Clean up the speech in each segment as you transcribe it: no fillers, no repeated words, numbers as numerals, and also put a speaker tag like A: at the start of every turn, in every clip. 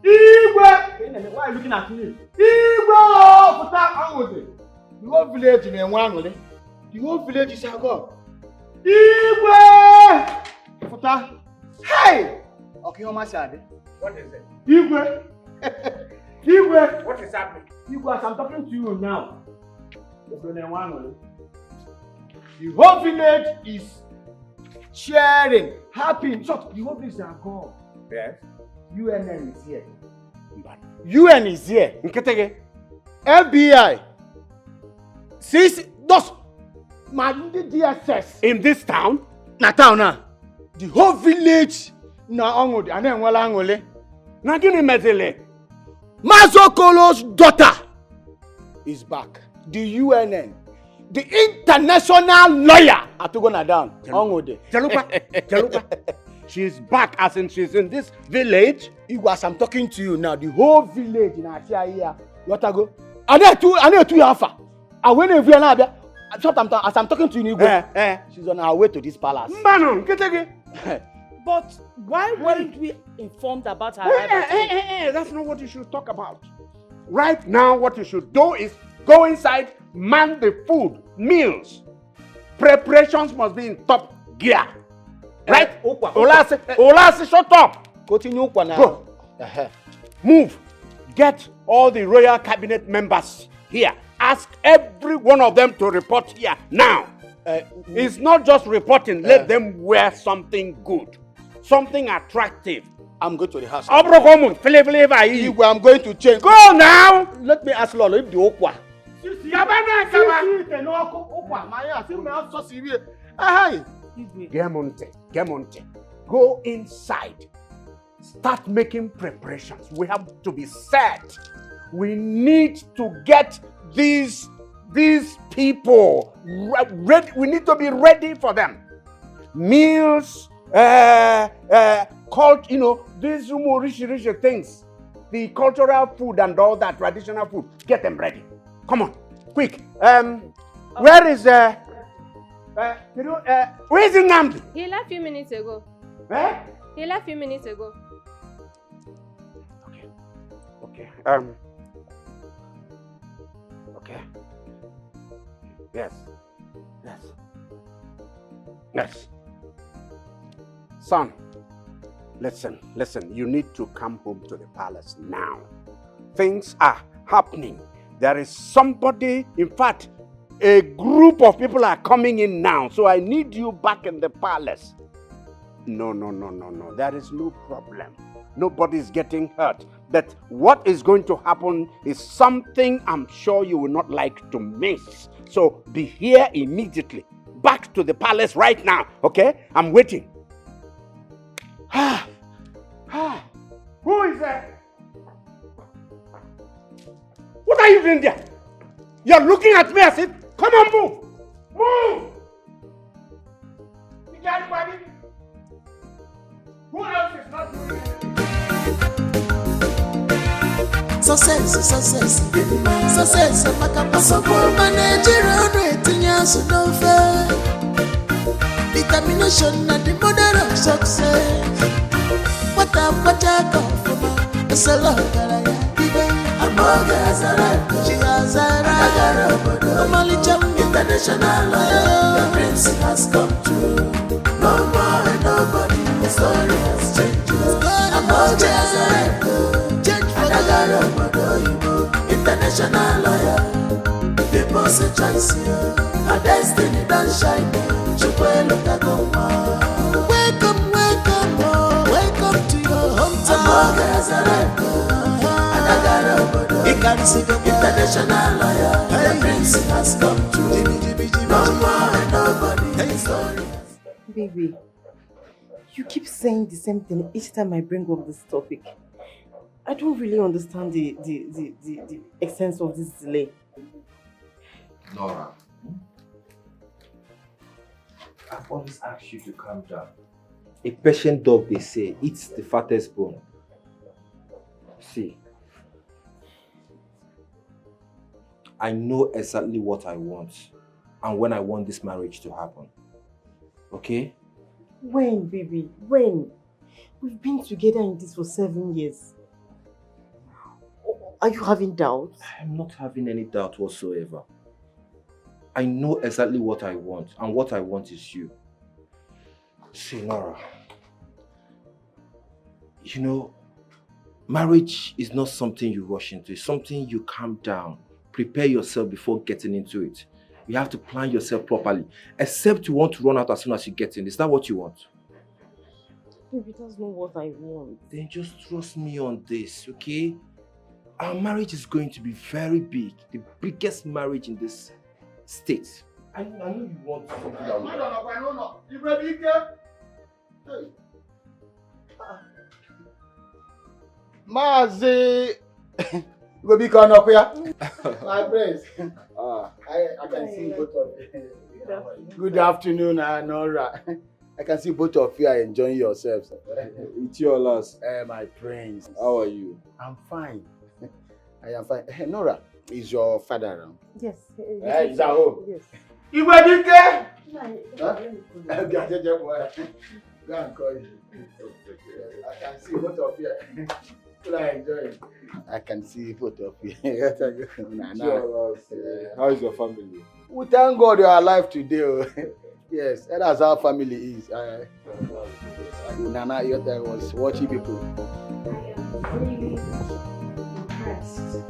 A: Igwe! Why are you looking at me? Igwe! The whole village in Enwangle. The whole village is a god. Igwe! Hey! Okay, how much are they?
B: What is it?
A: Igwe! Igwe!
B: What is happening?
A: Igwe, as I'm talking to you now. The whole village is cheering, happy. In short, the whole village is a god.
B: Yes.
A: UNN is here. UN is here. FBI. Those DSS.
B: In this town?
A: Na town now. The whole village na onwode. And then wala angole.
B: Na gini mezele.
A: Mazokolo's daughter is back. The UNN. The international lawyer. Atugona down. Onwode.
B: Jalupa. She's back, as in she's in this village.
A: As I'm talking to you now, the whole village in Asia here. What I go? I need two alpha. I went every now. As I'm talking to you, she's on her way to this palace.
C: But why weren't we informed about her arrival?
B: That's not what you should talk about. Right now, what you should do is go inside, man the food, meals. Preparations must be in top gear. Right? Olase, shut up.
A: Continue.
B: Go. Move. Get all the royal cabinet members here. Ask every one of them to report here now. It's not just reporting. Let them wear something good, something attractive.
A: I'm going to the house.
B: I'm going
A: to change.
B: Go now.
A: Let me ask Lolo if the okwa.
B: Gemonte. Go inside. Start making preparations. We have to be set. We need to get these people ready. We need to be ready for them. Meals, these rich things, the cultural food and all that traditional food. Get them ready. Come on, quick. Where is where is Nnamdi?
D: He left a few minutes ago.
B: Eh?
D: He left a few minutes ago.
B: Okay. Okay. Yes. Son, listen. You need to come home to the palace now. Things are happening. There is somebody, in fact, a group of people are coming in now. So I need you back in the palace. No. There is no problem. Nobody is getting hurt. But what is going to happen is something I'm sure you will not like to miss. So be here immediately. Back to the palace right now, okay? I'm waiting. Who is there? What are you doing there? You're looking at me as if, come on, move! Move! You got anybody? Who else is not doing it?
E: Success, Makapasopo Managerial rating, no fair. Determination and the model of success. What I call for my solo, I'm as a right. She has a right. Normally, international lawyer. The prince has come true. No more and nobody. The story has changed. I'm as a right. International lawyer, people say choice here. A destiny don't shine. Welcome to your hometown. International lawyer, the prince has come true. No more and nobody.
C: Baby, you keep saying the same thing each time I bring up this topic. I don't really understand the extent of this delay.
F: Nora, I've always asked you to calm down. A patient dog, they say, eats the fattest bone. See, I know exactly what I want and when I want this marriage to happen. Okay?
C: When, baby? When? We've been together in this for 7 years. Are you having doubts?
F: I'm not having any doubt whatsoever. I know exactly what I want, and what I want is you. See, Nora, you know, marriage is not something you rush into. It's something you calm down, prepare yourself before getting into it. You have to plan yourself properly, except you want to run out as soon as you get in. Is that what you want?
C: Baby, that's not what I want.
F: Then just trust me on this, okay? Our marriage is going to be very big, the biggest marriage in this state. I know you want something that will...
A: Mazi, go be gone up here. My friends, I can see both of you. Good afternoon, Nora. I can see both of you are enjoying yourselves.
G: It's your last.
A: My friends.
G: How are you?
A: I'm fine. I am fine. Hey, Nora, is your father around?
C: Yes.
A: He's at home.
C: Yes.
A: You were big there?
C: Huh?
A: Go and call him. I can see both of you. Enjoying. I can see both of you.
G: How is your family?
A: We thank God you are alive today. Yes, that's how family is. Nana Yota was watching people.
H: I am really impressed.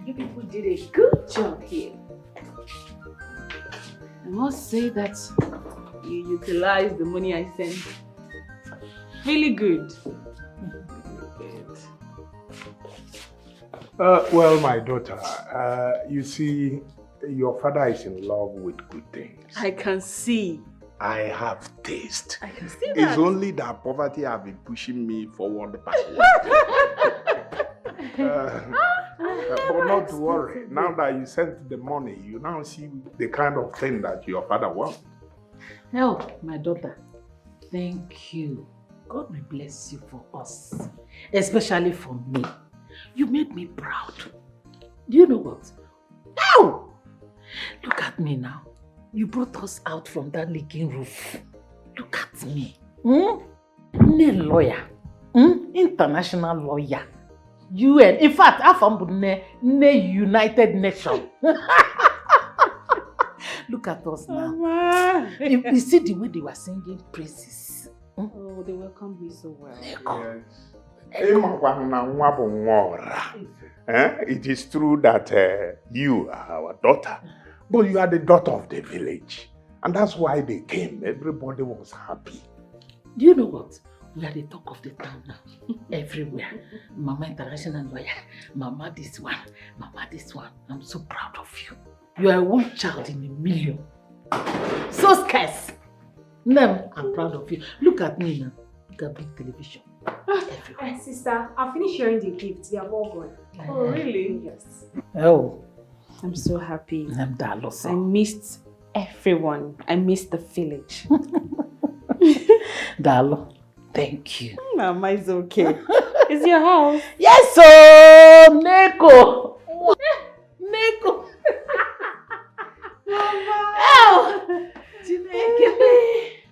H: You people did a good job here. I must say that you utilized the money I sent Really good.
B: Well, my daughter, you see, your father is in love with good things.
H: I can see.
B: I have taste.
H: I can see that.
B: It's only that poverty have been pushing me forward. But not to worry. Now that you sent the money, you now see the kind of thing that your father wants.
I: Oh, my daughter, thank you. God will bless you for us, especially for me. You made me proud. Do you know what? Ow! Look at me now. You brought us out from that leaking roof. Look at me. Lawyer. International lawyer. UN. In fact, I'm United Nations. Look at us now.
H: Mama.
I: You see the way they were singing praises.
H: Oh, they welcomed me so well.
B: It is true that you are our daughter, but you are the daughter of the village. And that's why they came. Everybody was happy.
I: Do you know what? We are the talk of the town now. Everywhere. Mama international lawyer. Mama this one. Mama this one. I'm so proud of you. You are one child in a million. So scarce. No, I'm proud of you. Look at me now. Look at big television.
J: And sister, I'll finish sharing the gifts. They are all gone.
H: Oh, really?
J: Yes.
I: Oh.
J: I'm so happy.
I: I
J: missed everyone. I missed the village.
I: Dalo, thank you.
J: Mama is okay. It's your house.
I: Yes, so Neko. Neko.
J: Mama.
I: Oh.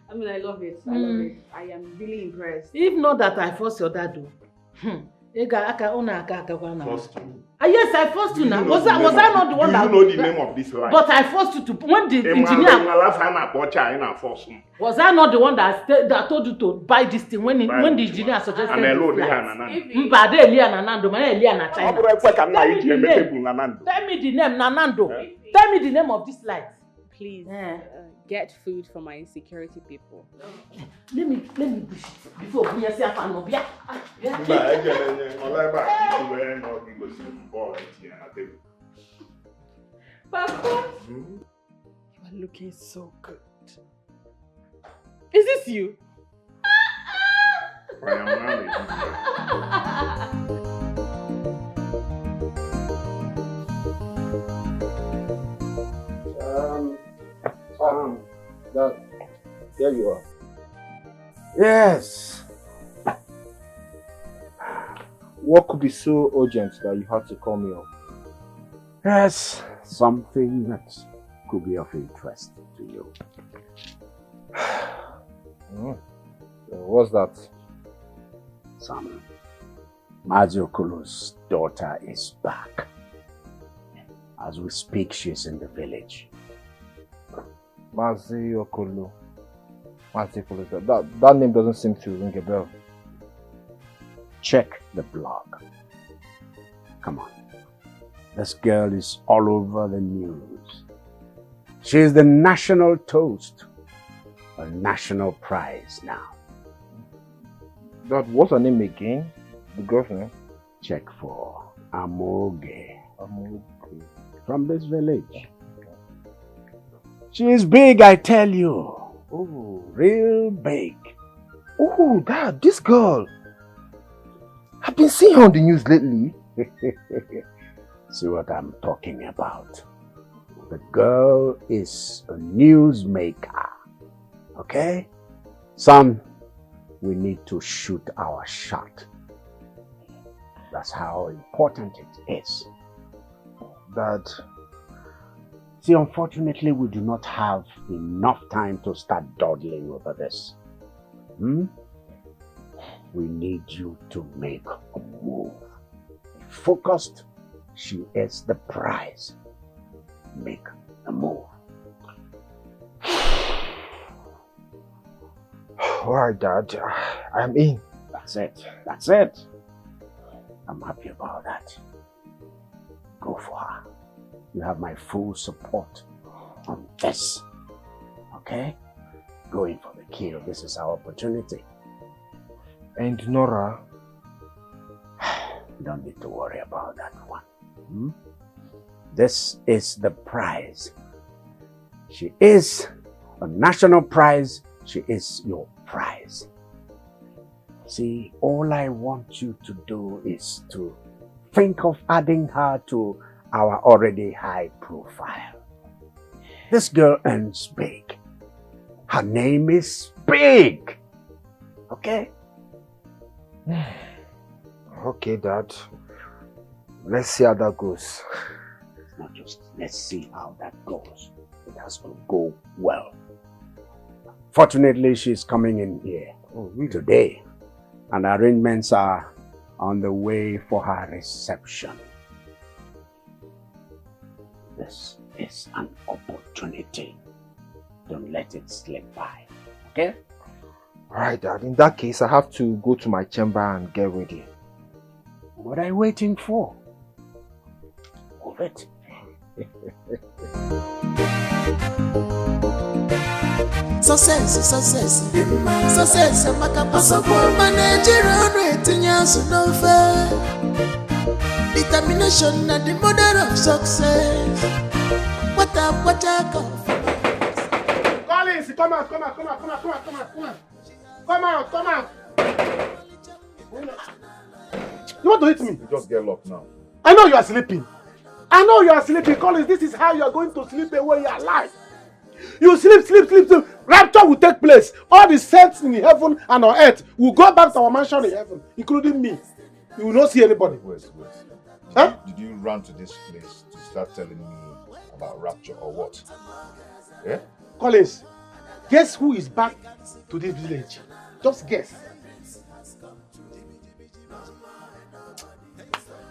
J: I mean, I love it. I love it. I am really impressed.
I: If not that I forced your dad,
B: First
I: yes, I forced you now. Was I not the one that?
B: Do you know the name of this line?
I: But I forced you to. When the engineer. Was I not the one that told you to buy this thing when the engineer suggested? Tell me the name, Nanando. Tell me the name of this light.
H: Please get food for my insecurity people.
I: Let me push it before we say Afanobia.
H: Papa, you are looking so good. Is this you?
B: I am married.
A: There you are.
F: Yes. What could be so urgent that you had to call me up?
B: Yes, something that could be of interest to you.
F: What's that?
B: Son, Okolo's daughter is back. As we speak, she's in the village.
F: Okolo. That name doesn't seem to ring a bell.
B: Check the blog. Come on. This girl is all over the news. She is the national toast. A national prize now.
F: Dad, what's her name again? The girl's name?
B: Check for Amoge. From this village. She is big, I tell you.
F: Oh,
B: real big.
F: Oh, Dad, this girl. I've been seeing her on the news lately.
B: See what I'm talking about. The girl is a newsmaker. Okay? Son, we need to shoot our shot. That's how important it is.
F: Dad.
B: See, unfortunately, we do not have enough time to start dawdling over this. We need you to make a move. Focused, she is the prize. Make a move.
F: Alright, Dad. I'm in.
B: That's it. That's it. I'm happy about that. Go for her. You have my full support on this. Okay? Go in for the kill. This is our opportunity.
F: And Nora?
B: Don't need to worry about that one. Hmm? This is the prize. She is a national prize. She is your prize. See, all I want you to do is to think of adding her to our already high profile. This girl earns big. Her name is big. Okay?
F: Okay, Dad. Let's see how that goes.
B: Not just let's see how that goes. It has to go well. Fortunately, she's coming in here today. And arrangements are on the way for her reception. This is an opportunity. Don't let it slip by. Okay?
F: Alright, Dad. In that case, I have to go to my chamber and get ready.
B: What are you waiting for? Move it.
E: Success, determination at the mother of success. What up,
A: Collins, come out. You want to hit me?
G: You just get locked now.
A: I know you are sleeping. Collins, this is how you are going to sleep away your life. You sleep. Rapture will take place. All the saints in heaven and on earth will go back to our mansion in heaven, including me. You will not see anybody.
G: Wait.
A: Huh?
G: Did you run to this place to start telling me about rapture or what? Yeah?
A: Collins, guess who is back to this village? Just guess.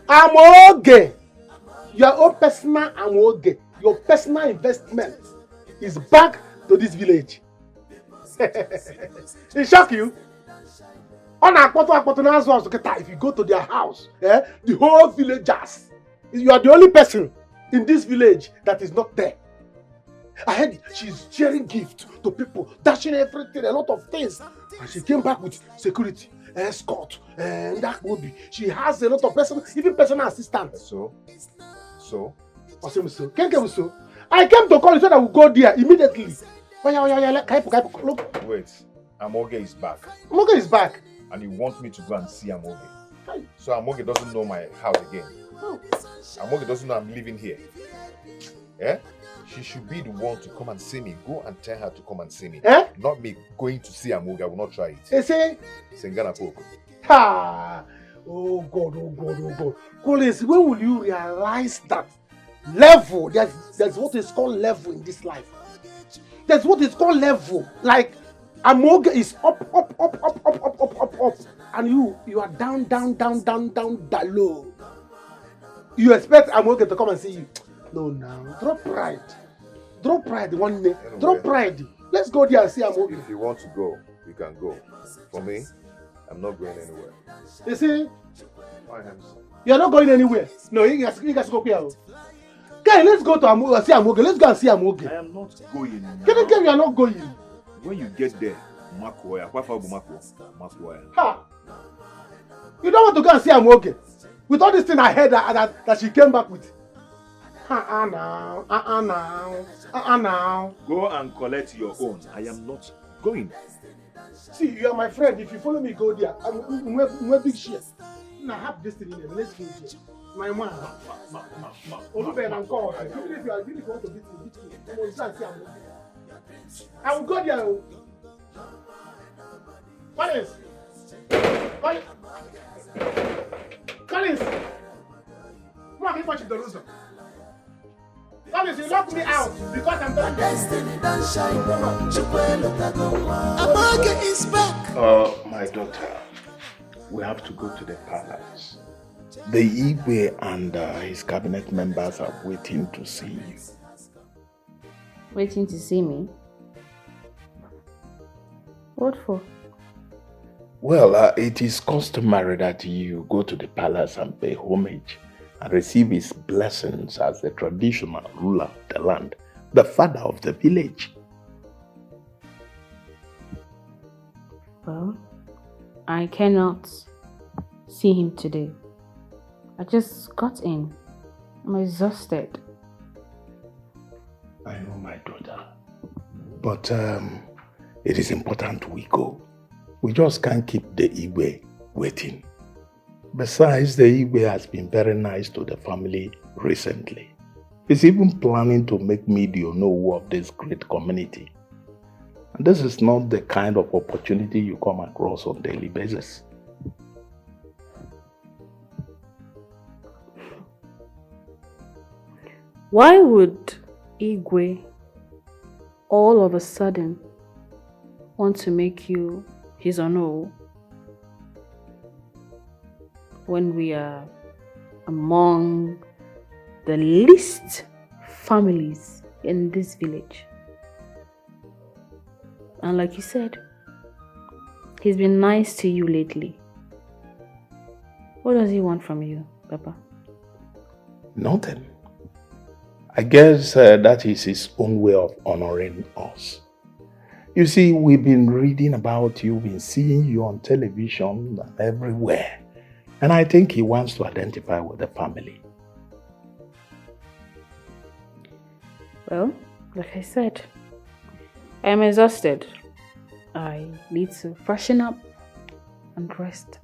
A: Amoge. Your own personal Amoge. Your personal investment is back to this village. It shock you? If you go to their house, the whole villagers, you are the only person in this village that is not there. I heard she's sharing gifts to people, dashing everything, a lot of things. And she came back with security, escort, and that will be. She has a lot of even personal assistants.
G: So?
A: I came to call you so that we go there immediately. Look.
G: Wait, Amoge is back.
A: Amoge is back.
G: And you want me to go and see Amoge. So Amoge doesn't know my house again.
A: Oh.
G: Amoge doesn't know I'm living here. Eh? She should be the one to come and see me. Go and tell her to come and see me.
A: Eh?
G: Not me going to see Amoge. I will not try it.
A: You see?
G: Sengana Poko.
A: Ha! Oh God. Collins, when will you realize that level, there's what is called level in this life. There's what is called level. Like Amoge is up. And you are down, low. You expect Amoge to come and see you. No, now. Drop pride one day. Anyway, drop pride. Let's go there and see Amoge.
G: If you want to go, you can go. For me, I'm not going anywhere.
A: You see?
G: You're
A: not going anywhere. No, you guys go here. Okay, let's go to Amoge. See Amoge. Let's go and see Amoge.
G: I am not going.
A: You are not going.
G: When you get there, Makoya.
A: Ha! You don't want to go and see Amoge. With all this thing I heard that she came back with. Now.
G: Go and collect your own. I am not going.
A: See, you are my friend. If you follow me, go there. I'm big share. Now have this thing in there. Let's go there. My man. Even if you want to beat me, I will go and see Amoge. I will go there. Collins! Come on, keep watching the loser. Collins, you locked me out because I'm done.
E: Destiny don't shine. Amoge is back.
K: My daughter, we have to go to the palace. The Igwe and his cabinet members are waiting to see you.
D: Waiting to see me? What for?
K: Well, it is customary that you go to the palace and pay homage and receive his blessings as the traditional ruler of the land, the father of the village.
D: Well,
J: I cannot see him today. I just got in. I'm exhausted.
K: I know, my daughter. But it is important we go. We just can't keep the Igwe waiting. Besides, the Igwe has been very nice to the family recently. He's even planning to make me the Onowu of this great community. And this is not the kind of opportunity you come across on a daily basis.
J: Why would Igwe all of a sudden want to make you his Onowu when we are among the least families in this village? And like you said, he's been nice to you lately. What does he want from you, Papa?
K: Nothing. I guess that is his own way of honoring us. You see, we've been reading about you, been seeing you on television and everywhere. And I think he wants to identify with the family.
J: Well, like I said, I am exhausted. I need to freshen up and rest.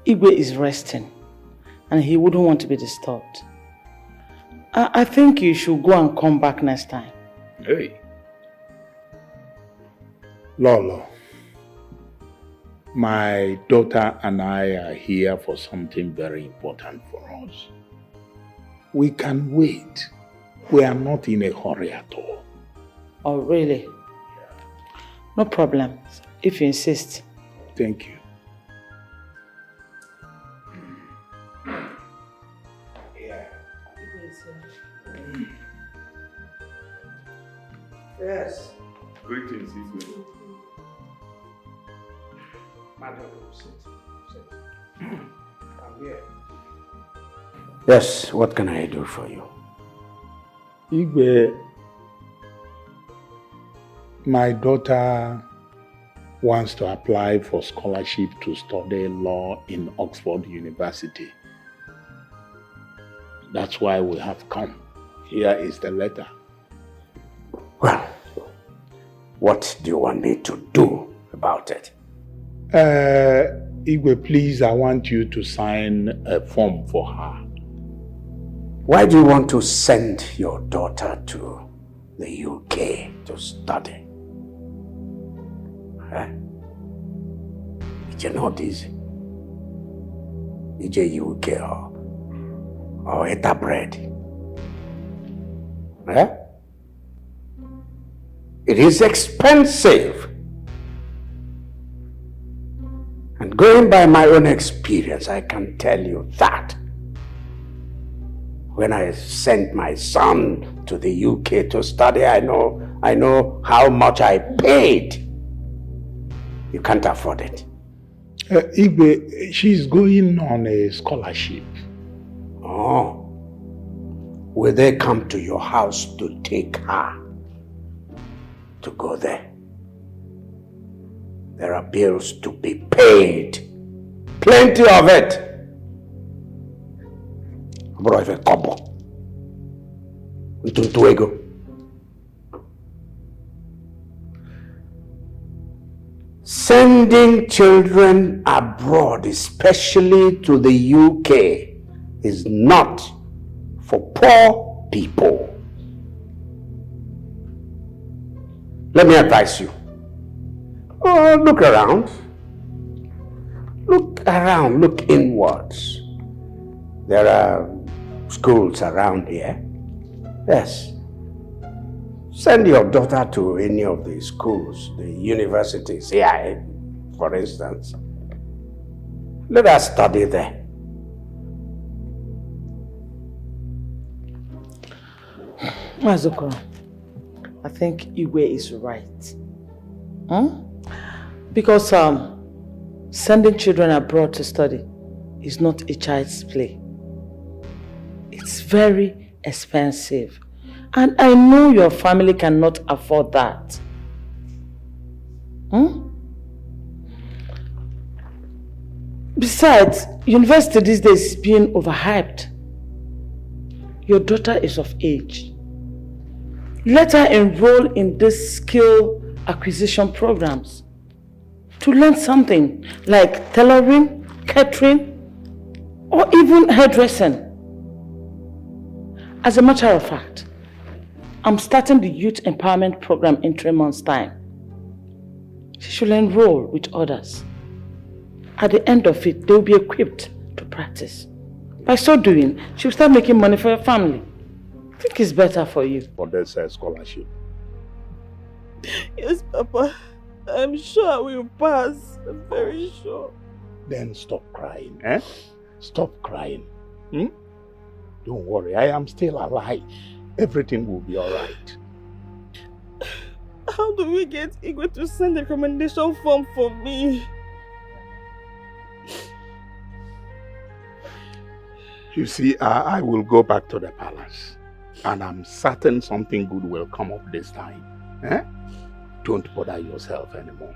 L: Igwe is resting and he wouldn't want to be disturbed. I think you should go and come back next time.
K: Hey. Lolo, my daughter and I are here for something very important for us. We can wait. We are not in a hurry at all.
L: Oh, really? No problem, if you insist.
K: Thank you.
B: Yes.
K: Greetings, Igwe.
B: Madam, sit. I'm here.
M: Yes, what can I do for you?
K: Igwe, my daughter wants to apply for scholarship to study law in Oxford University. That's why we have come. Here is the letter.
M: Well, what do you want me to do about it?
K: Igwe, please, I want you to sign a form for her.
M: Why do you want to send your daughter to the UK to study? It's not easy. It's a UK or eat a bread. It is expensive. And going by my own experience, I can tell you that when I sent my son to the UK to study, I know how much I paid. You can't afford it.
K: Igwe, she's going on a scholarship.
M: Oh. Will they come to your house to take her to go there? There are bills to be paid. Plenty of it. Sending children abroad, especially to the UK, is not for poor people. Let me advise you. Look around. Look around, look inwards. There are schools around here. Yes. Send your daughter to any of the schools, the universities, here, for instance. Let her study there.
L: Mazoko, I think Igwe is right. Because Sending children abroad to study is not a child's play. It's very expensive. And I know your family cannot afford that. Besides, university these days is being overhyped. Your daughter is of age. Let her enroll in these skill acquisition programs to learn something like tailoring, catering, or even hairdressing. As a matter of fact, I'm starting the youth empowerment program in 3 months' time. She should enroll with others. At the end of it, they'll be equipped to practice. By so doing, she'll start making money for your family. I think it's better for you.
K: For this scholarship.
C: Yes, Papa. I'm sure I will pass. I'm very sure.
K: Then stop crying, eh? Stop crying. Don't worry, I am still alive. Everything will be alright.
C: How do we get Igwe to send a recommendation form for me?
K: You see, I will go back to the palace. And I'm certain something good will come up this time. Eh? Don't bother yourself anymore.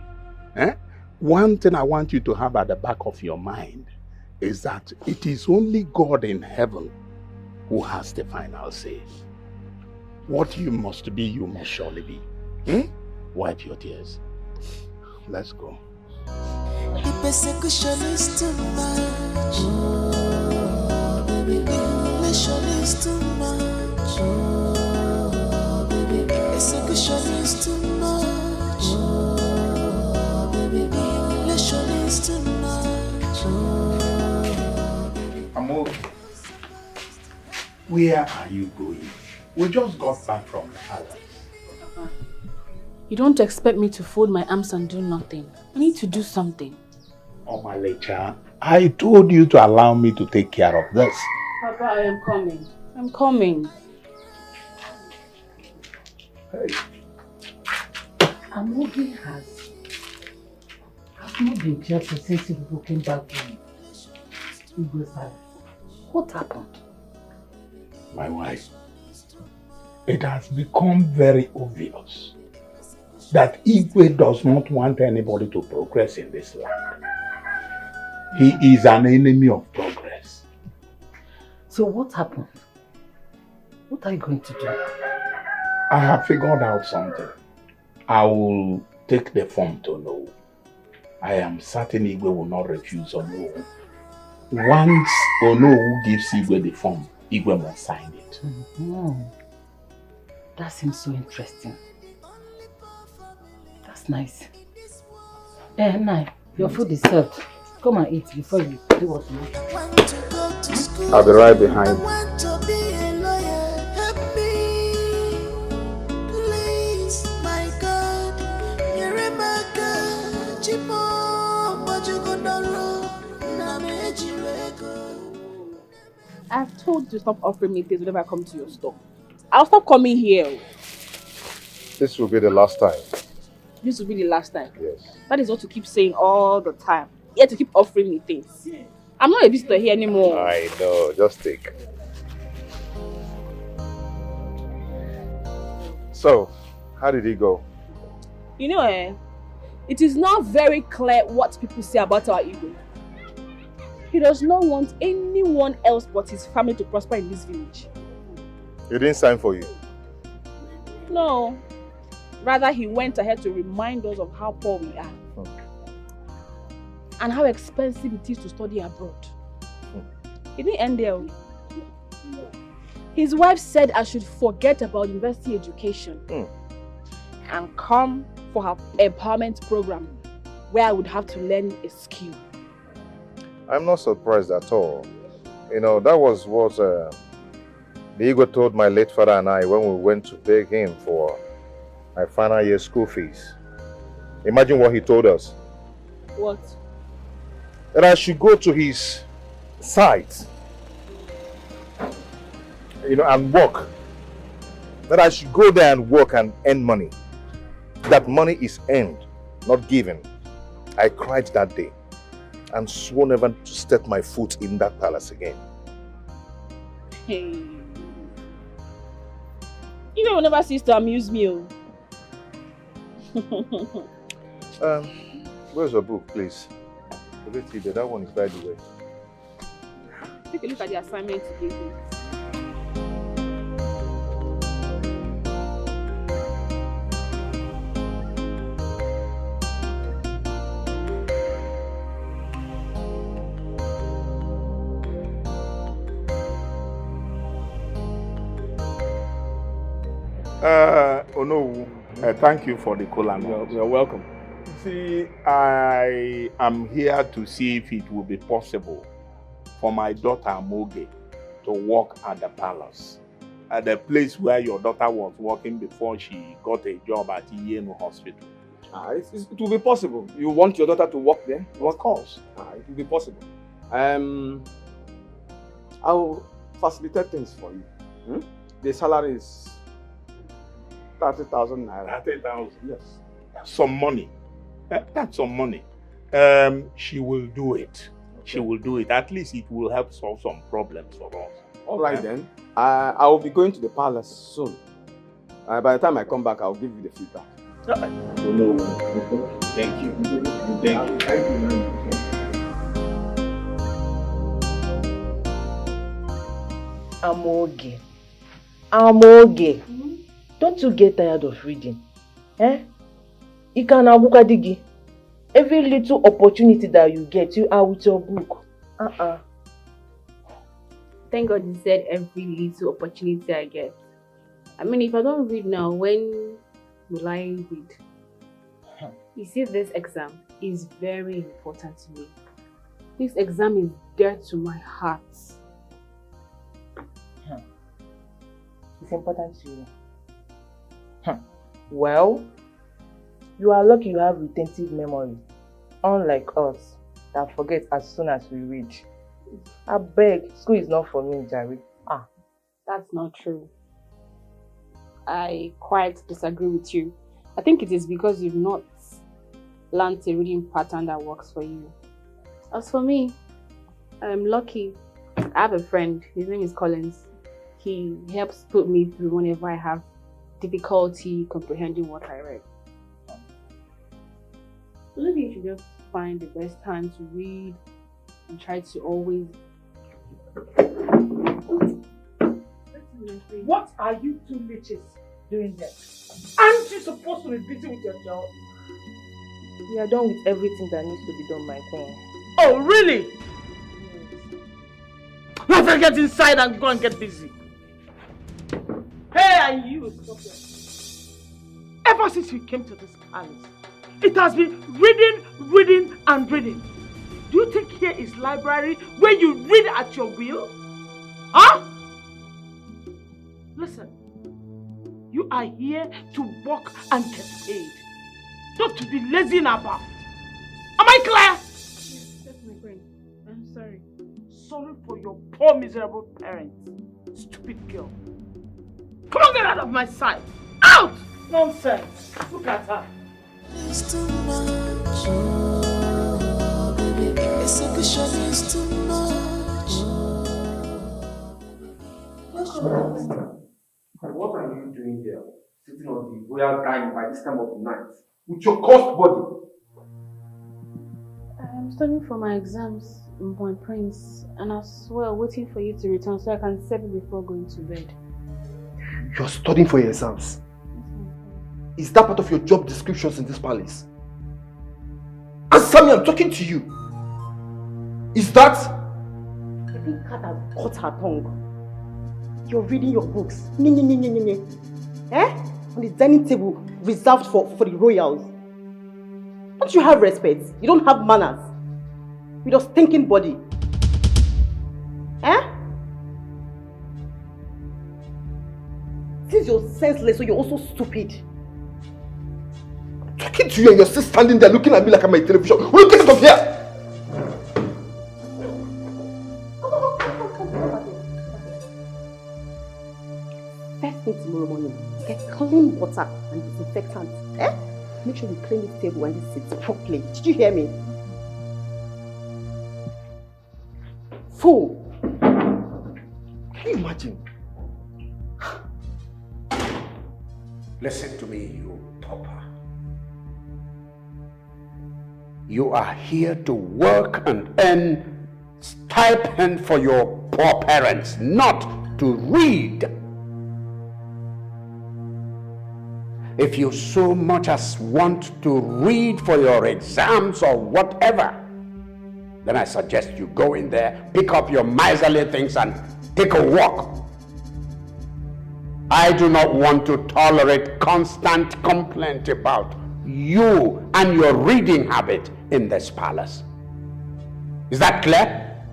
K: Eh? One thing I want you to have at the back of your mind is that it is only God in heaven who has the final say. What you must be, you must surely be. Wipe your tears. Let's go.
E: The persecution is too much. Humiliation is too much. Persecution is too much. Humiliation is too much.
K: Amo, where are you going? We just got back from the palace.
J: Papa, you don't expect me to fold my arms and do nothing. I need to do something.
K: Oh, my Lecha, I told you to allow me to take care of this.
J: Papa, I am coming. I'm coming.
K: Hey.
I: Amogi has not been careful since people came back from Igwe's house. What happened?
K: My wife, it has become very obvious that Igwe does not want anybody to progress in this land. He is an enemy of progress.
I: So what happened? What are you going to do?
K: I have figured out something. I will take the form to know. I am certain Igwe will not refuse Onowu. Once Onowu gives Igwe the form, Igwe must sign it.
I: That seems so interesting. That's nice. Nai, your food is served. Come and eat before you do what you want.
F: I'll be right behind.
H: I've told you to stop offering me things whenever I come to your store. I'll stop coming here.
G: This will be the last time.
H: This will be the last time.
G: Yes.
H: That is what you keep saying all the time. You have to keep offering me things. I'm not a visitor here anymore.
G: I know. Just take. So, how did it go?
H: You know, it is not very clear what people say about our ego. He does not want anyone else but his family to prosper in this village.
G: He didn't sign for you?
H: No. Rather, he went ahead to remind us of how poor we are. And how expensive it is to study abroad. He didn't end there. His wife said I should forget about university education and come for her empowerment program where I would have to learn a skill.
G: I'm not surprised at all. You know, that was what the Igwe told my late father and I when we went to beg him for my final year school fees. Imagine what he told us.
H: What?
G: That I should go to his site, you know, and work. That I should go there and work and earn money. That money is earned, not given. I cried that day. and swore never to step my foot in that palace again.
H: Hey. You will never cease to amuse me.
G: Where's your book, please? That one is by the way.
H: Take a look at the assignment you gave me.
K: Thank you for the cola.
B: You're welcome.
K: See, I am here to see if it will be possible for my daughter Moge to work at the palace, at the place where your daughter was working before she got a job at Yenu Hospital.
B: It will be possible. You want your daughter to work there?
K: Of course.
B: It will be possible. I'll facilitate things for you. The salary is 30,000 naira.
K: 30,000?
B: Yes.
K: Some money. That's some money. She will do it. She will do it. At least it will help solve some problems for us.
B: All right then. I will be going to the palace soon. By the time I come back, I'll give you the feedback.
K: No. Thank you. Thank you. Thank you.
L: Amoge. Don't you get tired of reading? Every little opportunity that you get, you are with your book.
J: Thank God you said every little opportunity I get. I mean, if I don't read now, when will I read? You see, this exam is very important to me. This exam is dear to my heart.
L: It's important to you. Well, you are lucky you have retentive memory, unlike us that forget as soon as we read. I beg, school is not for me, Jerry.
J: That's not true. I quite disagree with you. I think it is because you've not learned a reading pattern that works for you. As for me, I'm lucky. I have a friend, his name is Collins. He helps put me through whenever I have difficulty comprehending what I read. So maybe you should just find the best time to read and try to always...
L: What are you two bitches doing there? Aren't you supposed to be busy with your job?
C: We are done with everything that needs to be done, my queen.
L: Oh, really? Now then get inside and go and get busy. Hey, and you, stop there. Ever since you came to this palace, it has been reading and reading. Do you think here is library where you read at your will? Huh? Listen, you are here to work and get paid, not to be lazy about. Am I clear?
J: Yes, that's my brain. I'm sorry.
L: Sorry for your poor miserable parents. Stupid girl. Come on, get out of my sight. Out! Nonsense. Look at her.
E: It's too much. Oh, baby. Execution is too much.
F: What are you doing here? Sitting on the royal dining by this time of the night with your cursed body?
J: I'm studying for my exams, my prince, and as well waiting for you to return so I can settle before going to bed.
F: You're studying for your exams? Is that part of your job descriptions in this palace? Answer me, I'm talking to you. Is that?
C: I think Kat has cut her tongue. You're reading your books. On the dining table reserved for the royals. Don't you have respect? You don't have manners. With your stinking body. Since you're senseless, so you're also stupid.
F: I'm talking to you and you're still standing there looking at me like I'm on television. Will you get out of here?
C: First thing tomorrow morning, get clean water and disinfectant. Make sure you clean this table and this seat properly. Did you hear me?
B: Fool! Can you imagine?
M: Listen to me, you pauper. You are here to work and earn stipend for your poor parents, not to read. If you so much as want to read for your exams or whatever, then I suggest you go in there, pick up your miserly things and take a walk. I do not want to tolerate constant complaint about you and your reading habit in this palace. Is that clear?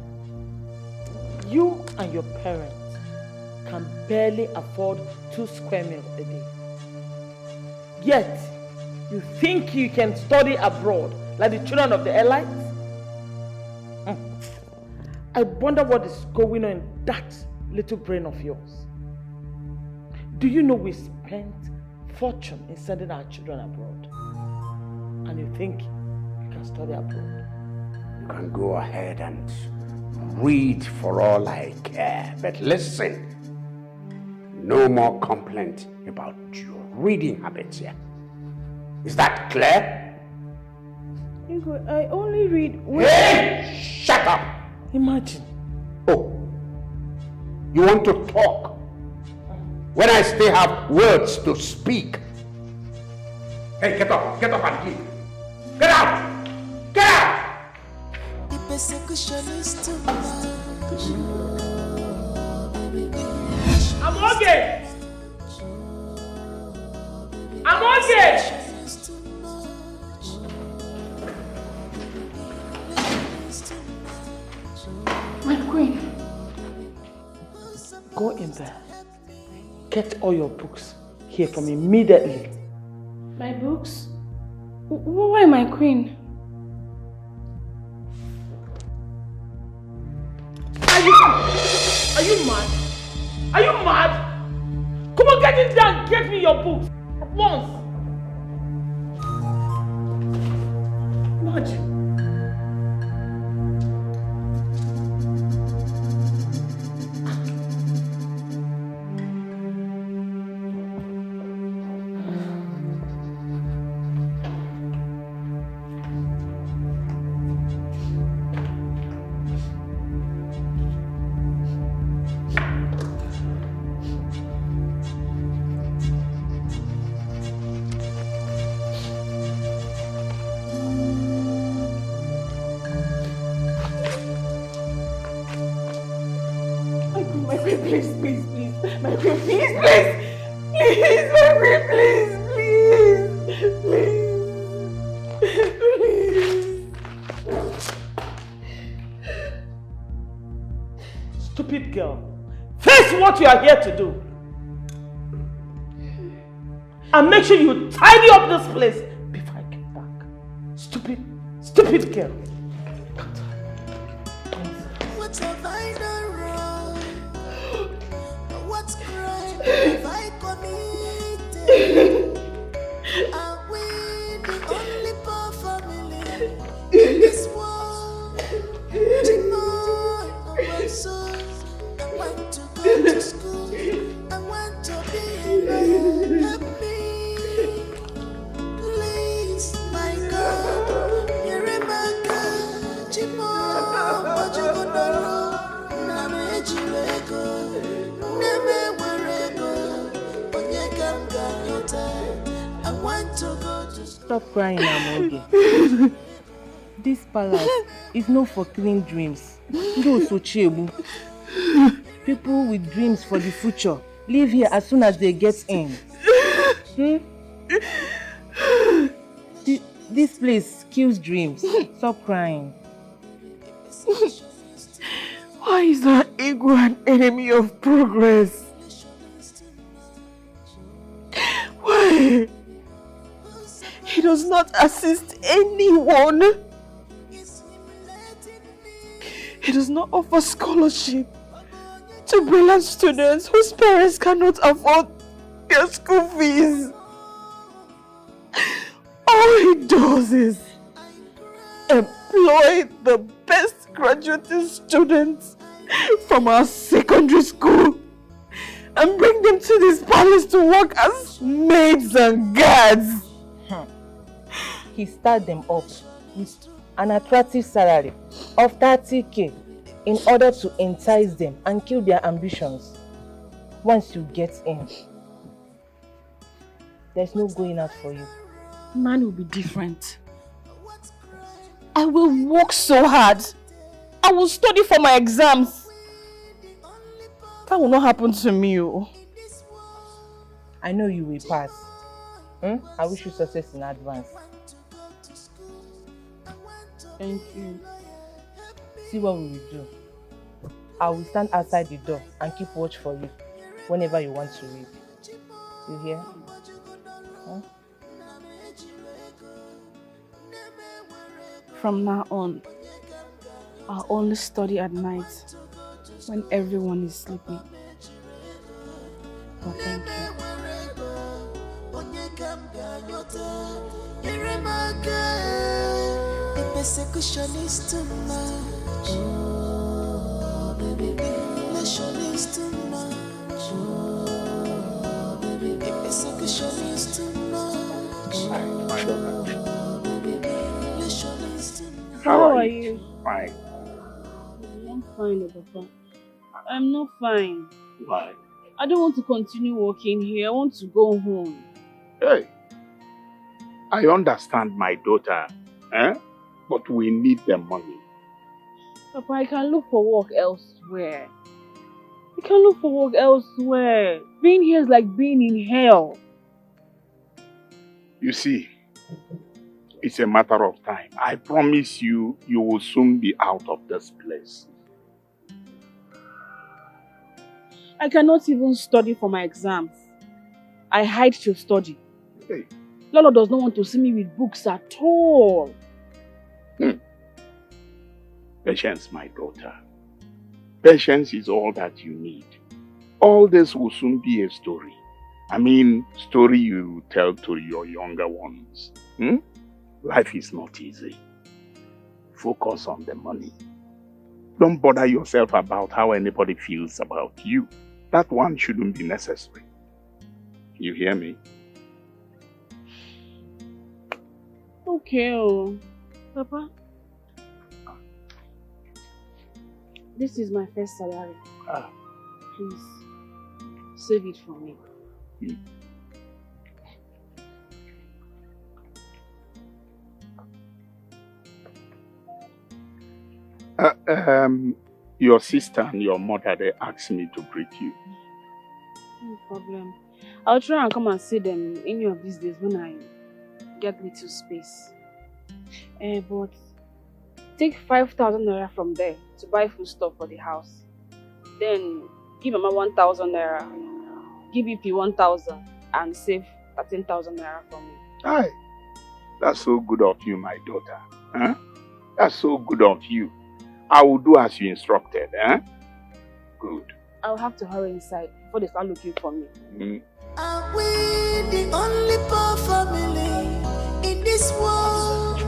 L: You and your parents can barely afford 2 square meals a day. Yet, you think you can study abroad like the children of the elites? I wonder what is going on in that little brain of yours. Do you know we spent fortune in sending our children abroad? And you think you can study abroad?
M: You can go ahead and read for all I care. But listen, no more complaint about your reading habits here. Is that clear?
C: I only read when...
M: Hey! Shut up!
L: Imagine.
M: Oh, you want to talk when I still have words to speak? Hey, get up and leave. Get out! Get out!
E: The persecution is too much.
L: I'm okay! I'm okay!
C: My queen.
L: Go in there. Get all your books here for me immediately.
C: My books? Why, my queen?
L: Are you mad? Are you mad? Come on, get in there and get me your books at once. Imagine. Stupid girl. Face what you are here to do. And make sure you tidy up this place before I get back. Stupid girl.
E: What have I done wrong? What crime have I committed? Are we the only poor family in this world? I want to go to school. I want to be alone. Help me, please, my God. You're my God. Chimo, Bajugonoro, Namejirego, Nemewerego, Onyekam Ganyota. I want to go to school.
C: Stop crying, Amoge. This palace is not for clean dreams. Those who chebu. People with dreams for the future leave here as soon as they get in. This place kills dreams. Stop crying.
L: Why is our ego an enemy of progress? Why? He does not assist anyone. He does not offer scholarship to brilliant students whose parents cannot afford their school fees. All he does is employ the best graduating students from our secondary school and bring them to this palace to work as maids and guards.
C: He started them up with an attractive salary of 30k in order to entice them and kill their ambitions. Once you get in, there's no going out for you.
H: Mine will be different. I will work so hard. I will study for my exams. That will not happen to me.
C: I know you will pass. I wish you success in advance.
H: Thank you.
C: See what we will do. I will stand outside the door and keep watch for you whenever you want to read. You hear? Huh?
H: From now on, I'll only study at night when everyone is sleeping. But thank you.
E: The persecution is too much. Oh, baby, persecution is too much. Oh, baby, persecution is too much.
H: How are you?
K: Fine.
H: I'm fine, Papa. I'm not fine.
K: Why?
H: I don't want to continue working here. I want to go home.
K: Hey, I understand, my daughter, but we need the money.
H: Papa, I can look for work elsewhere. Being here is like being in hell.
K: You see, it's a matter of time. I promise you, you will soon be out of this place.
H: I cannot even study for my exams. I hide to study.
K: Hey.
H: Lolo does not want to see me with books at all.
K: Patience, my daughter. Patience is all that you need. All this will soon be a story. I mean, story you tell to your younger ones. Life is not easy. Focus on the money. Don't bother yourself about how anybody feels about you. That one shouldn't be necessary. You hear me?
H: Okay, Papa. This is my first salary. Please, save it for me.
K: Your sister and your mother, they asked me to greet you.
H: No problem. I'll try and come and see them any of these days when I get little space. But take 5,000 naira from there to buy food stuff for the house. Then give Mama 1,000 naira, give EP 1,000 and save 13,000 naira for me.
K: Aye, that's so good of you, my daughter. That's so good of you. I will do as you instructed. Good.
H: I'll have to hurry inside before they start looking for me.
E: Are we the only poor family in this world?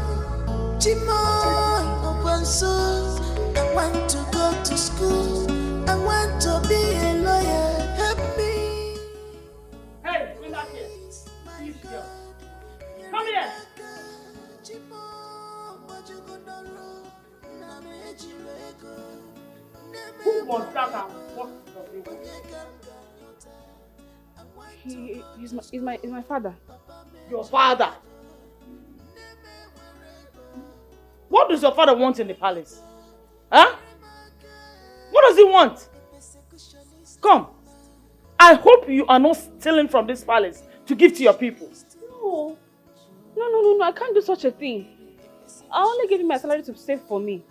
E: Chimoy, Obanso, I want to go to school. I want to be a lawyer. Help me.
L: Hey, bring that here. Come here. Who was that and what does he want?
H: He's my father.
L: Your father? What does your father want in the palace? Huh? What does he want? Come. I hope you are not stealing from this palace to give to your people.
H: No, I can't do such a thing. I only gave him my salary to save for me.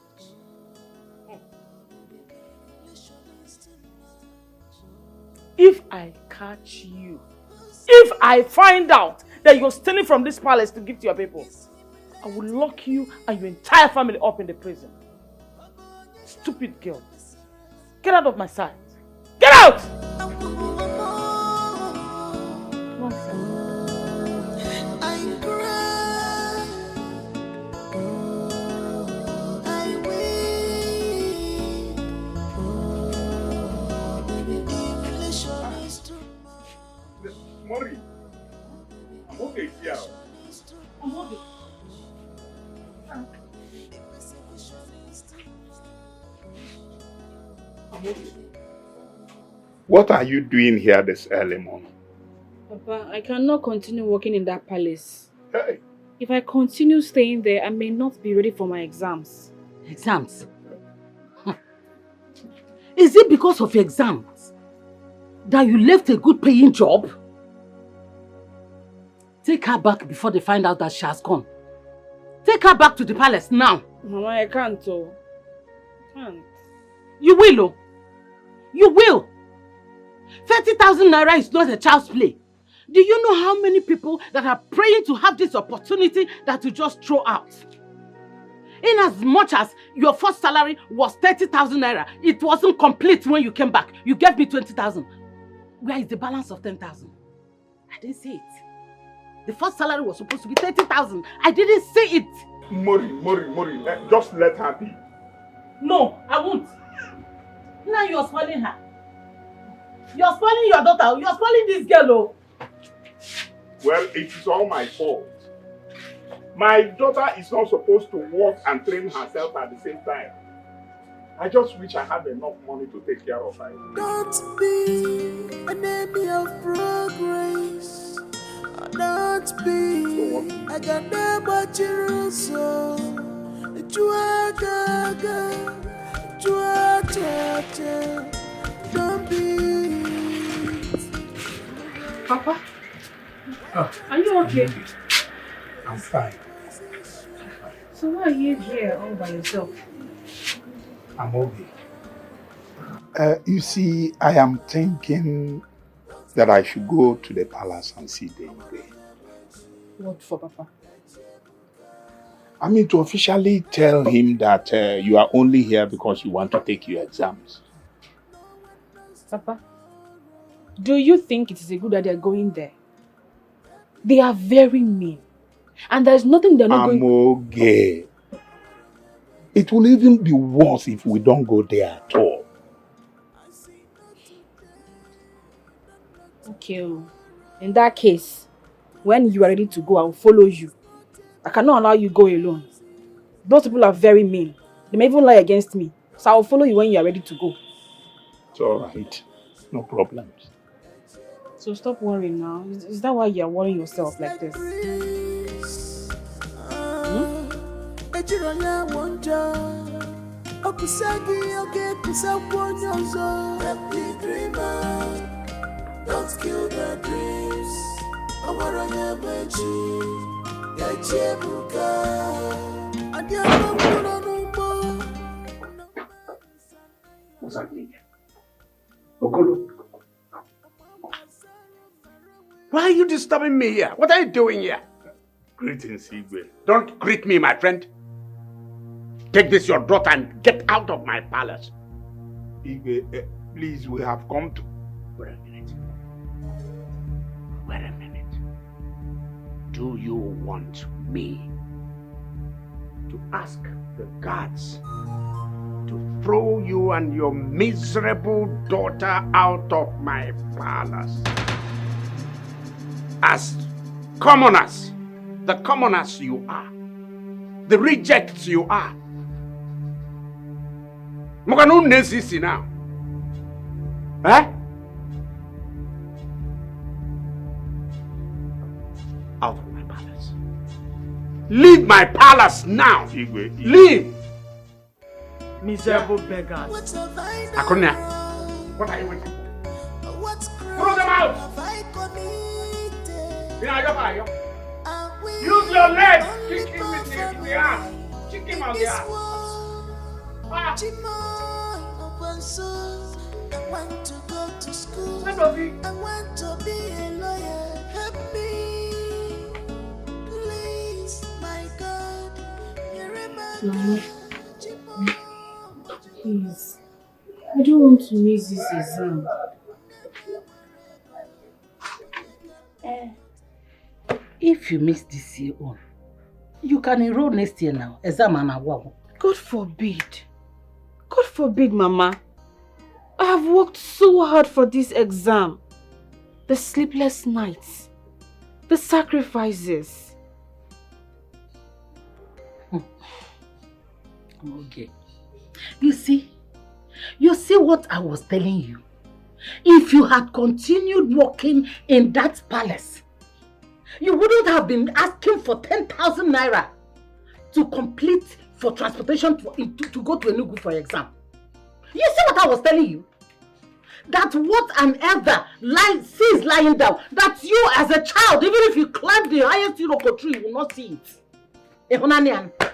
L: If I catch you, if I find out that you're stealing from this palace to give to your people, I will lock you and your entire family up in the prison. Stupid girl. Get out of my sight. Get out! One second.
K: What are you doing here this early morning?
H: Papa, I cannot continue working in that palace.
K: Hey.
H: If I continue staying there, I may not be ready for my exams.
I: Exams? Is it because of exams that you left a good paying job? Take her back before they find out that she has gone. Take her back to the palace now.
H: Mama, I can't. I can't.
I: You will, oh. You will. 30,000 naira is not a child's play. Do you know how many people that are praying to have this opportunity that you just throw out? In as much as your first salary was 30,000 naira, it wasn't complete when you came back. You gave me 20,000. Where is the balance of 10,000? I didn't see it. The first salary was supposed to be 30,000. I didn't see it.
K: Mori, just let her be.
I: No, I won't. Now you're spoiling her. You're spoiling your daughter. You're spoiling this girl, oh.
K: Well, it is all my fault. My daughter is not supposed to work and train herself at the same time. I just wish I had enough money to take care of her.
E: Don't be an enemy of progress. Don't be I got never choose. Don't be.
H: Papa, are you okay?
K: I'm fine.
H: So why are you here all by yourself?
K: I'm okay. You see, I am thinking that I should go to the palace and see the Igwe.
H: What for, Papa?
K: I mean, to officially tell him that you are only here because you want to take your exams.
H: Papa, do you think it is a good idea going there? They are very mean. And there's nothing they're not going to...
K: I'm okay. It will even be worse if we don't go there at all.
H: Okay. In that case, when you are ready to go, I will follow you. I cannot allow you go alone. Those people are very mean. They may even lie against me. So I will follow you when you are ready to go.
K: It's alright. No problems.
H: So stop worrying now. Is that why you are worrying yourself like this?
E: Don't kill their dreams.
B: What's happening? Okolo. Why are you disturbing me here? What are you doing here? Greetings, Igwe. Don't greet me, my friend. Take this, your daughter, and get out of my palace.
K: Igwe, please, we have come to...
B: Wait a minute. Wait a minute. Do you want me to ask the guards to throw you and your miserable daughter out of my palace? As commoners, the commoners you are, the rejects you are. Mokanu nesisi now. Eh? Out of my palace. Leave my palace now.
K: Igwe.
B: Leave.
L: Miserable beggars.
B: Akonia, what are you waiting for? Throw them out. Use your legs. Kick him in the ass. Kick him on the ass.
E: I want to go to school.
B: I
E: want to be a lawyer. Help me, please, my God.
H: Mama, please. I don't want to miss this exam.
I: If you miss this year on, you can enroll next year now. Exam and award.
H: God forbid. God forbid, Mama. I have worked so hard for this exam. The sleepless nights. The sacrifices.
I: Okay. You see what I was telling you? If you had continued working in that palace, you wouldn't have been asking for 10,000 naira to complete for transportation to go to Enugu for exam. You see what I was telling you? That what an elder sees lying down, that you as a child, even if you climb the highest Iroko tree, you will not see it. Ehonanian. I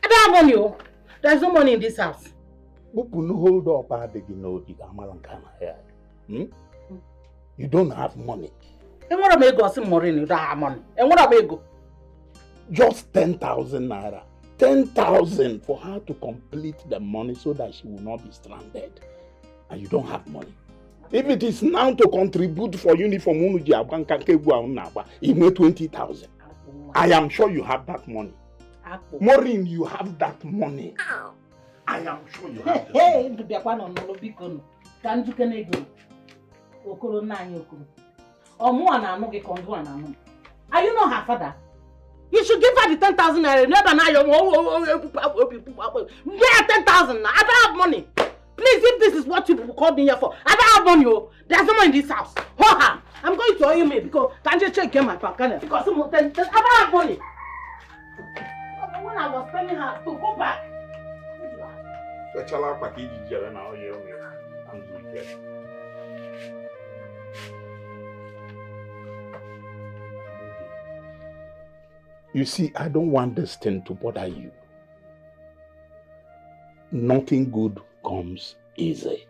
I: don't have money. There's no money in this house.
K: Hold up, you don't have money.
I: And what am I going to say? You don't have money. And what am I going?
K: Just 10,000 naira. 10,000 for her to complete the money so that she will not be stranded. And you don't have money. If it is now to contribute for uniform, you need 20,000. I am sure you have that money. Maureen, you have that money. I am sure you have
I: Are you not her father? You should give her the 10,000 naira. Yeah, 10,000. I don't have money. Please, if this is what you called me here for, I don't have money. There's no money in this house. I'm going to owe you me because can't you check my bank? Because I don't have money. When I was telling her to go back.
K: You see, I don't want this thing to bother you. Nothing good comes easy.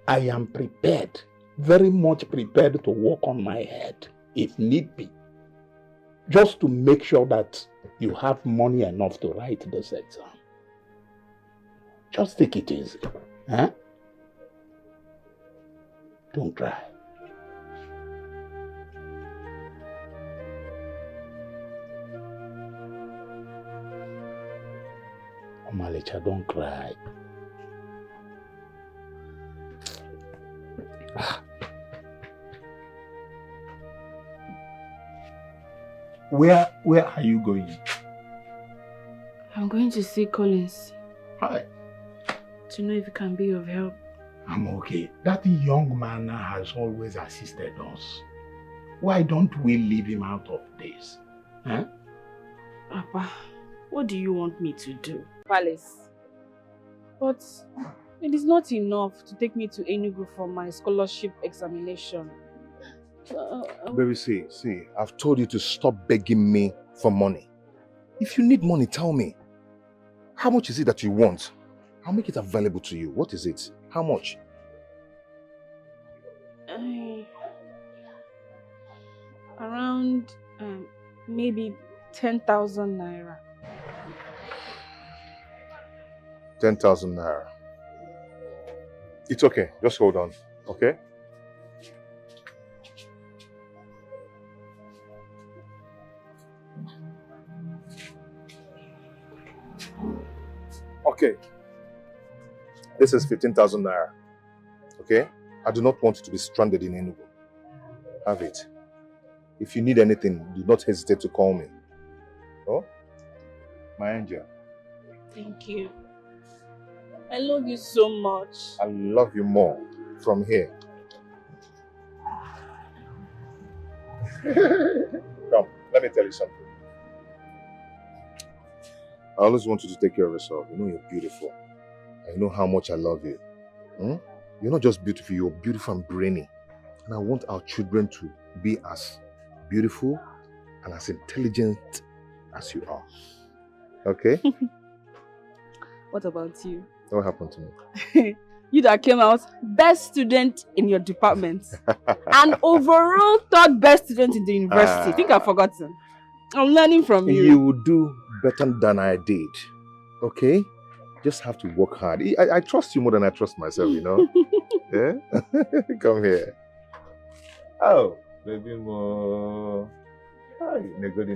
K: I am prepared, very much prepared to work on my head, if need be, just to make sure that you have money enough to write this exam. Just take it easy. Huh? Don't cry. Omalicha, don't cry. Where are you going?
H: I'm going to see Collins.
K: Hi.
H: To know if he can be of help.
K: I'm okay. That young man has always assisted us. Why don't we leave him out of this? Huh?
H: Papa, what do you want me to do? Palace. But it is not enough to take me to Enugu for my scholarship examination.
G: Baby, see, I've told you to stop begging me for money. If you need money, tell me. How much is it that you want? I'll make it available to you. What is it? How much?
H: Around maybe 10,000 naira.
G: 10,000 naira. It's okay. Just hold on. Okay? Okay. This is 15,000 naira. Okay? I do not want you to be stranded in Enugu. Have it. If you need anything, do not hesitate to call me. Oh? My angel.
H: Thank you. I love you so much.
G: I love you more from here. Come, let me tell you something. I always want you to take care of yourself. You know you're beautiful. I know how much I love you. You're not just beautiful, you're beautiful and brainy. And I want our children to be as beautiful and as intelligent as you are. Okay?
H: What about you?
G: What happened to me?
H: You that came out best student in your department. And overall third best student in the university. I think I've forgotten. I'm learning from you.
G: You will do better than I did. Okay? Just have to work hard. I trust you more than I trust myself, you know? Yeah? Come here. Oh, baby mo. Hi, negodi.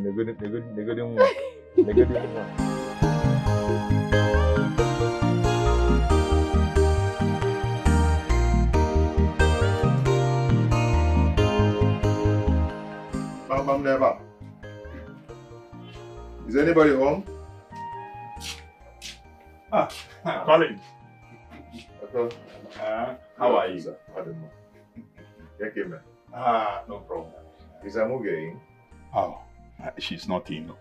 G: Bam never. Is anybody home?
K: Colin. How are you?
G: Sir?
K: No problem.
G: Is Amuge in?
K: Oh, she's not in.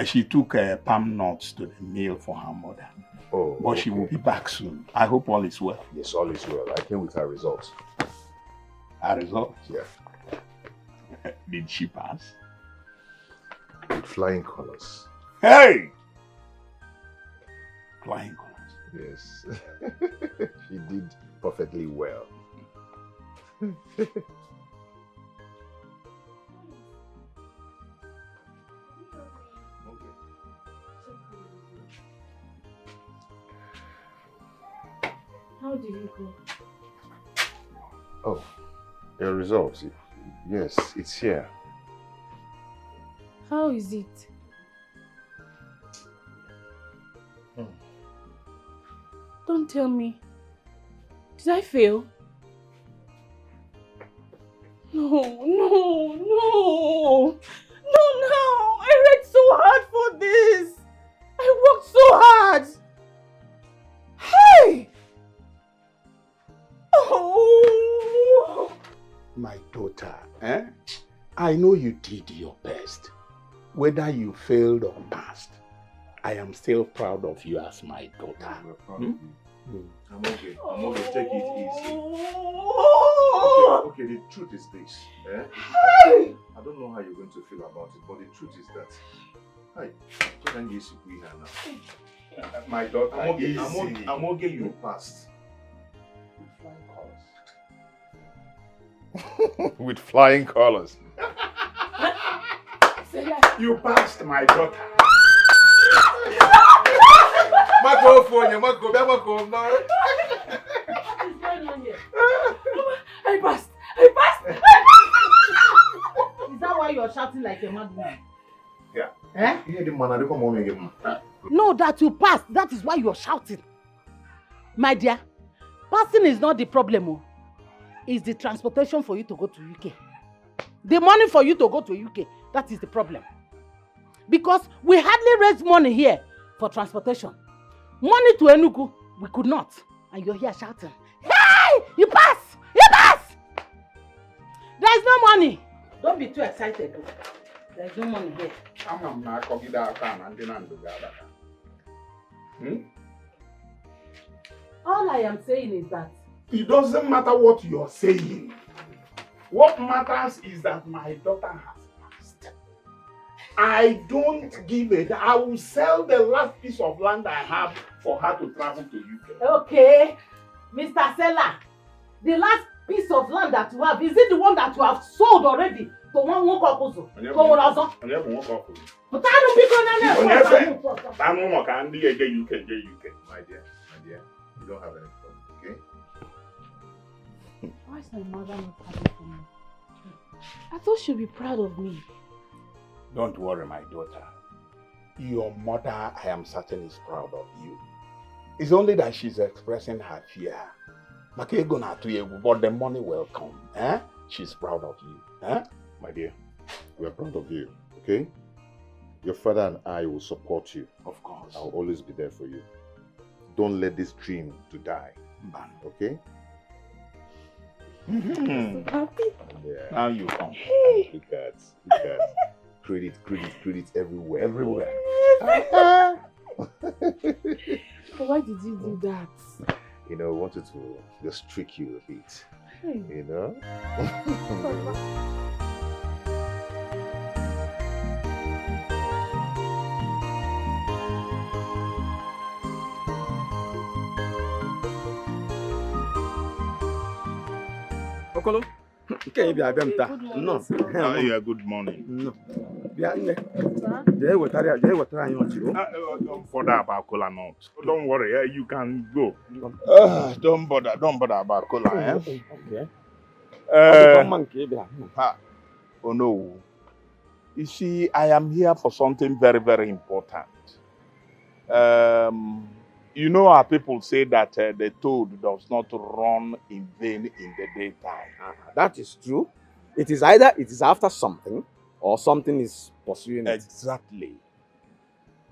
K: She took palm nuts to the mill for her mother.
G: Oh,
K: but she will be back soon. I hope all is well.
G: Yes, all is well. I came with her results.
K: Her results?
G: Yeah.
K: Did she pass?
G: With flying colors.
K: Hey! Flying colors.
G: Yes. She did perfectly well.
H: How did it go?
G: Oh, your results. Yes, it's here.
H: How is it? Don't tell me. Did I fail? No. I read so hard for this. I worked so hard. Hey! Oh!
K: My daughter, I know you did your best. Whether you failed or passed, I am still proud of you as my daughter.
G: I'm okay. Take it easy. Okay, the truth is this. I don't know how you're going to feel about it, but the truth is that
K: my daughter,
G: I'm okay, you passed. With flying colors.
K: You passed, my daughter.
H: I passed.
I: Is that why you're shouting like a madman?
G: Yeah.
I: No, that you passed. That is why you're shouting. My dear, passing is not the problem. It's the transportation for you to go to UK. The money for you to go to UK, that is the problem. Because we hardly raise money here for transportation. Money to Enugu, we could not. And you're here shouting, hey! You pass! You pass! There's no money. Don't be too excited. There's no money here. All I am saying is that
K: it doesn't matter what you're saying. What matters is that my daughter has passed. I don't give it. I will sell the last piece of land I have for her to travel to UK.
I: Okay, Mr. Seller, the last piece of land that you have, is it the one that you have sold already to one couple?
K: But I don't pick
G: My dear, you don't have any problem, okay?
H: Why is my mother not happy for me? I thought she'd be proud of me.
K: Don't worry, my daughter. Your mother, I am certain, is proud of you. It's only that she's expressing her fear. But the money will come. She's proud of you.
G: My dear, we are proud of you, okay? Your father and I will support you.
K: Of course.
G: I'll always be there for you. Don't let this dream to die. Okay?
H: I'm so happy.
G: Yeah.
K: Now you come.
H: Hey.
G: Look at. Credit everywhere.
K: Everywhere.
H: But why did you do that?
G: You know, I wanted to just trick you a bit.
H: Hey.
G: You know?
N: Okolo, okay, be abem ta. No.
K: Yeah, good morning.
N: No. Be ane. Jai wetara anyi ochiro.
K: Don't bother about cola nuts. Don't worry, you can go. Don't bother about cola.
N: Okay.
K: Oh no. You see, I am here for something very, very important. You know our people say that the toad does not run in vain in the daytime.
N: That is true. It is either it is after something or something is pursuing it.
K: Exactly.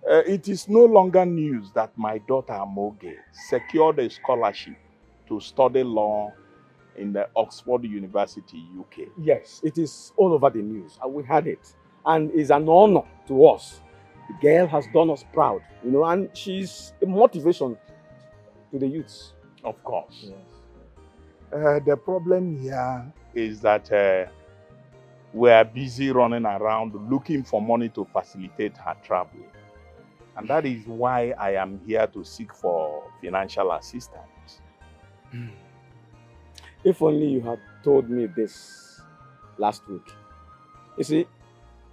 K: It is no longer news that my daughter Amoge secured a scholarship to study law in the Oxford University, UK.
N: Yes, it is all over the news. We had it. And it's an honor to us. The girl has done us proud, you know, and she's a motivation to the youths.
K: Of course.
N: Yes.
K: The problem here is that we are busy running around looking for money to facilitate her traveling. And that is why I am here to seek for financial assistance.
N: If only you had told me this last week. You see,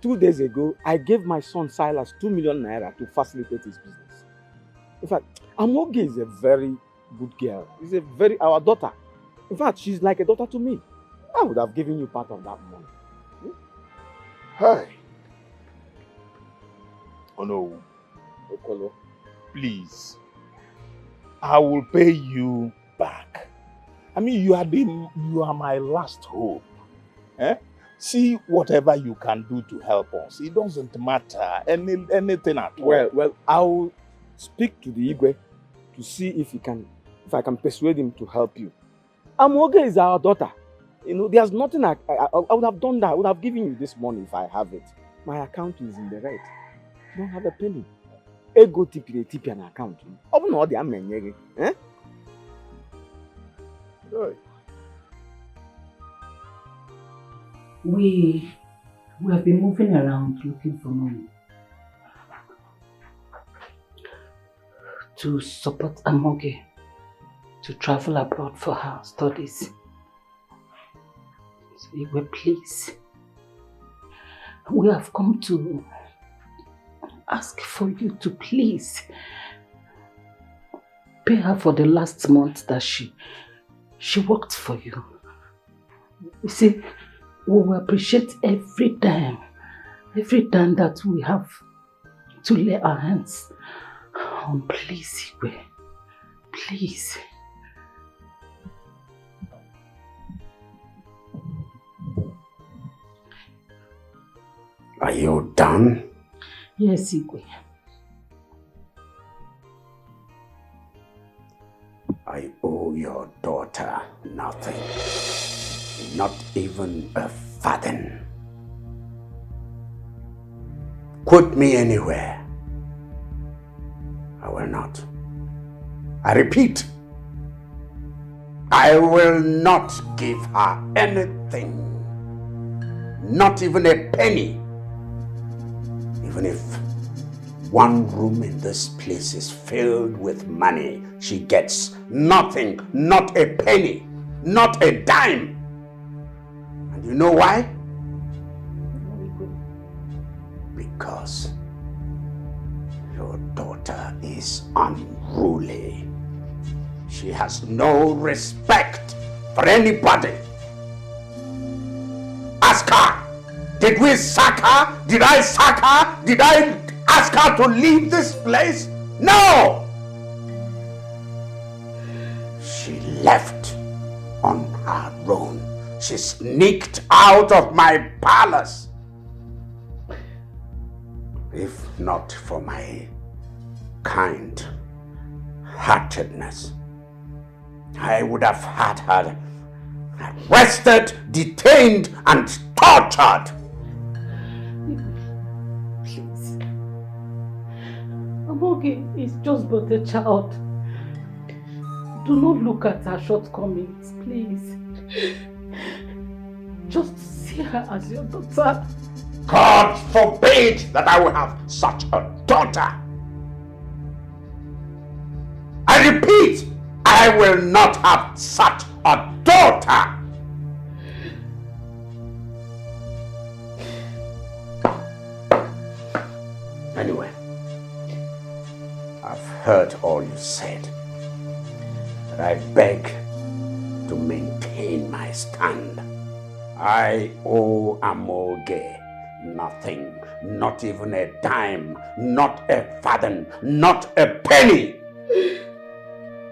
N: 2 days ago, I gave my son Silas 2 million naira to facilitate his business. In fact, Amoge is a very good girl. She's our daughter. In fact, she's like a daughter to me. I would have given you part of that money.
K: Hey. Oh no.
N: Okolo.
K: Please. I will pay you back. I mean, you are my last hope. Eh? See whatever you can do to help us. It doesn't matter anything at all.
N: Well, I'll speak to the Igwe to see if I can persuade him to help you. Amoge is our daughter. You know, there's nothing I would have done that. I would have given you this money if I have it. My account is in the red. I don't have a penny. Ego tipi an account. Open all the amenyege. Eh?
I: We have been moving around looking for money to support Amoge to travel abroad for her studies. So Igwe, please, we have come to ask for you to please pay her for the last month that she worked for you. You see, we will appreciate every dime that we have to lay our hands on. Please, Igwe, please.
M: Are you done?
I: Yes, Igwe.
M: I owe your daughter nothing. Not even a fathom. Quote me anywhere. I will not. I repeat, I will not give her anything. Not even a penny. Even if one room in this place is filled with money, she gets nothing, not a penny, not a dime. And you know why? Because your daughter is unruly. She has no respect for anybody. Ask her. Did we sack her? Did I sack her? Did I ask her to leave this place? No! She left on her own. She sneaked out of my palace. If not for my kind-heartedness, I would have had her arrested, detained, and tortured.
I: Please. Amoge is just but a child. Do not look at her shortcomings, please. Just see her as your daughter.
M: God forbid that I will have such a daughter. I repeat, I will not have such a daughter. Anyway, I've heard all you said. But I beg to maintain my stand. I owe Amoge nothing, not even a dime, not a fathom, not a penny.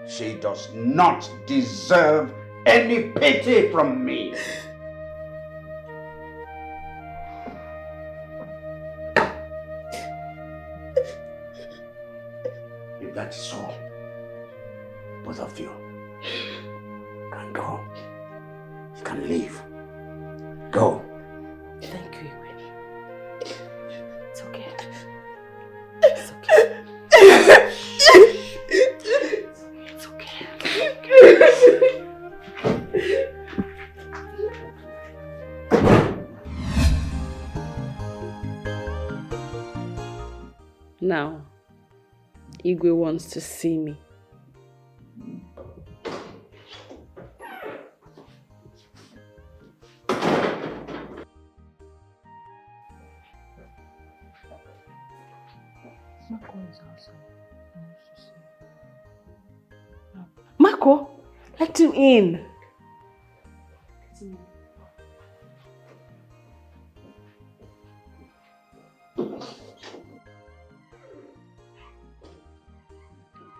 M: She does not deserve any pity from me. If that is all, both of you, can go. You can leave. Go.
I: Thank you, Igwe. It's okay.
E: It's
I: okay.
J: Now, Igwe wants to see me. Marco, let him in.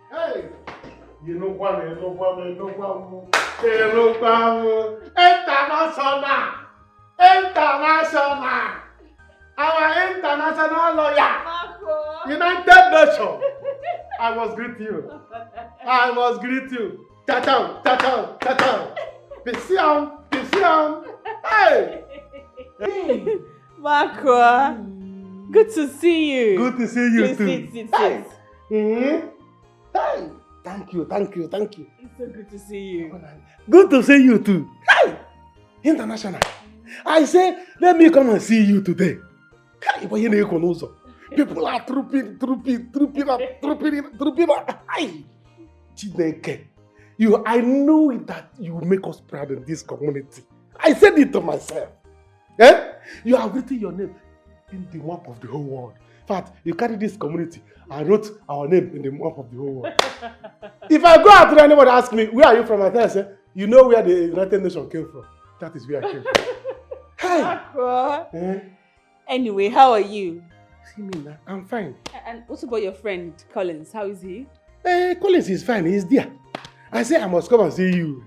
A: Hey! You know what? International! International! Our international lawyer! United Nations! I must greet you. I must greet you. Ta-ta, ta-ta, ta-ta. Pisiam. Hey!
J: Hey, Marco, good to see you.
A: Good to see you
J: Please
A: too.
J: Sit.
A: Hey! Hey! Thank you.
J: It's so good to see you.
A: Good to see you too. Hey! International. I say, let me come and see you today. Hey, but you know, people are trooping up. Hey! Chineke, I know that you will make us proud in this community. I said it to myself. Eh? You have written your name in the map of the whole world. In fact, you carry this community and wrote our name in the map of the whole world. If I go out to anybody ask me, where are you from? I say, you know where the United Nations came from. That is where I came from. Hey!
J: Marco.
A: Eh?
J: Anyway, how are you?
A: See me now. I'm fine.
J: And what about your friend Collins? How is he?
A: Collins is fine. He's there. I say I must come and see you.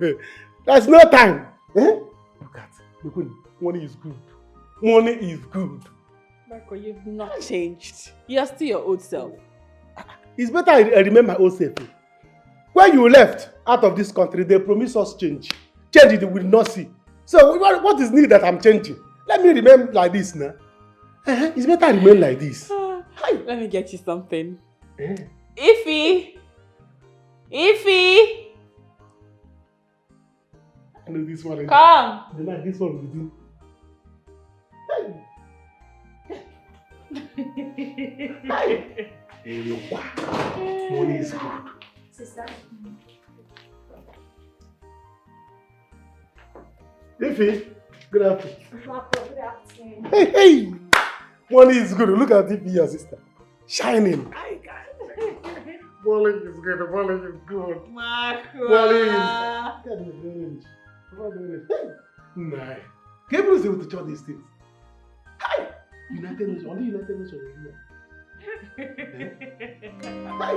A: There's no time. Eh? Look, money is good. Money is good.
J: Marco, you've not changed. You're still your old self.
A: It's better I remember my old self. When you left out of this country, they promised us change. Change it we will not see. So what is needed that I'm changing? Let me remain like this now. It's better I remain like this.
J: Let me get you something.
A: Eh?
J: Ify!
A: I know this one.
J: Come!
A: The night this one will do. Hey! Money is good.
O: Sister.
A: Ify, good afternoon.
O: Good afternoon.
A: Hey! Money is good. Look at Ify, your sister. Shining. Money is good. Money is good.
J: Marco.
A: Money is good. Nice. Gabriel is able to chop these things. Hi! United Nations. Only United Nations is here. Hi!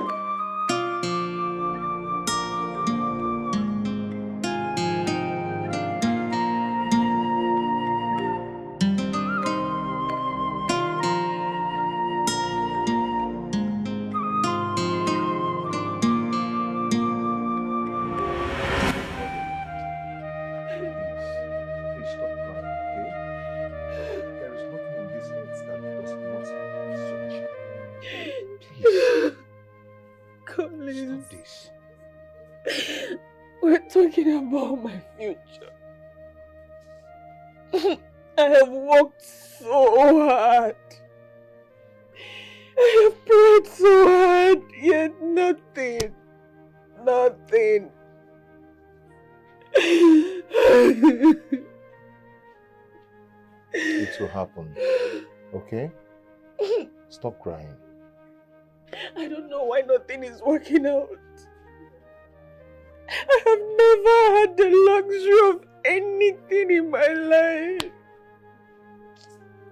J: Collins, we're talking about my future. I have worked so hard. I have prayed so hard, yet nothing.
G: It will happen, okay? Stop crying.
J: I don't know why nothing is working out. I have never had the luxury of anything in my life.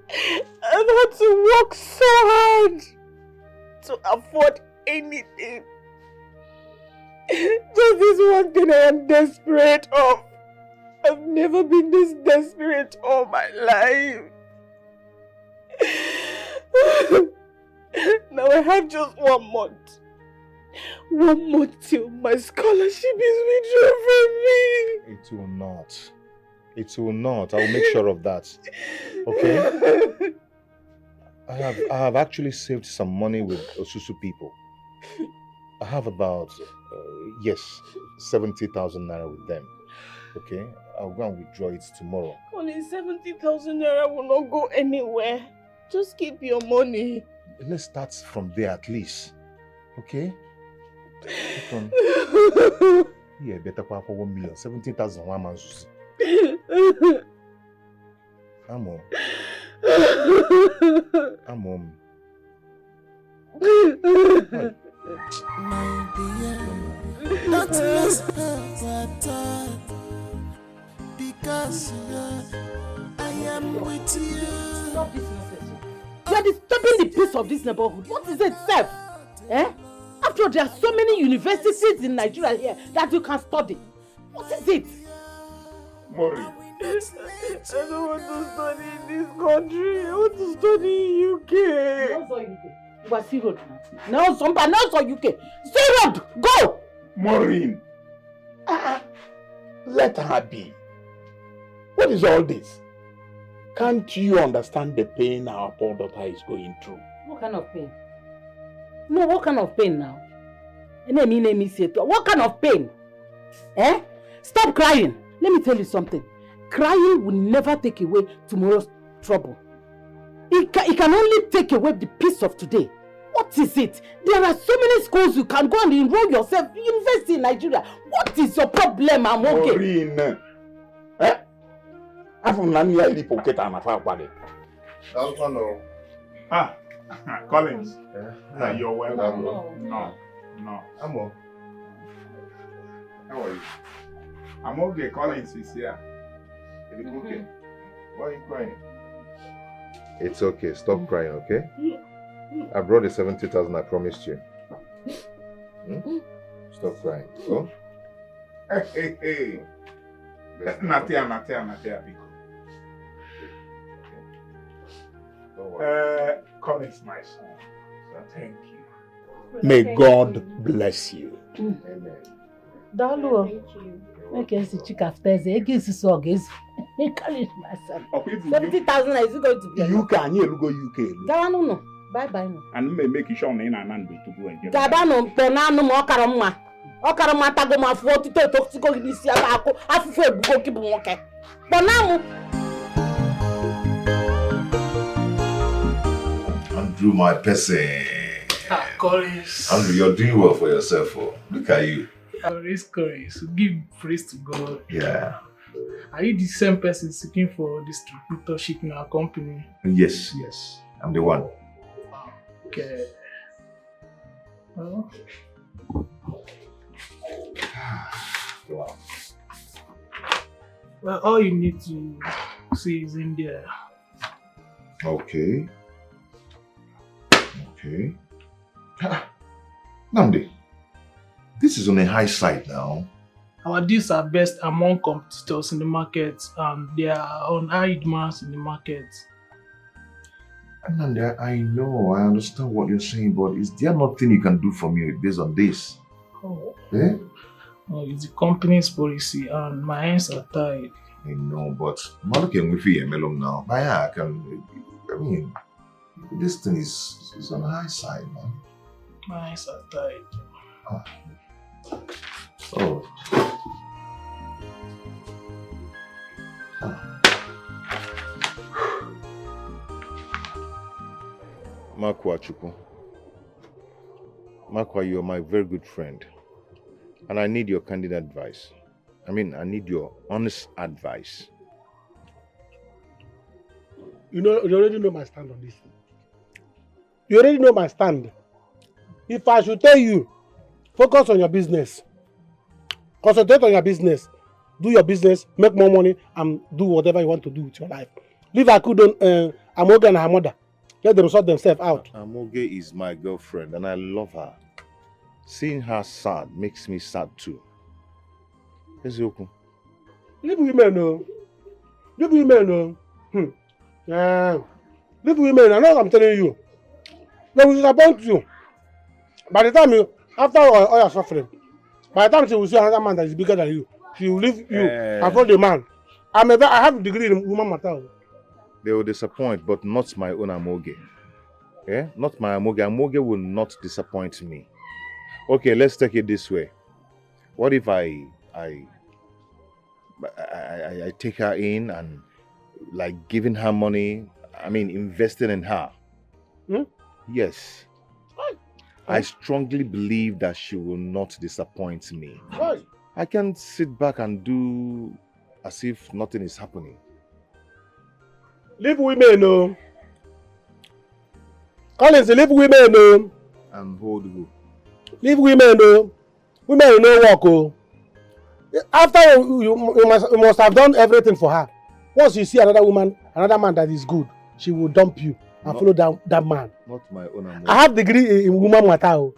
J: I've had to work so hard to afford anything. Just this one thing I am desperate of. I've never been this desperate all my life. Now I have just 1 month.
C: 1 month till my scholarship is withdrawn from me.
G: It will not. It will not. I will make sure of that. Okay? I have actually saved some money with Osusu people. I have about, 70,000 naira with them. Okay? I'll go and withdraw it tomorrow.
C: Only 70,000 naira will not go anywhere. Just keep your money.
G: Let's start from there at least. Okay? Yeah, better for 1 million. 17,000 one man's. I'm home.
E: My dear, not less time, because I am with you.
I: Stop this nonsense. You are disturbing the peace of this neighborhood. What is it, Seth? Eh? After all, there are so many universities in Nigeria here that you can study. What is it?
K: Mori.
C: I don't want to study in this country. I want to study in UK.
I: No, UK. You are sea road now. No, somebody, no, UK. Sea road, go!
K: Maureen. Let her be. What is all this? Can't you understand the pain our poor daughter is going through?
I: What kind of pain? No, what kind of pain now? What kind of pain? Eh? Stop crying. Let me tell you something. Crying will never take away tomorrow's trouble. It can only take away the peace of today. What is it? There are so many schools you can go and enroll yourself. University in Nigeria. What is your problem, Amoke?
K: Maureen. Eh? Ah, Collins. You're welcome. No.
G: Amo.
K: How are you? I'm okay. Collins is here.
G: Is it okay? Why are you crying? It's okay. Stop crying, okay? I brought the 70,000 I promised you. Stop crying. Oh?
K: Hey. Natia, Collins, my son. Thank you. May God bless you.
G: Amen.
I: Dalu. Okay, so chick after the gives so guys. Collins, my son. 70,000 is it going to be?
K: You can go UK.
I: No. Bye no.
K: And may make sure na ina nan to go again.
I: Gabano penanu mo karamma. O karamma tago ma fu otito toxico gisi abako afufu ebugo kibu nwoke. Bonamu.
G: Andrew, my person.
P: Collins.
G: Andrew, you're doing well for yourself. Oh. Look at you.
P: Collins. Give praise to God.
G: Yeah.
P: Are you the same person seeking for distributorship in our company?
G: Yes. I'm the one.
P: Okay. Well.
G: Wow.
P: Well, all you need to see is in there.
G: Okay. Namdi, this is on a high side now.
P: Our deals are best among competitors in the market, and they are on high demands in the market.
G: Namdi, I know, I understand what you're saying, but is there nothing you can do for me based on this?
P: Oh.
G: Eh?
P: No, it's the company's policy, and my hands are tied.
G: I know, but I'm looking with you, Melom now. I mean, this thing is on the high side, man.
P: My hands are tied.
G: Oh. Makwa, you're my very good friend. And I need your candid advice. I need your honest advice.
Q: You already know my stand on this. You already know my stand. If I should tell you, focus on your business. Concentrate on your business. Do your business, make more money, and do whatever you want to do with your life. Leave Amoge and her mother. Let them sort themselves out.
G: Amoge is my girlfriend and I love her. Seeing her sad makes me sad too. Leave
Q: women alone. Leave women alone. Leave women. I know what I'm telling you. They will disappoint you. By the time After all your suffering, by the time she will see another man that is bigger than you, she will leave you and follow the man. I have a degree in woman matter.
G: They will disappoint, but not my own Amoge. Yeah? Not my Amoge. Amoge will not disappoint me. Okay, let's take it this way. What if I take her in and like giving her money, investing in her? Yes. I strongly believe that she will not disappoint me.
Q: Why?
G: I can't sit back and do as if nothing is happening.
Q: Leave women, no. Collins, leave women, no.
G: And hold who?
Q: Leave women, no. Women will no work, oh. After you must have done everything for her. Once you see another man that is good, she will dump you and follow that man.
G: Not my own Amoge.
Q: I have degree in woman matter.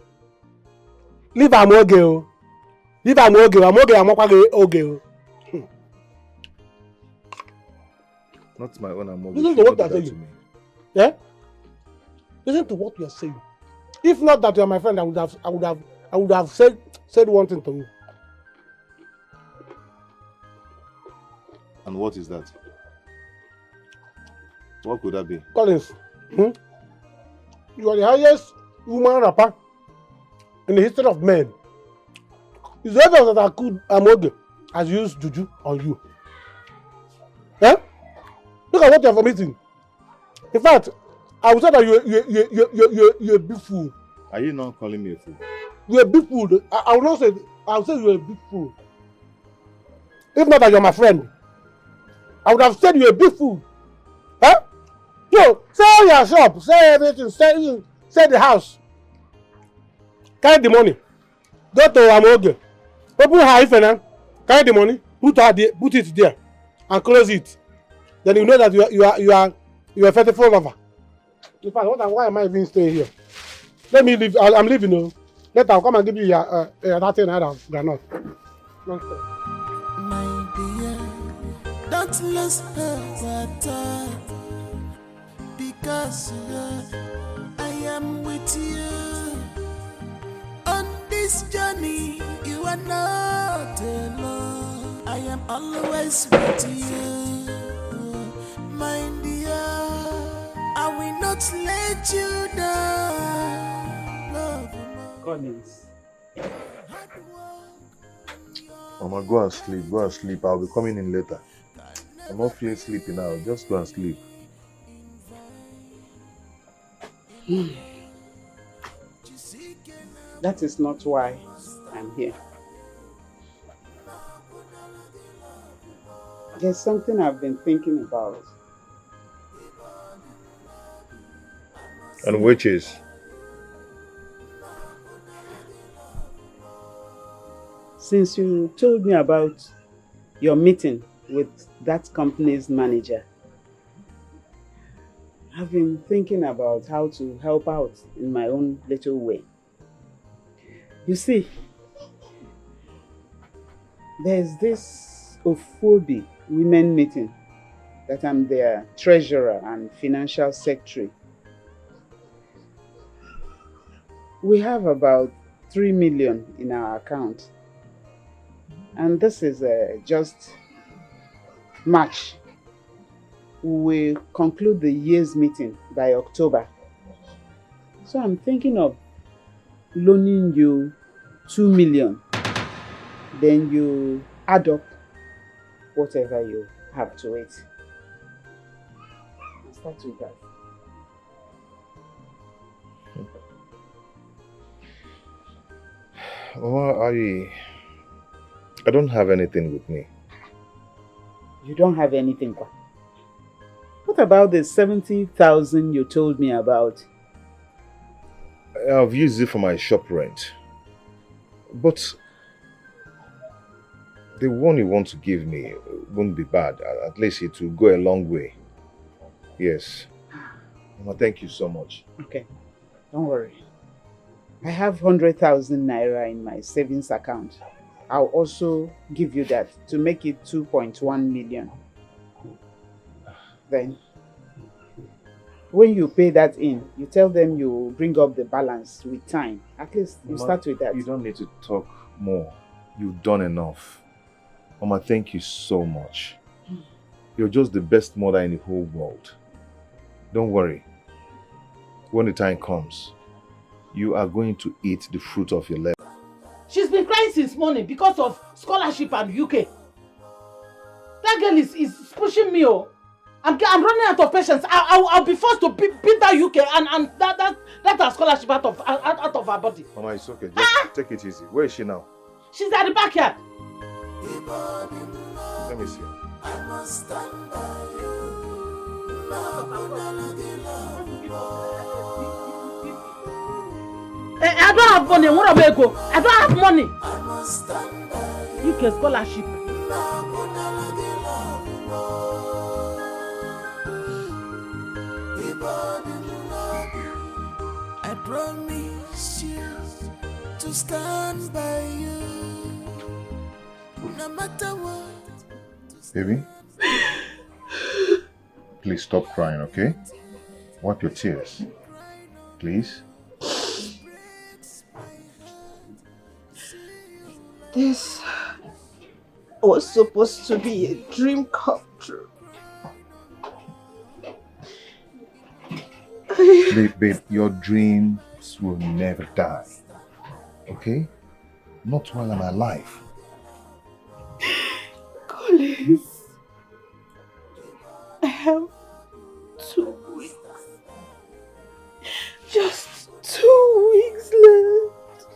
Q: Leave Amoge, oh. Leave Amoge. Amoge.
G: Not my own Amoge.
Q: Listen to what you are saying. Yeah? Listen to what you are saying. If not that you are my friend, I would have said one thing to you.
G: And what is that? What could that be?
Q: Collins, you are the highest woman rapper in the history of men. It's the evidence that Amoge has used juju on you. Eh? Look at what you are vomiting. In fact, I would say that you're a big fool.
G: Are you not calling me a fool?
Q: You're a big fool. I would say you're a big fool. If not that you're my friend, I would have said you're a big fool. Huh? Yo, sell your shop, sell everything, sell the house. Carry the money. Go to Amoge. Open her ife, carry the money, put it there, and close it. Then you know that you are a faithful lover. In fact, why am I even staying here? Let me leave. I'm leaving now. Later I'll come and give you your 30 naira granite.
E: My dear, don't lose her because I am with you on this journey. You are not alone. I am always with you, my dear. I will not let you down. Love.
N: Collins.
G: Mama, go and sleep. Go and sleep. I'll be coming in later. I'm not feeling sleepy now. Just go and sleep.
R: That is not why I'm here. There's something I've been thinking about.
G: And which is?
R: Since you told me about your meeting with that company's manager, I've been thinking about how to help out in my own little way. You see, there's this Ofobi women meeting that I'm their treasurer and financial secretary. We have about 3 million in our account. And this is just March. We will conclude the year's meeting by October. So I'm thinking of loaning you 2 million. Then you add up whatever you have to it. I'll start with that.
G: Well, I don't have anything with me.
R: You don't have anything? What about the 70,000 you told me about?
G: I've used it for my shop rent. But the one you want to give me won't be bad. At least it will go a long way. Yes. Mama, thank you so much.
R: Okay, don't worry. I have 100,000 naira in my savings account. I'll also give you that to make it 2.1 million. Then when you pay that in, you tell them you bring up the balance with time. At least you
G: Mama,
R: start with that.
G: You don't need to talk more. You've done enough. Mama, thank you so much. You're just the best mother in the whole world. Don't worry. When the time comes, you are going to eat the fruit of your labor.
I: She's been crying since morning because of scholarship and UK. That girl is pushing me. Oh. I'm running out of patience. I'll be forced to beat that UK and that her scholarship out of her body.
G: Mama, it's okay. Just take it easy. Where is she now?
I: She's at the backyard.
G: Let me see.
E: I must stand by you.
I: I don't have money. Where am I go? I don't have money.
E: I must stand by you.
I: UK scholarship.
E: I promise you to stand by you, no matter what.
G: Baby, please stop crying, okay? Wipe your tears, please.
S: This was supposed to be a dream come true.
G: Babe, your dreams will never die, okay? Not while I'm alive.
S: Collins, I have 2 weeks. Just 2 weeks left.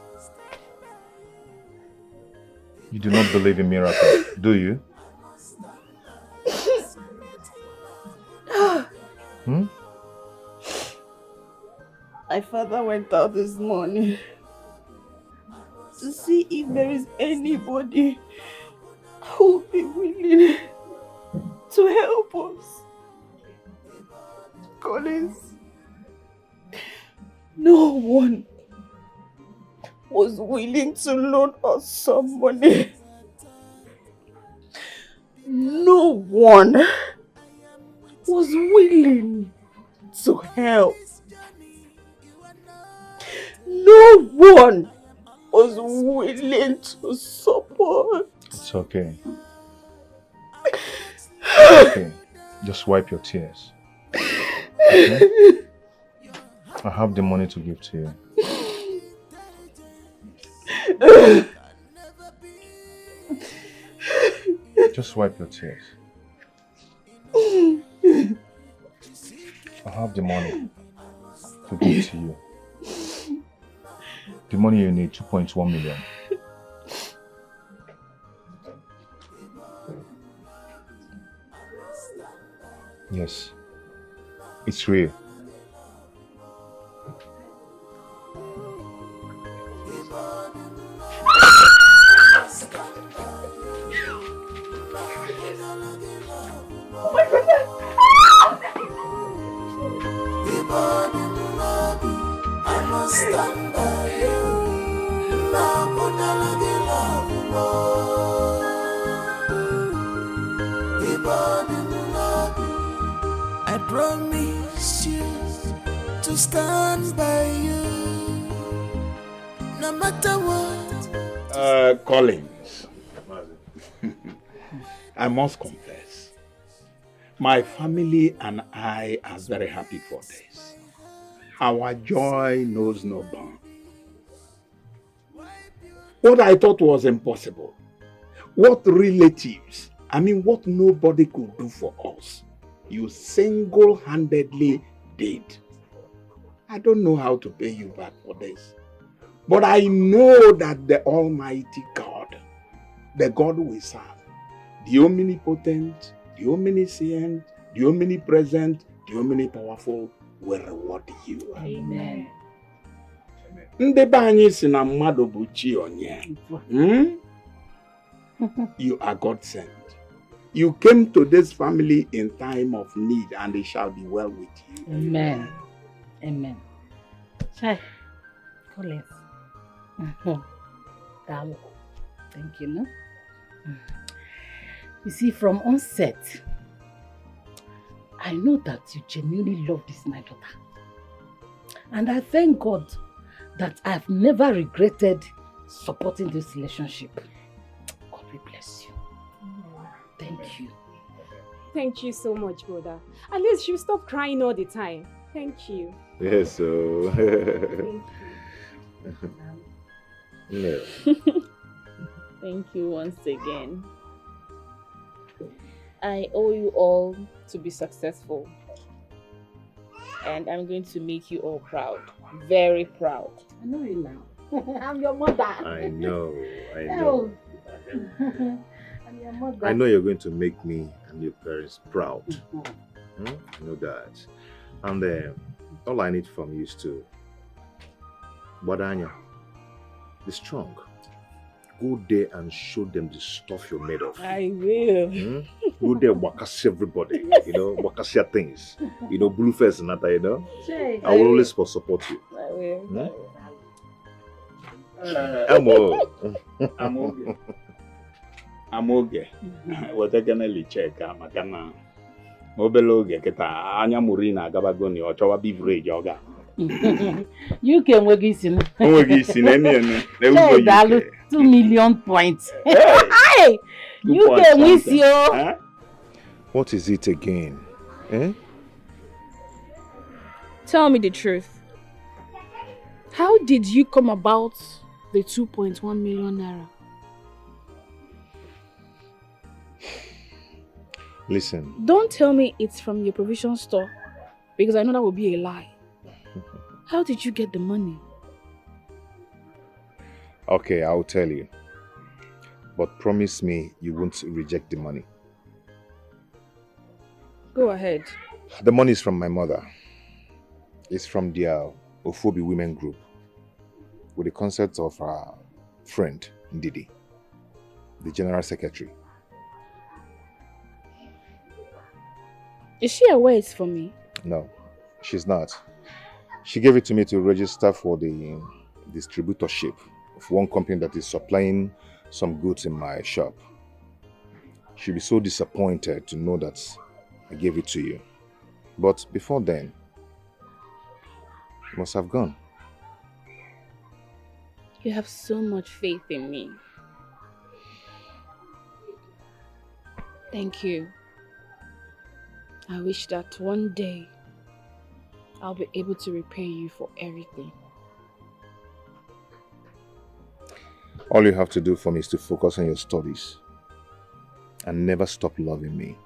G: You do not believe in miracles, do you?
S: My father went out this morning to see if there is anybody who will be willing to help us. Collins, no one was willing to loan us some money. No one was willing to help. No one was willing to support.
G: It's okay. It's okay. Just wipe your tears. Okay? I have the money to give to you. Just wipe your tears. I have the money to give to you. The money you need, 2.1 million. Yes, it's real.
S: Oh my goodness!
E: I must stand by you. I promise you to stand by you, no matter what.
K: Collins, I must confess, my family and I are very happy for this. Our joy knows no bound. What I thought was impossible, what relatives, what nobody could do for us, you single-handedly did. I don't know how to pay you back for this, but I know that the Almighty God, the God we serve, the omnipotent, the omniscient, the omnipresent, the omnipowerful, will reward you.
I: Amen.
K: Ndị be anyị si na mmadụ bụ chi onye. You are God sent. You came to this family in time of need and it shall be well with you.
I: Amen. Amen. Chai, Collins. Thank you, no? You see, from onset, I know that you genuinely love this, my daughter. And I thank God that I've never regretted supporting this relationship. God will bless you. Thank you.
D: Thank you so much, brother. At least you stop crying all the time. Thank you.
G: Yes, so. No.
J: Thank you once again. I owe you all to be successful. And I'm going to make you all proud. Very proud.
I: I know you now. I'm your mother.
G: I know.
I: Oh. I'm your mother.
G: I know you're going to make me and your parents proud. I know that. And all I need from you is to, Badanya, be strong. Go there and show them the stuff you're made of.
J: I will.
G: Go there, wakasi everybody. Wakasi things. Blue face and that, I will always support you.
J: I will.
K: I'm okay. We're check. Makana. Obeloge keta anya murina gabagoni o chowa beverage yoga.
I: You can work this in.
K: Dalu
I: 2 million points. Hey! You can miss you.
G: What is it again?
H: Tell me the truth. How did you come about the 2.1 million naira?
G: Listen.
H: Don't tell me it's from your provision store, because I know that would be a lie. How did you get the money?
G: Okay, I'll tell you. But promise me you won't reject the money.
H: Go ahead.
G: The money is from my mother. It's from their Ofobi women group, with the consent of our friend, Ndidi, the general secretary.
H: Is she aware it's for me?
G: No, she's not. She gave it to me to register for the distributorship of one company that is supplying some goods in my shop. She'll be so disappointed to know that I gave it to you. But before then, you must have gone.
H: You have so much faith in me. Thank you. I wish that one day I'll be able to repay you for everything.
G: All you have to do for me is to focus on your studies and never stop loving me.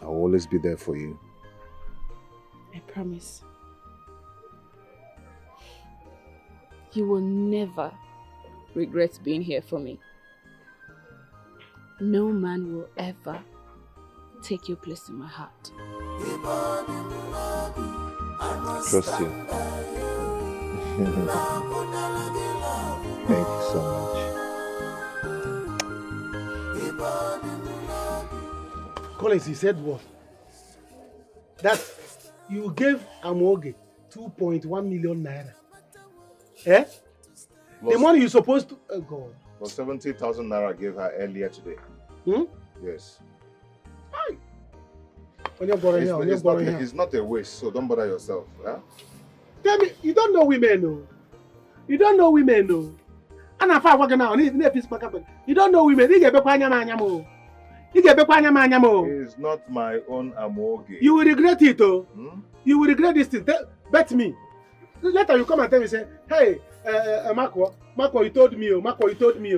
G: I'll always be there for you.
H: I promise. You will never regret being here for me. No man will ever take your place in my heart.
G: Trust you. Thank you so
Q: much. Collins, he said what? That you gave Amoge 2.1 million naira. Eh? The money you're supposed to... Oh God.
G: For 70,000 naira I gave her earlier today. Yes. It's not a waste, so don't bother yourself. Huh?
Q: Tell me, you don't know women, no? You don't know women, no? And if I work now, you don't know women.
G: It's not my own Amoge.
Q: You will regret it, oh. You will regret this thing. Bet me. Later you come and tell me, say, hey, Marco, you told me, Marco, you told me.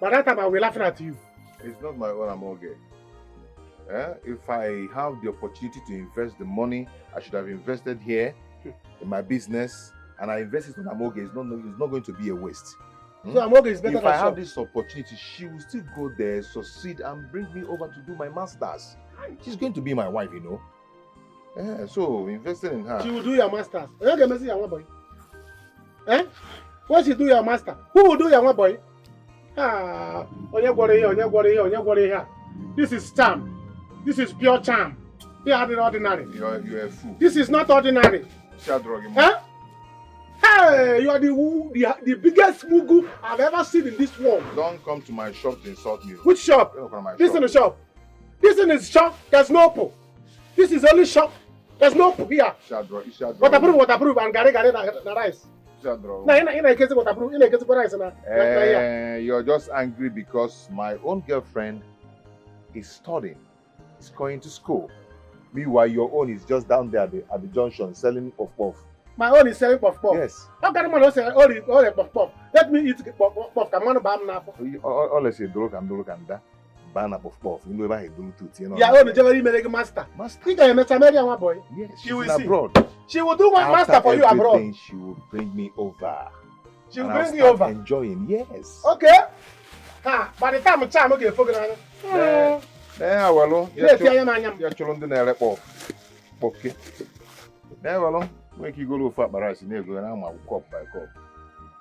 Q: By that time I will laugh at you.
G: It's not my own Amoge. If I have the opportunity to invest the money, I should have invested here in my business, and I invested in Amoge. It's not going to be a waste.
Q: So Amoge is better
G: if
Q: than
G: I have this opportunity, she will still go there, succeed, and bring me over to do my masters. She's going to be my wife, you know. So invested in her.
Q: She will do your masters. You don't get messy, young boy. When she do your master, who will do your one boy? This is charm. This is pure charm. You are the ordinary.
G: You're a fool.
Q: This is not ordinary. Hey, you are the biggest mugu I've ever seen in this world.
G: Don't come to my shop to insult me.
Q: Which shop? This is the shop. This is the shop. There's no po. This is only shop. There's no here. Waterproof, and gare na rice. In case rice na.
G: You're just angry because my own girlfriend is studying. Is going to school. Meanwhile, your own is just down there at the junction selling puff.
Q: My own is selling puff.
G: Yes.
Q: How can man say all puff? Let me eat puff. Come on, bam na.
G: All I say, do look and that. Banana puff. You know about he do too. You know.
Q: Yeah, own Jerry make master.
G: Master.
Q: You can make American one boy.
G: Yes.
Q: She will see.
G: Abroad.
Q: She will do one master for you abroad.
G: She will bring me over.
Q: She will bring you over.
G: Enjoying. Yes.
Q: Okay. By the time I'm okay, focus.
G: Well,
Q: you're
G: children there, okay. Well, make you go to fat rice in there, and I'm a cup by cup.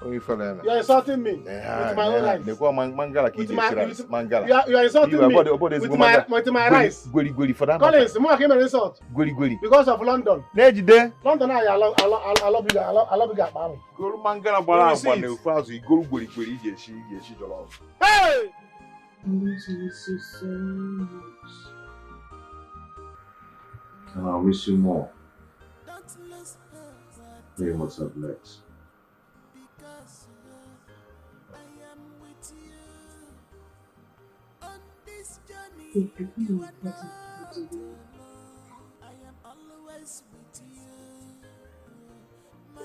Q: You're insulting me with my own rice.
G: They call mangala mangala.
Q: You are insulting me with my rice.
G: Gweli for that.
Q: Collins, more came an insult.
G: Gweli.
Q: Because of London. London, I love you. I love you.
G: Go mangala bara one the fast you go gweli she jollof.
Q: Hey!
I: I miss you so much.
G: And I'll miss you more. Hey, what's up next?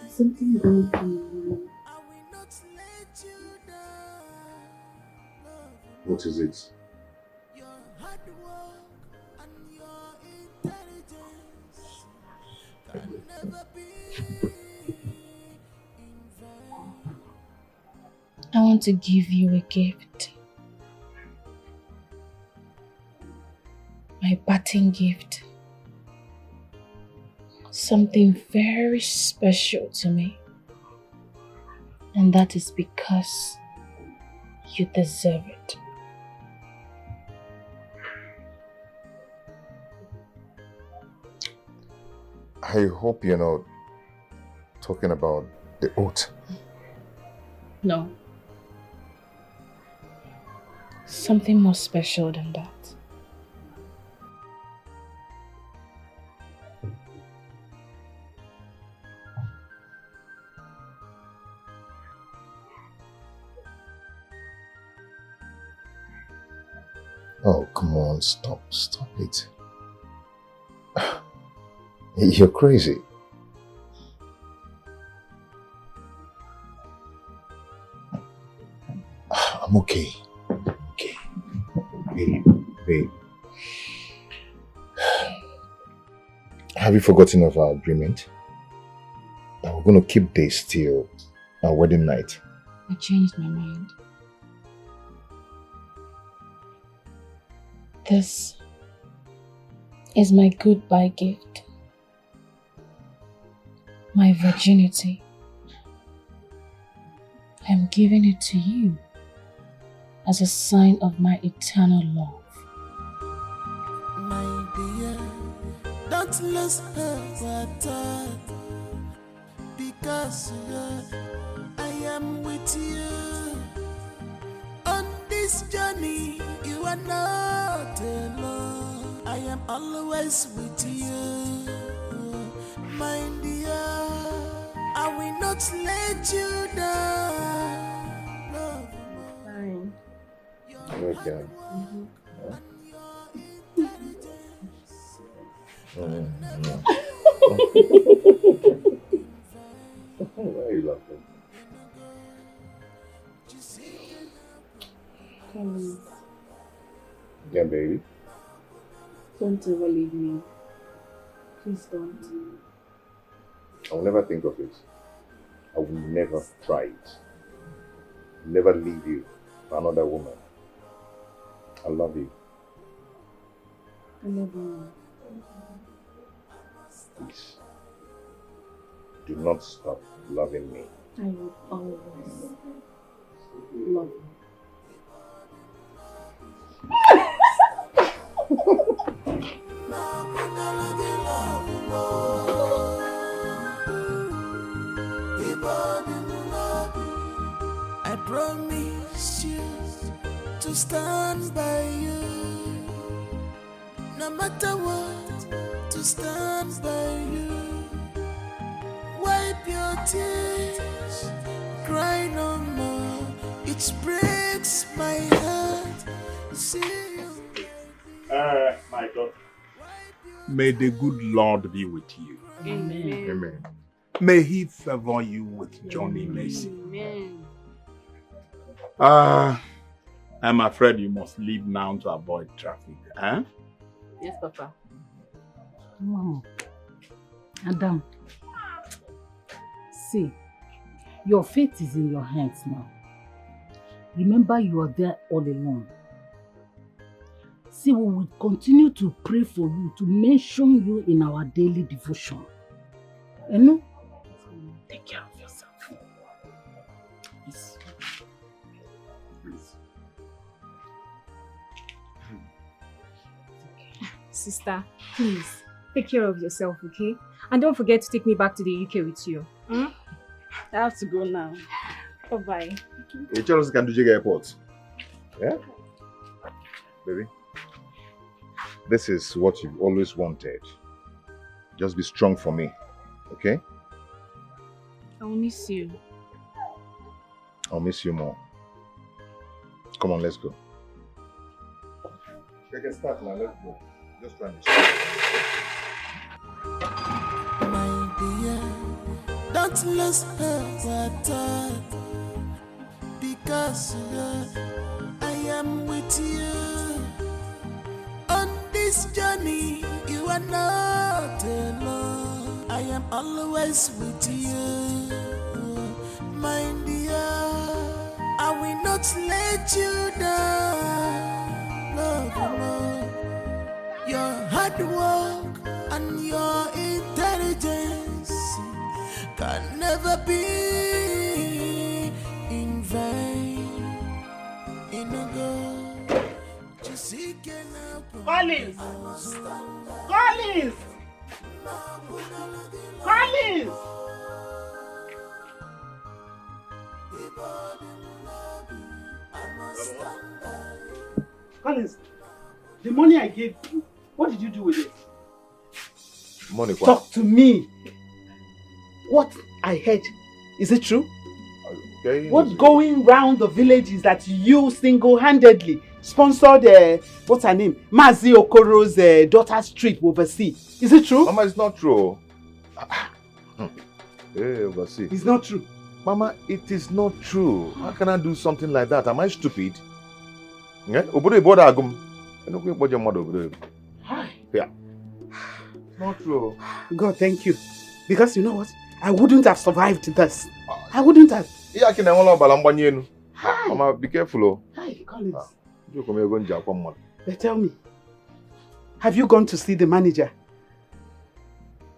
I: Something about you.
G: What is it?
H: I want to give you a gift. My parting gift. Something very special to me. And that is because you deserve it.
G: I hope you're not talking about the oath.
H: No. Something more special than that.
G: Oh, come on, stop it. You're crazy. I'm okay. Okay. Babe. Have you forgotten of our agreement? That we're going to keep this till our wedding night.
H: I changed my mind. This is my goodbye gift. My virginity. I'm giving it to you as a sign of my eternal love.
E: My dear, don't lose her because I am with you. On this journey, you are not alone. I am always with you. My dear, I will not let you down. Love.
J: Fine.
G: Okay. Why are you laughing?
J: Please,
G: Yeah, baby.
J: don't ever leave me. Please don't.
G: I will never think of it. I will never try it. Never leave you for another woman. I love you.
J: I love you.
G: Please. Do not stop loving me.
J: I will always love you.
E: I promise you to stand by you, no matter what, to stand by you. Wipe your tears, cry no more. It breaks my heart. See you.
K: My daughter, may the good Lord be with you.
H: Amen.
K: Amen. May He favor you with journey mercy.
H: Amen.
K: I'm afraid you must leave now to avoid traffic. Huh?
H: Yes, Papa.
I: Mom, Adam, see, your fate is in your hands now. Remember, you are there all alone. See, we will continue to pray for you, to mention you in our daily devotion. You know? Take care of yourself. Yes. Please.
D: Sister, please, take care of yourself, okay? And don't forget to take me back to the UK with you.
H: I have to go now.
D: Bye-bye.
G: Hey, Charles can do Jigga Airport. Yeah? Baby, this is what you've always wanted. Just be strong for me, okay?
H: I'll miss you.
G: I'll miss you more. Come on, let's go. We can start now, let's go. Just try and
E: My dear, don't lose her because I am with you. On this journey, you are not alone. I am always with you. My dear, I will not let you down. No. Your hard work and your intelligence can never be in vain. In a go, just seeking up.
Q: Collins! Collins! Collins! Collins, the money I gave you, what did you do with it?
G: Money,
Q: Talk to me. What I heard, is it true?
G: Okay,
Q: What's going round the village is that you single-handedly sponsored, what's her name? Mazi Okoro's daughter's trip overseas. Is it true?
G: Mama, it's not true. Hey, overseas.
Q: It's not true.
G: Mama, it is not true. How can I do something like that? Am I stupid? Yeah? Yeah. Not true.
Q: God, thank you. Because you know what? I wouldn't have survived this. I wouldn't have.
G: Mama, be careful.
Q: Hi, Collins.
G: But
Q: But tell me, have you gone to see the manager?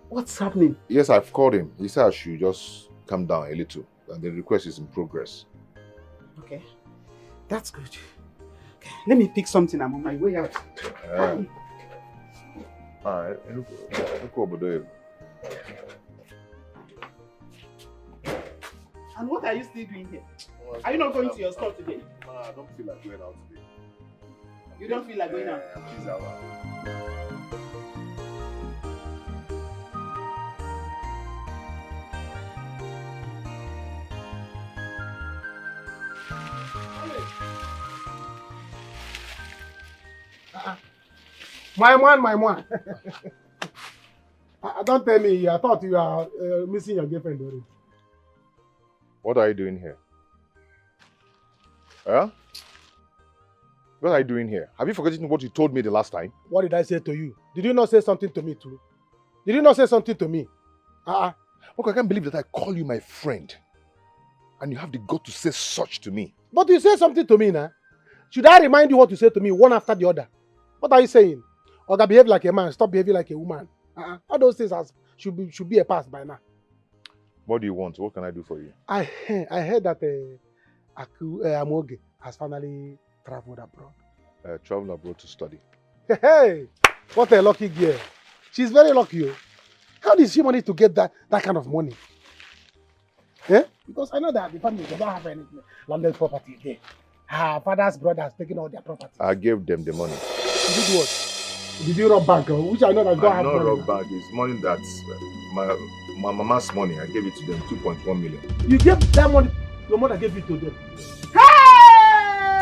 Q: What's happening?
G: yes, I've called him. He said I should just calm down a little. And the request is in progress.
Q: Okay, that's good. Okay, let me pick something. I'm on my way out.
G: Alright, look over there.
Q: And what are you still doing here? Are you not going to your store today?
G: I don't feel like going out today.
Q: You don't feel like going out?
G: Please,
Q: My man. Don't tell me. I thought you are missing your girlfriend already.
G: what are you doing here? Huh? What are you doing here? Have you forgotten what you told me the last time?
Q: What did I say to you? Did you not say something to me too? Did you not say something to me?
G: Look, I can't believe that I call you my friend. And you have the gut to say such to me.
Q: But you say something to me now. Should I remind you what you said to me one after the other? What are you saying? Oga, behave like a man, stop behaving like a woman. All those things should be a past by now.
G: What do you want? What can I do for you?
Q: I heard that Amoge has finally traveled abroad.
G: Travel abroad to study.
Q: Hey, what a lucky girl. She's very lucky. How did she manage to get that kind of money? Eh? Because I know that the family does not have any landed property there. Her father's brother has taken all their property.
G: I gave them the money.
Q: You did what? Did you rob bank? Which I know that don't
G: I
Q: have
G: not
Q: money.
G: rob bank. It's money that's my mama's money. I gave it to them, 2.1 million.
Q: You gave that money, your mother gave it to them.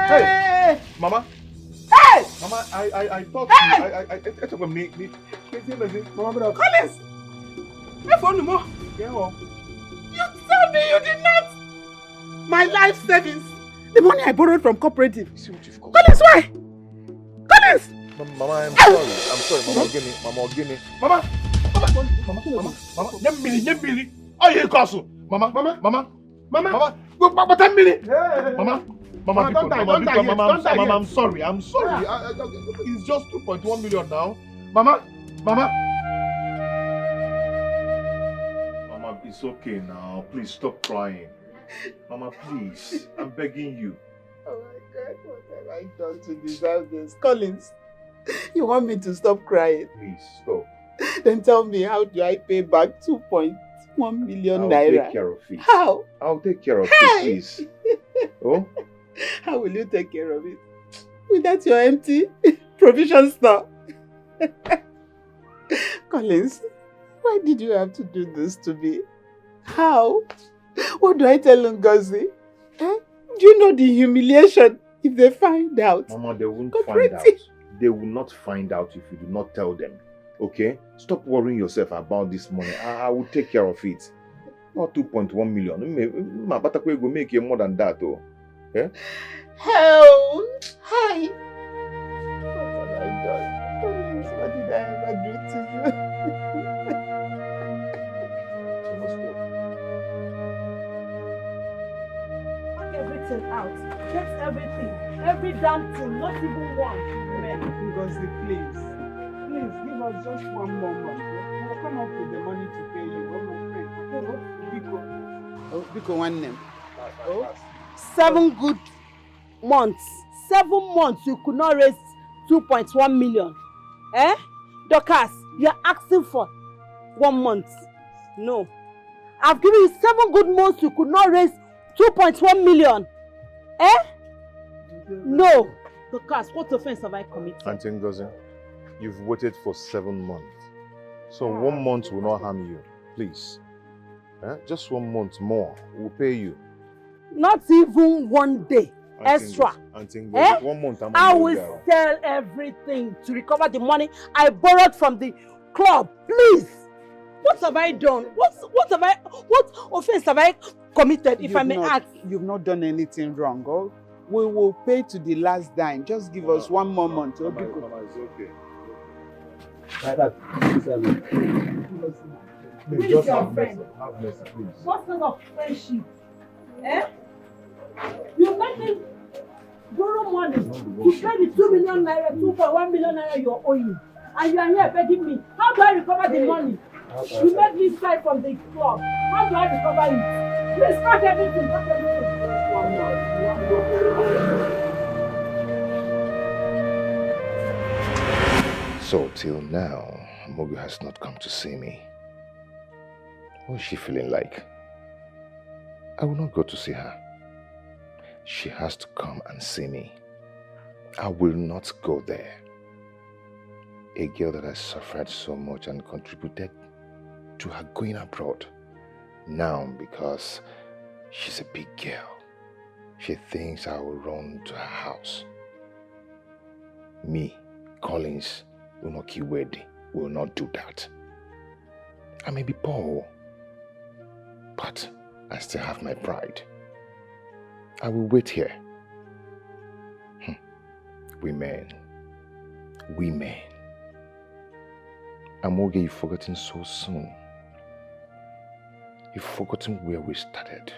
G: Hey! Mama!
Q: Hey!
G: Mama, I thought
Q: Hey!
G: I took a me.
Q: Mama,
S: Collins! You tell me you did not! My life savings! The money I borrowed from cooperative.
G: See what you've got.
S: Collins, why? Collins!
G: Mama, I'm sorry. Mama, give me.
Q: Mama!
G: Nyembili. Oh, you castle. Mama. But 10 million. Mama, I'm sorry. It's just 2.1 million now. Mama. Mama, it's okay now. Please stop crying. Mama, please. I'm begging you.
R: Oh my God, what have I done to deserve this? Collins, you want me to stop crying?
G: Please, stop.
R: Then tell me, how do I pay back 2.1 million naira?
G: I'll take care of it.
R: How?
G: I'll take care of it, please. Oh?
R: How will you take care of it? Without your empty provision store? Collins, why did you have to do this to me? How? What do I tell Ngozi? Do you know the humiliation if they find out?
G: Mama, they won't find out. They will not find out if you do not tell them. Okay? Stop worrying yourself about this money. I will take care of it. Not 2.1 million. My Batakwe will make you more than that, though. Yeah?
R: Hell! Hi! What have I done? What did I ever do to you?
C: Everything out. Get everything. Every damn thing. Not even one.
R: Ngozi, please. Please give us just one more month. We'll come up with the money to pay you. Oh, my friend. Biko. Oh, Biko, one name.
S: Oh. 7 good months. 7 months you could not raise 2.1 million. Eh? Dorcas, you're asking for 1 month. No. I've given you 7 good months you could not raise 2.1 million. Eh? No. Dorcas, what offense have I committed?
G: Auntie Ngozi, you've waited for 7 months. So 1 month will not harm you. Please. Just 1 month more. We'll pay you.
S: Not even 1 day extra.
G: Auntie Ngozi, 1 month
S: I will sell everything to recover the money I borrowed from the club. Please. What have I done? What offense have I committed, if I may ask?
R: You've not done anything wrong. Oh? We will pay to the last dime. Just give us 1 more month.
G: Mama, it's okay.
S: Please, just have mercy. Have mercy, please. What kind of friendship? Eh? You make me borrow money to pay the 2 million naira, 2.1 million naira you're owing. And you are here begging me. How do I recover the money? You made me strike from the club. How do I recover it? Please pack everything.
G: So till now, Mogu has not come to see me. What is she feeling like? I will not go to see her. She has to come and see me. I will not go there. A girl that has suffered so much and contributed to her going abroad. Now, because she's a big girl, she thinks I will run to her house. Me, Collins, Unokiwedi, will not do that. I may be poor, but I still have my pride. I will wait here. Women. Amoge, you've forgotten so soon. You've forgotten where we started.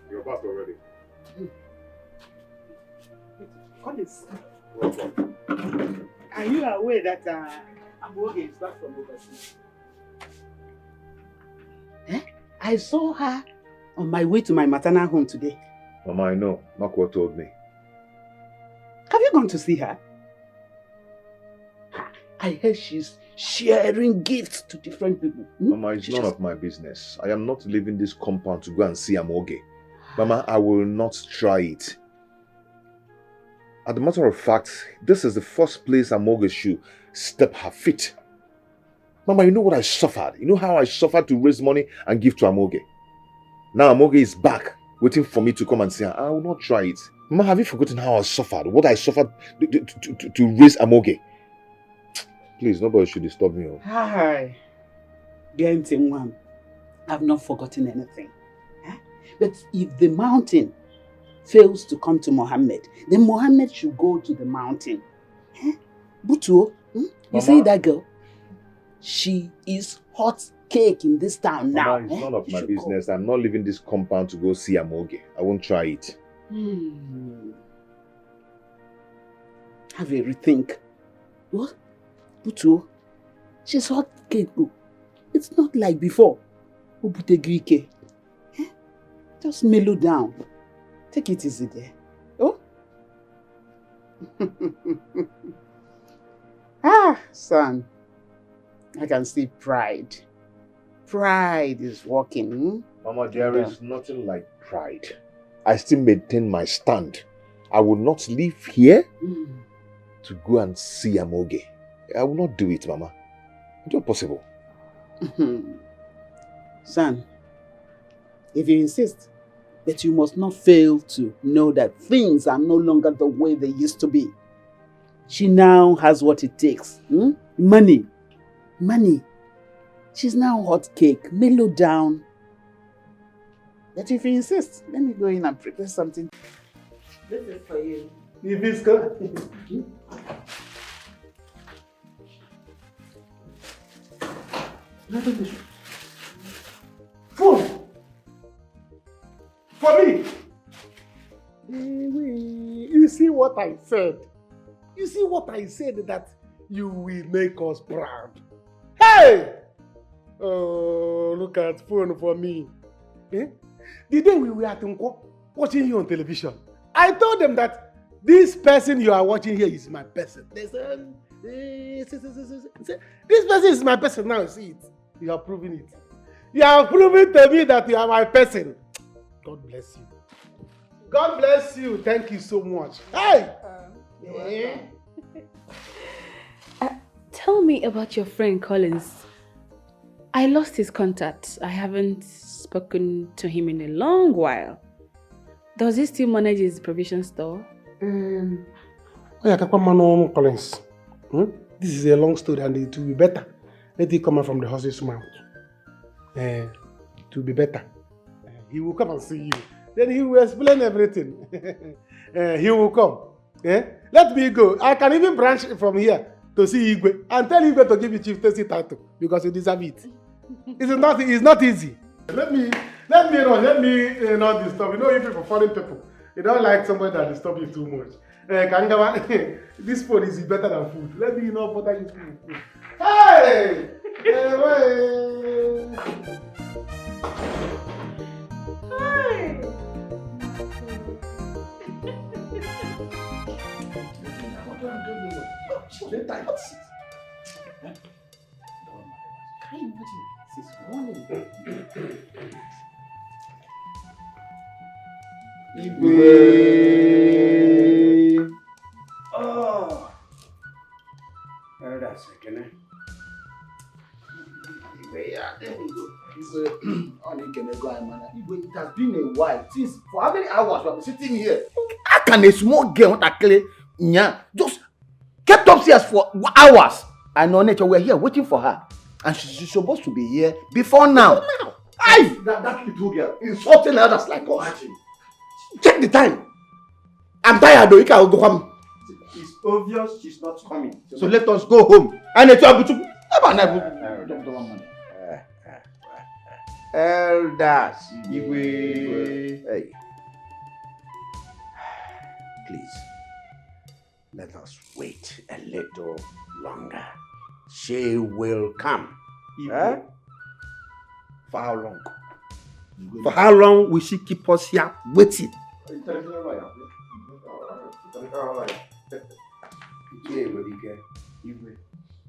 Q: You're back already.
R: Collins, are you aware that Amoge is back from overseas? I saw her on my way to my maternal home today.
G: Mama, I know. Makwa told me.
R: Have you gone to see her? I heard she's sharing gifts to different people.
G: Mama, it's none of my business. I am not leaving this compound to go and see Amoge. Mama, I will not try it. As a matter of fact, this is the first place Amoge should step her feet. Mama, you know what I suffered? You know how I suffered to raise money and give to Amoge? Now Amoge is back, waiting for me to come and say, I will not try it. Mama, have you forgotten how I suffered? What I suffered to raise Amoge? Please, nobody should disturb me.
R: Hi. I've not forgotten anything. But if the mountain fails to come to Mohammed, then Mohammed should go to the mountain. Butu, you see that girl? She is hot cake in this town now.
G: Mama, it's none of my business. I'm not leaving this compound to go see Amoge. I won't try it.
R: Have a rethink. What? Butu, she's hot cake. It's not like before. Greek. Just mellow down. Take it easy there. Oh? Son. I can see pride. Pride is working.
G: Mama, there is nothing like pride. I still maintain my stand. I will not leave here to go and see Amoge. I will not do it, Mama. It's not possible.
R: Son, if you insist, but you must not fail to know that things are no longer the way they used to be. She now has what it takes. Money. Money. She's now hot cake, mellow down. But if you insist, let me go in and prepare something. This is for you.
Q: If it's good. Food! For me! You see what I said? You see what I said that you will make us proud. Hey! Oh, look at phone for me. The day we were at Nko, watching you on television, I told them that this person you are watching here is my person. They said, this person is my person now, see it. You are proving it. You are proving to me that you are my person. God bless you. God bless you. Thank you so much. Hey!
J: Tell me about your friend Collins. I lost his contact. I haven't spoken to him in a long while. Does he still manage his provision store?
Q: Collins. This is a long story and it will be better. Let it come out from the horse's mouth. It will be better. He will come and see you. Then he will explain everything. He will come. Let me go. I can even branch from here to see Igwe and tell Igwe to give you chieftaincy title because you deserve it. It's not easy. Let me run. Let me not disturb. You know, you people, foreign people, you don't like somebody that disturb you too much. This food is better than food. Let me know what you food. Hey! Hey!
M: Igwe. Oh. That's it, can I?
A: Igwe, yeah, there we go. Igwe, it has been a while since. For how many hours we have been sitting here? How can a small girl just kept upstairs for hours? I know nature, we're here waiting for her. And she's supposed to be here before now. That little girl insulting others like us. Check the time. I'm tired though. You can go home.
M: It's obvious she's not coming.
A: So let us go home. And it's Elders.
M: Hey. Please, let us wait a little longer. She will come.
F: For how long? For how long will she keep us here waiting?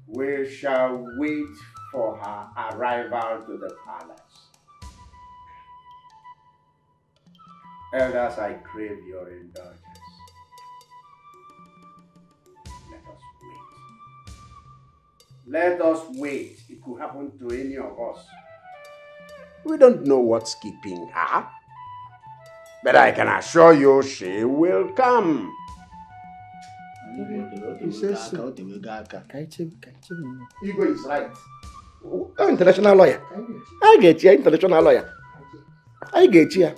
M: We shall wait for her arrival to the palace. Elders, I crave your indulgence. Let us wait. It could happen to any of us. We don't know what's keeping her. But I can assure you she will come.
A: He says so.
M: Ego is right.
A: International lawyer. I get you, international lawyer. I get you.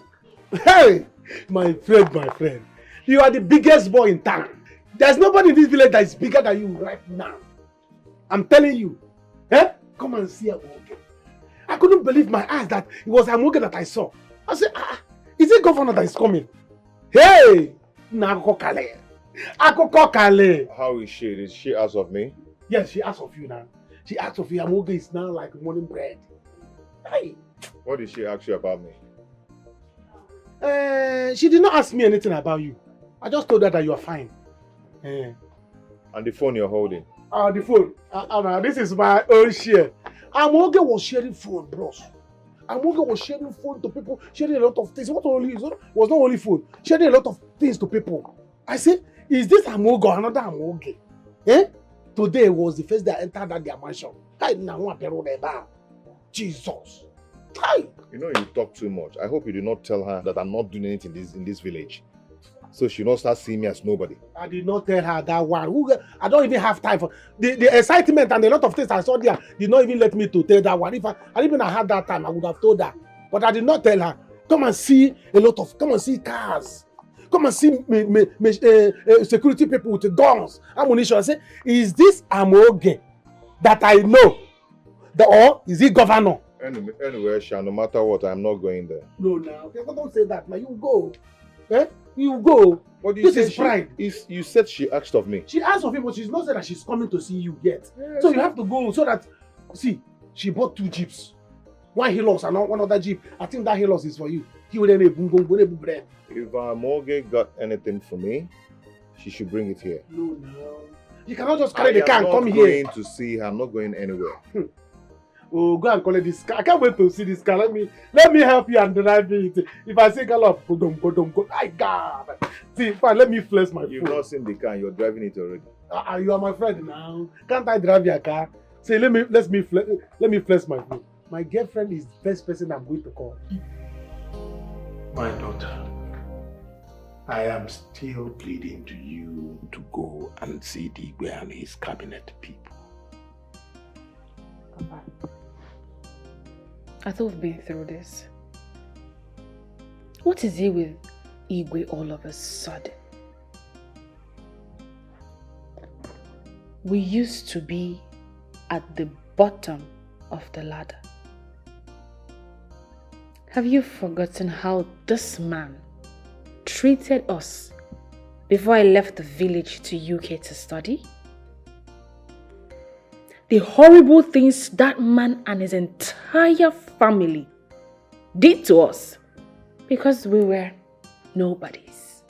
Q: Hey, my friend. You are the biggest boy in town. There's nobody in this village that is bigger than you right now. I'm telling you. Eh? Come and see Amoge. I couldn't believe my eyes that it was Amoge that I saw. I said, is it governor that is coming? Hey! Nakokale. Akokokale.
G: How is she? Did she ask of me?
Q: Yes, she asked of you now. She asked of you. Amoge is now like morning bread. Hey.
G: What did she ask you about me?
Q: She did not ask me anything about you. I just told her that you are fine.
G: And the phone you're holding?
Q: The phone. This is my own share. Amoge was sharing phone, bros. Amoge was sharing phone to people, sharing a lot of things. It was not only phone, sharing a lot of things to people. I said, is this Amoge or another Amoge? Today was the first day I entered that their mansion. Jesus.
G: You know you talk too much. I hope you do not tell her that I'm not doing anything in this village. So she not start seeing me as nobody.
Q: I did not tell her that one. I don't even have time for the excitement and a lot of things I saw there did not even let me to tell that one. If I even had that time, I would have told her. But I did not tell her. Come and see come and see cars. Come and see security people with guns, ammunition. I say, is this Amoge that I know? Or is he governor?
G: Anyway, Sha, no matter what, I'm not going there.
Q: No, now. Don't say that. Now you go. You go.
G: What do you
Q: This
G: say
Q: is pride.
G: You said she asked of me.
Q: She asked of you, but she's not said that she's coming to see you yet.
G: Yes.
Q: So you have to go so that, see, she bought 2 jeeps. One Hilux and one other jeep. I think that Hilux is for you. If
G: Amoge got anything for me, she should bring it here.
Q: No. You cannot just carry the car and come here.
G: I'm not going to see her. I'm not going anywhere.
Q: Oh, go and collect this car. I can't wait to see this car. Let me help you and drive it. If I say gallop, go. My God. See, fine, let me flex my phone.
G: You've not seen the car. You're driving it already.
Q: You are my friend now. Can't I drive your car? Say, let me flex my phone. My girlfriend is the first person I'm going to call.
K: My daughter, I am still pleading to you to go and see the Igwe and his cabinet people.
J: Papa, I thought we've been through this. What is it with Igwe all of a sudden? We used to be at the bottom of the ladder. Have you forgotten how this man treated us before I left the village to UK to study? The horrible things that man and his entire family did to us because we were nobodies.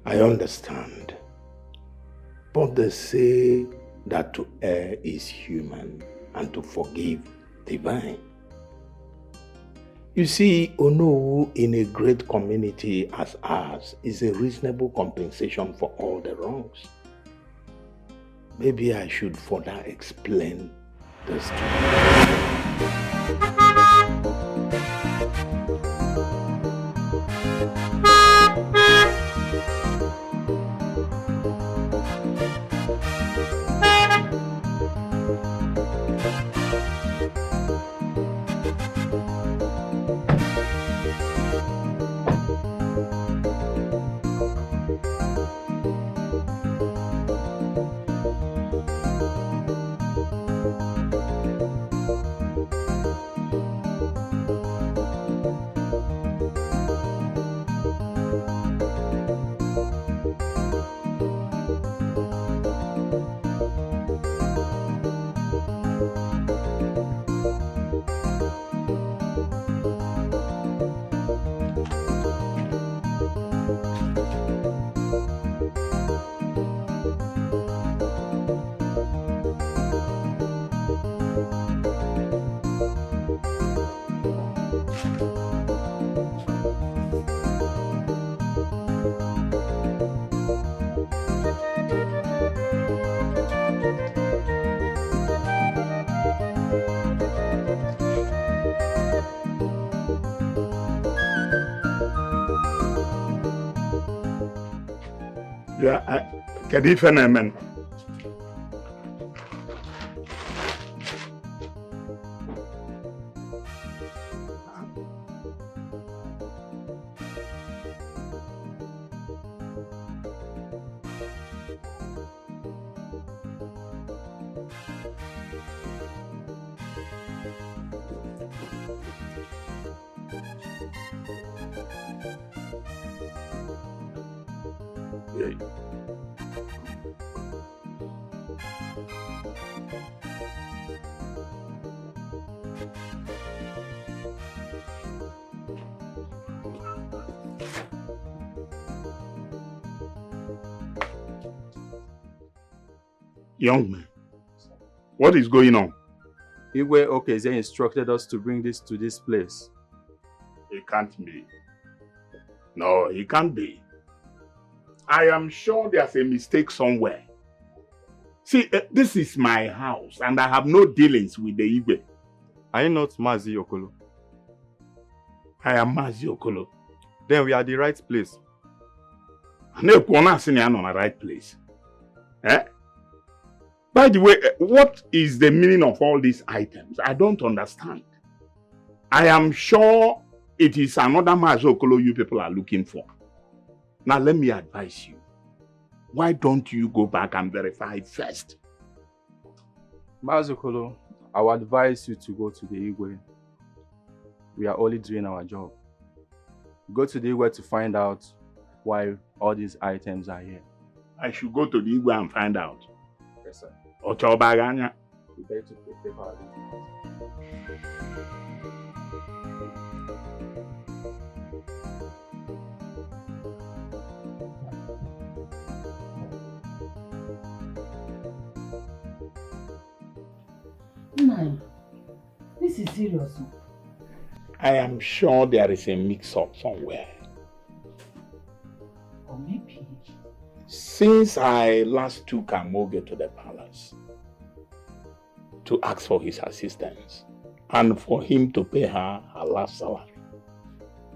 K: I understand. But they say that to err is human and to forgive divine. You see, Onowu in a great community as ours is a reasonable compensation for all the wrongs. Maybe I should further explain this to you. Yeah, kedu ife na-eme? Young man, what is going on?
T: Igwe Okeze instructed us to bring this to this place.
K: It can't be. No, it can't be. I am sure there's a mistake somewhere. See, this is my house and I have no dealings with the Igwe.
T: Are you not Mazi Okolo?
K: I am Mazi Okolo.
T: Then we are the right place.
K: I'm not on the right place. Eh? By the way, what is the meaning of all these items? I don't understand. I am sure it is another Mazi Okolo you people are looking for. Now let me advise you. Why don't you go back and verify first?
T: Mazi Okolo, I would advise you to go to the Igwe. We are only doing our job. Go to the Igwe to find out why all these items are here.
K: I should go to the Igwe and find out.
T: Yes, sir.
K: Ochobaganya.
T: We beg to prepare our
I: Nine. This is serious.
K: I am sure there is a mix-up somewhere.
I: Or maybe.
K: Since I last took Amoge to the palace to ask for his assistance and for him to pay her last salary,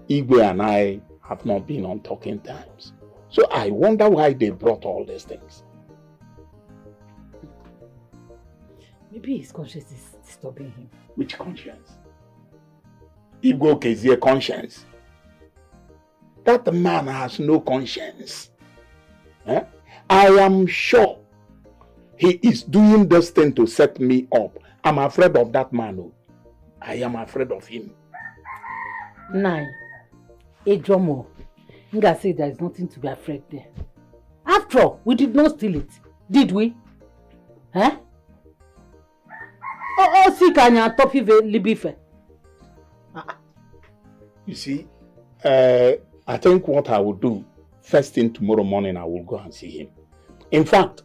K: Igwe and I have not been on talking terms. So I wonder why they brought all these things.
I: Maybe his conscience is disturbing him.
K: Which conscience? Igwe Okezie conscience. That man has no conscience. Eh? I am sure he is doing this thing to set me up. I'm afraid of that man. I am afraid of him.
I: Nine. Ejomo. Nga say there is nothing to be afraid there. After all, we did not steal it. Did we? Huh? Oh, see, Kanya, top of Libife.
K: You see, I think what I will do, first thing tomorrow morning, I will go and see him. In fact,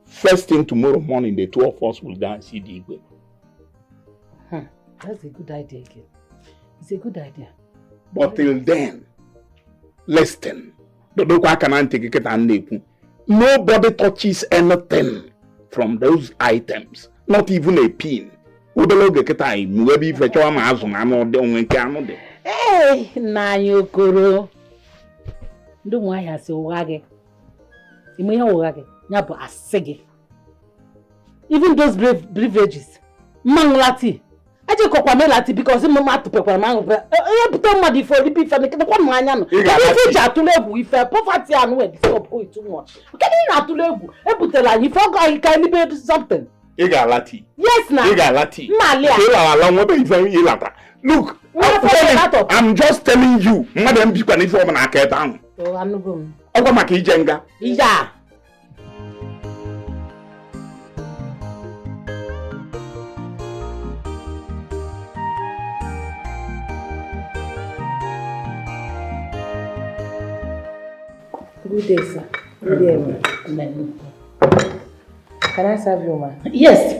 K: first thing tomorrow morning, the two of us will go and see the Igwe.
I: That's a good idea again. It's a good idea.
K: But till then, listen. Nobody touches anything from those items. Not even a pin. Hey,
I: Nanyokoro. Don't want to say wage. Even those beverages. Manglati. I just cook lati because I'm not to prepare mango. I put on my for the beef and the one man. If to level with poverty and way stop too much. Can you not to level? I put the line. If I can liberate something.
K: Lati.
I: Yes, now.
K: Lati.
I: Look,
K: I'm just telling you. Madam, you can inform an arcade down.
I: Oh, I'm not going.
K: Over Maki Jenga.
I: Yeah. Good day, sir. Good day, ma'am. Can I serve you, ma'am? Yes.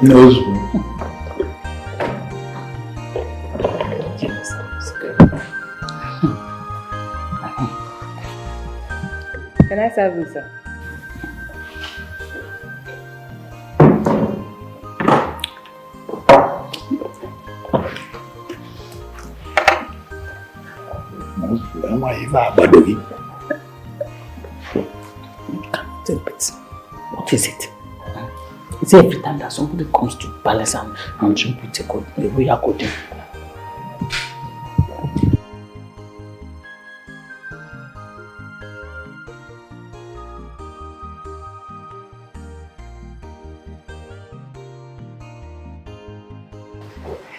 K: Knows.
C: Can I serve you, sir?
K: Badogi.
I: Help it. What is it? It's every time that somebody comes to palace and drink with the way I go there.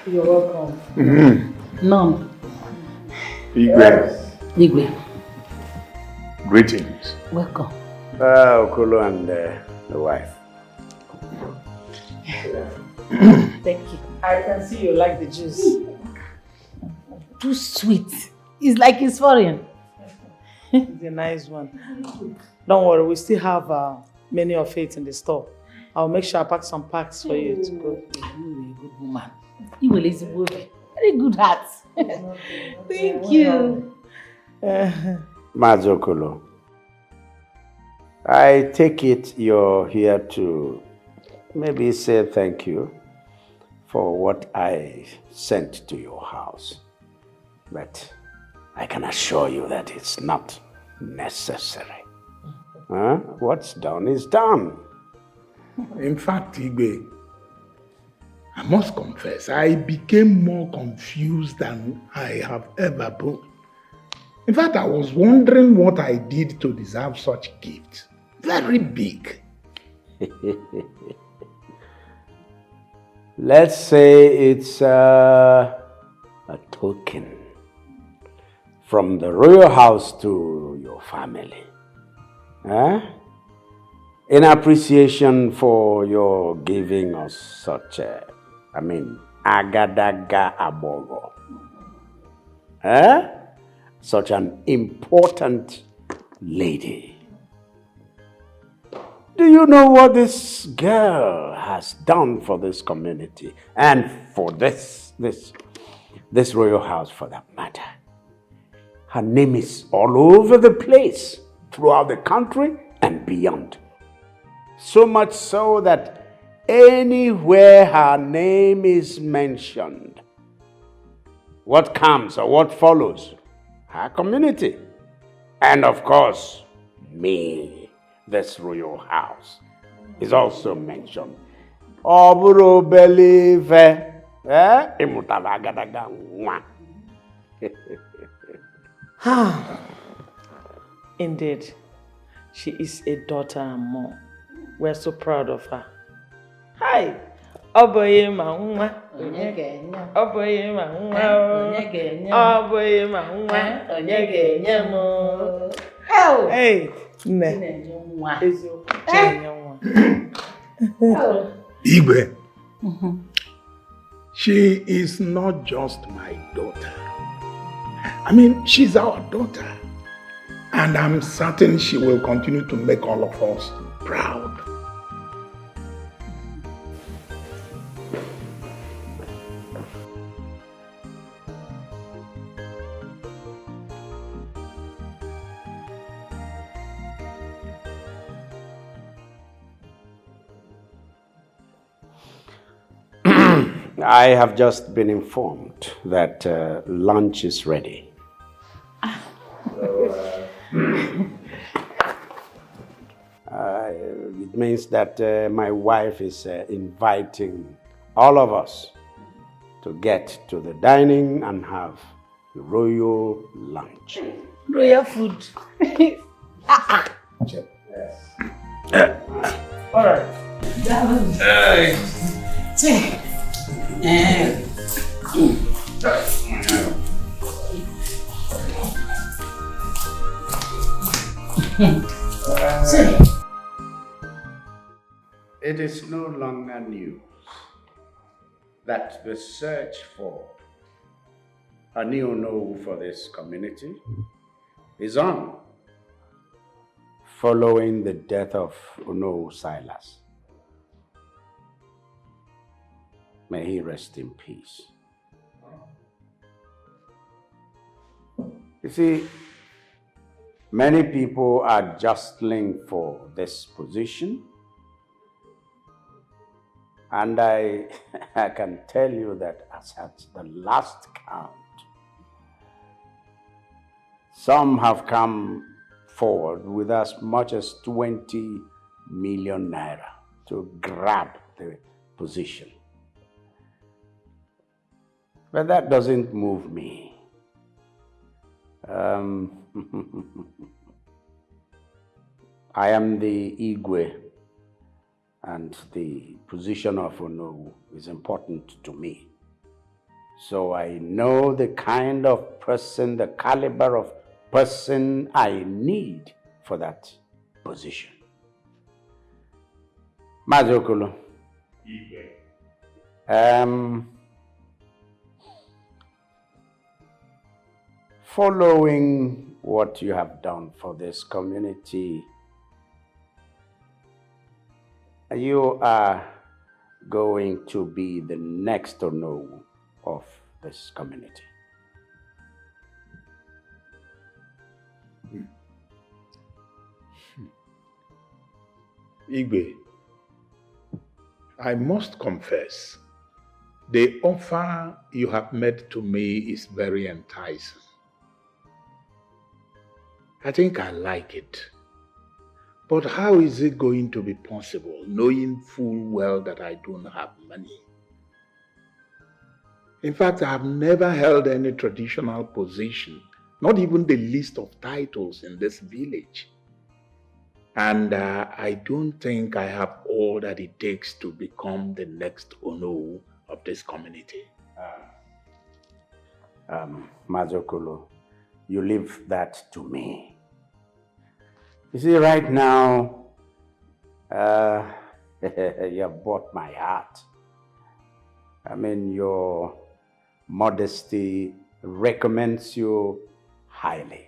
C: You're welcome.
I: None.
K: Igwe.
I: Igwe.
K: Greetings.
I: Welcome.
M: Okolo and the wife.
C: Thank you. I can see you like the juice.
I: Too sweet. It's like it's foreign.
C: It's a nice one. Don't worry, we still have many of it in the store. I'll make sure I pack some packs for you to go.
I: You're a good woman. You will lazy boy. Very good heart. Thank you.
M: Mazokolo, I take it you're here to maybe say thank you for what I sent to your house. But I can assure you that it's not necessary. What's done is done.
K: In fact, Igwe, I must confess, I became more confused than I have ever been. In fact, I was wondering what I did to deserve such gift. Very big.
M: Let's say it's a token from the royal house to your family. In appreciation for your giving us such agadaga abogo. Such an important lady. Do you know what this girl has done for this community and for this royal house for that matter? Her name is all over the place, throughout the country and beyond. So much so that anywhere her name is mentioned, what comes or what follows? Her community. And of course, me, this royal house, is also mentioned. Oburo believe,
C: Indeed, she is a daughter and more. We're so proud of her. Hi! Oboye maunwa. Oboye maunwa. Oboye maunwa. Hey!
K: Igwe, she is not just my daughter. I mean, she's our daughter. And I'm certain she will continue to make all of us proud.
M: I have just been informed that lunch is ready. It means that my wife is inviting all of us to get to the dining and have royal lunch.
I: Royal food.
C: All right.
M: It is no longer news that the search for a new no for this community is on, following the death of Uno Silas. May he rest in peace. You see, many people are jostling for this position, and I can tell you that as at the last count, Some have come forward with as much as 20 million naira to grab the position. But that doesn't move me. I am the Igwe, and the position of Onowu is important to me. So I know the kind of person, the caliber of person I need for that position. Mazi Okolo. Following what you have done for this community, you are going to be the next Onowu of this community.
K: Igwe, I must confess, the offer you have made to me is very enticing. I think I like it. But how is it going to be possible, knowing full well that I don't have money? In fact, I have never held any traditional position, not even the list of titles in this village. And I don't think I have all that it takes to become the next Onowu of this community.
M: Mazi Okolo, you leave that to me. You see, right now, you have bought my heart. I mean, your modesty recommends you highly.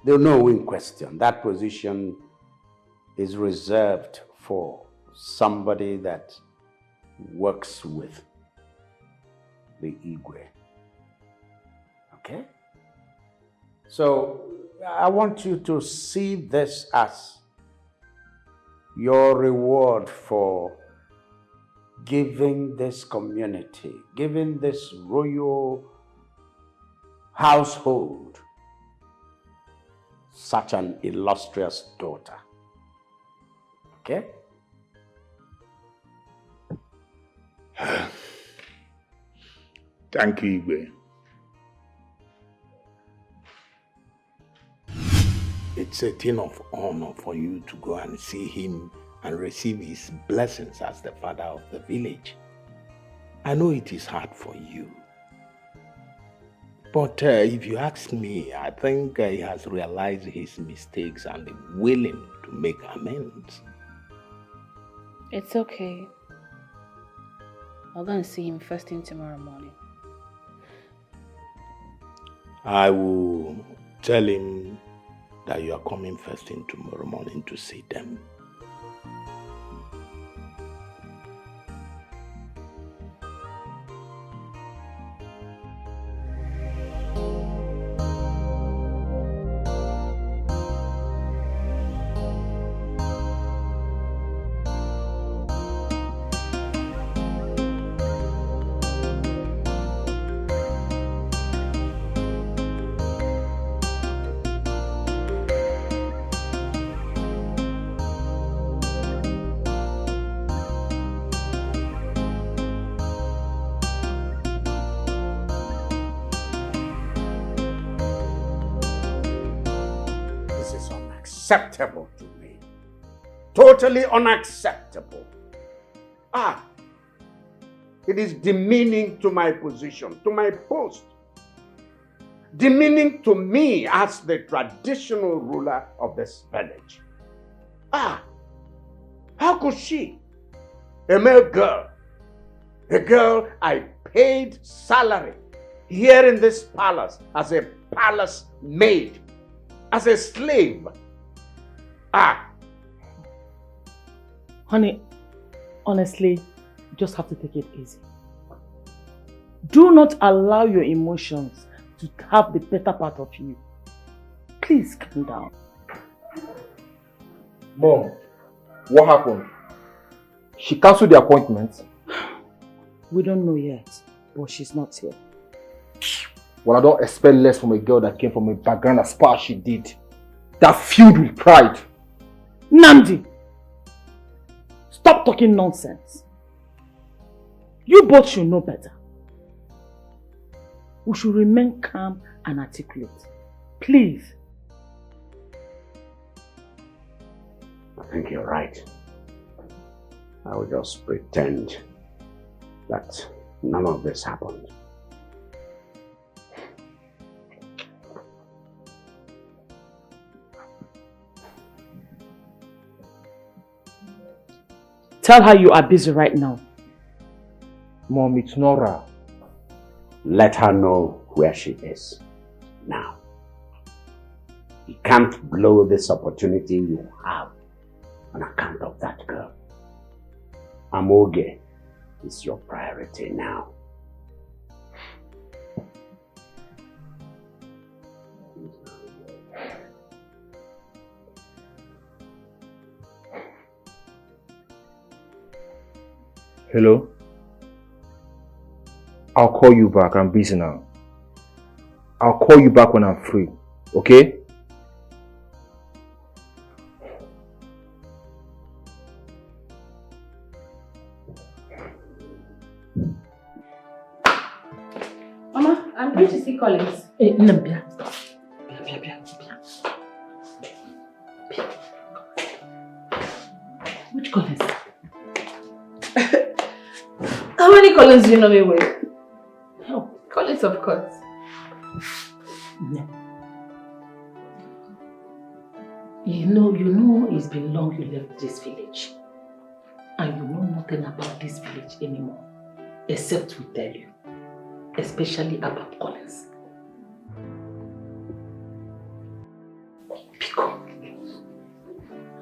M: The Onowu in question, that position is reserved for somebody that works with the Igwe. Okay? So I want you to see this as your reward for giving this community, giving this royal household such an illustrious daughter. Okay?
K: Thank you, Igwe. It's a thing of honor for you to go and see him and receive his blessings as the father of the village. I know it is hard for you. But if you ask me, I think he has realized his mistakes and is willing to make amends.
J: It's okay. I'll go and see him first thing tomorrow morning.
K: I will tell him that you are coming first thing tomorrow morning to see them.
M: Unacceptable to me. Totally unacceptable. It is demeaning to my position, to my post. Demeaning to me as the traditional ruler of this village. How could she, a male girl, a girl I paid salary here in this palace as a palace maid, as a slave.
L: Honey, honestly, you just have to take it easy. Do not allow your emotions to have the better part of you. Please calm down.
F: Mom, what happened? She cancelled the appointment.
L: We don't know yet. but she's not here.
F: Well, I don't expect less from a girl that came from a background as far as she did. That filled with pride.
L: Nandi! Stop talking nonsense. You both should know better. We should remain calm and articulate. Please.
M: I think you're right. I will just pretend that none of this happened.
L: Tell her you are busy right now.
F: Mom, it's Nora.
M: Let her know where she is now. You can't blow this opportunity you have on account of that girl. Amoge is your priority now.
F: Hello? I'll call you back. I'm busy now. I'll call you back when I'm free. Okay?
H: Mama, I'm going to see Collins.
I: Nambia. Which Collins?
H: How many Collins do you know me with? Oh, Collins, of course.
I: No. You know it's been long you left this village. And you know nothing about this village anymore. Except we tell you. Especially about Collins. Pico.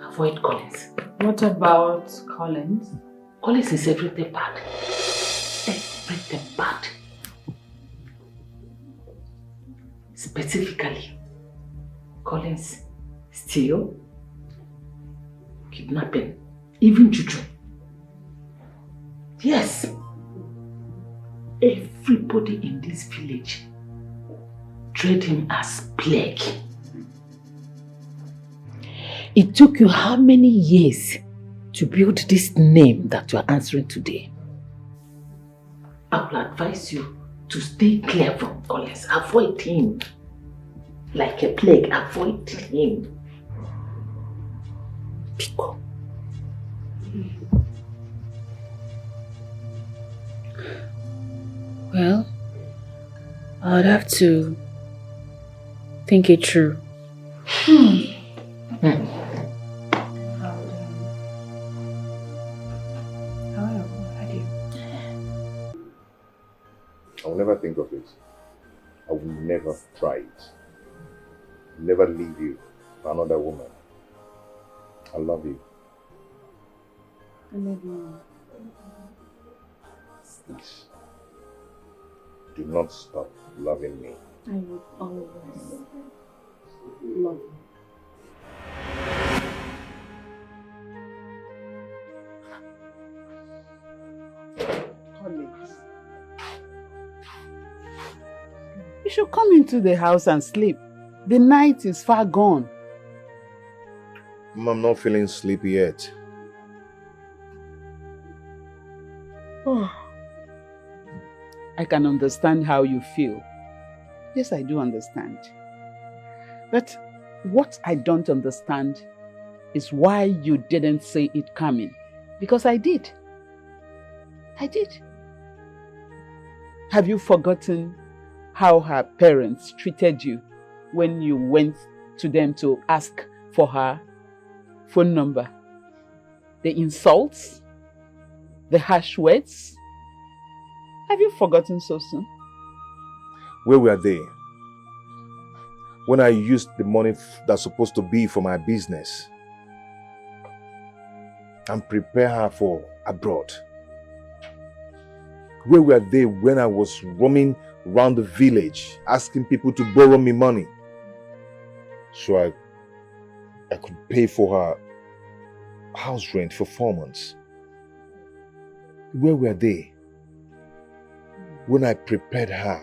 I: Avoid Collins.
H: What about Collins?
I: Collins is everything bad. Everything bad. Specifically, Collins steal, kidnapping, even juju. Yes. Everybody in this village treat him as plague. It took you how many years to build this name that you are answering today? I will advise you to stay clear from Collins. Avoid him. Like a plague, avoid him. Pico.
J: Well, I would have to think it through.
G: I will never think of it. I will never try it. Never leave you for another woman. I love you.
J: I love you.
G: Please, do not stop loving me.
J: I will always love you.
R: Collins, you should come into the house and sleep. The night is far gone.
G: I'm not feeling sleepy yet.
R: Oh, I can understand how you feel. Yes, I do understand. But what I don't understand is why you didn't say it coming. Because I did. I did. Have you forgotten how her parents treated you when you went to them to ask for her phone number? The insults? The harsh words? Have you forgotten so soon?
G: Where were they? When I used the money that's supposed to be for my business and prepare her for abroad. Where were they when I was roaming around the village asking people to borrow me money so I could pay for her house rent for 4 months? Where were they?
K: when I prepared her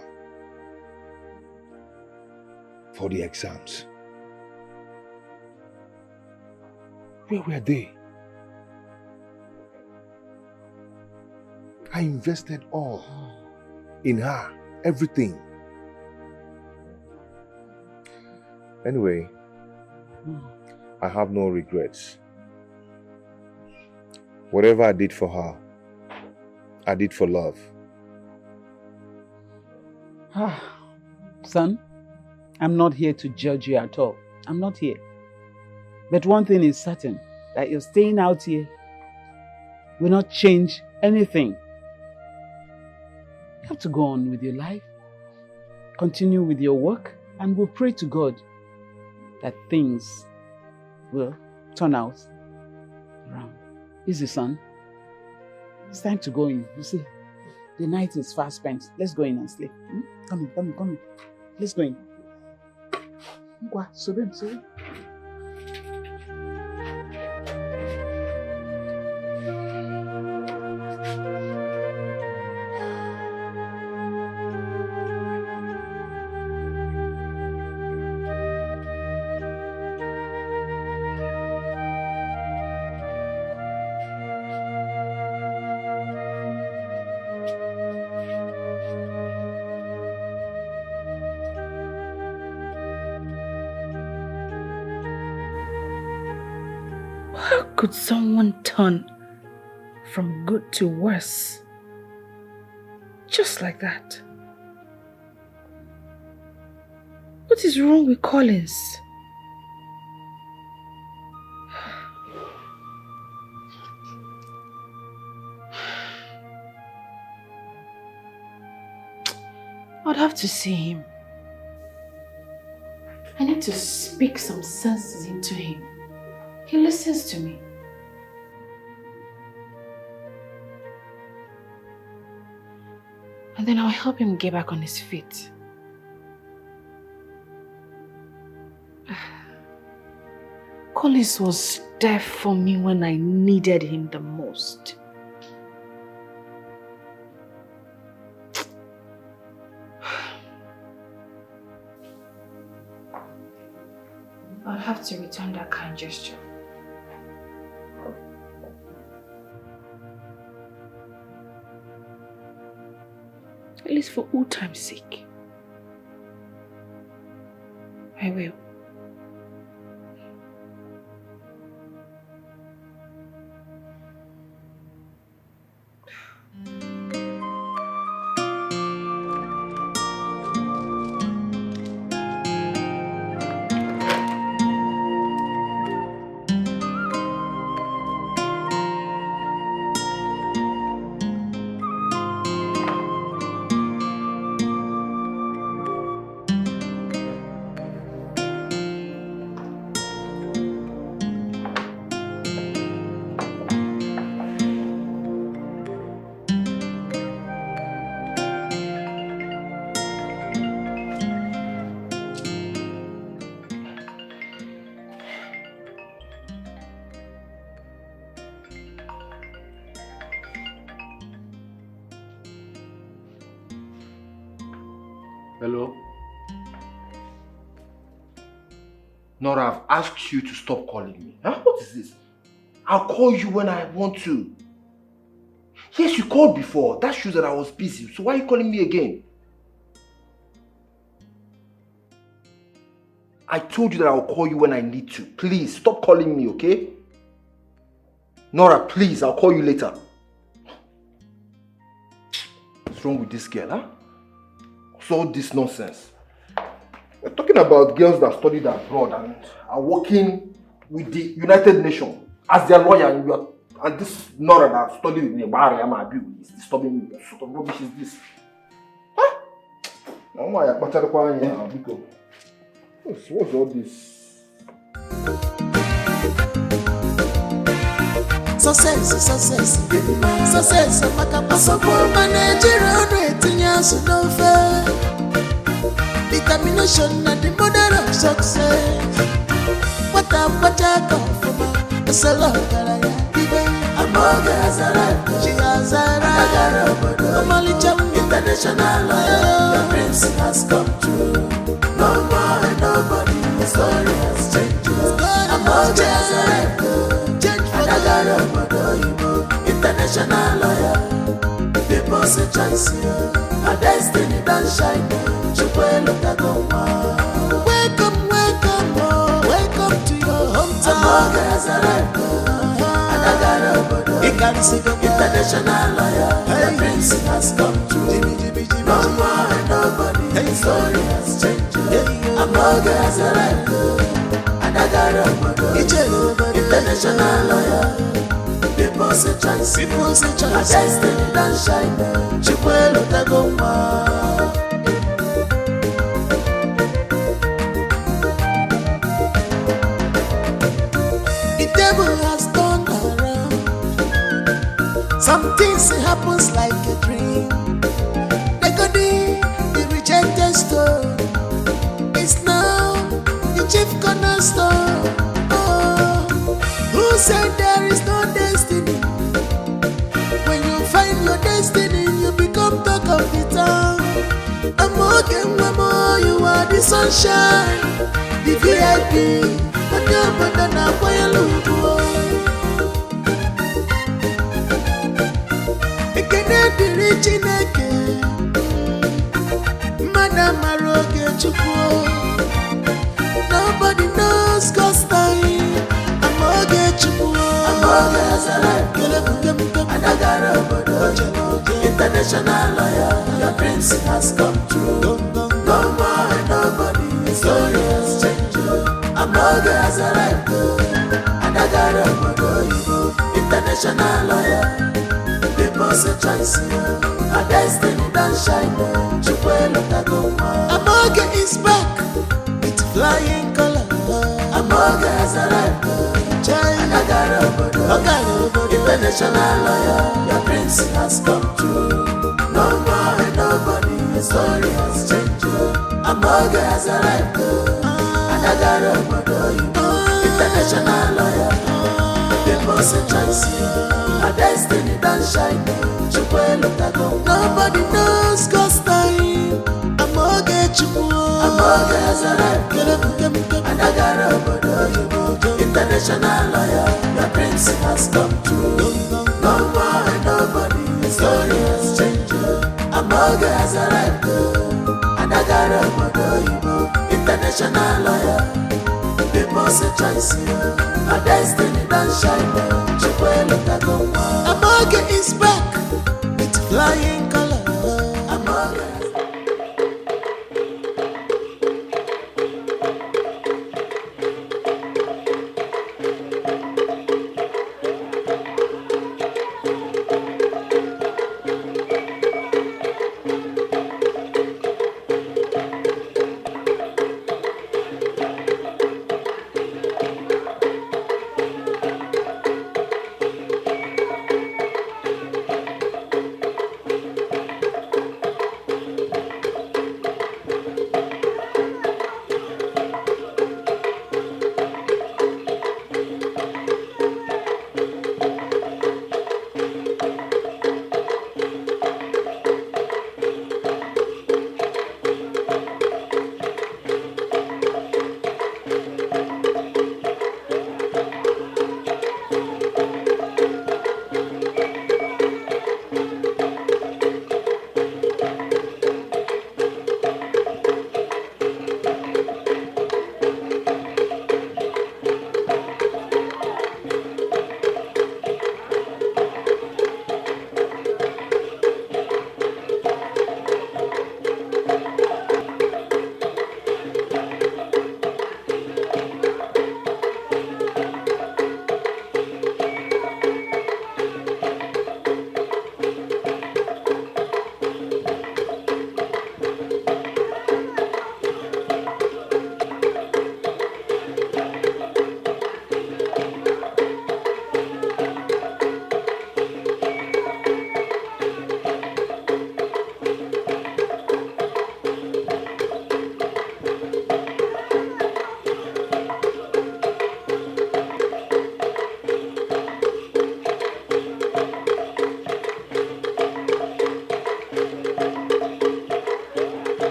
K: for the exams? Where were they? I invested all in her, everything.
G: Anyway, I have no regrets. Whatever I did for her, I did for love.
R: Son, I'm not here to judge you at all. I'm not here. But one thing is certain, that you're staying out here will not change anything. You have to go on with your life, continue with your work, and we'll pray to God that things will turn out around. Easy, son. It's time to go in. You see, the night is fast spent. Let's go in and sleep. Come in. Let's go in. Sobe.
S: Could someone turn from good to worse? Just like that. What is wrong with Collins? I'd have to see him. I need to speak some sense into him. He listens to me. And then I'll help him get back on his feet. Collins was there for me when I needed him the most. I'll have to return that kind gesture. At least for old time's sake. I will.
F: Hello? Nora, I've asked you to stop calling me. Huh? What is this? I'll call you when I want to. Yes, you called before. That shows that I was busy. So why are you calling me again? I told you that I'll call you when I need to. Please, stop calling me, okay? Nora, please, I'll call you later. What's wrong with this girl, huh? What's all this nonsense? We're talking about girls that studied abroad and are working with the United Nations as their lawyer, and this Nora that studied in the Bari is disturbing me. What sort of rubbish is this? Huh? What's all this?
E: Success, Makapasopo, managerial rating, no fair. Determination and the mother of success. What I come from? It's a love that I give. I'm all she has a International lawyer, your dreams has come true. No more nobody, the story has changed. I'm all just a change for the international lawyer. People say chance here, a destiny don't shine. Welcome, welcome, oh, welcome to your hometown. I'm all just a international lawyer, your dreams has come true. No more nobody, the story has changed. I'm all guys alive, and I got a international lawyer. People say chance, a destiny don't shine. Chikwelo Tagoma. The devil has turned around. Some things happens like a dream. The rejected stone is now the chief cornerstone. Oh, who said there is no destiny? When you find your destiny, you become talk of the town. You are the sunshine, the VIP. Nobody knows God's time. I'm all get you. I'm all international lawyer, your dreams has come true. No more nobody, the story has changed. I'm all guys alive, and I got a international lawyer. People say chance, a destiny don't shine. Amoga is back with flying color. Amoga has arrived, and I got a international lawyer. Your dreams has come true. No more nobody, the story has changed. Amoga has arrived, and I got a international lawyer. People say chance, a destiny don't shine. Nobody knows God's time. I'm all get you. I'm all guys alive, and I got a international lawyer. Your dreams has come true. No more nobody, the story has changed. I'm all guys alive, and I got a international lawyer. People say chance, a destiny don't shine. Amoga is back with flying color.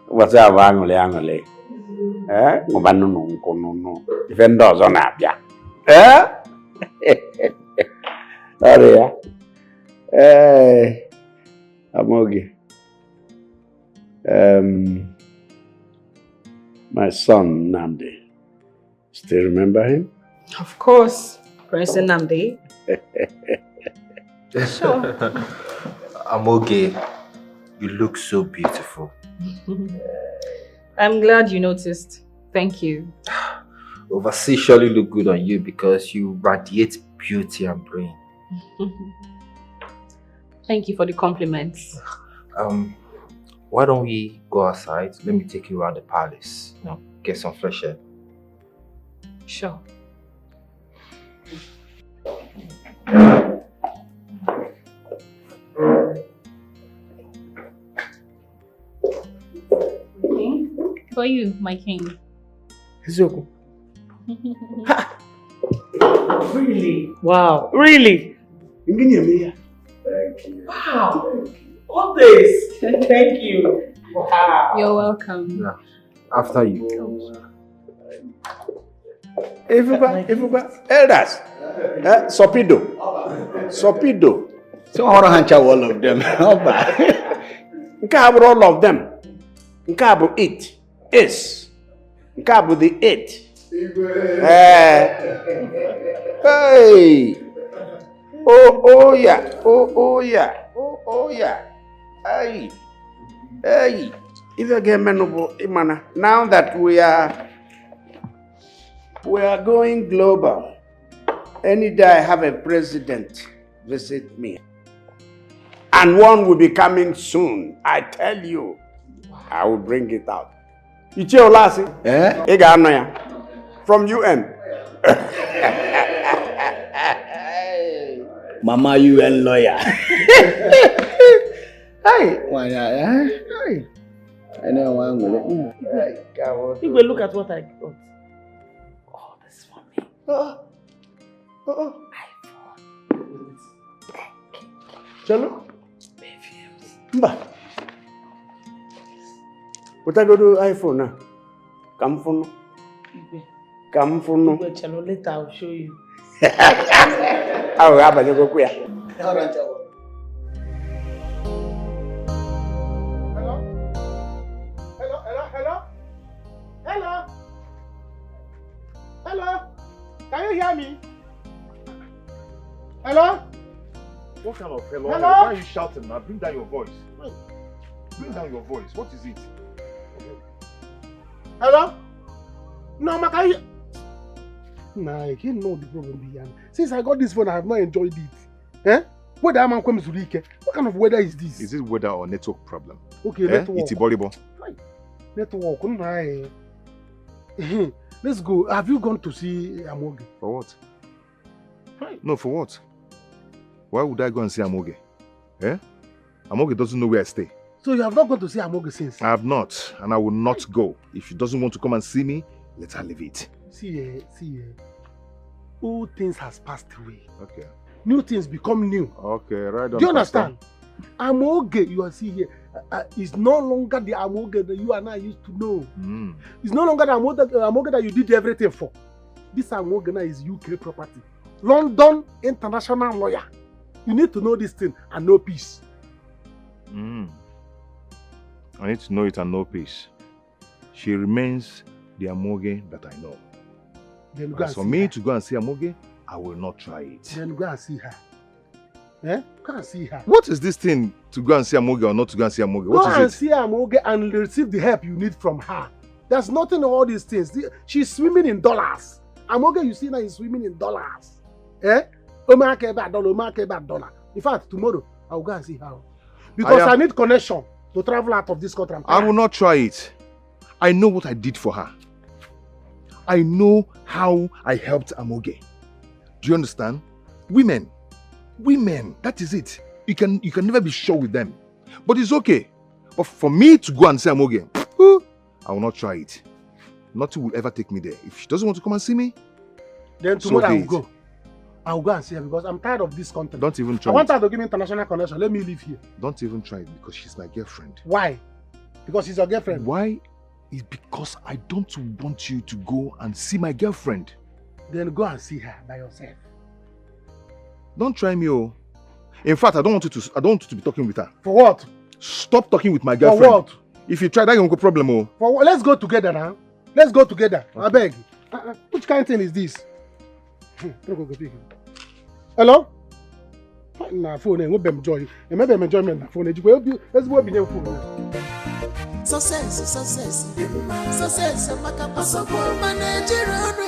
M: What's up, Angole? No. If any doesn't happen, sorry, Amogi. My son Namdi. Still remember him?
J: Of course, Prince Namdi. Sure.
F: Amoge, you look so beautiful.
J: I'm glad you noticed. Thank you.
F: Overseas surely look good on you because you radiate beauty and brain.
J: Thank you for the compliments.
F: Why don't we go outside? Let me take you around the palace.
J: No.
F: Get some fresh air.
J: Sure. For you, my king.
M: Zoko.
L: Really? Wow. Really?
M: Thank you.
L: Wow. All this. Thank you. Wow.
J: You're welcome.
F: Yeah. After you.
M: Everybody, elders. Sopido.
A: So how to all of them?
M: All of them. Nkabu it. Is. Nkabu the it. Hey. Oh yeah. Hey. If you get imana. Now that we are going global. Any day I have a president visit me. And one will be coming soon. I tell you. I will bring it out. Ichie Olasi. From UN.
A: Mama UN lawyer.
M: Hey.
A: Hey. I know one will.
L: You will look at what I got. Oh, this is for me.
M: iPhone. Chalo. Mba. What I go to iPhone now? Come for no.
L: Chalo, later I'll show you.
M: I will have a go queer.
Q: Hello? Can you hear me? Hello?
G: What kind of hello?
Q: Hello?
G: Why are you shouting now? Bring down your voice. Bring down your voice. What is it?
Q: Hello? No, ma, can you... Nah, I can't know the problem behind. Since I got this phone, I have not enjoyed it. Weather am comes to what kind of weather is this?
G: Is it weather or network problem?
Q: Okay, network.
G: It's volleyball.
Q: Network. Let's go. Have you gone to see Amoge?
G: For what? No, for what? Why would I go and see Amoge? Amoge doesn't know where I stay.
Q: So you have not gone to see Amoge since?
G: I have not, and I will not go. If she doesn't want to come and see me, let her leave it.
Q: See, old things has passed away.
G: Okay.
Q: New things become new.
G: Okay, right on.
Q: Do you understand? Amoge, you are seeing here, is no longer the Amoge that you and I used to know. It's no longer the Amoge that you did everything for. This Amoge now is UK property. London international lawyer. You need to know this thing and know peace.
G: I need to know it and know peace. She remains the Amoge that I know.
Q: Then go and
G: for
Q: see
G: me
Q: her.
G: to go and see Amoge, I will not try it.
Q: Then go and see her. Go and see her.
G: What is this thing to go and see Amoge or not to go and see Amoge? What
Q: Go
G: is
Q: and
G: it?
Q: see Amoge and receive the help you need from her. There's nothing in all these things. She's swimming in dollars. Amoge, you see now, is swimming in dollars. $1 In fact, tomorrow I'll go and see her. Because I need connection to travel out of this country.
G: I will not try it. I know what I did for her. I know how I helped Amoge. Do you understand? Women, that is it. You can never be sure with them. But it's okay. But for me to go and see Amoge, I will not try it. Nothing will ever take me there. If she doesn't want to come and see me,
Q: then tomorrow I will go. I'll go and see her because I'm tired of this content.
G: Don't even try
Q: I want
G: it.
Q: her to give me international connection. Let me live here.
G: Don't even try it because she's my girlfriend.
Q: Why? Because she's your girlfriend.
G: Why? It's because I don't want you to go and see my girlfriend.
Q: Then go and see her by yourself.
G: Don't try me, oh. In fact, I don't want you to be talking with her.
Q: For what?
G: Stop talking with my girlfriend.
Q: For what?
G: If you try, that's gonna go problem, oh.
Q: For what? Let's go together now. Let's go together. Okay. I beg. Which kind of thing is this? Hello? Na phone e be enjoy. E me be enjoyment na phone e jikwa let's go be your phone.
E: Success, maka passport manager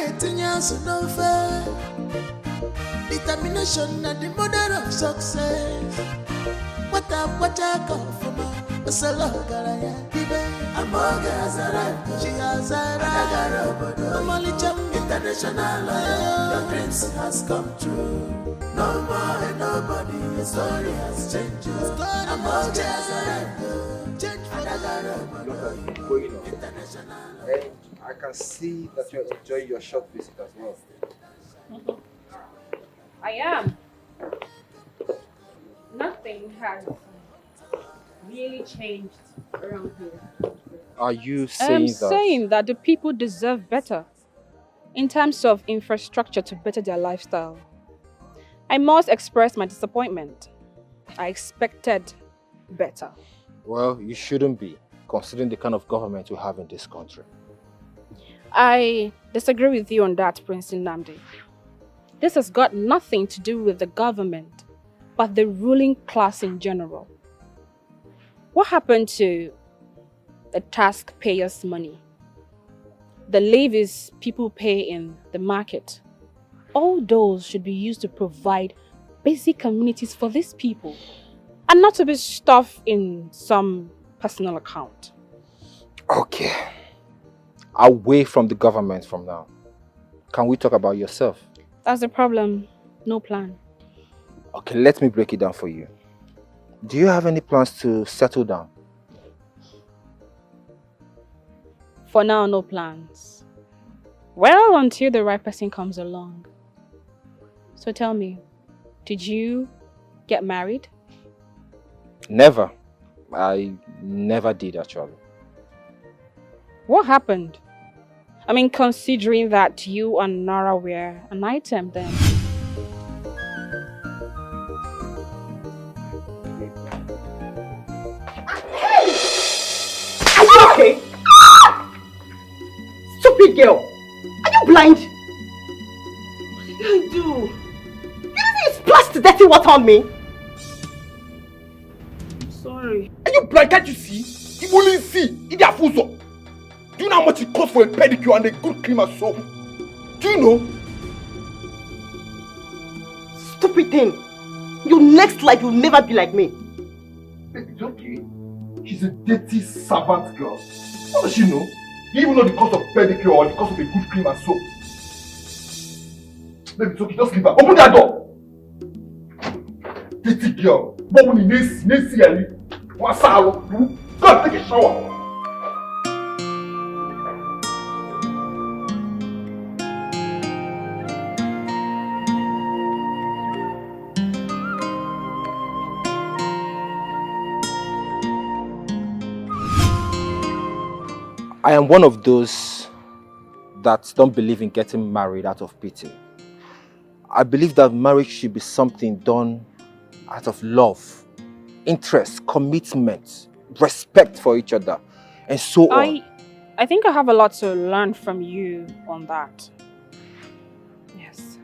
E: etinyasu no fair. Determination na the mother of success. What I call for my solo garaya dibe. Amoga azara, she azara. Normally jump international. Your dreams has come true. No more and nobody, your story has changed. Amoga azara.
F: And I can see that you're enjoying your short visit as well.
J: I am. Nothing has really changed around here.
F: Are you saying
J: I'm
F: that?
J: saying that the people deserve better in terms of infrastructure to better their lifestyle. I must express my disappointment. I expected better.
F: Well, you shouldn't be, considering the kind of government we have in this country.
J: I disagree with you on that, Prince Nnamdi. This has got nothing to do with the government, but the ruling class in general. What happened to the taxpayers' money? The levies people pay in the market. All those should be used to provide basic communities for these people, and not to be stuffed in some personal account.
F: Okay. Away from the government from now. Can we talk about yourself?
J: That's the problem. No plan.
F: Okay, let me break it down for you. Do you have any plans to settle down?
J: For now, no plans. Well, until the right person comes along. So tell me, did you get married?
F: Never. I never did, actually.
J: What happened? I mean, considering that you and Nara were an item then.
U: Are you okay? Stupid girl! Are you blind? What did I do? You didn't splash the dirty water on me!
J: I'm sorry.
K: Are you blind? Can't you see? You only see. It's a fool. Do you know how much it costs for a pedicure and a good cream and soap? Do you know?
U: Stupid thing! Your next life will never be like me.
K: It's okay. She's a dirty servant girl. What does she know? You even know the cost of pedicure or the cost of a good cream and soap. Baby, it's okay. Just leave her. Open that door! Dirty girl. But when you see her, go and take a shower.
F: I am one of those that don't believe in getting married out of pity. I believe that marriage should be something done out of love, interest, commitment, respect for each other, and so on.
J: I think I have a lot to learn from you on that. Yes.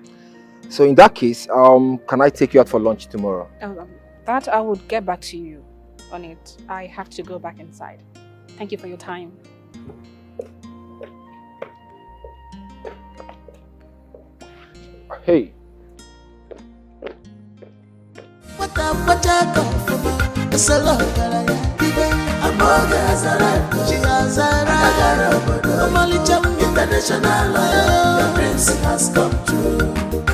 F: So in that case, can I take you out for lunch tomorrow?
J: That I would get back to you on it. I have to go back inside. Thank you for your time.
F: Hey.
E: International, your dreams has come true.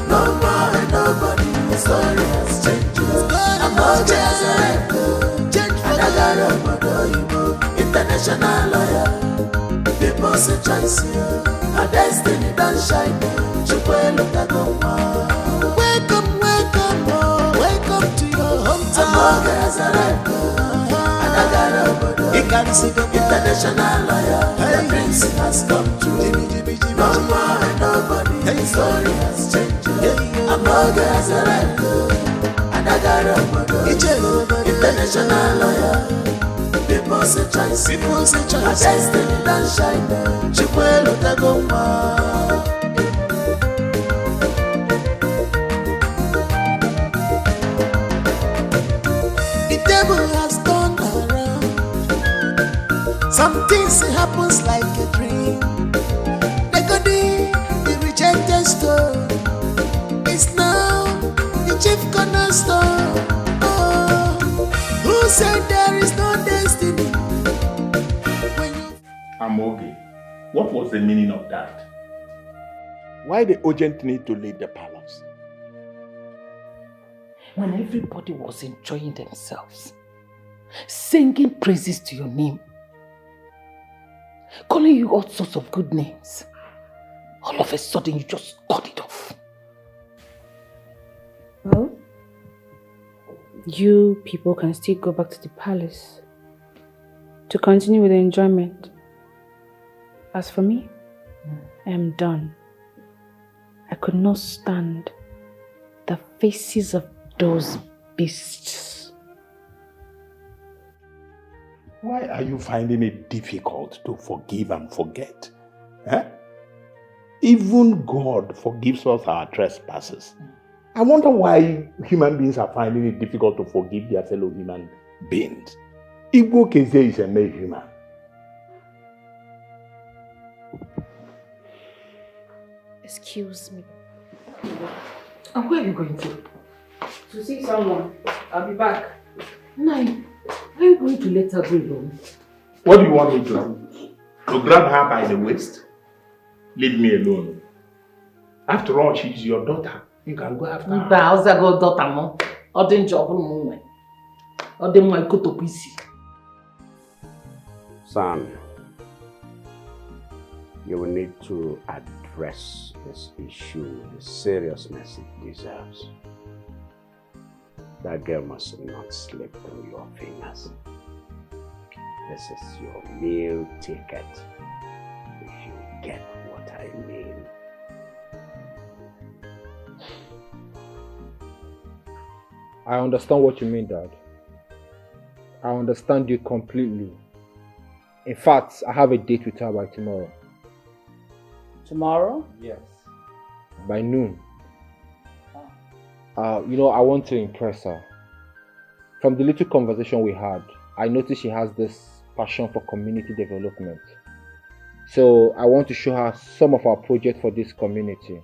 E: No more and nobody, the story has changed. I'm all change for the international lawyer. People say choice, a destiny don't shine. Look at the one. International lawyer, the prince has come true. No more and nobody, the story has changed. I'm not and I got a international lawyer. People say choice, a destiny that shine. Chikwelo Tagoma. The devil has turned around. Some things happens like a dream. The rejected stone is now the chief cornerstone. Oh, who said there is no destiny?
K: I'm okay. What was the meaning of that? Why the urgent need to leave the palace?
I: When everybody was enjoying themselves, singing praises to your name, calling you all sorts of good names, all of a sudden you just cut it off.
J: Well, you people can still go back to the palace to continue with the enjoyment. As for me, I am done. I could not stand the faces of those beasts.
K: Why are you finding it difficult to forgive and forget? Eh? Even God forgives us our trespasses. I wonder why human beings are finding it difficult to forgive their fellow human beings. Igbo Keze is a male human.
J: Excuse me.
I: And where are you going to?
J: To see someone. I'll be back.
I: Nai, are you going to let her go alone?
K: What do you want me to do? To grab her by the waist? Leave me alone. After all, she's your daughter. You can go after her.
I: How's that go, daughter? No, I didn't job moment. I didn't want to go to PC.
M: Son, you will need to address this issue with the seriousness it deserves. That girl must not slip through your fingers. This is your meal ticket, if you get what I mean.
N: I understand what you mean, Dad. I understand you completely. In fact, I have a date with her by tomorrow.
L: Tomorrow?
N: Yes. By noon. I want to impress her. From the little conversation we had, I noticed she has this passion for community development. So I want to show her some of our projects for this community.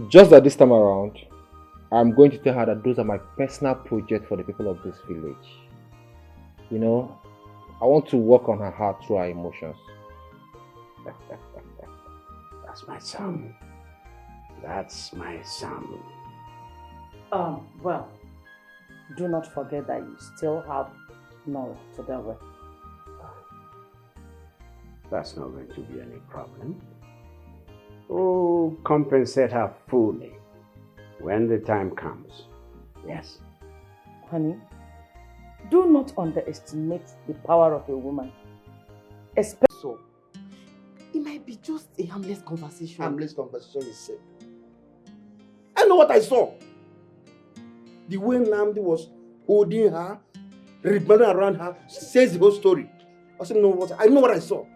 N: Just that this time around, I'm going to tell her that those are my personal projects for the people of this village. I want to work on her heart through her emotions.
M: That's my son. That's my son.
L: Well, do not forget that you still have Nora to deal with.
M: That's not going to be any problem. Oh, compensate her fully when the time comes. Yes.
L: Honey, do not underestimate the power of a woman. Especially
U: so. It might be just a harmless conversation.
Q: Harmless conversation is safe. I know what I saw. The way Namdi was holding her, ribbon around her, says the whole story. I said, I know what I saw.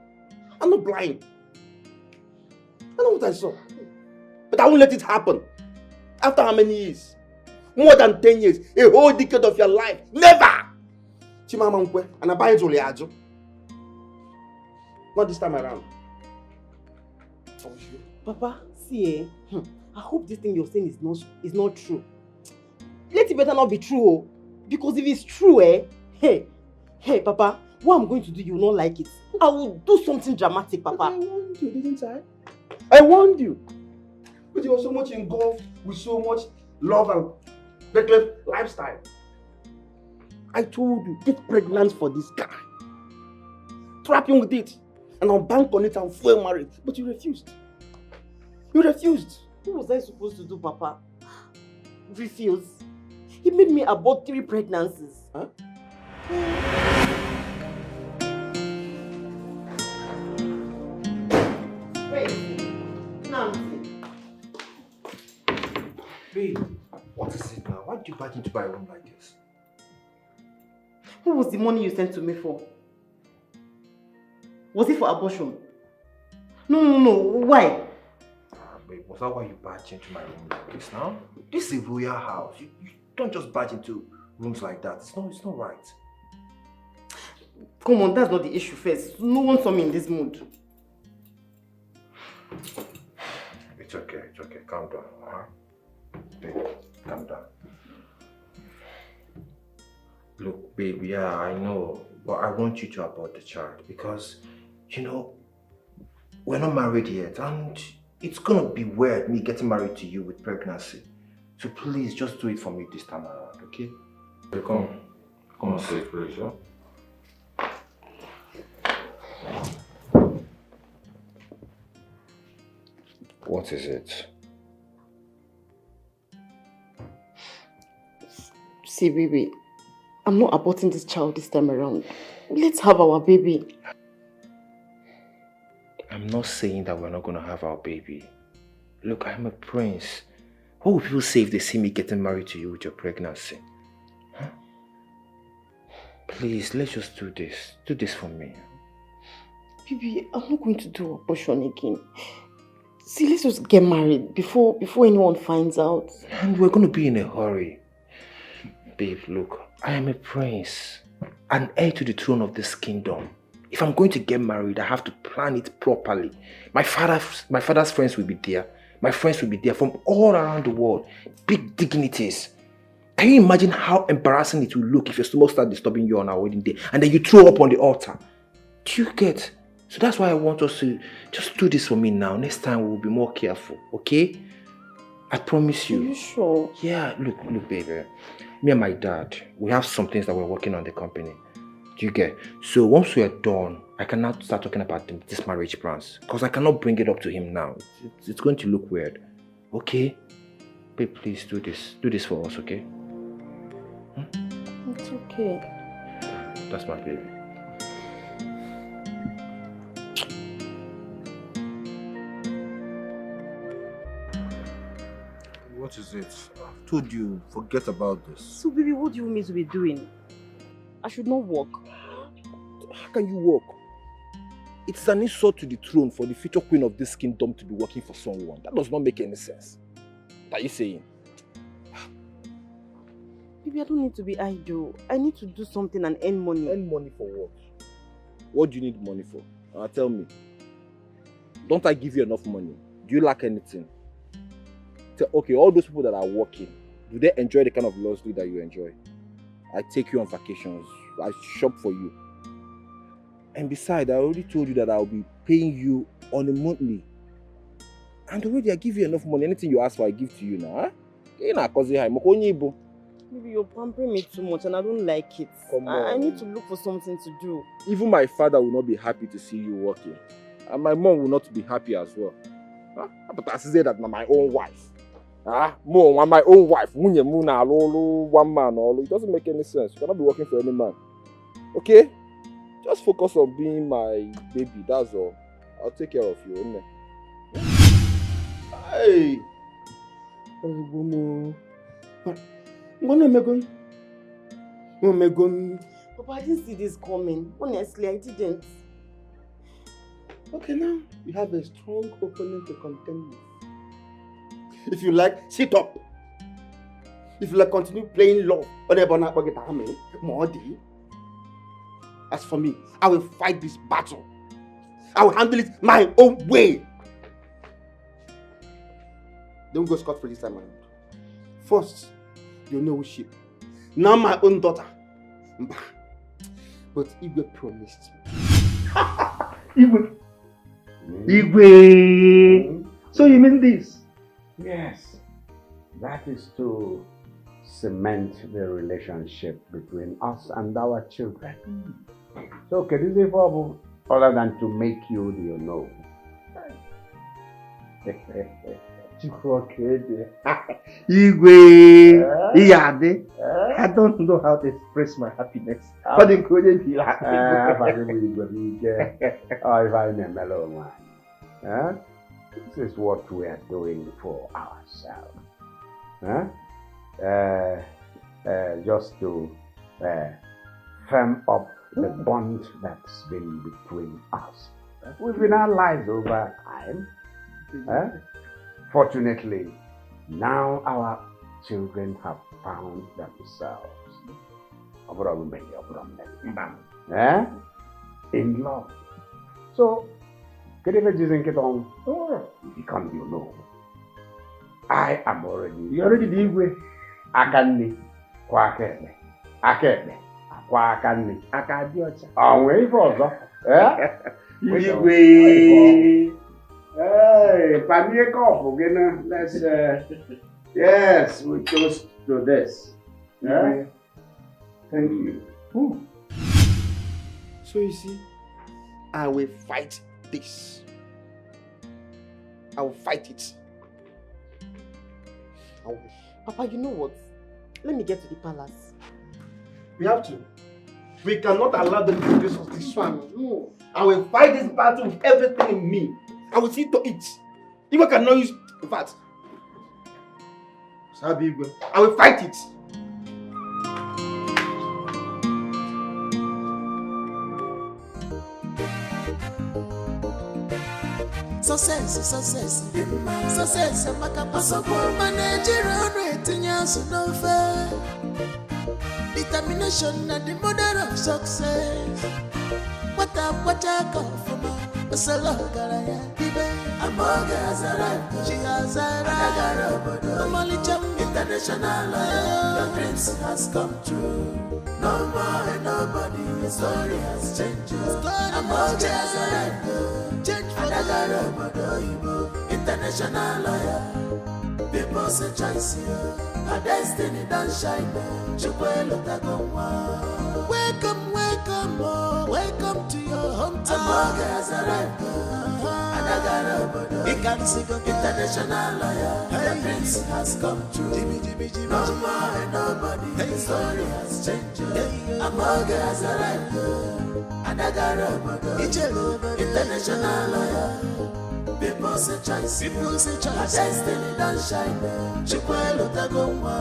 Q: I'm not blind. I know what I saw. But I won't let it happen. After how many years? More than 10 years. A whole decade of your life. Never! Chimamankwe, and I buy it only ajo. Not this time around.
U: Papa, see, I hope this thing you're saying is not true. Let it better not be true, oh. Because if it's true, hey, Papa, what I'm going to do, you will not like it. I will do something dramatic, Papa.
Q: But I warned you, didn't I? I warned you. But you were so much engulfed with so much love and reckless lifestyle. I told you, get pregnant for this guy. Trap him with it. And I'll bank on it and fuel marriage. But you refused. You refused.
U: What was I supposed to do, Papa? refuse. He made me abort 3 pregnancies.
N: Huh?
F: Babe, what is it now? Why did you barge into my room like this?
U: What was the money you sent to me for? Was it for abortion? No. Why?
F: Babe, was that why you barged into my room like this now? This is a royal house. You don't just barge into rooms like that. It's not right.
U: Come on, that's not the issue first. No one saw me in this mood.
F: It's okay. Calm down, huh? Babe, calm down. Look, babe, yeah, I know. But I want you to abort the child because, you know, we're not married yet and it's gonna be weird me getting married to you with pregnancy. So please, just do it for me this time around, okay? Come and say it, please, huh? What is it?
U: See, baby, I'm not aborting this child this time around. Let's have our baby.
F: I'm not saying that we're not gonna have our baby. Look, I'm a prince. What will people say if they see me getting married to you with your pregnancy? Huh? Please, let's just do this. Do this for me.
U: Baby, I'm not going to do abortion again. See, let's just get married before anyone finds out.
F: And we're gonna be in a hurry. Babe, look, I am a prince. An heir to the throne of this kingdom. If I'm going to get married, I have to plan it properly. My father's friends will be there. My friends will be there from all around the world. Big dignitaries. Can you imagine how embarrassing it will look if your stomach starts disturbing you on our wedding day and then you throw up on the altar? Do you get? So that's why I want us to just do this for me now. Next time we will be more careful, okay? I promise you.
U: Are you sure?
F: Yeah, look, baby. Me and my dad, we have some things that we're working on the company. Do you get? So once we are done, I can now start talking about this marriage plans. Because I cannot bring it up to him now. It's going to look weird. Okay? Babe, please do this. Do this for us, okay?
U: It's okay.
F: That's my baby. What is it? I've told you, forget about this.
U: So baby, what do you want me to be doing? I should not work.
F: How can you work? It's an insult to the throne for the future queen of this kingdom to be working for someone. That does not make any sense. What are you saying?
U: Baby, I don't need to be idle. I need to do something and earn money.
F: Earn money for what? What do you need money for? Tell me. Don't I give you enough money? Do you lack anything? Okay, all those people that are working, do they enjoy the kind of luxury that you enjoy? I take you on vacations. I shop for you. And besides, I already told you that I'll be paying you on a monthly. And already I give you enough money. Anything you ask for, I give to you now. Huh?
U: Maybe you're pampering me too much and I don't like it.
F: Come on.
U: I need to look for something to do.
F: Even my father will not be happy to see you working. And my mom will not be happy as well. Huh? But I say that I'm my own wife. Mom, I'm my own wife. One man. It doesn't make any sense. You cannot be working for any man. Okay? Just focus on being my baby, that's all. I'll take care of you, innit? Hey!
U: Papa, I didn't see this coming. Honestly, I didn't.
N: Okay, now you have a strong opponent to contend with. If you like, sit up. If you like, continue playing love. As for me, I will fight this battle. I will handle it my own way. Don't go scot-free this time around. First, you know which ship. Now my own daughter. But Igwe promised me.
M: Igwe! So you mean this? Yes. That is to cement the relationship between us and our children. So, other than to make you,
K: Igwe, Iyade. I don't know how to express my happiness. But in Korean,
M: If I may mellow one. This is what we are doing for ourselves. Just to firm up the bond that's been between us. We've been allies over time. Fortunately, now our children have found themselves in love. So, become you know. I am already.
K: You already did with
M: Akanni, Kwakebe, Akebe, Kwakanni,
K: Akadiocha.
M: Oh, wait for that. Hey, Panier Koff, let's, yes, we toast to this. Yeah? Thank you.
K: Ooh. So you see, I will fight this. I will fight it.
U: Papa, you know what? Let me get to the palace.
K: We have to. We cannot allow them to do this one. No. I will fight this battle with everything in me. I will see to it. If I cannot use, in fact, I will fight it.
E: Success, managerial rating, no fair. Determination and the mother of success. What I call from her, a solo garaya, I'm has arrived, she has arrived. Normally, international lawyer, your dreams has come true. No more and nobody, your story has changed. I'm has arrived, change for the international lawyer. People say choice here, a destiny don't shine. Welcome, welcome, oh, welcome to your hometown. He can see the international lawyer. Your dreams has come true. No more and nobody. His story has changed. Has arrived. International lawyer. People say choice. A destiny don't shine. Chikwelo Tagoma.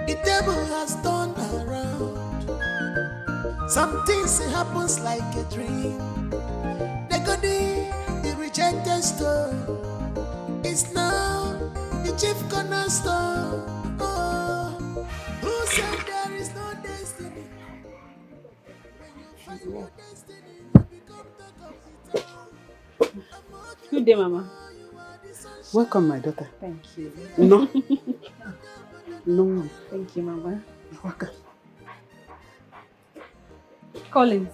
E: The table has turned around. Some things happens like a dream. The goodie, the rejected stone, is now the chief cornerstone. Oh, who said there is no destiny? When you find your destiny, you become the computer.
J: Good day, Mama.
R: Welcome, my daughter.
J: Thank you.
R: No. No.
J: Thank you, Mama.
R: You're welcome.
J: Collins,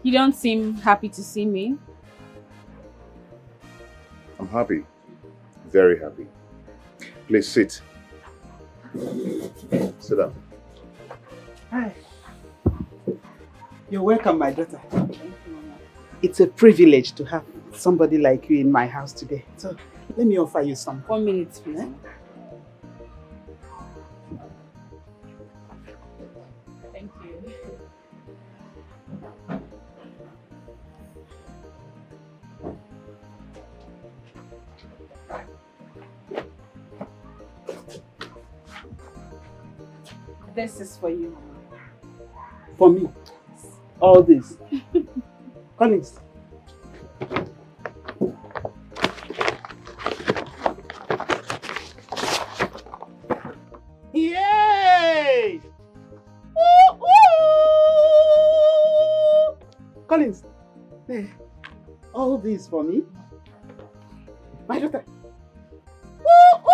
J: you don't seem happy to see me.
G: I'm happy. Very happy. Please sit. Sit down.
R: Hi. You're welcome, my daughter. It's a privilege to have somebody like you in my house today. So let me offer you some.
J: 1 minute, please. Thank you. This is for you.
R: For me? All this? Collins. Yay! Woo, woo! Collins, hey, all this for me? My daughter. Woo, woo!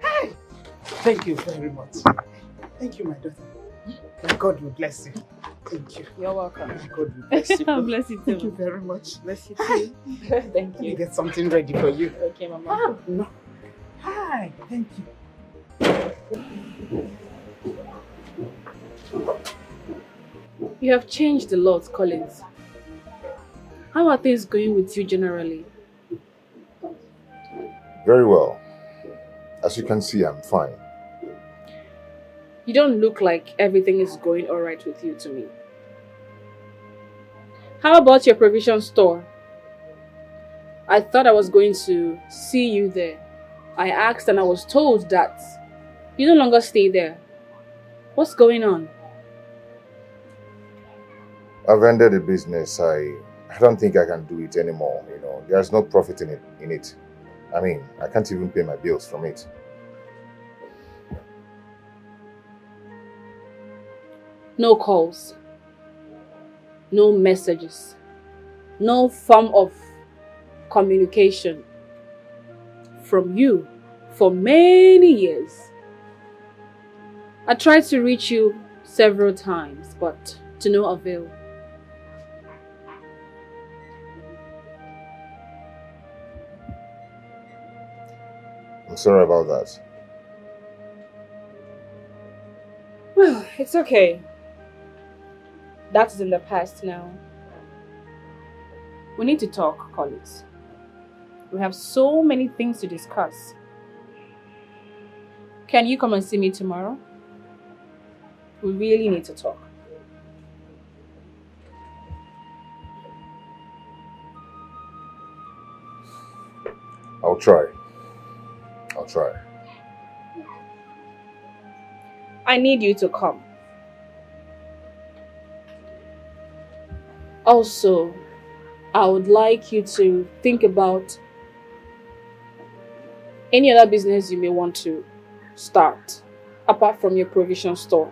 R: Hey! Thank you very much. Thank you, my daughter. And God will bless you. Thank you.
J: You're welcome.
R: God will bless you.
J: Bless you too.
R: Thank you very much.
J: Bless you too. Thank
R: Let me
J: you.
R: get something ready for you.
J: Okay, Mama.
R: Oh, no. Hi. Thank you.
H: You have changed a lot, Collins. How are things going with you generally?
G: Very well. As you can see, I'm fine.
H: You don't look like everything is going alright with you to me. How about your provision store? I thought I was going to see you there. I asked and I was told that you no longer stay there. What's going on?
G: I've ended the business. I don't think I can do it anymore. You know, there's no profit in it. I mean, I can't even pay my bills from it.
H: No calls, no messages, no form of communication from you for many years. I tried to reach you several times, but to no avail.
G: I'm sorry about that.
H: Well, it's okay. That's in the past now. We need to talk, Collins. We have so many things to discuss. Can you come and see me tomorrow? We really need to talk.
G: I'll try.
H: I need you to come. Also, I would like you to think about any other business you may want to start, apart from your provision store.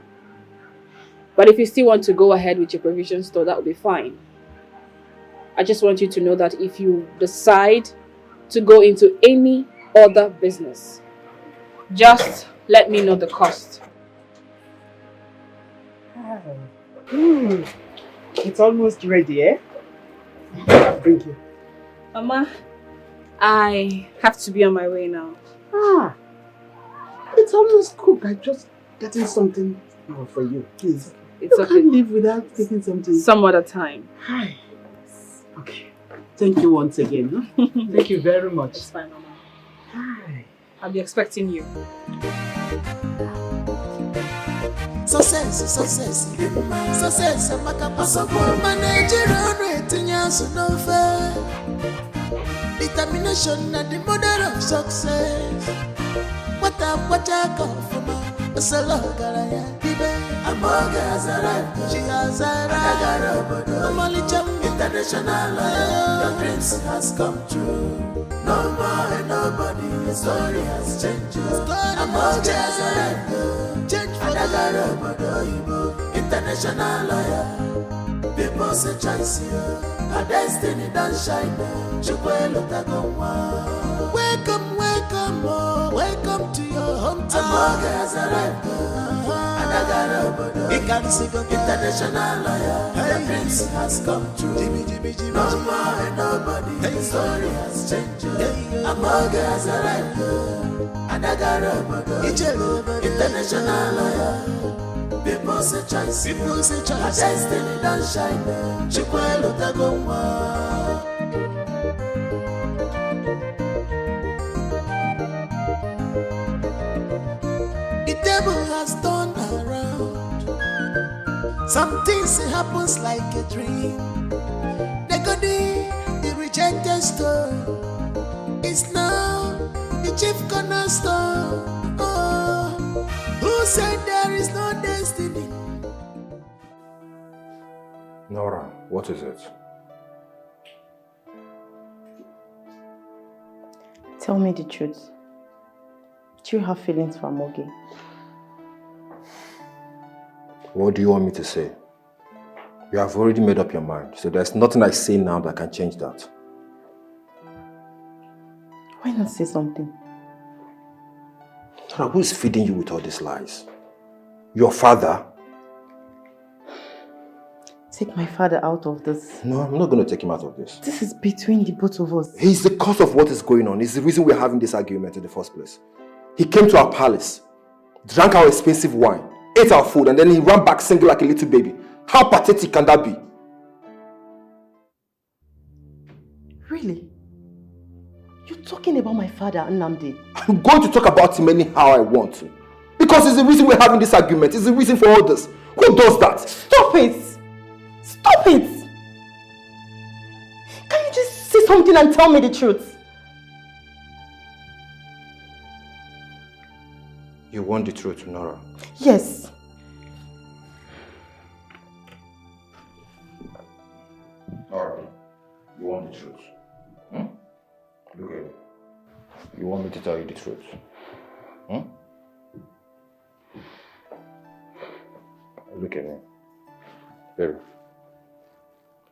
H: But if you still want to go ahead with your provision store, that will be fine. I just want you to know that if you decide to go into any other business, just let me know the cost.
R: It's almost ready, eh? Thank you.
H: Mama, I have to be on my way now.
R: It's almost cooked. I'm just getting something for you. Please.
H: It's
R: you
H: okay.
R: can't live without taking something.
H: Some other time.
R: Hi. Okay. Thank you once again. Huh? Thank you very much.
H: It's fine, Mama.
R: Hi.
H: I'll be expecting you.
E: Success, managerial rating, no fair. Determination and the model of success. What I call for a solo garaya. Amoga has arrived, she has arrived. International lawyer, your dreams has come true. No more and nobody, your story has changed. Amoga has arrived, change for the international lawyer. People say chance you, a destiny don't shine. Welcome to your hometown. Amoga has arrived. International lawyer, your dreams has come true. No more and nobody, the story has changed. Amoga has arrived. International lawyer, people say choice. A destiny don't shine. Chikwelo Tagoma. The table has turned around. Some things happens like a dream. The rejected stone is now the chief cornerstone. Oh, who said there is no destiny?
F: Nora, what is it?
B: Tell me the truth. Do you have feelings for Amoge?
F: What do you want me to say? You have already made up your mind, so there's nothing I say now that can change that.
B: Why not say something?
F: Nora, who is feeding you with all these lies? Your father?
B: Take my father out of this.
F: No, I'm not going to take him out of this.
B: This is between the both of us.
F: He's the cause of what is going on. He's the reason we're having this argument in the first place. He came to our palace, drank our expensive wine, ate our food, and then he ran back singing like a little baby. How pathetic can that be?
U: Really? You're talking about my father, Nnamdi?
F: I'm going to talk about him anyhow I want to. Because it's the reason we're having this argument. It's the reason for all this. Who does that?
U: Stop it! Stop it! Can you just say something and tell me the truth?
F: You want the truth, Nora?
U: Yes.
F: Alright. You want the truth? Look at me. You want me to tell you the truth? Look at me. Baby.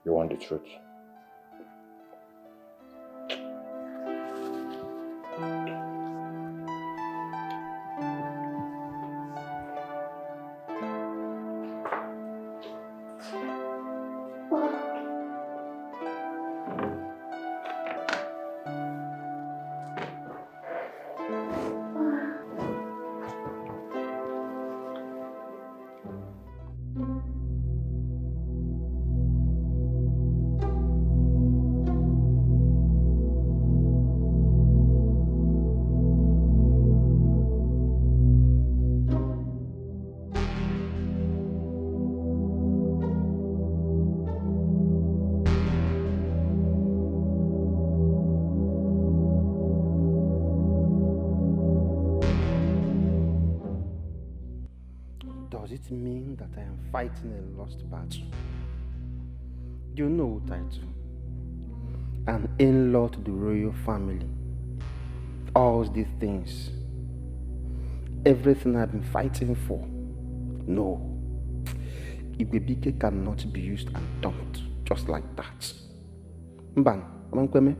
F: You want the truth?
O: Does it mean that I am fighting a lost battle? You know what I do. An in-law to the royal family. All these things. Everything I've been fighting for. No. Ibebike cannot be used and dumped just like that. Mban, Amankweme.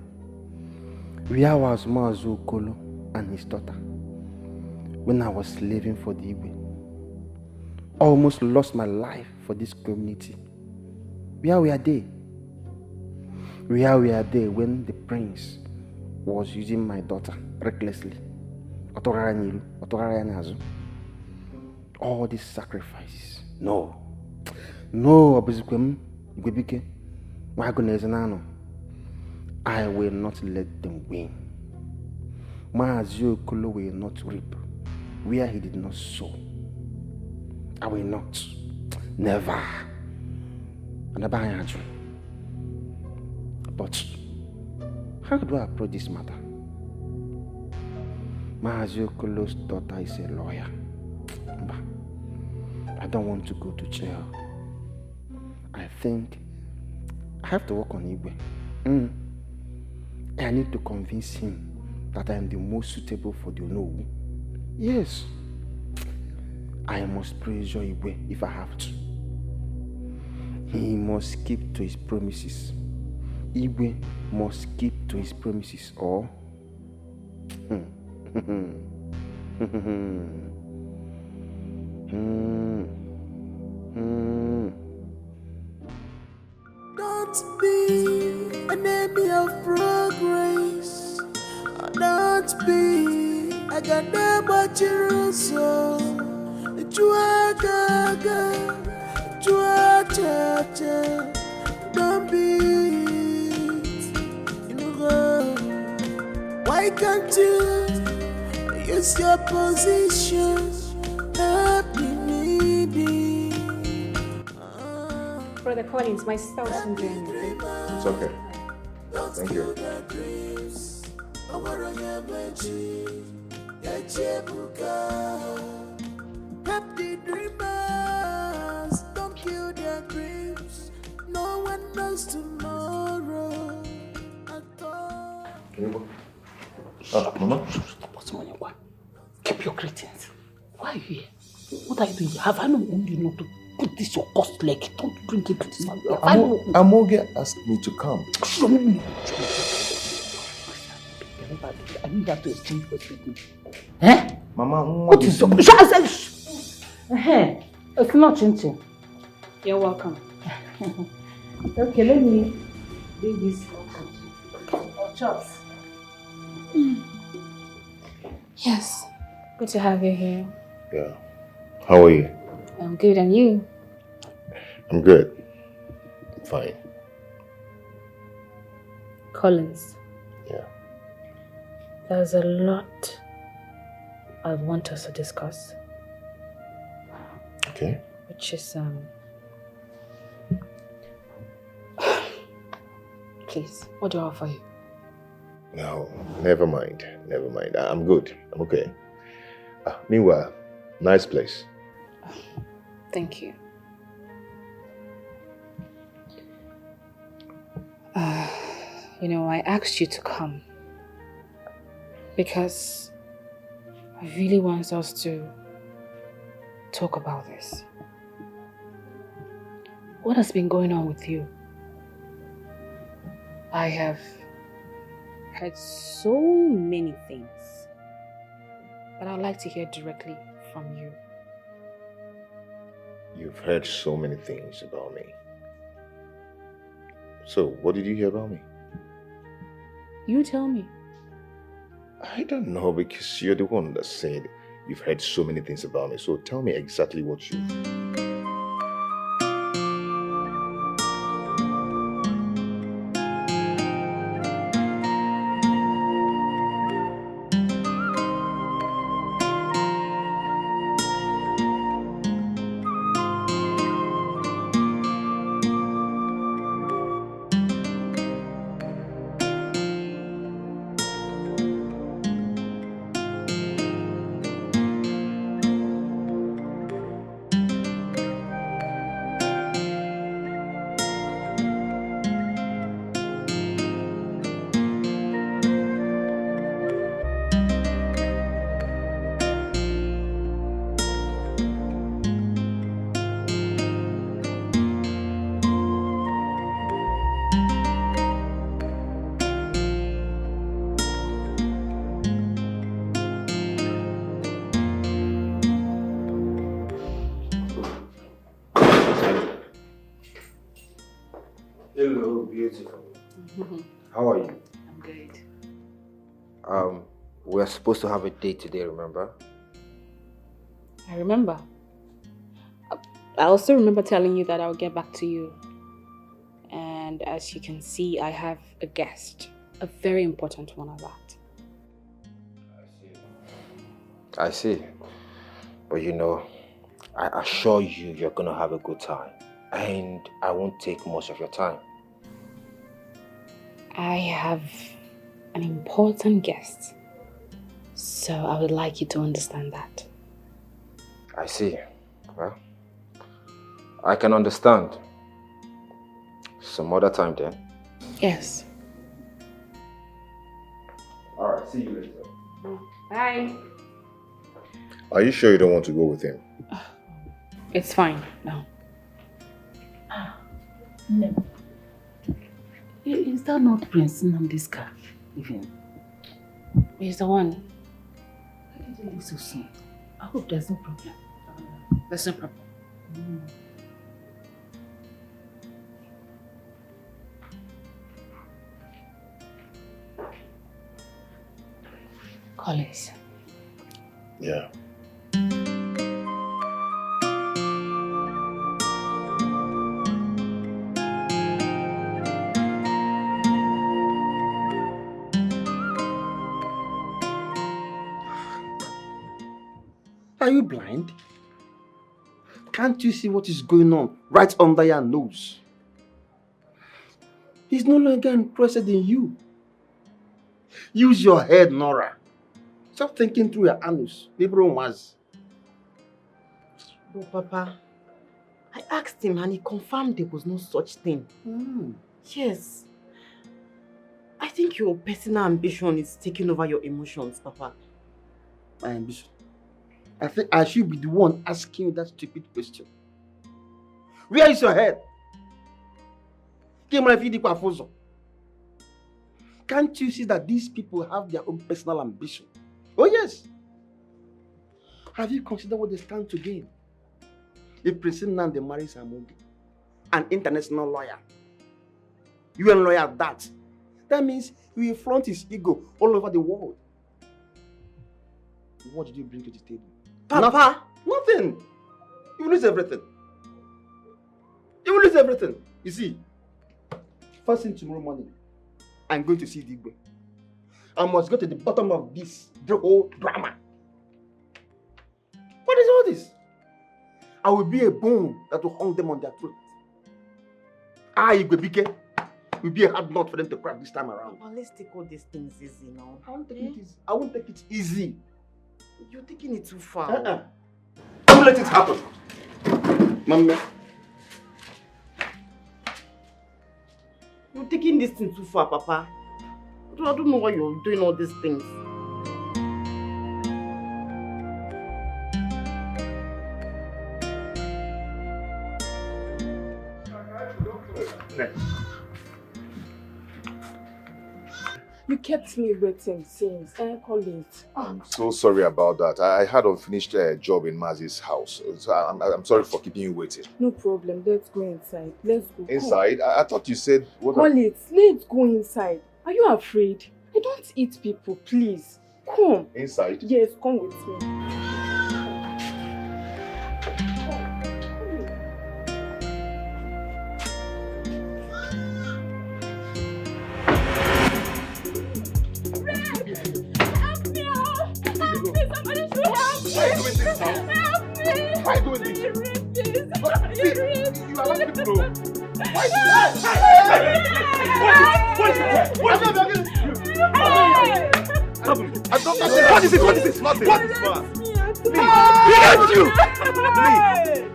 O: Where was Mazu Okolo and his daughter when I was slaving for the Igwe? Almost lost my life for this community. Where were they? Where were they when the prince was using my daughter recklessly? All these sacrifices. No. No, Ibebike. I will not let them win. Maazio Okolo will not reap where he did not sow. I will not. Never. But how do I approach this matter? Maazio Okolo's daughter is a lawyer. I don't want to go to jail. I think I have to work on Igwe. I need to convince him that I am the most suitable for the Onowu. Yes. I must pressure Igwe if I have to. He must keep to his promises. Igwe must keep to his promises or...
E: Don't be an enemy of progress. Don't be a gandaba chiruso. Chua gaga, chua cha cha. Don't be it. You know, why can't you use your position? Happy maybe.
D: Brother Collins, my sister was enjoying it.
F: It's okay. Thank you.
E: Happy dreamers, don't kill their dreams. No one knows tomorrow.
F: Can you go? Mama?
I: Keep your greetings. Why are you here? What are you doing? Have I not warned you not to put this your cost leg? Don't bring it to this family.
F: Amoge asked me to come.
I: I need that to exchange first with me.
F: Mama,
I: what is up? It's not changing.
J: You're welcome.
I: Okay, let me bring this or chops.
J: Yes. Good to have you here.
G: Yeah. How are you?
J: I'm good, and you?
G: I'm good. Fine.
J: Collins.
G: Yeah.
J: There's a lot I want us to discuss.
G: Okay.
J: Which is, please, what do I offer you?
G: No, never mind. Never mind. I'm good. I'm okay. Meanwhile, nice place.
J: Thank you. You know, I asked you to come because I really want us to talk about this. What has been going on with you? I have heard so many things, but I'd like to hear directly from you.
G: You've heard so many things about me. So, what did you hear about me?
J: You tell me.
G: I don't know, because you're the one that said you've heard so many things about me. So tell me exactly what you...
F: Hello, beautiful. How are you?
J: I'm good.
F: We're supposed to have a date today, remember?
J: I remember. I also remember telling you that I'll get back to you. And as you can see, I have a guest. A very important one at that.
F: I see. But you know, I assure you, you're gonna have a good time. And I won't take much of your time.
J: I have an important guest. So I would like you to understand that.
F: I see. Well, I can understand. Some other time then.
J: Yes.
F: Alright, see you later.
J: Bye.
G: Are you sure you don't want to go with him?
J: It's fine. No.
I: No. Is that not Prince Nnamdi's car? Even?
J: He's the one.
I: Why did you leave so soon? I hope there's no problem.
J: There's no problem. Collins.
G: Yeah.
N: Are you blind? Can't you see what is going on right under your nose? He's no longer interested in you. Use your head, Nora. Stop thinking through your anus.
U: But Papa, I asked him and he confirmed there was no such thing. Yes. I think your personal ambition is taking over your emotions, Papa.
N: My ambition? I think I should be the one asking you that stupid question. Where is your head? Can't you see that these people have their own personal ambition? Oh yes. Have you considered what they stand to gain? If Prince Nnamdi marries Amobi, an international lawyer, UN lawyer at that, that means he will flaunt his ego all over the world. What did you bring to the table?
U: Papa!
N: Nothing. You lose everything. You will lose everything. You see, first thing tomorrow morning, I'm going to see Digwe. I must go to the bottom of this whole drama. What is all this? I will be a bone that will hang them on their throat. Igwe will be a hard knot for them to crack this time around.
U: Well, let's take all these things easy now.
N: I won't take it easy. I won't take it easy.
U: You're taking it too far.
N: I won't let it happen. Mama.
U: You're taking this thing too far, Papa. I don't know why you're doing all these things.
D: You kept me waiting since. Call it.
G: I'm so sorry about that. I had unfinished job in Mazi's house. So I'm sorry for keeping you waiting.
D: No problem. Let's go inside. Let's go.
G: Inside? I thought you said...
D: Call it. Let's go inside. Are you afraid? I don't eat people, please. Come.
G: Inside?
D: Yes, come with me.
G: Why are you doing this? You are like people. Why What is this? Nothing.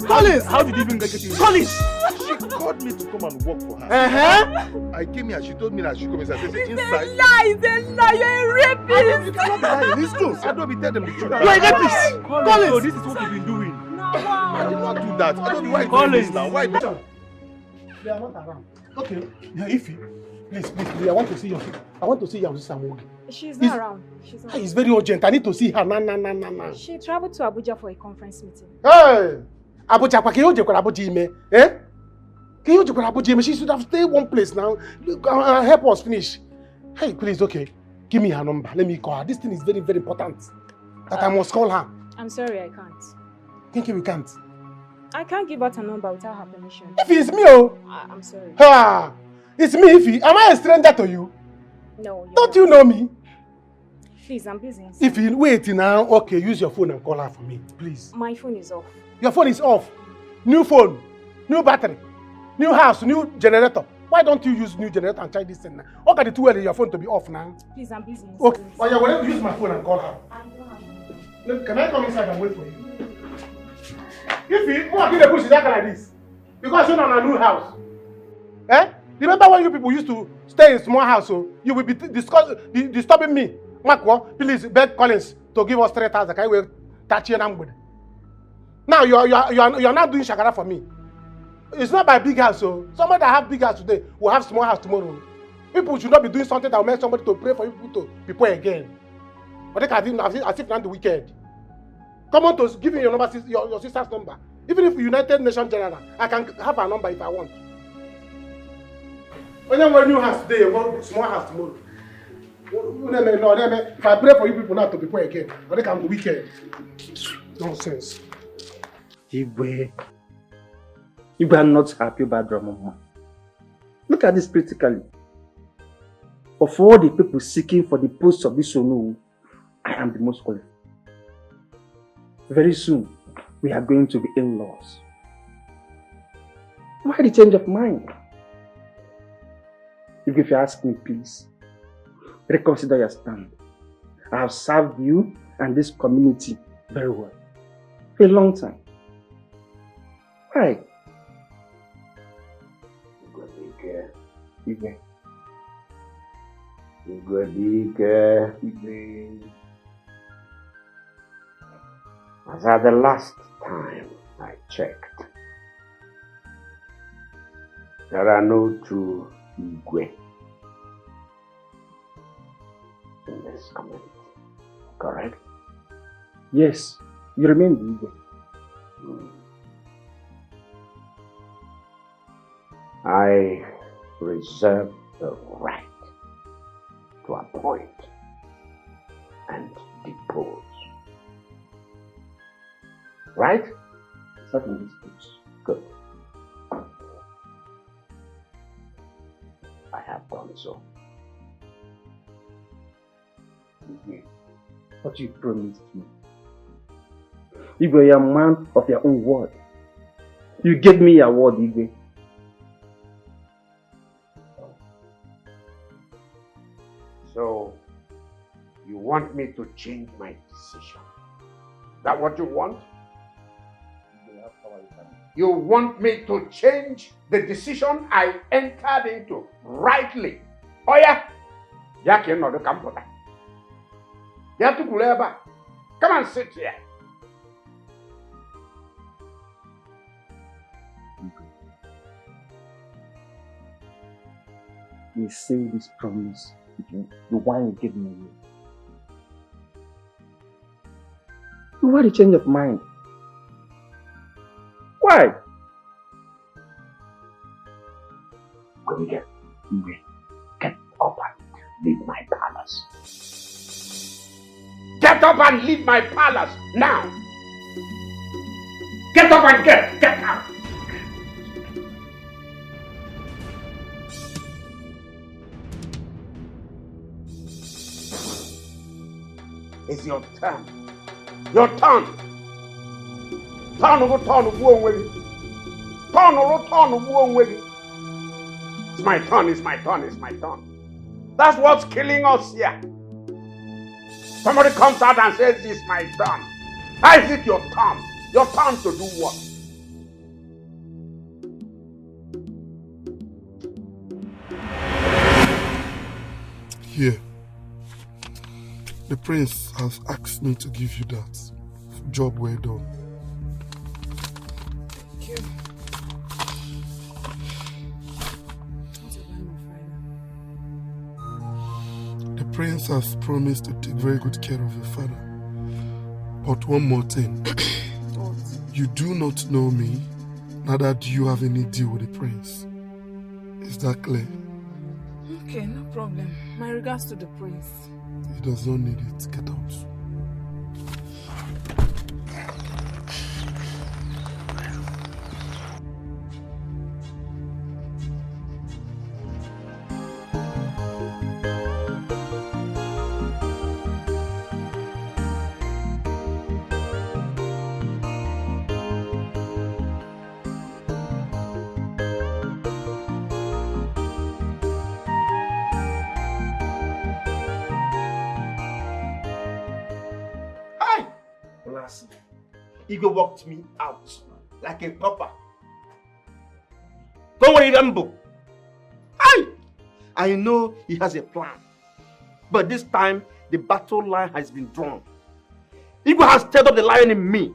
N: Collins! How did you even get it? Collins!
G: She called me to come and work for her. I came here, she told me that she come inside. I said, inside.
S: It's a lie, you're a rapist!
G: It's not lying, it's true. I don't be telling them the truth.
N: You're a rapist! Collins! So this is what you've been doing.
G: I did not do that. I don't know why you doing this now. Why?
Q: They are not around. Okay. Yeah, Ify, please, I want to see your sister Mogi.
D: She's not around. She's not.
Q: It's very urgent. I need to see her. Nah.
D: She traveled to Abuja for a conference meeting.
Q: Hey! Abuja, Abuja ime. Eh? Abuja ime. She should have stayed one place now. Help us finish. Hey, please, okay. Give me her number. Let me call her. This thing is very, very important. That I must call her.
D: I'm sorry, I can't.
Q: Think we can't.
D: I can't give out a number without her permission.
Q: If it's me, oh.
D: I'm sorry.
Q: Ah, it's me, Ify. Am I a stranger to you?
D: No.
Q: Don't you know me?
D: Please, I'm busy.
Q: If you wait now, okay, use your phone and call her for me, please.
D: My phone is off.
Q: Your phone is off. New phone, new battery, new house, new generator. Why don't you use new generator and try this thing now? Okay, the two your phone to be off now.
D: Please, I'm busy.
Q: Okay. Oh, yeah, well, let me use my phone and call her. Look, can I come inside and wait for you? If you walk in the bush, like this, because you're on a new house. Eh? Remember when you people used to stay in small house, so you will be disturbing me. Marco, please beg Collins to give us 3,000. Can you wait? Touch your number. Now you are not doing shakara for me. It's not by big house, so somebody that have big house today will have small house tomorrow. People should not be doing something that will make somebody to pray for people to be poor again. But they can do as if not the wicked. Come on to give me your number, your sister's number. Even if United Nations General, I can have her number if I want. When you want a new house today, you want a small house tomorrow. If I pray for you people not to be poor again, but they can be wicked. Nonsense.
O: Igwe, you are not happy about Ramama. Look at this critically. Of all the people seeking for the post of this Onu, I am the most qualified. Very soon, we are going to be in-laws. Why the change of mind? If you ask me, please, reconsider your stand. I have served you and this community very well for a long time. Why? Igwe.
M: As at the last time I checked, there are no two Igwe in this community, correct?
O: Yes, you remain the Igwe.
M: I reserve the right to appoint and depose. Right?
O: Certainly.
M: Good. done so.
P: What you promised me. You were a man of your own word. You gave me your word, Igwe.
M: So, you want me to change my decision? Is that what you want? You want me to change the decision I entered into rightly? Oh yeah? Ya can not come for that. You have to go there. Come and sit here.
P: You seal this promise with the one you gave me. Why the change of mind? Why?
M: Get up and leave my palace. Get up and leave my palace now. Get up and get out. It's your turn. Your turn. Turn over, turn over. Turn over, turn over. It's my turn, it's my turn, it's my turn. That's what's killing us here. Somebody comes out and says, it's my turn. How is it your turn? Your turn to do what?
Q: Here. The prince has asked me to give you that. Job well done.
D: Thank you.
Q: The prince has promised to take very good care of your father. But one more thing. You do not know me, neither do you have any deal with the prince. Is that clear?
D: Okay, no problem. My regards to the prince.
Q: He does not need it. Get out.
P: Igwe walked me out like a pauper. Don't worry, Rambo. I know he has a plan. But this time, the battle line has been drawn. Igwe has stirred up the lion in me.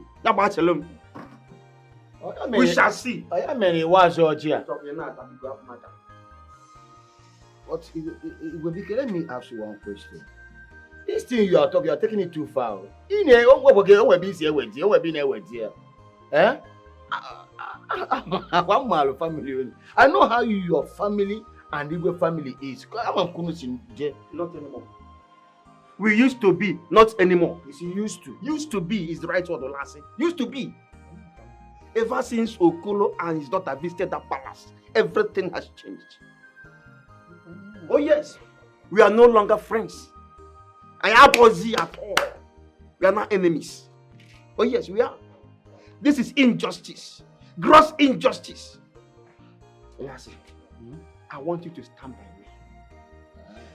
P: We shall see.
A: I mean, it was Georgia. But let me ask you one question. This thing you are talking, you are taking it too far. Eh? I know how your family and Igwe family is.
P: Not anymore. We used to be, not anymore.
A: It's used to.
P: Used to be is the right word, Olase. Used to be. Ever since Okolo and his daughter visited that palace, everything has changed. Oh yes, we are no longer friends. I am opposite at all. We are not enemies. Oh yes, we are. This is injustice. Gross injustice. Olase, I want you to stand by me.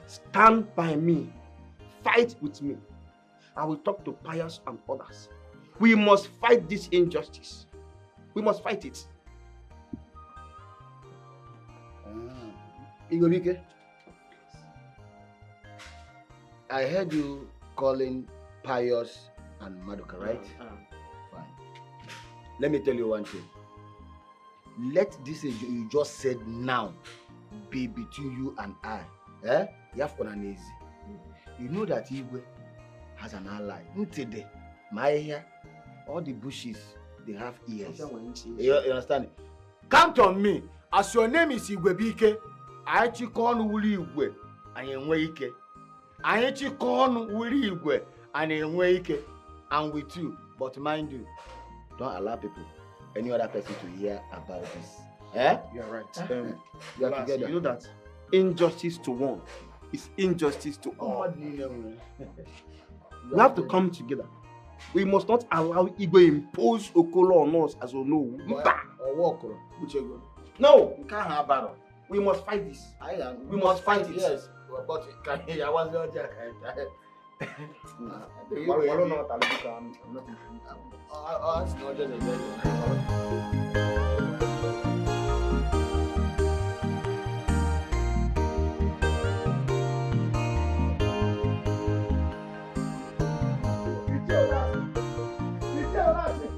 P: Stand by me. Fight with me. I will talk to Pius and others. We must fight this injustice. We must fight it.
A: Igorike, I heard you calling Pius and Madoka, right? Fine. Let me tell you one thing. Let this you just said now be between you and I. Eh? You know that Igwe has an ally. Today, my hair, all the bushes, they have ears. You understand? Count on me. As your name is Igwebike, I chikon wuli Igwe and Enweike. I chikon wuli Igwe and Enweike. And with you, but mind you, don't allow people, any other person to hear about this. Eh?
P: You are right.
A: You are together.
P: You know that injustice to one is injustice to all. We have to come together. We must not allow Igwe impose Okolo on us as Onowu. No, we can't have battle. We must fight this. We must fight it.
A: Yes, but I was not there.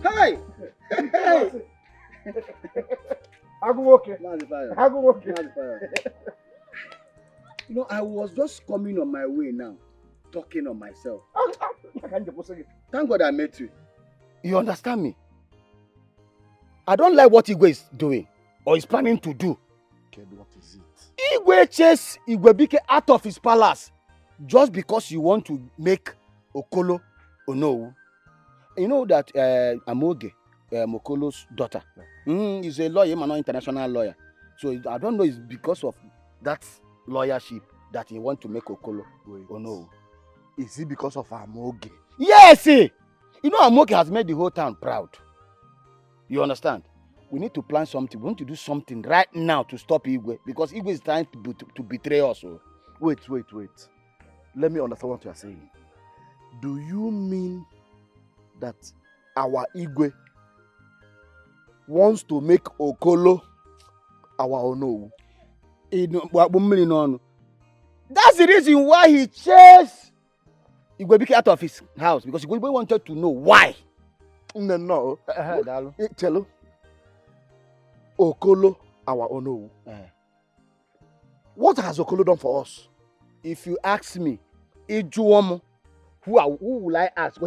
T: Hey! Hey!
A: You know, I was just coming on my way now, talking on myself. Thank God I met you. You understand me? I don't like what Igwe is doing or is planning to do.
T: Okay, what is it?
A: Igwe chased Igwebike out of his palace just because you want to make Okolo Onowu. You know that Amoge, Okolo's daughter, is a lawyer, an international lawyer. So I don't know, it's because of that lawyership that he want to make Okolo Onowu.
T: Is it because of Amoge?
A: Yes! You know Amoge has made the whole town proud. You understand? We need to plan something. We want to do something right now to stop Igwe because Igwe is trying to betray us.
T: Wait. Let me understand what you are saying. Do you mean that our Igwe wants to make Okolo our Onowu?
A: That's the reason why he chased Igwebike out of his house, because Igwebike wanted to know why.
T: No. Tell him. Okolo our Onowu. What has Okolo done for us?
A: If you ask me, who will I ask? You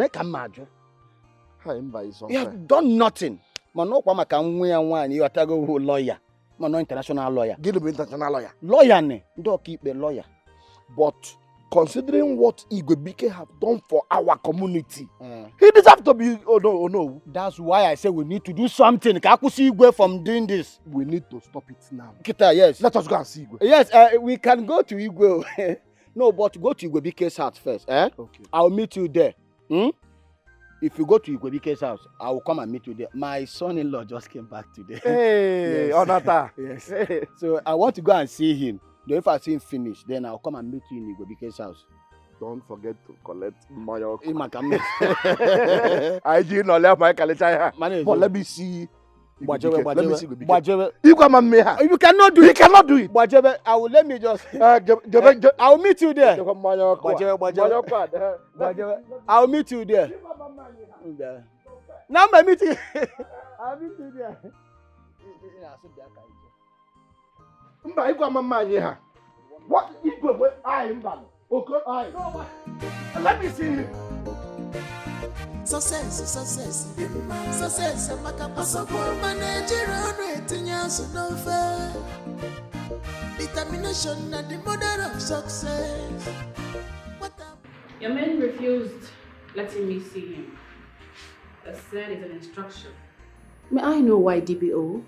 A: have done nothing. You are a lawyer. No international lawyer.
T: Give him international lawyer.
A: Lawyer, don't keep the lawyer.
T: But considering what Igwebike have done for our community, he deserves to be no.
A: That's why I say we need to do something. See Igwe from doing this.
T: We need to stop it now.
A: Kita, yes.
T: Let us go and see Igwe.
A: Yes, we can go to Igwe. No, but go to Igwebike's house first. Okay. I'll meet you there. If you go to Igwebike's house, I will come and meet you there. My son-in-law just came back today.
T: Hey, yes. Onata.
A: Yes. Hey. So I want to go and see him. Then if I see him finish, then I'll come and meet you in Igwebike's house.
T: Don't forget to collect my
A: I
T: do not let my collector. But let me see.
A: You cannot do it.
T: You cannot do it.
A: I will let me just. I will meet you there. I will meet you there. Now my meeting. I'll meet you there.
T: What? Let me see him.
E: Success, determination and the mother of success.
J: Your man refused letting me see him. I said it's an instruction. May I know why, DPO?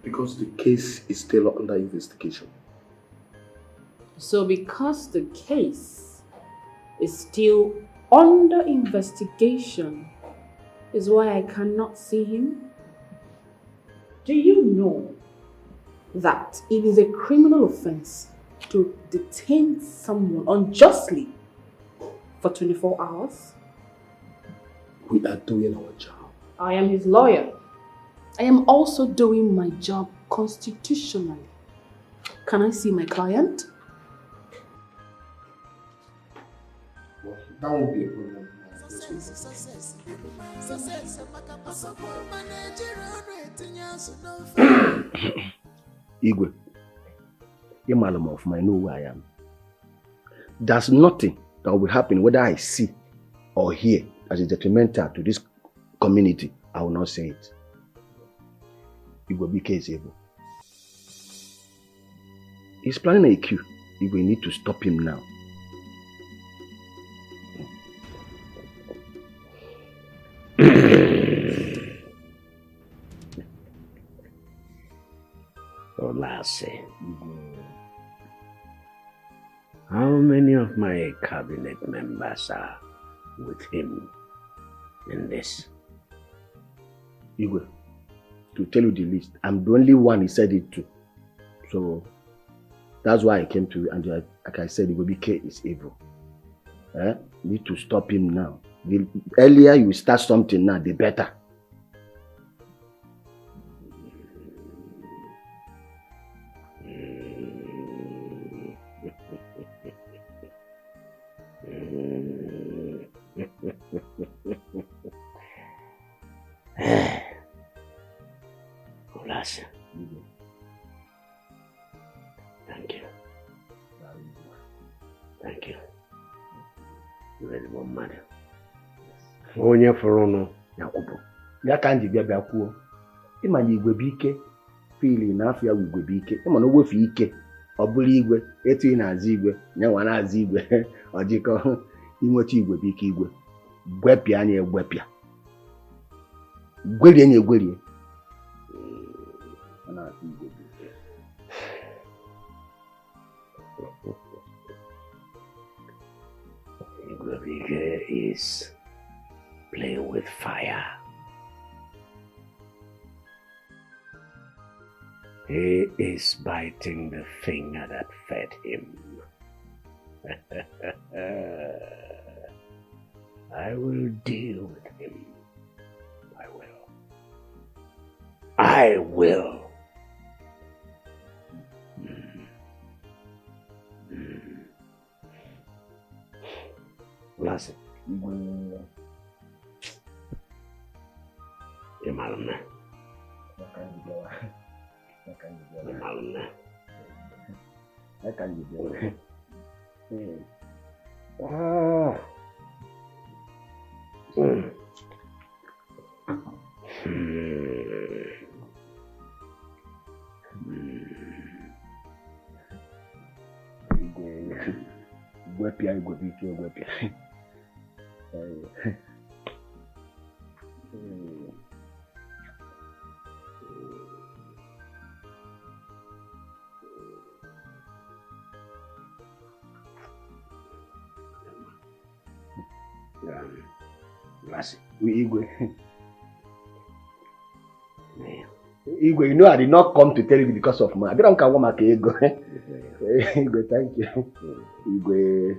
T: Because the case is still under investigation.
J: So because the case is still under investigation is why I cannot see him? Do you know that it is a criminal offense to detain someone unjustly for 24 hours?
T: We are doing our job.
J: I am his lawyer. I am also doing my job constitutionally. Can I see my client?
T: Well, that won't be a problem.
A: Igwe, you man of I know who I am. There's nothing that will happen whether I see or hear as a detrimental to this community. I will not say it. Igwe is able. He's planning a coup. Igwe need to stop him now.
M: Olase. How many of my cabinet members are with him in this?
T: Igwe, to tell you the least, I'm the only one he said it to. So that's why I came to you, and like I said, Igwe is evil. You need to stop him now. The earlier you start something now, the better.
M: Olas. Thank you. Thank you. You are the one man. Onye fọrọ Yakubu.
T: Ya ka nji bịa kwuo. Ịma na Igwe bụ ike. Fili na afọ ya bụ Igwe bụ ike. Ịma na o wefu ike. Ọ bụrụ Igwe, etu ị na-azụ Igwe, nyanwa na-azụ Igwe. Ọ jikọ inweta Igwe bụ ike Igwe. Gwepịa anya egwepịa. Gwerie anya egwerie. Ọ na-atụ Igwe bụ ike.
M: Igwe is playing with fire. He is biting the finger that fed him. I will deal with him. I will. Listen. Malum.
T: Gwepia Igwe bụ ike gwepia. Igwe. Igwe, you know I did not come to tell you because of money. I don't come maka ego. Igwe, thank you. Igwe,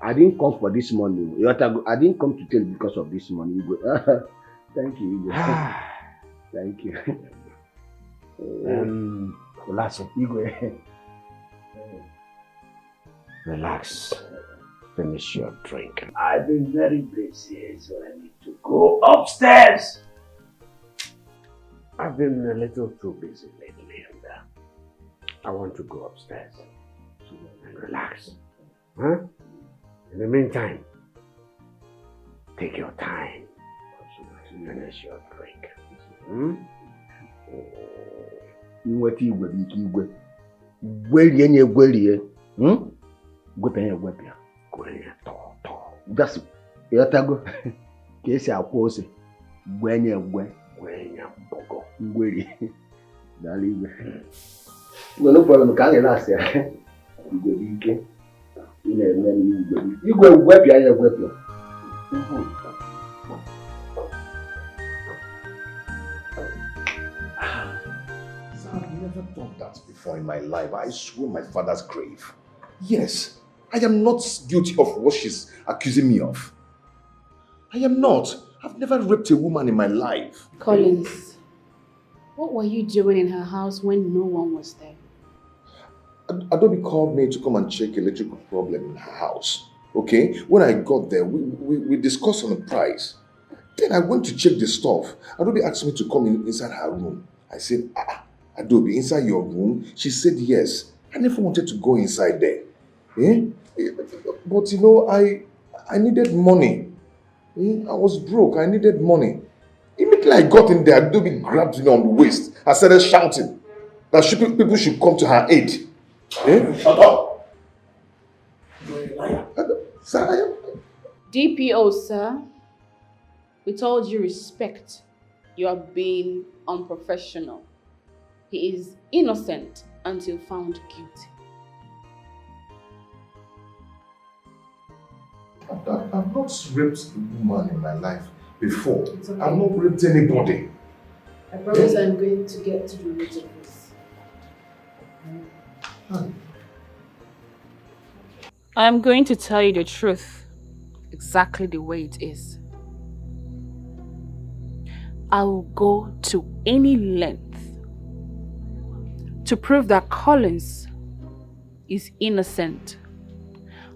T: I didn't come for this money. I didn't come to tell you because of this money. Igwe. Thank you, Igwe. Thank you.
M: Igwe. Relax. Finish your drink. I've been very busy, so I need to go upstairs. I've been a little too busy lately, and I want to go upstairs and relax. Huh? In the meantime, take your time to finish your drink.
T: Inweta Igwe bụ ike Igwe. Gwerie nye gwerie. Gwepịa gwepịa. Just yotago ka esi akwa ose gwenye egwe mbogo ngweri dali Igwe. No problem ka relax ya. Igwe bụ ike. Ị na-eme Igwe gwepịa ya gwepịa.
F: I've never done that before in my life. I swear my father's grave. Yes. I am not guilty of what she's accusing me of. I am not. I've never raped a woman in my life.
J: Collins, what were you doing in her house when no one was there?
F: Adobe called me to come and check electrical problem in her house. Okay? When I got there, we discussed on the price. Then I went to check the stuff. Adobe asked me to come inside her room. I said, Adobe, inside your room? She said yes. I never wanted to go inside there. Eh? But you know, I needed money. I was broke. I needed money. Immediately I got in there, Adobe grabbed me on the waist. I started shouting that people should come to her aid. Eh? Shut up! You're a liar. Sir,
J: DPO, sir, with all due respect, you are being unprofessional. He is innocent until found guilty.
G: I've not raped a woman in my life before.
C: It's okay.
G: I've not raped anybody.
C: I promise I'm going to get to the root of this.
J: I'm going to tell you the truth, exactly the way it is. I will go to any length to prove that Collins is innocent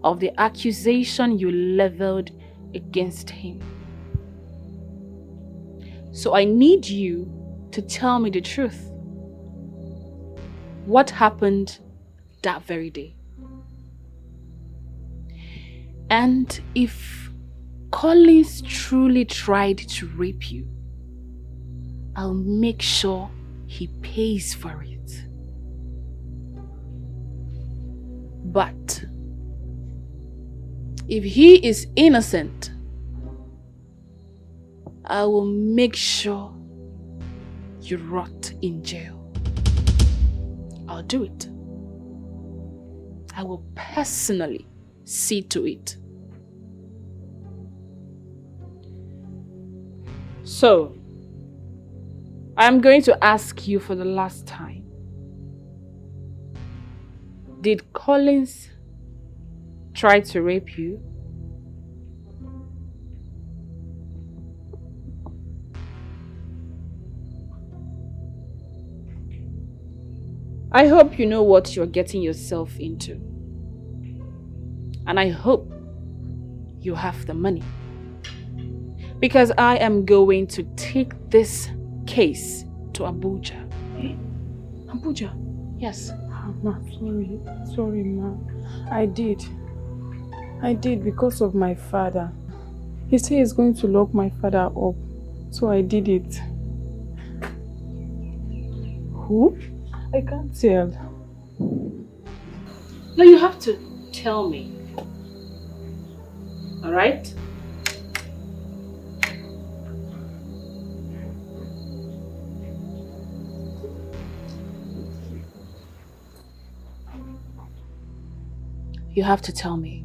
J: of the accusation you leveled against him. So I need you to tell me the truth. What happened that very day? And if Collins truly tried to rape you, I'll make sure he pays for it. But if he is innocent, I will make sure you rot in jail. I'll do it. I will personally see to it. So, I'm going to ask you for the last time. Did Collins try to rape you? I hope you know what you're getting yourself into. And I hope you have the money. Because I am going to take this case to Abuja.
D: Abuja?
J: Yes.
D: Ma, sorry ma. I did because of my father. He said he's going to lock my father up, so I did it. Who? I can't tell.
J: No, you have to tell me. Alright? You have to tell me.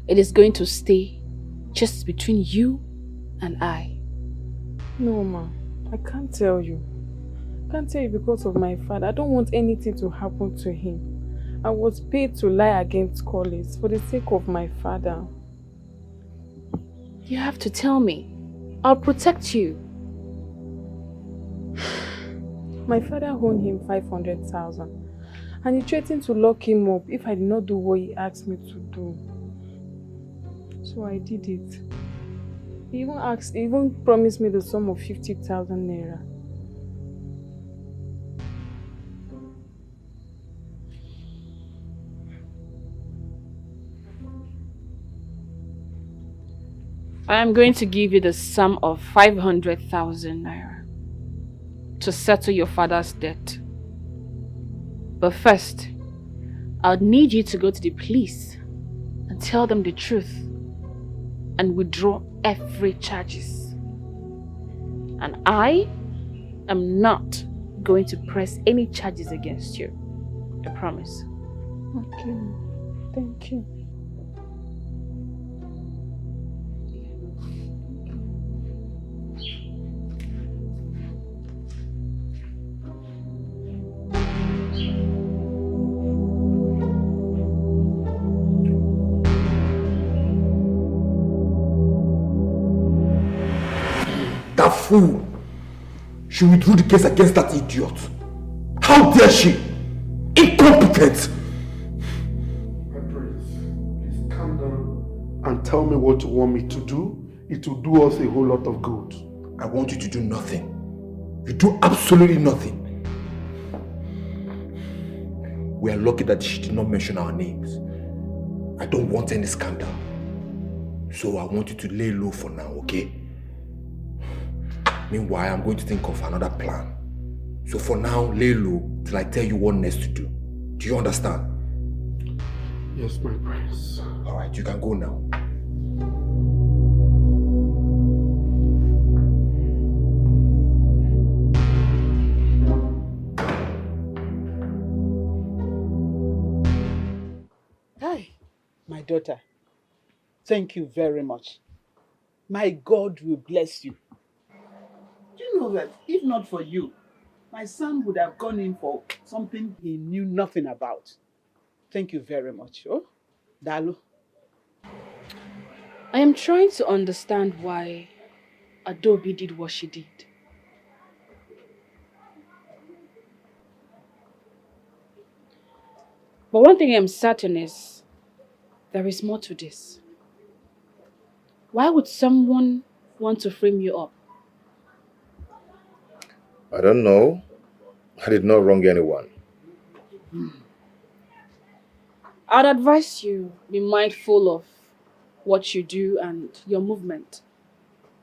J: It is going to stay just between you and I.
D: No, ma. I can't tell you. I can't tell you because of my father. I don't want anything to happen to him. I was paid to lie against Collins for the sake of my father.
J: You have to tell me. I'll protect you.
D: My father owed him 500,000. And he threatened to lock him up if I did not do what he asked me to do. So I did it. He even promised me the sum of 50,000 naira.
J: I am going to give you the sum of 500,000 naira to settle your father's debt. But first, I'll need you to go to the police and tell them the truth and withdraw every charges. And I am not going to press any charges against you. I promise.
D: Okay. Thank you.
F: That fool! She withdrew the case against that idiot. How dare she? Incompetent!
K: My prince, please calm down and tell me what you want me to do. It will do us a whole lot of good.
F: I want you to do nothing. You do absolutely nothing. We are lucky that she did not mention our names. I don't want any scandal. So I want you to lay low for now, okay? Meanwhile, I'm going to think of another plan. So for now, lay low till I tell you what next to do. Do you understand?
K: Yes, my prince.
F: Alright, you can go now.
R: Hi, my daughter. Thank you very much. My God will bless you. Do you know that if not for you, my son would have gone in for something he knew nothing about. Thank you very much. Oh, Dalu.
J: I am trying to understand why Adobe did what she did. But one thing I'm certain is, there is more to this. Why would someone want to frame you up?
G: I don't know. I did not wrong anyone.
J: I'd advise you be mindful of what you do and your movement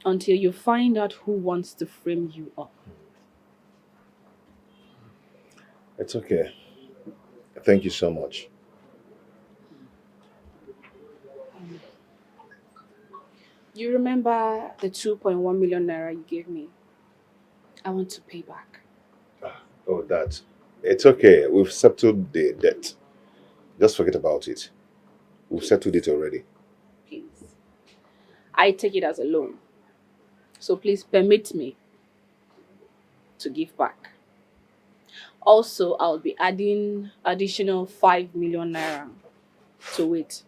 J: until you find out who wants to frame you up.
G: It's okay. Thank you so much.
J: You remember the 2.1 million naira you gave me? I want to pay back.
G: Oh, that. It's okay. We've settled the debt. Just forget about it. We've settled it already.
J: Please. I take it as a loan. So please permit me to give back. Also, I'll be adding additional 5 million naira to it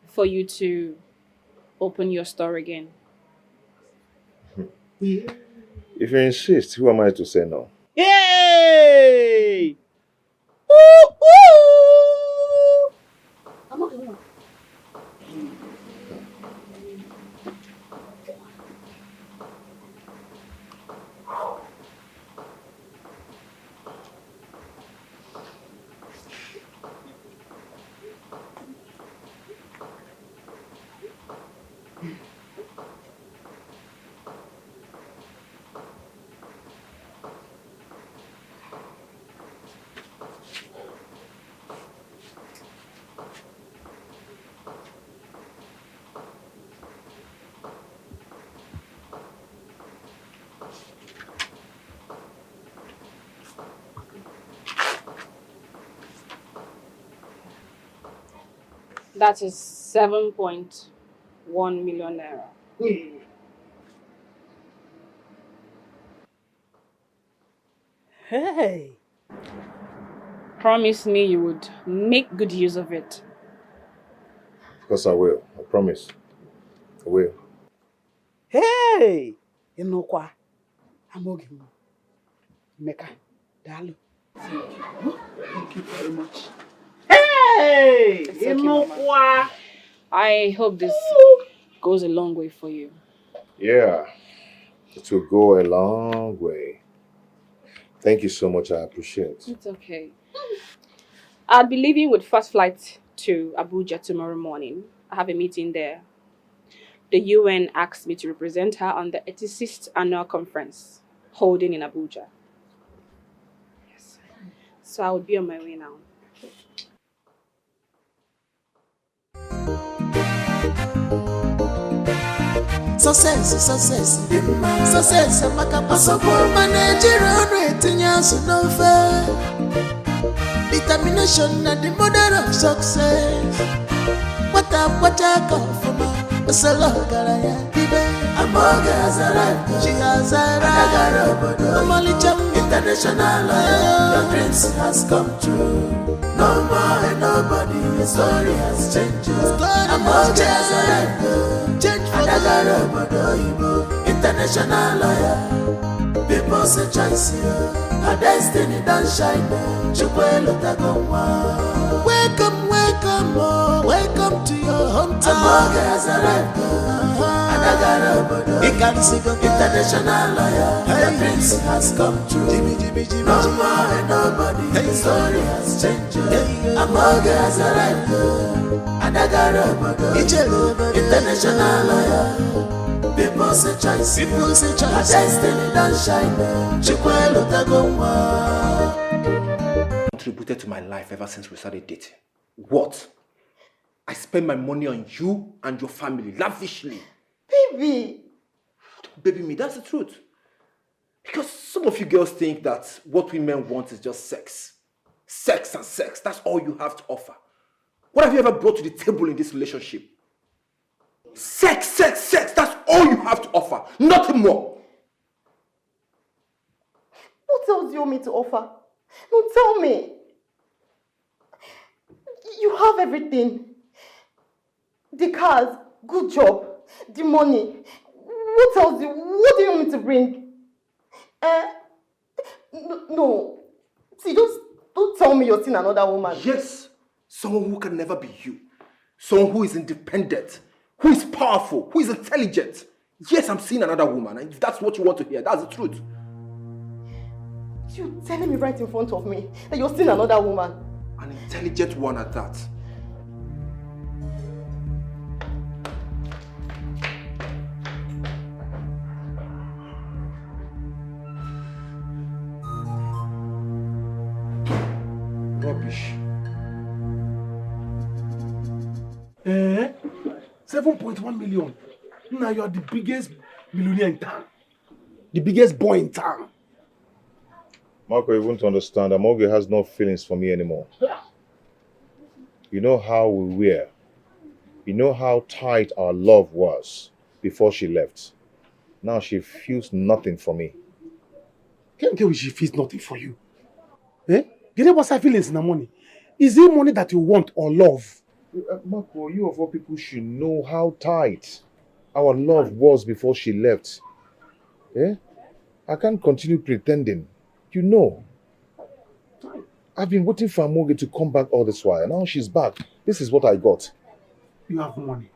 J: for you to open your store again.
G: If you insist, who am I to say no?
R: Yay! Woo, woo! Come on, come on.
J: That is 7.1 million naira.
R: Hey!
J: Promise me you would make good use of it.
G: Of course I will. I promise. I will.
R: Hey! Inokwa. Amogim. Meka. Dalu. Thank you very much. Hey!
J: It's okay,
R: Inokwa.
J: I hope this goes a long way for you.
G: Yeah. It will go a long way. Thank you so much. I appreciate it.
J: It's okay. I'll be leaving with first flight to Abuja tomorrow morning. I have a meeting there. The UN asked me to represent her on the 86th annual conference holding in Abuja. Yes. So I will be on my way now.
E: Success, success, success, Nigeria no fair. Determination and the mother of success. What I call for my Salagaraya, Amoga has arrived, she has arrived. Omali international, your dreams has come true. No more and nobody, your story has changed. Amoga has arrived, change for the international lawyer. People say choice, her destiny don't shine. Welcome, welcome, oh, welcome to your hometown. Amoga has arrived. International lawyer, your dreams has come true. No more and nobody, the story has changed. Amoga has arrived. International lawyer. People say choice, her destiny don't shine.
F: Contributed to my life ever since we started dating. What? I spend my money on you and your family lavishly.
U: Baby!
F: Don't baby me, that's the truth. Because some of you girls think that what women want is just sex. Sex and sex, that's all you have to offer. What have you ever brought to the table in this relationship? Sex, sex, sex. That's all you have to offer. Nothing more.
U: What else do you want me to offer? No, tell me. You have everything. The cars, good job, the money. What else do you want me to bring? No. See, don't tell me you're seeing another woman.
F: Yes. Someone who can never be you. Someone who is independent, who is powerful, who is intelligent. Yes, I'm seeing another woman. And if that's what you want to hear, that's the truth.
U: You're telling me right in front of me that you're seeing another woman.
F: An intelligent one at that. Rubbish.
Q: 7.1 million. Now you are the biggest millionaire in town. The biggest boy in town.
G: Marco, you won't understand. Amoge has no feelings for me anymore. You know how we were. You know how tight our love was before she left. Now she feels nothing for me.
Q: Can't tell me she feels nothing for you. Eh? Get what's her feelings in the money? Is it money that you want or love?
G: Marco, you of all people should know how tight our love was before she left. Eh? I can't continue pretending. You know. I've been waiting for Amoge to come back all this while. Now she's back. This is what I got.
Q: You have money.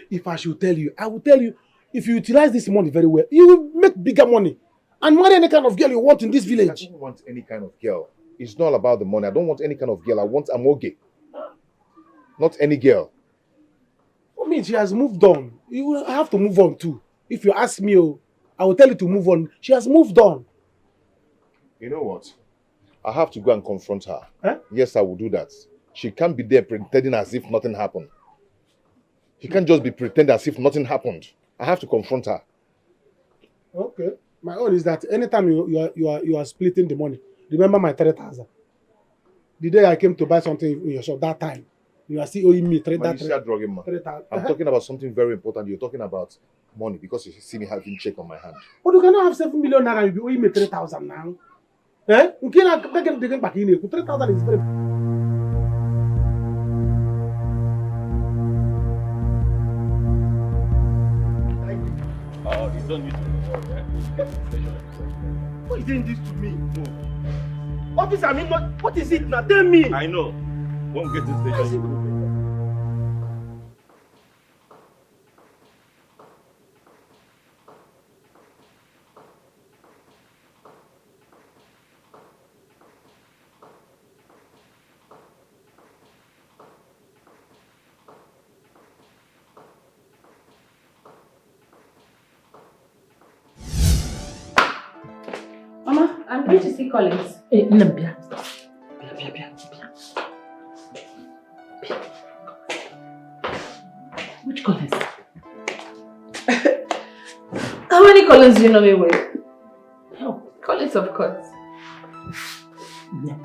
Q: If I should tell you, I will tell you, if you utilize this money very well, you will make bigger money. And marry any kind of girl you want in this village.
G: I don't want any kind of girl. It's not about the money. I don't want any kind of girl. I want Amoge. Not any girl.
Q: I mean, she has moved on. You will have to move on too. If you ask me, I will tell you to move on. She has moved on.
G: You know what? I have to go and confront her.
Q: Huh?
G: Yes, I will do that. She can't be there pretending as if nothing happened. She can't just be pretending as if nothing happened. I have to confront her.
Q: Okay. My own is that anytime you are splitting the money, remember my 3,000. The day I came to buy something in your shop, that time, you are still owing me 3,000.
G: I'm talking about something very important. You're talking about money because you see me having check on my hand.
Q: But you cannot have 7 million naira, you'll be owing me 3,000 now. Eh? You cannot get back in here. 3,000 is very...
L: You don't need to go.
Q: Who is doing this to me? No. Officer, I mean, what is it now? Tell me.
L: I know. Won't get this station.
J: Mama, I'm going to see Collins.
I: Nambia. Which Collins?
J: How many Collins do you know me with? Oh, Collins, of course.
I: No.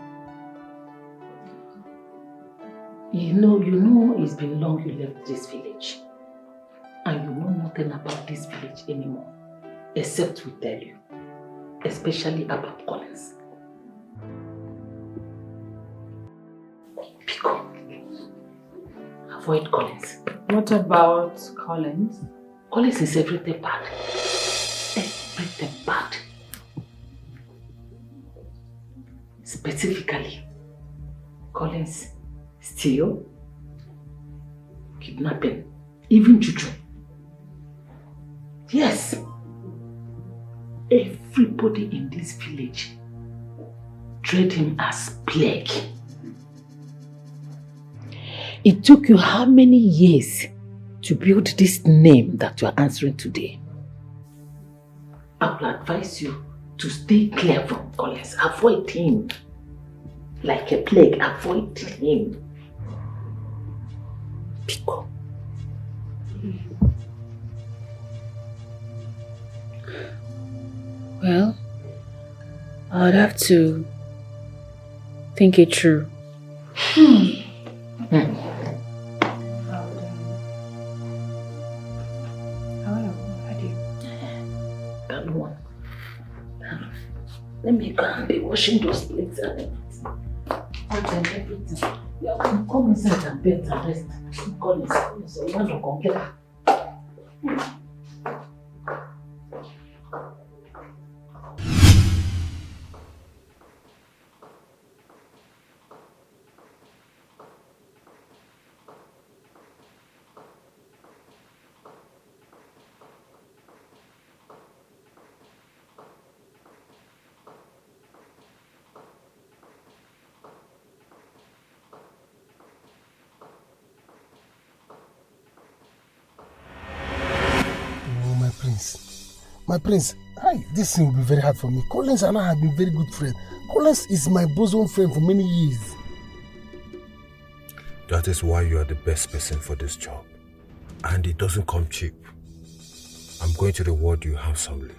I: You know it's been long you left this village. And you know nothing about this village anymore. Except we tell you. Especially about Collins. Pico. Avoid Collins.
J: What about Collins?
I: Collins is everything bad. Everything bad. Specifically, Collins steal, kidnapping, even juju. Yes. Everybody in this village treat him as plague. It took you how many years to build this name that you are answering today? I will advise you to stay clear from Collins. Avoid him. Like a plague, avoid him. Pico.
J: Well, I would have to think it through.
I: Let me go and be washing those plates and everything. Yeah, come inside and bed and rest. Come inside. You want to come get.
Q: My prince, hi, this thing will be very hard for me. Collins and I have been very good friends. Collins is my bosom friend for many years.
F: That is why you are the best person for this job. And it doesn't come cheap. I'm going to reward you handsomely.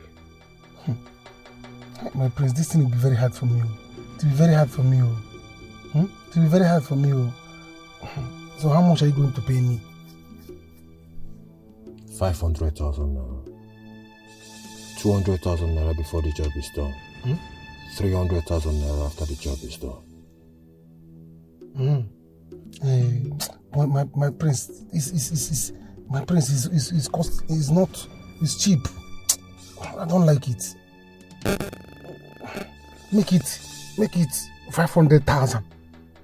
Q: My prince, this thing will be very hard for me. It will be very hard for me. It will be very hard for me. So how much are you going to pay me?
F: 500,000 naira. 200,000 naira before the job is done. 300,000 naira after the job is done.
Q: My prince is cheap. I don't like it. Make it 500,000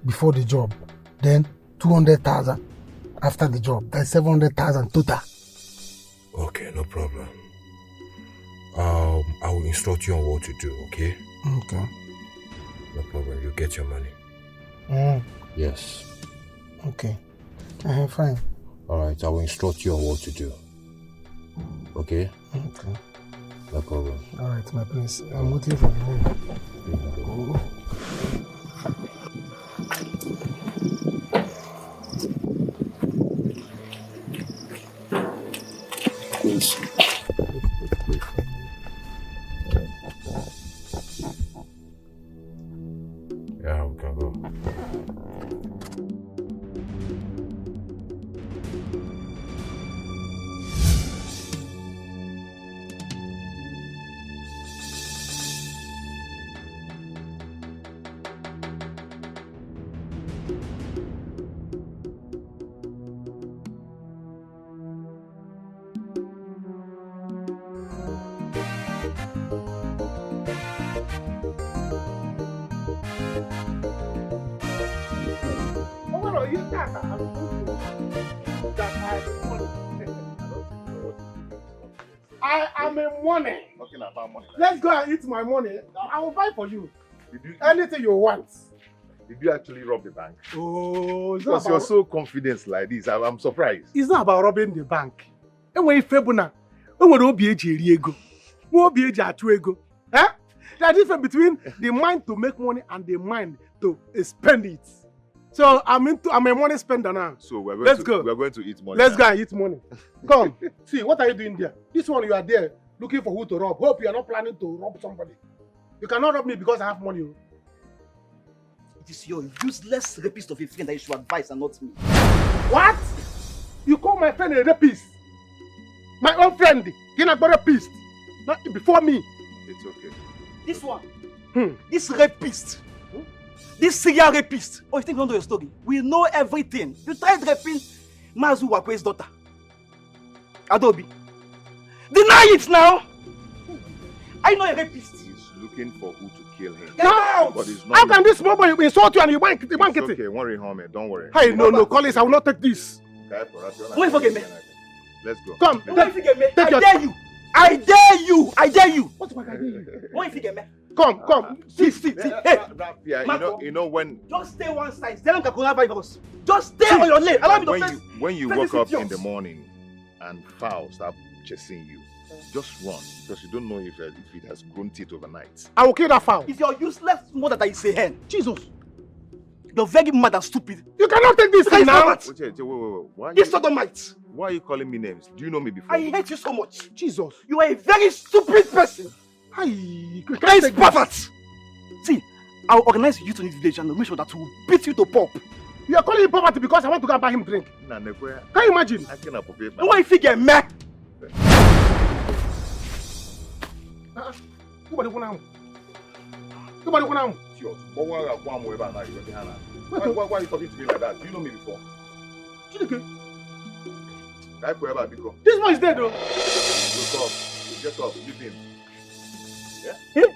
Q: before the job, then 200,000 after the job. That's 700,000 total.
F: Okay, no problem. I will instruct you on what to do, okay?
Q: Okay.
F: No problem, you get your money. Yes.
Q: Okay. Fine.
F: Alright, I will instruct you on what to do. Okay?
Q: Okay.
F: No problem.
Q: Alright, my prince. I'm waiting for the money.
F: Please. Yeah, we can go.
Q: I am a money.
G: Talking about money.
Q: Let's go and eat my money. I will buy for you. Anything you want.
G: Did you actually rob the bank?
Q: Oh, it's not
G: Because you're
Q: about,
G: so confident like this, I'm surprised.
Q: it's not about robbing the bank. Enwe ife bụ na enwere obi eji eri ego. Nwe obi eji achụ ego. Eh? There's a difference between the mind to make money and the mind to spend it. So I'm a money spender now.
G: So we're
Q: Let's go.
G: We're going to eat money.
Q: Let's
G: now.
Q: go and eat money. Come. See, what are you doing there? This one you are there looking for who to rob. Hope you are not planning to rob somebody. You cannot rob me because I have money.
P: It is your useless rapist of a friend that you should advise and not me.
Q: What? You call my friend a rapist? My own friend, you're not a rapist. Not before me.
G: It's okay.
P: This one, this rapist, this serial rapist. Oh, you think we don't know your story? We know everything. You tried raping Mazu Wakwe's daughter, Adobe. Deny it now. I know a rapist.
G: He's looking for who to kill him.
Q: No!
G: But it's not
Q: How can this small boy insult you and you bank it?
G: It's okay, worry, homie. Don't worry.
Q: Hey, no, Collins, I will not take this.
P: Wait, forget me.
G: Let's go.
Q: Come,
P: I dare you. I dare you. I dare you.
Q: What's my idea?
P: Wait, forget me.
Q: Come. See.
P: Hey,
G: Yeah, you know when
P: just stay one side. Tell them coronavirus. Just stay on your lane. Allow me to face.
G: when you
P: face
G: wake
P: this
G: up in
P: idiot.
G: the morning and fowl start chasing you, just run because you don't know if it has grown teeth overnight.
Q: I will kill that fowl.
P: It's your useless mother that is a hen. Jesus. You're very mad and stupid.
Q: You cannot take this thing now.
G: Wait. Why
P: This sodomite.
G: Why are you calling me names? Do you know me before?
P: I hate you so much.
Q: Jesus.
P: You are a very stupid person.
Q: You
P: Guys, perfect. See, I'll organize you to this village and make sure that we'll beat you to pulp.
Q: You are calling him poverty because I want to go and buy him drink. Can you imagine?
P: And why if you get mad?
Q: Nobody go now. Nobody go now.
G: Why are you talking to me like that? Do you know me before?
Q: This boy is dead, though.
G: Wake up. Get up. Leave him. Yeah?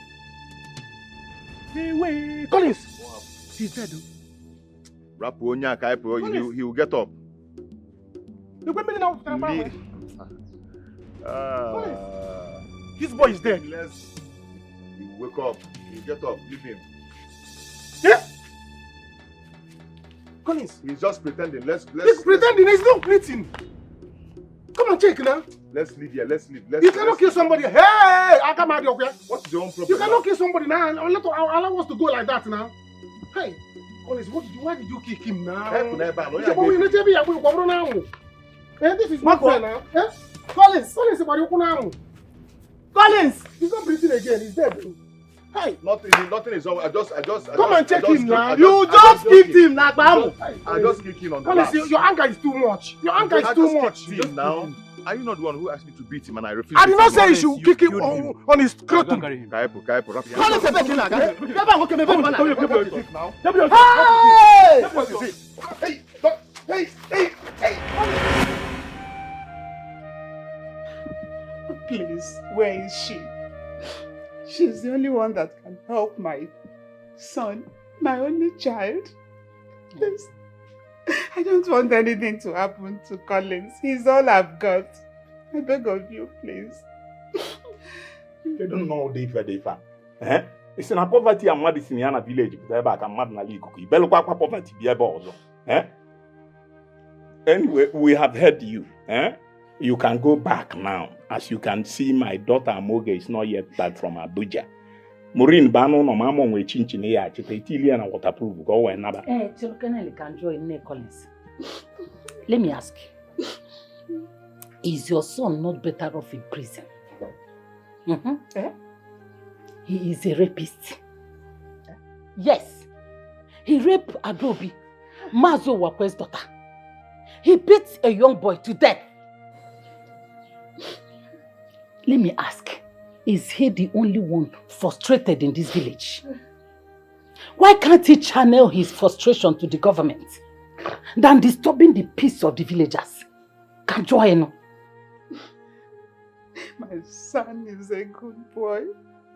Q: Hey, wait. Collins. He's dead, though.
G: He will get up.
Q: This boy is dead.
G: He will wake up. He will get up. Leave him.
Q: Yeah? Collins.
G: He's just pretending. He's
Q: pretending. He's not breathing. Come and check now.
G: Let's leave here. Let's leave.
Q: You cannot kill somebody. Hey, I come out here.
G: What's your own problem?
Q: You cannot kill somebody now. Allow us to go like that now. Hey, Collins, why did you kick him now? This is not fair now. Collins, Collins, he's not breathing again. He's dead. Hey,
G: nothing is wrong. I just
Q: come and check him now. You just kicked him now,
G: I just kicked him on the
Q: Collins, your anger is too much. Your anger is too much.
G: Now, are you not the one who asked me to beat him and I refused?
Q: I did not say you should kick him on his scrotum.
G: Kaipo,
Q: Collins,
R: Hey! Please, where is she? She's the only one that can help my son, my only child. Please. I don't want anything to happen to Collins. He's all I've got. I beg of you, please.
K: You don't know the eh? It's in a poverty and mad in a village, but I can mad na league. Belquaqua poverty be a bozo. Eh? Anyway, we have heard you. Eh? You can go back now. As you can see, my daughter Moge is not yet back from Abuja. Maureen Bano no mama we chinchin here, chitili and waterproof. Go and never.
I: Children can join Collins. Let me ask you. Is your son not better off in prison? He is a rapist. Yes. He raped Adobe, Mazo Wakwe's daughter. He beat a young boy to death. Let me ask, is he the only one frustrated in this village? Why can't he channel his frustration to the government than disturbing the peace of the villagers? Can't join.
R: My son is a good boy.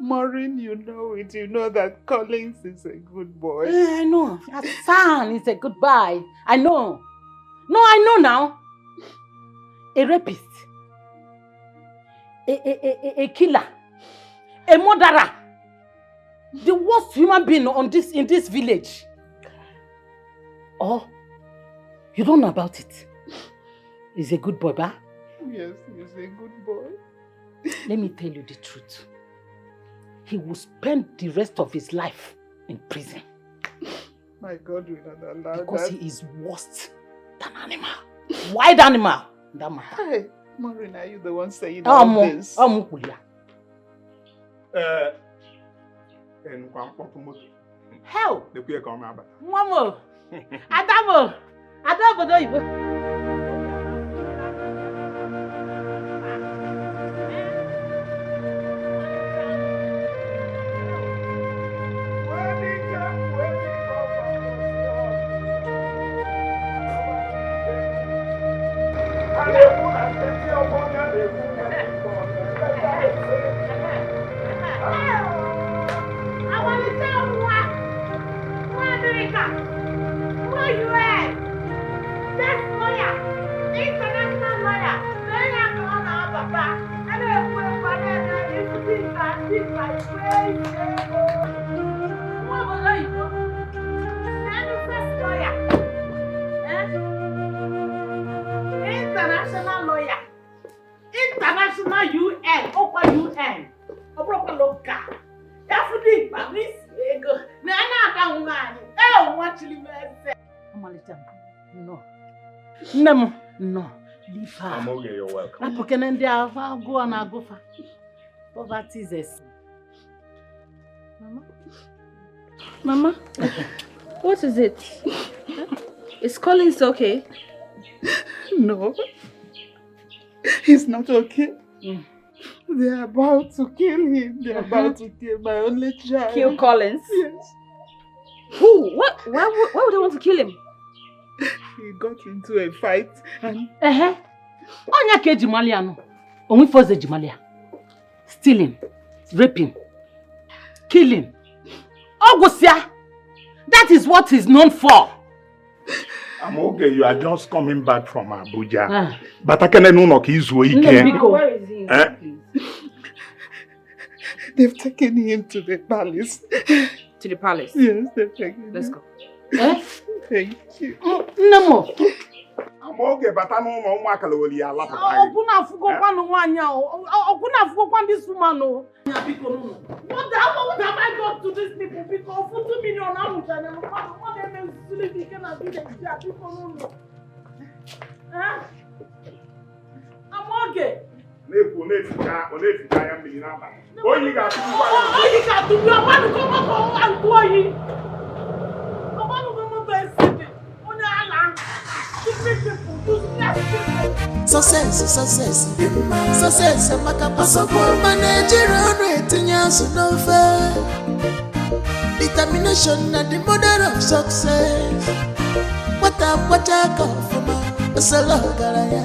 R: Maureen, you know it. You know that Collins is a good boy.
I: I know. Your son is a good boy. I know. No, I know now. A rapist. A killer. A murderer. The worst human being in this village. Oh, you don't know about it. He's a good boy, ba?
R: Yes, he's a good boy.
I: Let me tell you the truth. He will spend the rest of his life in prison.
R: My God will not allow
I: because
R: that.
I: He is worse than animal. Wild animal. That matter.
R: Hey, Maureen, are you the one saying all this?
I: Hell! Mamo! Adamo! Adamo no ibo. International lawyer. International UN. Okwa UN. Opropa loka. Yafudi babis ego. Na aka nwani. Nwachili mese. Amalita. No. Nemo. No. Leave her.
K: I'm okay, you're welcome.
I: Apokene ndi afa go and agofa. Poverty is a sin.
C: Mama, what is it? Is Collins okay?
R: No, he's not okay. They're about to kill him. They're about to kill my only child.
J: Kill Collins?
R: Yes.
J: Who? What? Why would they want to kill him?
R: He got into a fight and...
I: Onya ke Jimalia no. Only for the Jimalia. Stealing, raping, killing. Ogusia! That is what he's known for.
K: I'm okay, you are just coming back from Abuja. But I can't know he's weekend.
J: Where is he?
R: They've taken him to the palace.
J: To the palace?
R: Yes, they've taken him.
J: Let's go.
R: Thank you.
I: No more.
K: I'm okay, but I don't know what I
I: Okuna fukokwa no wanya o. Okuna fukokwa this woman o. What have I done to these people? Because for 2 million what them silly can be the people no. I'm okay.
E: Success, Makapasopo, manager, no fair. Determination at the mother of success. What I call from a solo garaya,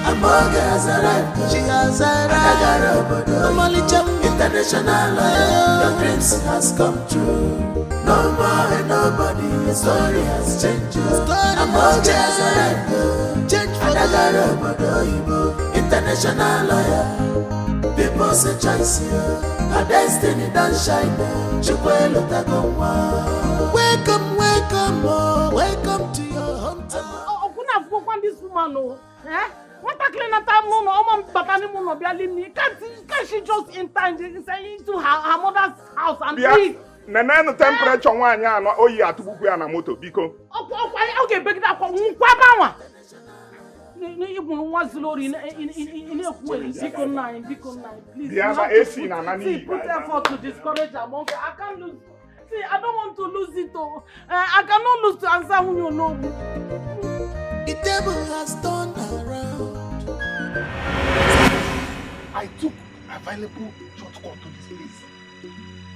E: a mother has arrived. She has arrived. International lawyer, your dreams has come true. No more and nobody, the story has changed. A mother has arrived. Change for the international lawyer. People say choice here. A destiny don't shine. Welcome, welcome, oh, welcome to your hometown.
I: Okuna fukokwa this woman o. What a clean time no no batani no bialini. Can't she just enter into her mother's house and eat?
K: Nana no temperature wanya no oyi atubuku ya na moto biko.
I: Okay, beg that kwa bawa. You want slowly in a way. Biko 9, please.
K: Yeah, AC na nani.
I: See, put effort to discourage her. I can't lose. See, I don't want to lose it. I cannot lose to answer when you know.
E: The table has turned around.
K: I took available shortcut to this place.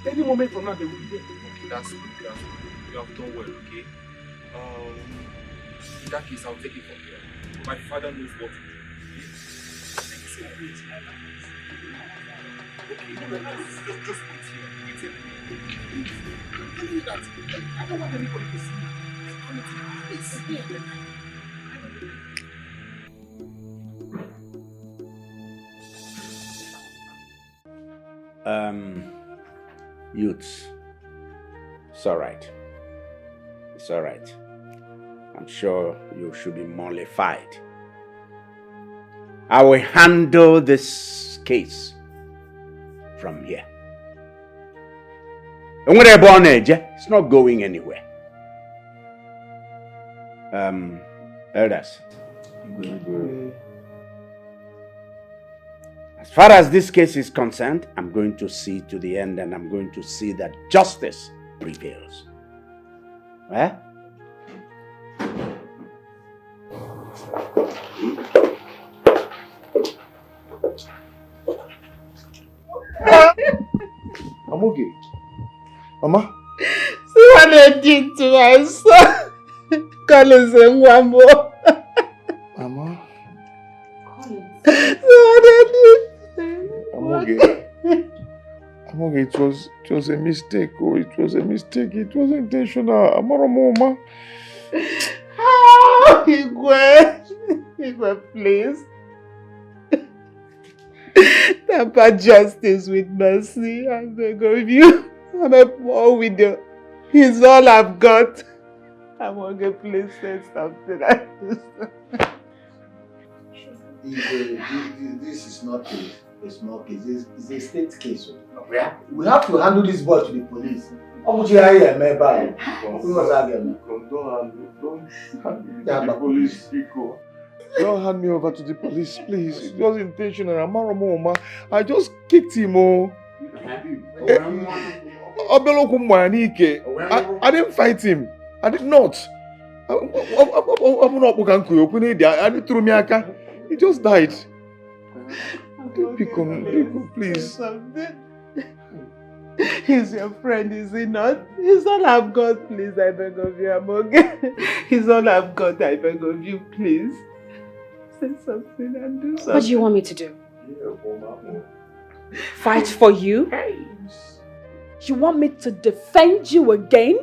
K: Any moment from now they will be there.
F: Okay, that's good. You have done well, okay? In that case, I'll take it from here. My father knows what to do. Okay, just wait here. I tell you that I don't want anybody to see me. It's here.
M: Youths, it's all right. It's all right. I'm sure you should be mollified. I will handle this case from here. It's not going anywhere. Elders. As far as this case is concerned, I'm going to see to the end and I'm going to see that justice prevails. Eh?
K: I'm okay. Mama?
R: See what they did to my son. Collins and one more.
K: Mama?
R: See what they did.
K: I'm okay. I'm okay. It was a mistake. Oh, it was a mistake. It was intentional. I'm not a mama.
R: Igwe, please. Temper justice with mercy. I beg of you. I'm a poor widow. He's all I've got. I'm okay, please say something like this.
A: This is not a small case. It's a state case. We have to handle this boy to the police. How much you are here, man?
K: Don't hand me to the police, Pico. Don't hand me over to the police, please. It was intentional. I'm not a mama. I just kicked him. I didn't fight him. I did not. He just died. Pico, please.
R: He's your friend, is he not? He's all I've got, please, I beg of you, Amoge. He's all I've got, I beg of you, please. Say something and do something.
J: What do you want me to do? Fight for you? You want me to defend you again?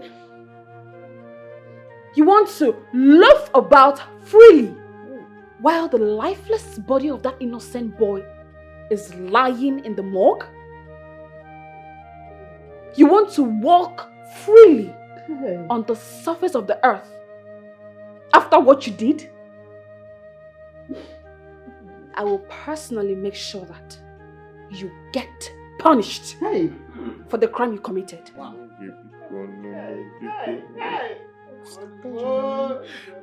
J: You want to loaf about freely while the lifeless body of that innocent boy is lying in the morgue? You want to walk freely on the surface of the earth after what you did? I will personally make sure that you get punished for the crime you committed.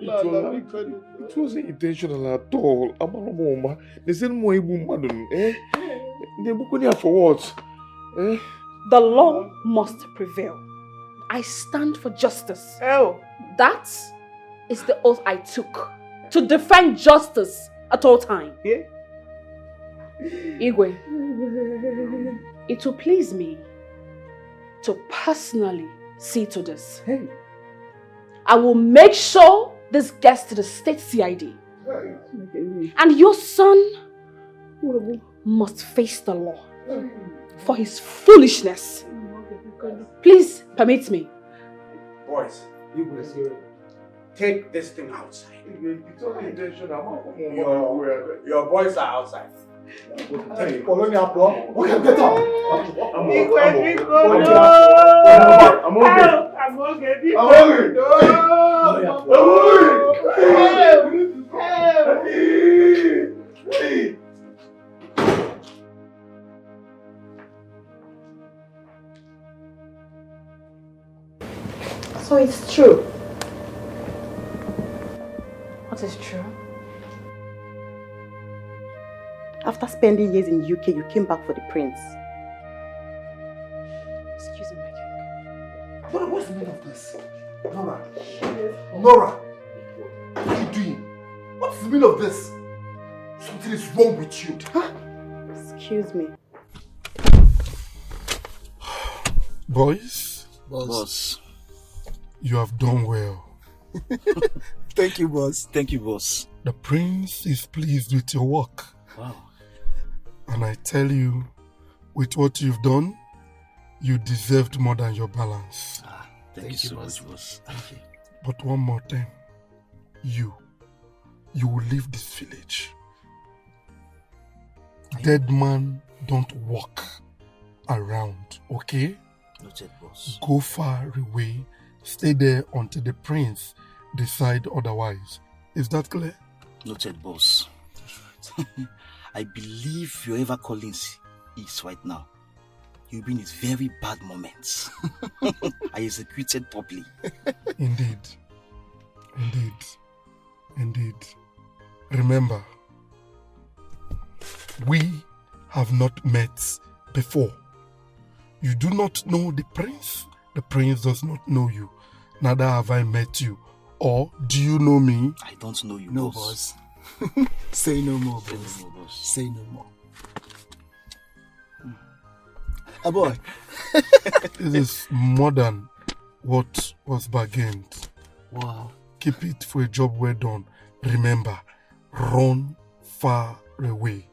K: It wasn't intentional at all. They said more woman. They book for what?
J: The law must prevail. I stand for justice. That is the oath I took. To defend justice at all times. Igwe, it will please me to personally see to this. I will make sure this gets to the state CID. And your son must face the law for his foolishness. Please permit me.
M: Boys, take this thing outside. Your boys are outside.
A: Hey, Polonia, bro. Okay, get up. I'm
B: So it's true.
J: What is true?
B: After spending years in UK, you came back for the prince.
J: Excuse me, my king.
F: What's the meaning of this? Nora, what are you doing? What's the meaning of this? Something is wrong with you.
B: Excuse me.
K: Boys?
H: Boss.
K: You have done well.
H: Thank you, boss. Thank you, boss.
K: The prince is pleased with your work.
H: Wow.
K: And I tell you, with what you've done, you deserved more than your balance.
H: Thank you so much, boss. Thank you.
K: But one more thing. You will leave this village. Dead man don't walk around, okay?
H: Noted, boss.
K: Go far away. Stay there until the prince decide otherwise. Is that clear?
H: Noted, boss. I believe wherever Collins is right now, you've been in his very bad moments. I executed properly.
K: Indeed. Remember, we have not met before. You do not know the prince does not know you. Neither have I met you. Or do you know me?
H: I don't know you,
V: no,
H: boss.
V: Say no more, boss. Say no more. A boy.
K: This is more than what was bargained.
V: Wow.
K: Keep it for a job well done. Remember, run far away.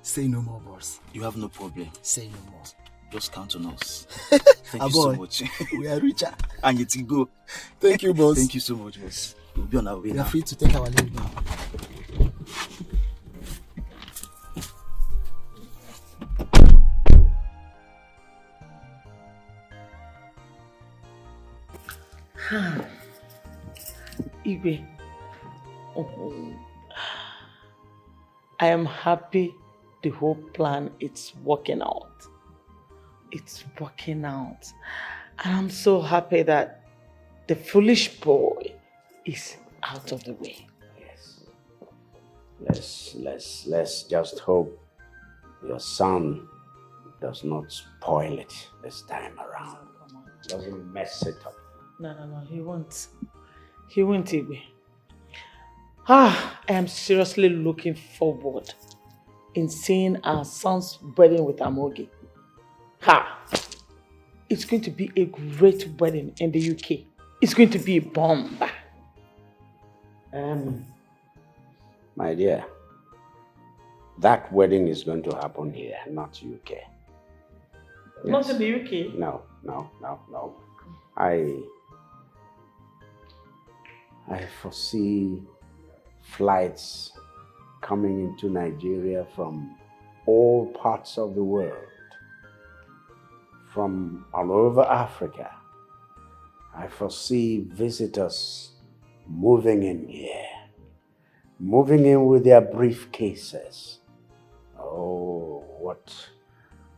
V: Say no more, boss.
H: You have no problem.
V: Say no more.
H: Just count on us. Thank you so much.
V: We are richer.
H: And ETIKO.
V: Thank you, boss.
H: Thank you so much, boss. We'll be on our way
V: We
H: now.
V: are free to take our leave now.
I: Igwe, I am happy the whole plan is working out. It's working out. And I'm so happy that the foolish boy is out of the way.
M: Yes. Let's just hope your son does not spoil it this time around. Doesn't mess it up.
I: No, he won't. He won't, Igwe. I am seriously looking forward
B: in seeing our son's wedding with Amoge. Ha! It's going to be a great wedding in the UK. It's going to be a bomb.
M: My dear, that wedding is going to happen here, not UK.
B: Not in the UK?
M: No. I foresee flights coming into Nigeria from all parts of the world, from all over Africa. I foresee visitors moving in here, moving in with their briefcases. Oh,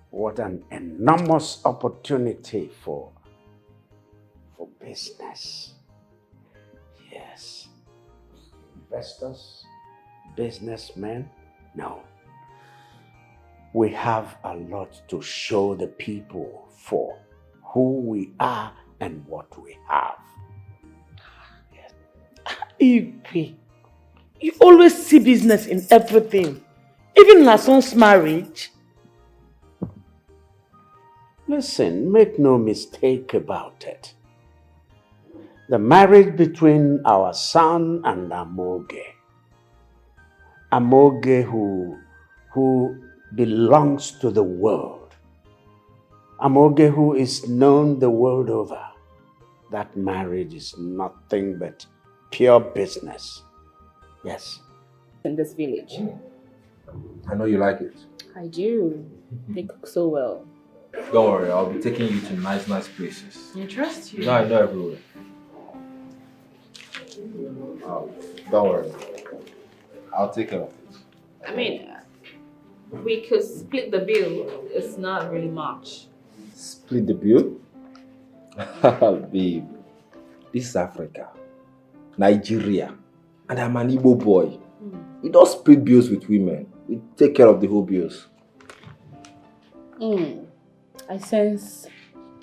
M: what an enormous opportunity for business. Yes. Investors, businessmen, no. We have a lot to show the people for who we are and what we have.
B: Igwe, you always see business in everything, even in son's marriage.
M: Listen, make no mistake about it. The marriage between our son and Amoge who belongs to the world, Amoge who is known the world over, that marriage is nothing but pure business. Yes.
J: In this village.
F: I know you like it.
J: I do. They cook so well.
F: Don't worry, I'll be taking you to nice places.
J: I trust you.
F: No, I know everywhere. Don't worry. I'll take care of it.
J: I mean, we could split the bill. It's not really much.
F: Split the bill? Babe, this is Africa, Nigeria, and I'm an Igbo boy. We don't split bills with women. We take care of the whole bills.
J: I sense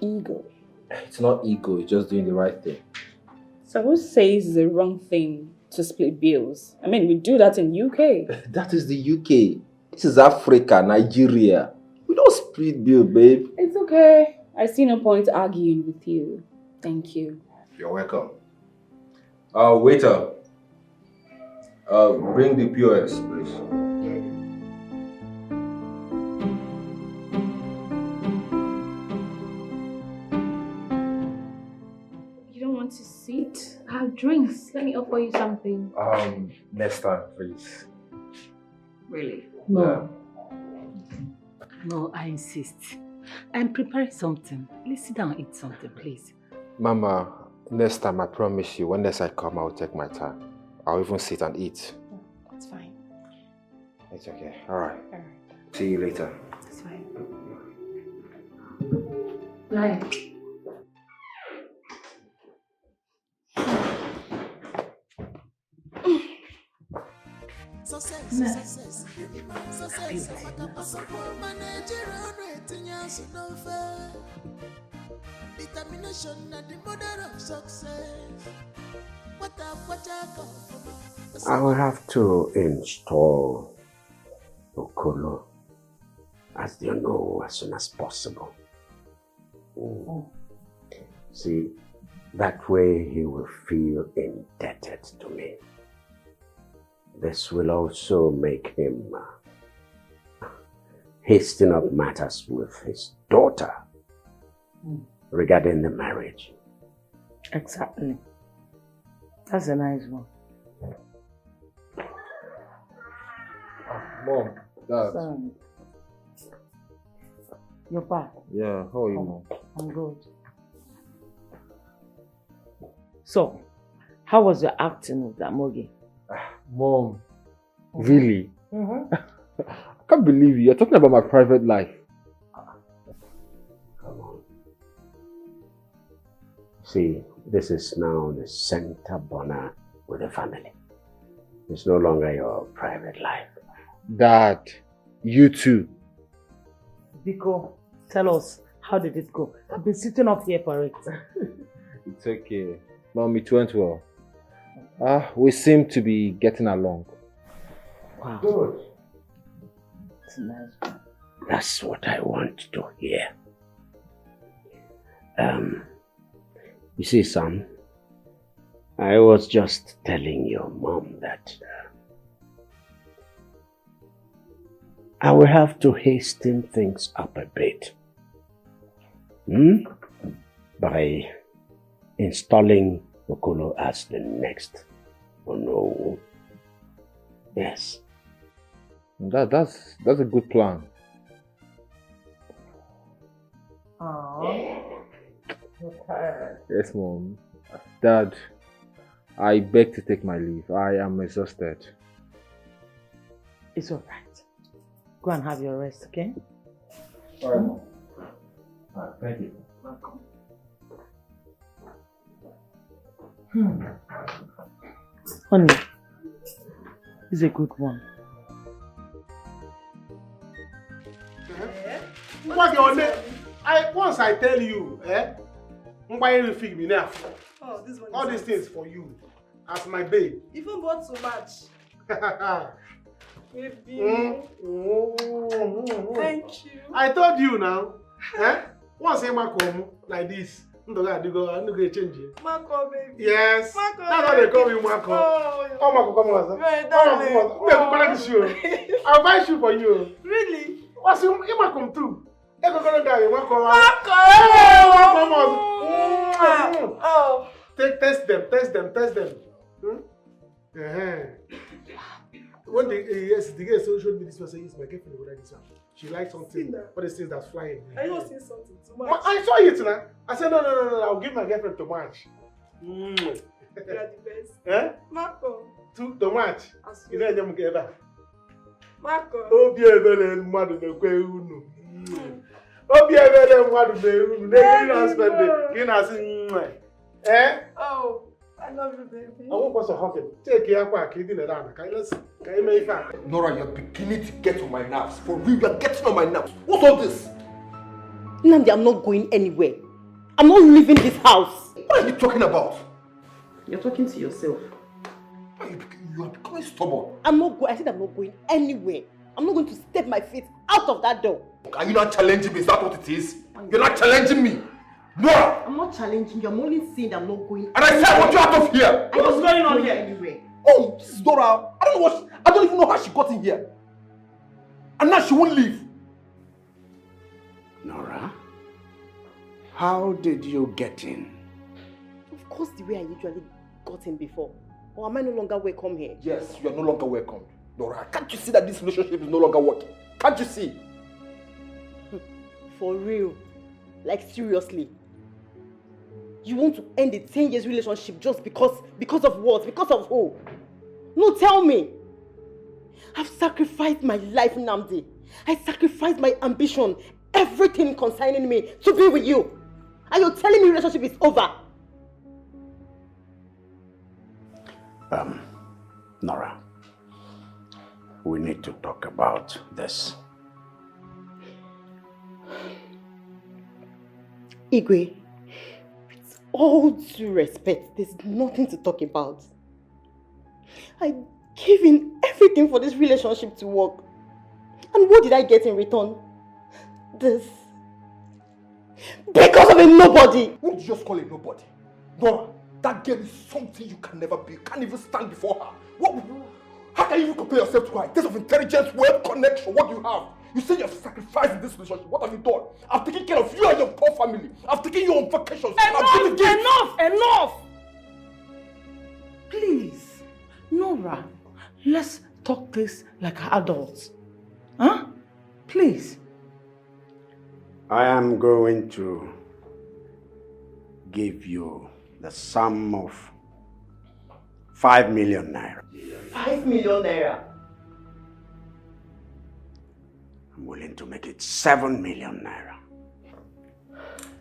J: ego.
F: It's not ego, it's just doing the right thing.
J: So who says it's the wrong thing to split bills? I mean, we do that in UK.
F: That is the UK. This is Africa, Nigeria. We don't split bill, babe.
J: It's okay. I see no point arguing with you. Thank you.
F: You're welcome. Waiter. Bring the POS, please.
C: You don't want to sit? Have drinks. Let me offer you something.
F: Next time, please.
I: Really?
F: No.
I: No, I insist. I'm preparing something. Let's sit down and eat something, please.
F: Mama, next time I promise you, when next I come, I'll take my time. I'll even sit and eat.
J: That's fine.
F: It's okay. Alright.
J: Alright.
F: See you later.
J: That's fine.
C: Right.
M: I will have to install Okolo as you know as soon as possible. See, that way he will feel indebted to me. This will also make him hasten up matters with his daughter regarding the marriage.
B: Exactly. That's a nice one.
F: Mom, Dad.
B: Son. Your pa?
F: Yeah, how are you, Mom?
B: I'm good. So, how was your acting with Amoge?
F: Mom, really?
B: Mm-hmm.
F: I can't believe you. You're talking about my private life.
M: Come on. See, this is now the center burner with the family. It's no longer your private life.
F: Dad, you too.
B: Biko, tell us, how did it go? I've been sitting up here for it.
F: It's okay. Mom, it went well. We seem to be getting along.
B: Wow.
M: Good.
B: It's a nice one.
M: That's what I want to hear. You see, son, I was just telling your mom that I will have to hasten things up a bit. By installing Okolo as the next NOLLWOOD. Yes.
F: That's a good plan.
B: Oh, okay.
F: Yes, Mom. Dad, I beg to take my leave. I am exhausted.
B: It's alright. Go and have your rest, okay?
F: Alright, Mom. Alright, thank you.
B: Welcome. Honey, this is a good one.
Q: Once I tell you, all these things for you, as my babe.
U: Even bought so much. Baby. Thank you.
Q: I told you now. Once I come like this, I'm not going to change it.
U: Marco, baby.
Q: Yes.
U: Marco,
Q: that's how they call me Marco. Oh, Marco, come on. I'll buy shoe for you.
U: Really?
Q: What's your Marco too? Marco. Oh. Test them. When the girl showed me this one, it's my girlfriend who this one. She likes something, but it says that's flying.
U: I know see something too much.
Q: I saw it now. I said no, I'll give my girlfriend to match.
U: You are the best.
Q: Eh?
U: Marco.
Q: To match. You know them together.
U: Marco.
Q: Obi ebele mmadụ na-ekwe unu. Obi ebele mmadụ na-ekwe unu. Na-ekwe spend it. Gị na-asị eh? Oh.
U: I love you, baby.
Q: I won't want to hug him. Take care of our kid in the down. Can you make it?
F: Nora, you're beginning to get on my nerves. For real, you're getting on my nerves. What's all this?
U: Nandi, I'm not going anywhere. I'm not leaving this house.
F: What are you talking about?
U: You're talking to yourself.
F: You are becoming stubborn.
U: I said I'm not going anywhere. I'm not going to step my feet out of that door.
F: Are you not challenging me? Is that what it is? You're not challenging me. Nora!
U: I'm not challenging you. I'm only saying I'm not going.
F: And I said I want you out of here.
U: What's going on here anyway?
F: Oh, this is Dora. I don't even know how she got in here. And now she won't leave.
M: Nora, how did you get in?
U: Of course, the way I usually got in before. Or am I no longer welcome here?
F: Yes, you are no longer welcome. Nora, can't you see that this relationship is no longer working? Can't you see?
U: For real? Like seriously? You want to end a 10 years relationship just because of what? Because of who? No, tell me. I've sacrificed my life, Namdi. I sacrificed my ambition, everything concerning me to be with you. And you're telling me relationship is over?
M: Nora, we need to talk about this.
U: Igwe, with all due respect, there's nothing to talk about. I gave in everything for this relationship to work. And what did I get in return? This. Because of a nobody!
F: Who did you just call a nobody? Nora, that girl is something you can never be. You can't even stand before her. How can you even compare yourself to her? In terms of intelligence, web connection, what do you have? You say you have sacrificed in this relationship. What have you done? I've taken care of you and your poor family. I've taken you on vacations.
B: Enough! Please, Nora, let's talk this like adults. Huh? Please.
M: I am going to give you the sum of 5 million naira.
U: 5 million naira?
M: I'm willing to make it 7 million naira.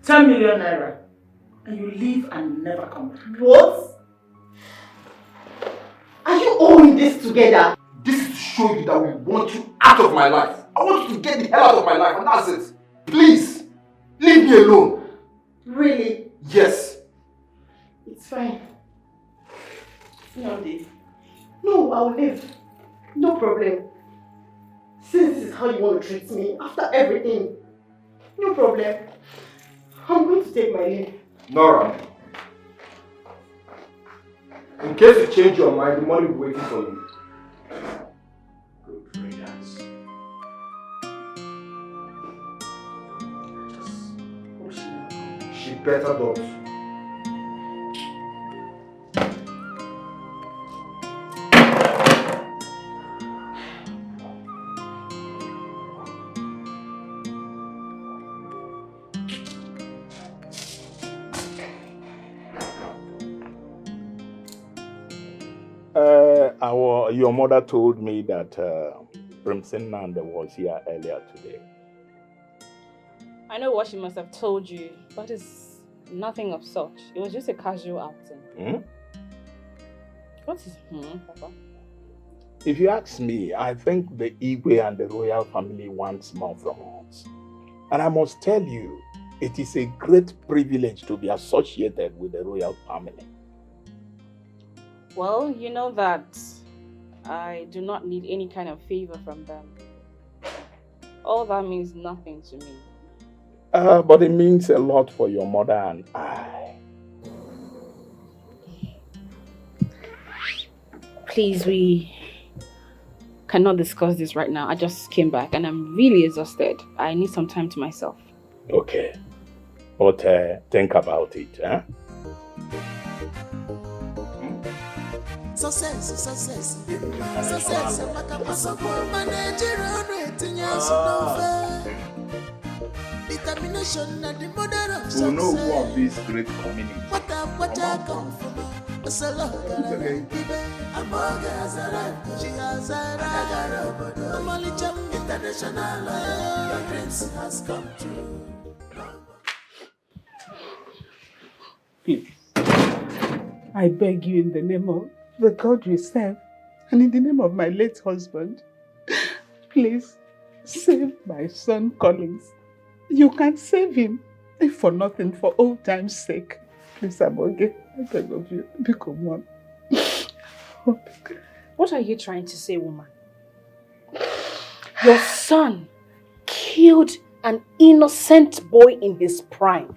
B: 10 million naira. And you leave and never come back.
U: What? Are you all in this together?
F: This is to show you that we want you out of my life. I want you to get the hell out of my life, and that's it. Please, leave me alone.
U: Really?
F: Yes.
U: It's fine. No, I'll leave. No problem. Since this is how you want to treat me, after everything, no problem. I'm going to take my leave.
F: Nora, in case you change your mind, the money will be waiting for you. Good riddance. She better not.
K: Your mother told me that Prince Nanda was here earlier today.
J: I know what she must have told you, but it's nothing of such. It was just a casual outing.
K: Hmm?
J: What is Papa?
K: If you ask me, I think the Igwe and the royal family wants more from us. And I must tell you, it is a great privilege to be associated with the royal family.
J: Well, you know that I do not need any kind of favor from them. All that means nothing to me.
K: But it means a lot for your mother and I.
J: Please, we cannot discuss this right now. I just came back and I'm really exhausted. I need some time to myself.
K: Okay. But think about it, huh?
E: Success. Determination and the mother of success.
K: We know who of this great community.
E: What I come from. It's a lot. Amoga has arrived. She has arrived. Omali Jam International. Your dreams has come true.
B: Please, I beg you in the name of the God we serve and in the name of my late husband, please save my son Collins. You can't save him, if for nothing, for old time's sake. Please, Aboge, I beg of you, become one.
J: What are you trying to say, woman? Your son killed an innocent boy in his prime.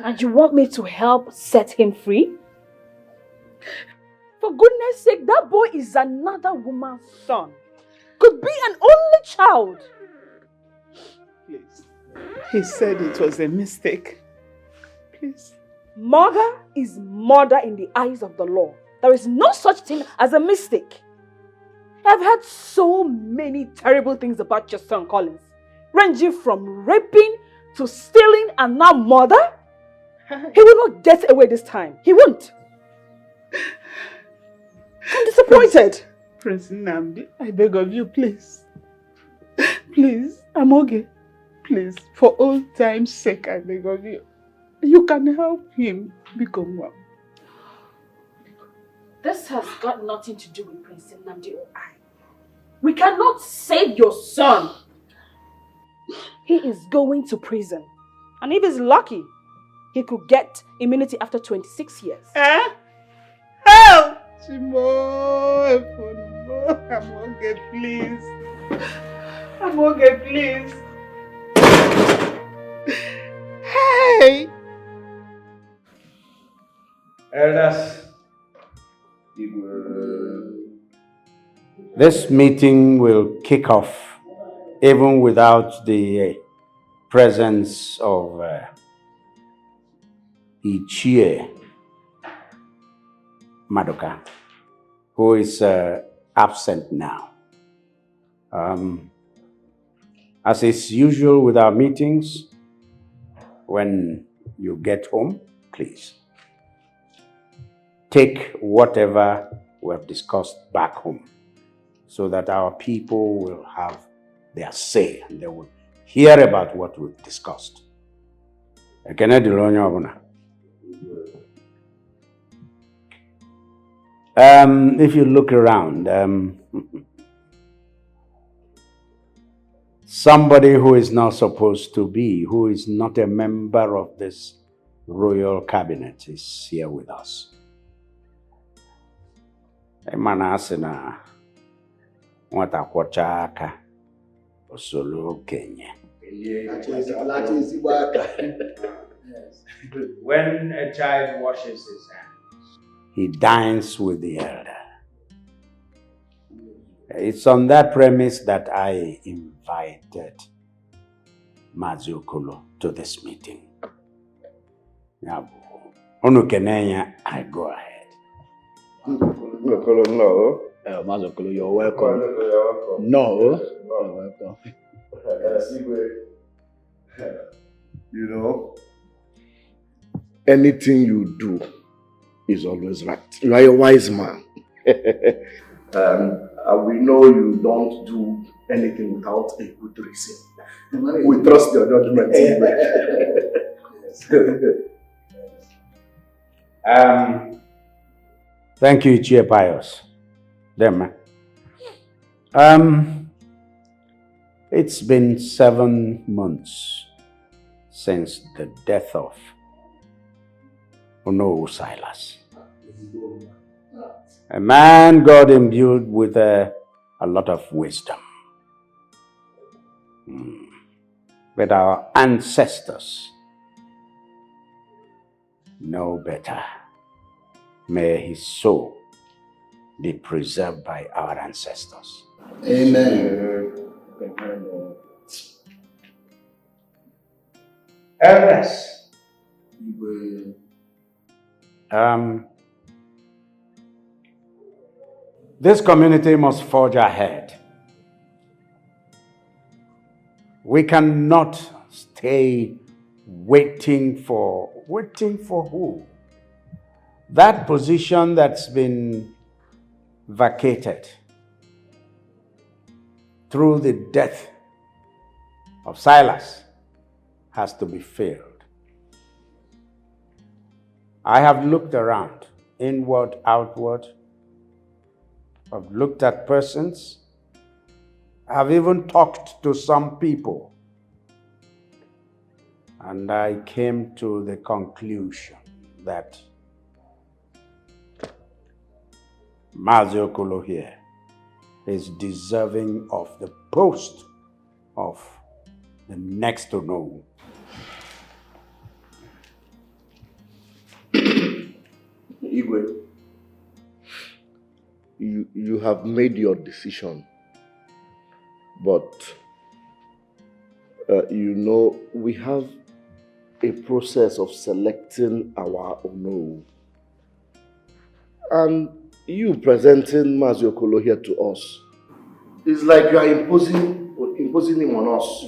J: And you want me to help set him free? For goodness sake, that boy is another woman's son. Could be an only child.
B: Please. He said it was a mistake. Please.
J: Murder is murder in the eyes of the law. There is no such thing as a mistake. I've heard so many terrible things about your son Collins, ranging from raping to stealing and now murder. He will not get away this time. He won't. I'm disappointed.
B: Prince Nnamdi, I beg of you, please. Please, Amoge. Please, for old time's sake, I beg of you. You can help him become one.
J: This has got nothing to do with Prince Nnamdi or I. We cannot save your son. He is going to prison. And if he's lucky, he could get immunity after 26 years.
B: Eh? Help! Chimo, Amoge, please. Amoge, please. Hey!
M: Elders, this meeting will kick off even without the presence of Ichie Madoka, who is absent now. As is usual with our meetings, when you get home, please take whatever we have discussed back home so that our people will have their say and they will hear about what we've discussed. If you look around, somebody who is not supposed to be, who is not a member of this royal cabinet is here with us. nwata kwọcha aka osolo okenye.
K: When a child washes his hands,
M: he dines with the elder. It's on that premise that I invited Mazi Okolo to this meeting. Onukenenya, I go ahead.
A: Okolo, no. Mazi Okolo, you're welcome. No, you're welcome.
K: you know, anything you do is always right. You are a wise man. We know you don't do anything without a good reason. We trust your judgment.
M: Thank you, Ichie Pius. Them. It's been 7 months since the death of Ono Silas. A man God imbued with a lot of wisdom. But our ancestors know better. May his soul be preserved by our ancestors.
A: Amen.
M: Ernest. This community must forge ahead. We cannot stay waiting for who? That position that's been vacated through the death of Silas has to be filled. I have looked around, inward, outward. I've looked at persons. I've even talked to some people. And I came to the conclusion that Mazi Okolo here is deserving of the post of the next to know.
K: Igwe, you have made your decision, but you know, we have a process of selecting our Ono. And you presenting Mazi Okolo here to us, it's like you are imposing him on us.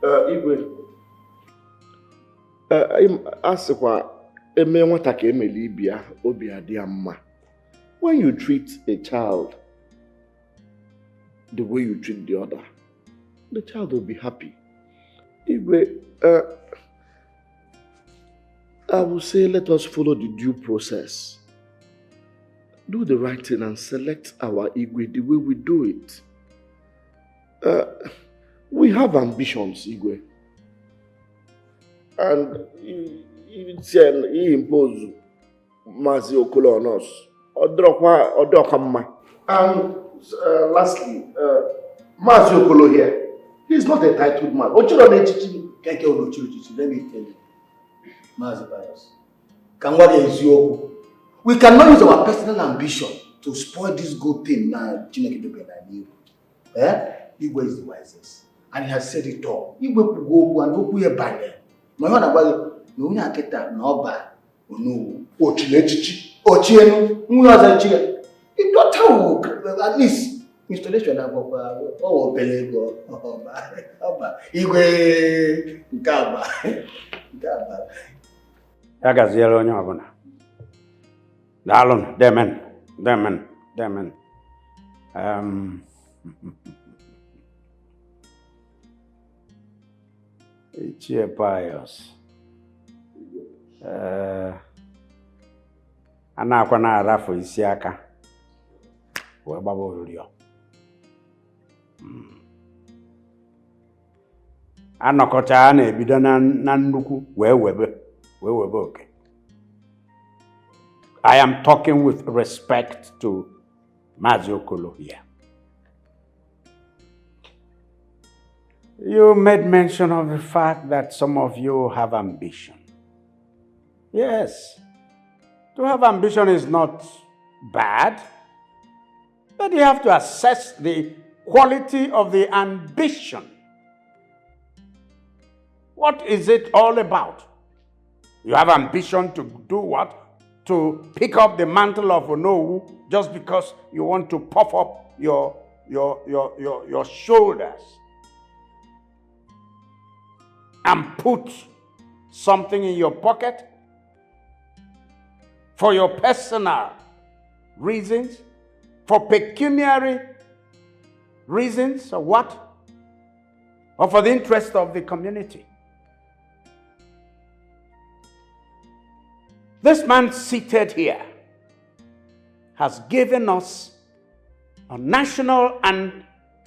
K: Igwe, when you treat a child the way you treat the other, the child will be happy. Igwe, I will say let us follow the due process. Do the right thing and select our Igwe the way we do it. We have ambitions, Igwe. And he imposed Mazi Okolo on us. And lastly, Mazi Okolo here, he is not a titled man.
A: Let me tell you, Mazi Pius, we cannot use our personal ambition to spoil this good thing now. Igwe is the wisest, and he has said it all. Igwe go and go here by them. My one about no one get that no bad. No, Ochienu, who has a chair. It don't tell at least installation of Belego. Igwe Gaba.
M: Agazielo Nyabona. Dalon, Demen. Ichie Pius. Anakwa na arafu isi aka. We gbaba olurio. Anọkọcha na ebido na nnukwu wee webe oke. I am talking with respect to Mazi Okolo here. You made mention of the fact that some of you have ambition. Yes, to have ambition is not bad, but you have to assess the quality of the ambition. What is it all about? You have ambition to do what? To pick up the mantle of Onowu just because you want to puff up your shoulders and put something in your pocket for your personal reasons, for pecuniary reasons, or what? Or for the interest of the community. This man seated here has given us a national and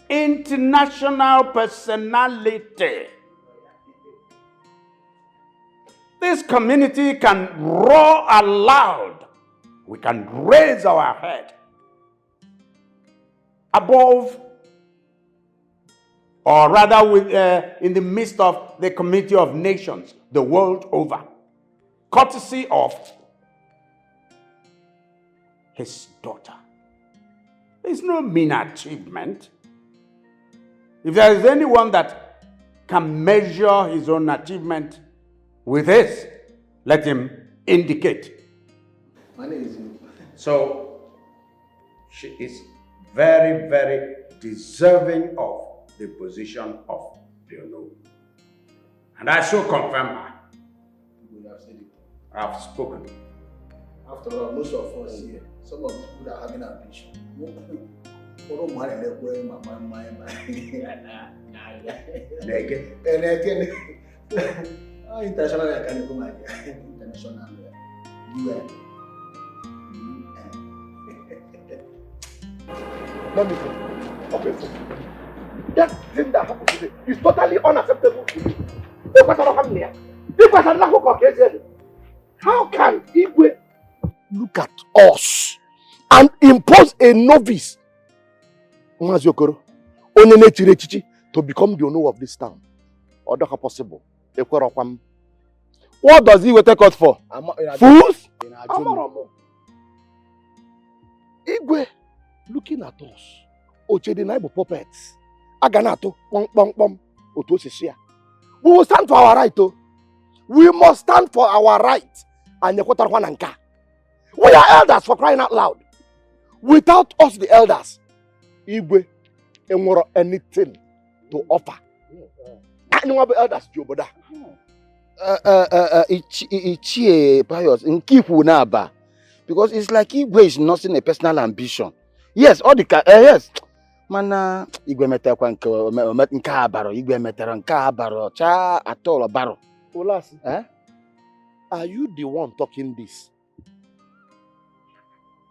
M: international personality. This community can roar aloud. We can raise our head above, or rather in the midst of the community of nations the world over, courtesy of his daughter. It's no mean achievement. If there is anyone that can measure his own achievement with this, let him indicate. So, she is very, very deserving of the position of Leonard. And I shall confirm her.
A: We have said it.
M: I have spoken.
A: After all, most of us here, some of us people are having ambition. International international UN.
T: Let me say, okay, so that thing that happened today is totally unacceptable to me. How can Igwe look at us and impose a novice, Mazi Okoro, to become the owner of this town? Or that possible? What does he take us for? Fools? Igwe looking at us. Ochedinaibo puppets. Aganato, pom pom pom. Otosisia. We will stand for our right, oh. We must stand for our right. And we are elders, for crying out loud. Without us, the elders, Igwe ain't anything to offer. Anyone elders, Joboda.
N: Ichie Pius, in Kipu Naba. Because it's like Igwe is nothing a personal ambition. Yes, all the yes. Mana Igwe metakwa nke abaro, Igwe metara nke abaro, cha atolo baro.
T: Olasi, are you the one talking this?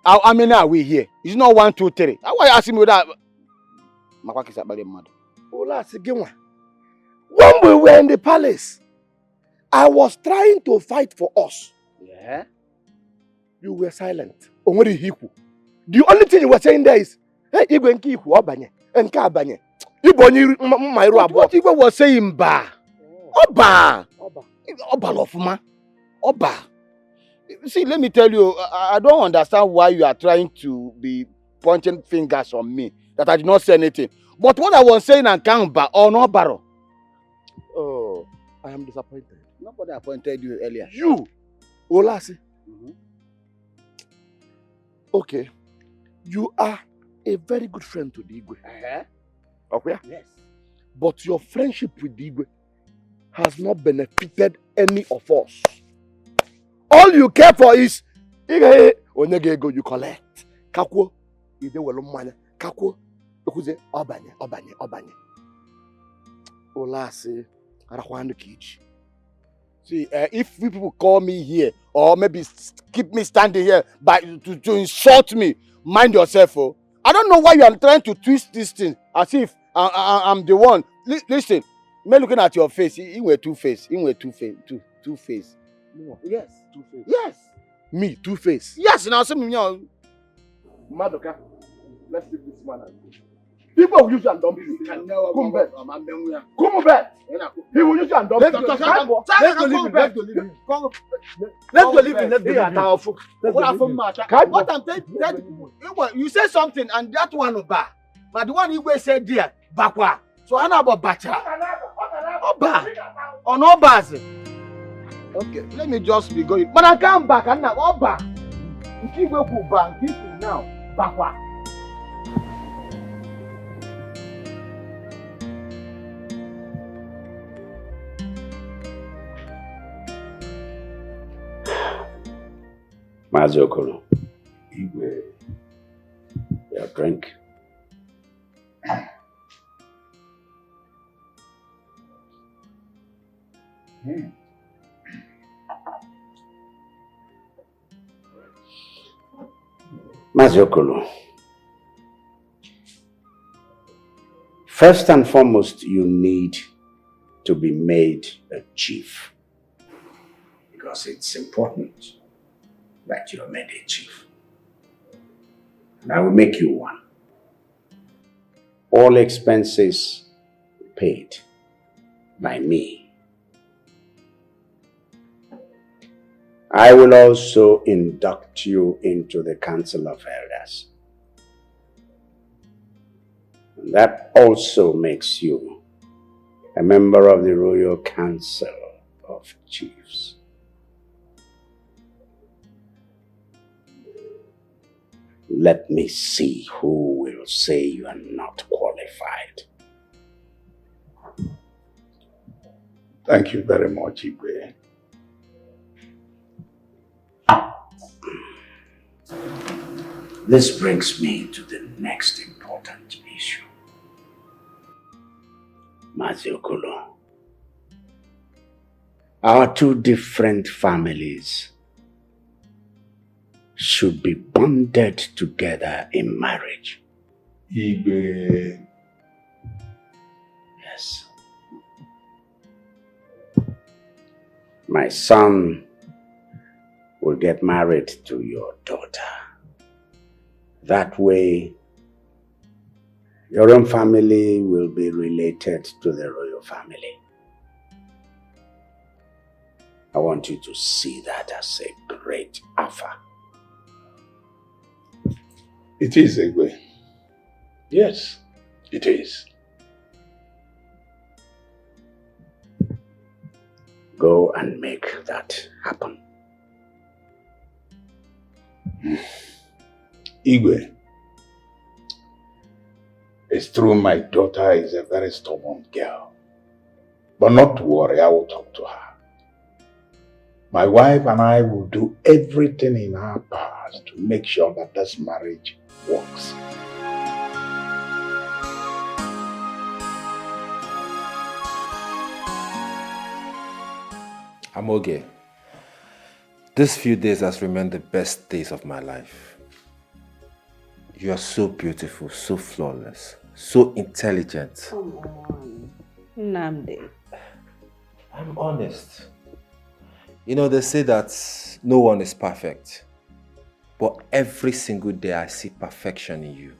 N: How many are we here? It's not 1, 2, 3. Why you asking me that?
T: Olasi, when we were in the palace, I was trying to fight for us.
N: Yeah.
T: You were silent. The only thing you were saying there is, hey, Igwe nki ihu obanye, enka abanye. Igwe mairu abo.
N: What Igwe was saying, ba? Oba. Oba lofuma. Oba. See, let me tell you, I don't understand why you are trying to be pointing fingers on me, that I did not say anything. But what I was saying, and Kangba or no baro.
T: Oh, I am disappointed.
N: Nobody appointed you earlier.
T: You, Olasi. Okay, you are a very good friend to the Igwe. Okay?
N: Yes.
T: But your friendship with the Igwe has not benefited any of us. All you care for is Onyegego you collect. Kakwo, ide welo mmanya. Kakwo, ekuze obanye. Olasi, arakwanu kichi.
N: See, if people call me here, or maybe keep me standing here to insult me, mind yourself, oh. I don't know why you are trying to twist this thing as if I'm the one. Listen, me looking at your face, you were two-faced.
T: No.
N: Yes.
T: Two-faced.
N: Yes. Me, Two-Face. Yes, now some young.
K: Madoka, let's leave this man and go. People will use you and dump you. Come back. Come back. He will use you and dump you.
N: Let's go leave him. Let's go leave him. Let's go leave him. Let's go leave him. What I'm saying, you say something and that one no bar. But the one you go say there, bakwa. So I know about bacha. Oba. Or no bars. Okay, let me just be going. But I come back and now Oba. You keep go back. Keep it now. Bakwa.
M: Mazi Okolo, your drink. Mazi Okolo, first and foremost, you need to be made a chief because it's important that you are made a chief. And I will make you one. All expenses paid by me. I will also induct you into the Council of Elders. And that also makes you a member of the Royal Council of Chiefs. Let me see who will say you are not qualified.
K: Thank you very much, Igwe.
M: This brings me to the next important issue. Mazi Okolo, our two different families should be bonded together in marriage.
K: Igwe.
M: Yes. My son will get married to your daughter. That way, your own family will be related to the royal family. I want you to see that as a great offer.
K: It is, Igwe. Yes, it is.
M: Go and make that happen.
K: Igwe, it's true my daughter is a very stubborn girl. But not to worry, I will talk to her. My wife and I will do everything in our power to make sure that this marriage works.
F: Amoge, these few days has remained the best days of my life. You are so beautiful, so flawless, so intelligent.
J: Come on, Namde.
F: I'm honest. You know, they say that no one is perfect. But every single day I see perfection in you.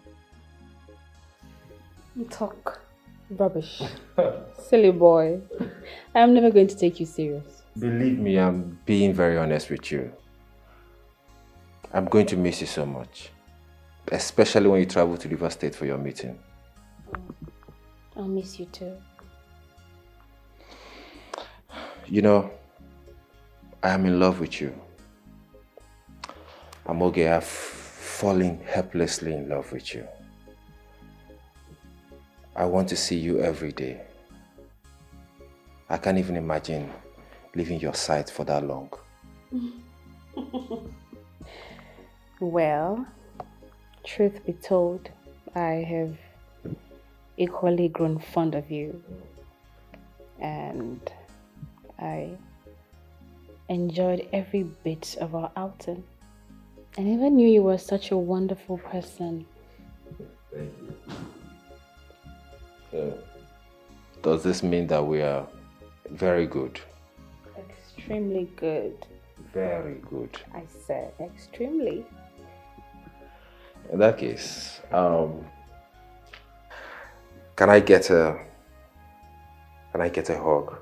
J: Talk rubbish. Silly boy. I'm never going to take you serious.
F: Believe me, I'm being very honest with you. I'm going to miss you so much. Especially when you travel to River State for your meeting.
J: I'll miss you too.
F: You know, I am in love with you. Amoge, I've fallen helplessly in love with you. I want to see you every day. I can't even imagine leaving your side for that long.
J: Well, truth be told, I have equally grown fond of you. And I enjoyed every bit of our outing. I never knew you were such a wonderful person.
F: Thank you. So, does this mean that we are very good?
J: Extremely good.
F: Very good.
J: I said extremely.
F: In that case, can I get a hug?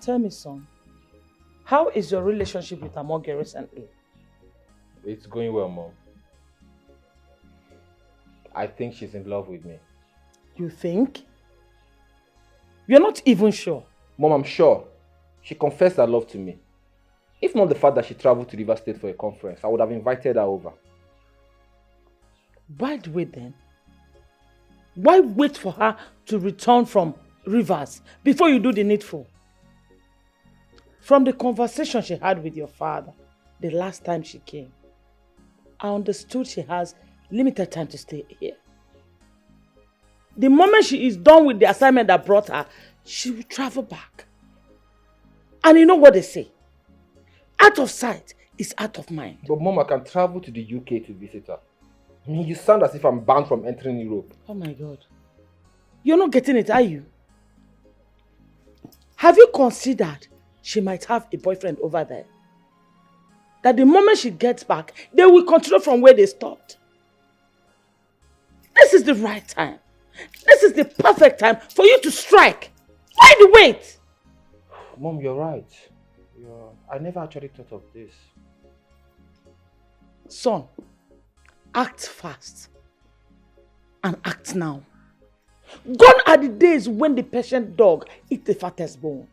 I: Tell me, son, how is your relationship with Amoge recently?
F: It's going well, Mom. I think she's in love with me.
I: You think? You're not even sure.
F: Mom, I'm sure. She confessed her love to me. If not the fact that she traveled to River State for a conference, I would have invited her over.
I: By the way then, why wait for her to return from Rivers before you do the needful? From the conversation she had with your father the last time she came, I understood she has limited time to stay here. The moment she is done with the assignment that brought her, she will travel back. And you know what they say? Out of sight is out of mind.
F: But Mom, I can travel to the UK to visit her. I mean, you sound as if I'm banned from entering Europe.
I: Oh my God. You're not getting it, are you? Have you considered she might have a boyfriend over there? That the moment she gets back, they will continue from where they stopped. This is the right time. This is the perfect time for you to strike. Why the wait?
F: Mom, you're right. I never actually thought of this.
I: Son, act fast and act now. Gone are the days when the patient dog eats the fattest bone.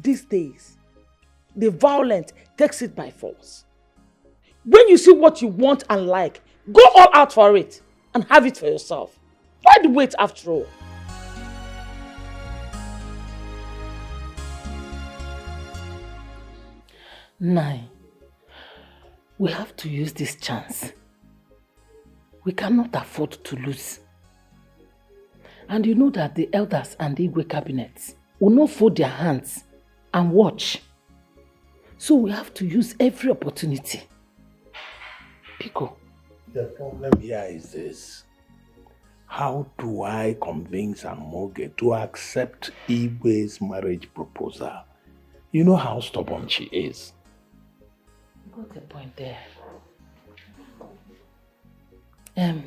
I: These days, the violent takes it by force. When you see what you want and like, go all out for it and have it for yourself. Why the wait after all? Nine, we have to use this chance. We cannot afford to lose. And you know that the elders and the Igwe cabinets will not fold their hands and watch. So we have to use every opportunity. Pico.
K: The problem here is this. How do I convince Amoge to accept Igwe's marriage proposal? You know how stubborn she is.
I: You got the point there. And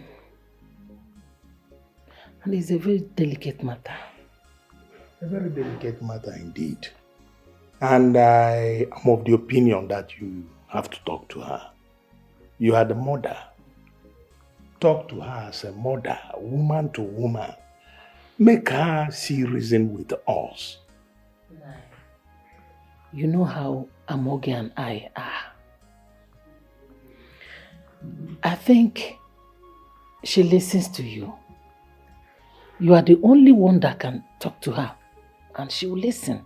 I: it's a very delicate matter.
K: A very delicate matter indeed. And I am of the opinion that you have to talk to her. You are the mother. Talk to her as a mother, woman to woman. Make her see reason with us.
I: You know how Amoge and I are. I think she listens to you. You are the only one that can talk to her, and she will listen.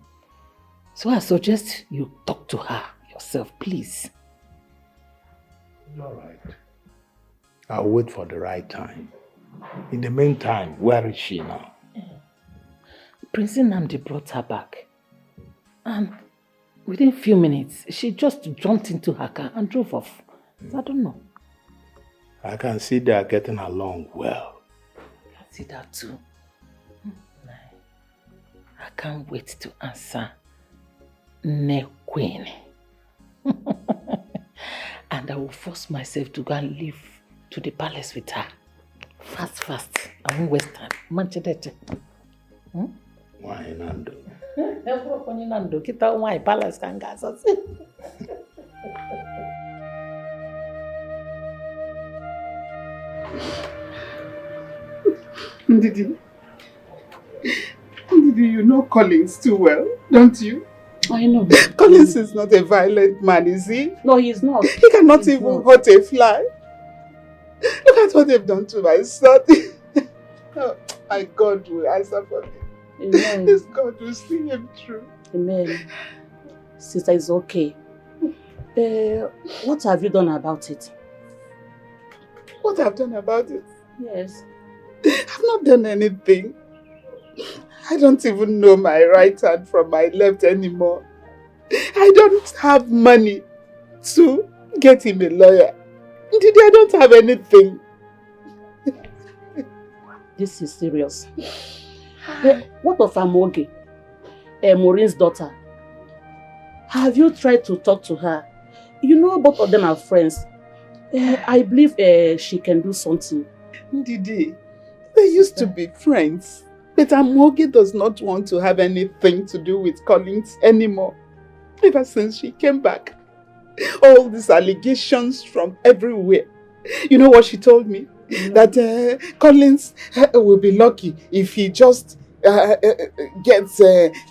I: So I suggest you talk to her yourself, please.
K: All right. I'll wait for the right time. In the meantime, where is she now?
I: Prince Nnamdi brought her back. And within a few minutes, she just jumped into her car and drove off. So I don't know.
K: I can see they are getting along well.
I: I see that too. I can't wait to answer Queen. And I will force myself to go and live to the palace with her. Fast. I won't waste time. Manchete.
K: Why, Nando?
I: Nando, kita why palace can gas us.
B: Ndidi, you know Collins too well, don't you?
I: I know.
B: Collins is not a violent man, is he?
I: No, he's not.
B: He cannot even hurt a fly. Look at what they've done to my son. Oh, my God will answer for me.
O: Amen.
B: This God will see him through.
O: Amen. Sister, it's okay. What have you done about it?
B: What I've done about it?
O: Yes.
B: I've not done anything. I don't even know my right hand from my left anymore. I don't have money to get him a lawyer. Ndidi, I don't have anything.
O: This is serious. What of Amoge, Maureen's daughter? Have you tried to talk to her? You know both of them are friends. I believe she can do something.
B: Ndidi, they used to be friends. But Amoge does not want to have anything to do with Collins anymore. Ever since she came back. All these allegations from everywhere. You know what she told me? That Collins will be lucky if he just gets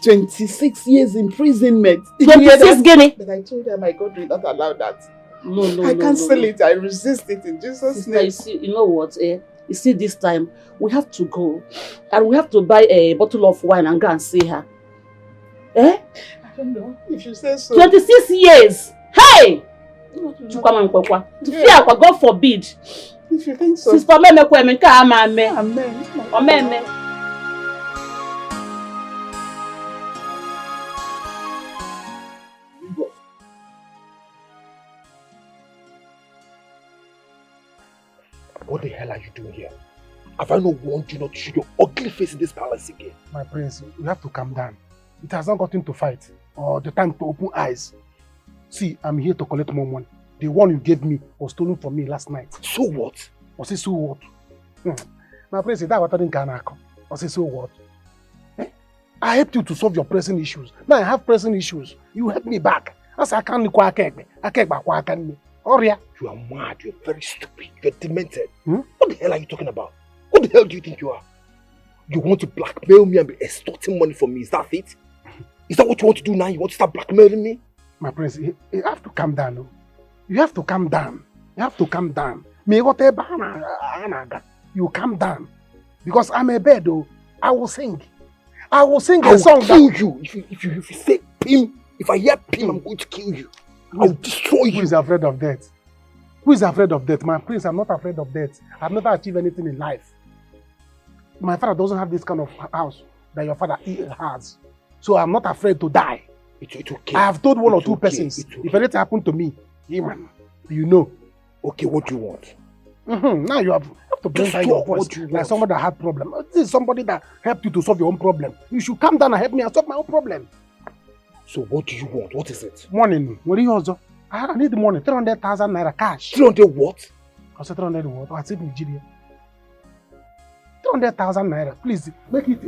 B: 26 years imprisonment.
O: 26 guinea?
B: But I told her my God will not allow that.
O: No,
B: I cancel it. I resist it in Jesus' name.
O: You see, you know what? You see, this time we have to go and we have to buy a bottle of wine and go and see her.
B: I don't know if you say so.
O: 26 years! Hey! God forbid.
B: If you think so.
O: Sister, amen. Amen.
K: What the hell are you doing here? Have I not warned you not to show your ugly face in this palace again?
Q: My prince, you have to calm down. It has not gotten to fight or the time to open eyes. See, I'm here to collect more money. The one you gave me was stolen from me last night.
K: So what?
Q: Was it so what? My prince, that was in Kanako. Was it so what? I helped you to solve your pressing issues. Now I have pressing issues. You help me back. As I can't I can't back.
K: You are mad. You're very stupid. You're demented. What the hell are you talking about? What the hell do you think you are? You want to blackmail me and be extorting money from me? Is that it? Is that what you want to do now? You want to start blackmailing me?
Q: My prince, you have to calm down. No? You have to calm down. You have to calm down. You calm down. Because I'm a bird, though. I will sing. I will sing a song.
K: I will kill you. If you say Pim, if I hear Pim, I'm going to kill you. I'll destroy you.
Q: Who is afraid of death? Who is afraid of death? My prince, I'm not afraid of death. I've never achieved anything in life. My father doesn't have this kind of house that your father has. So I'm not afraid to die.
K: It's okay.
Q: I have told one or two persons, if anything happened to me, man, you know.
K: Okay, what do you want?
Q: Now you have to bring down your voice like somebody that had problem. This is somebody that helped you to solve your own problem. You should come down and help me and solve my own problem.
K: So what do you want? What is it?
Q: Money. What do you also? I need the money. 300,000 naira cash.
K: 300 what?
Q: I said 300 what? I said Nigeria. 300,000 naira. Please make it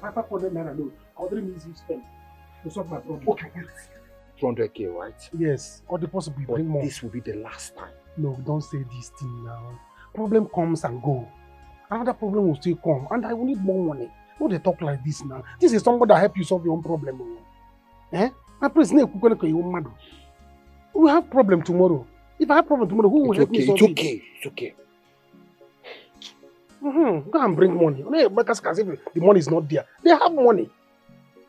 Q: 500 naira loan. Ordering means you spend to solve my problem.
K: Okay, 200k, right?
Q: Yes. Or the possible bring more.
K: This will be the last time.
Q: No, don't say this thing now. Problem comes and go. Another problem will still come, and I will need more money. Don't they talk like this now? This is somebody that help you solve your own problem. Eh? My prince, we have problem tomorrow. If I have problem tomorrow, who will help me solve it?
K: It's okay.
Q: Go and bring money. Because the money is not there. They have money.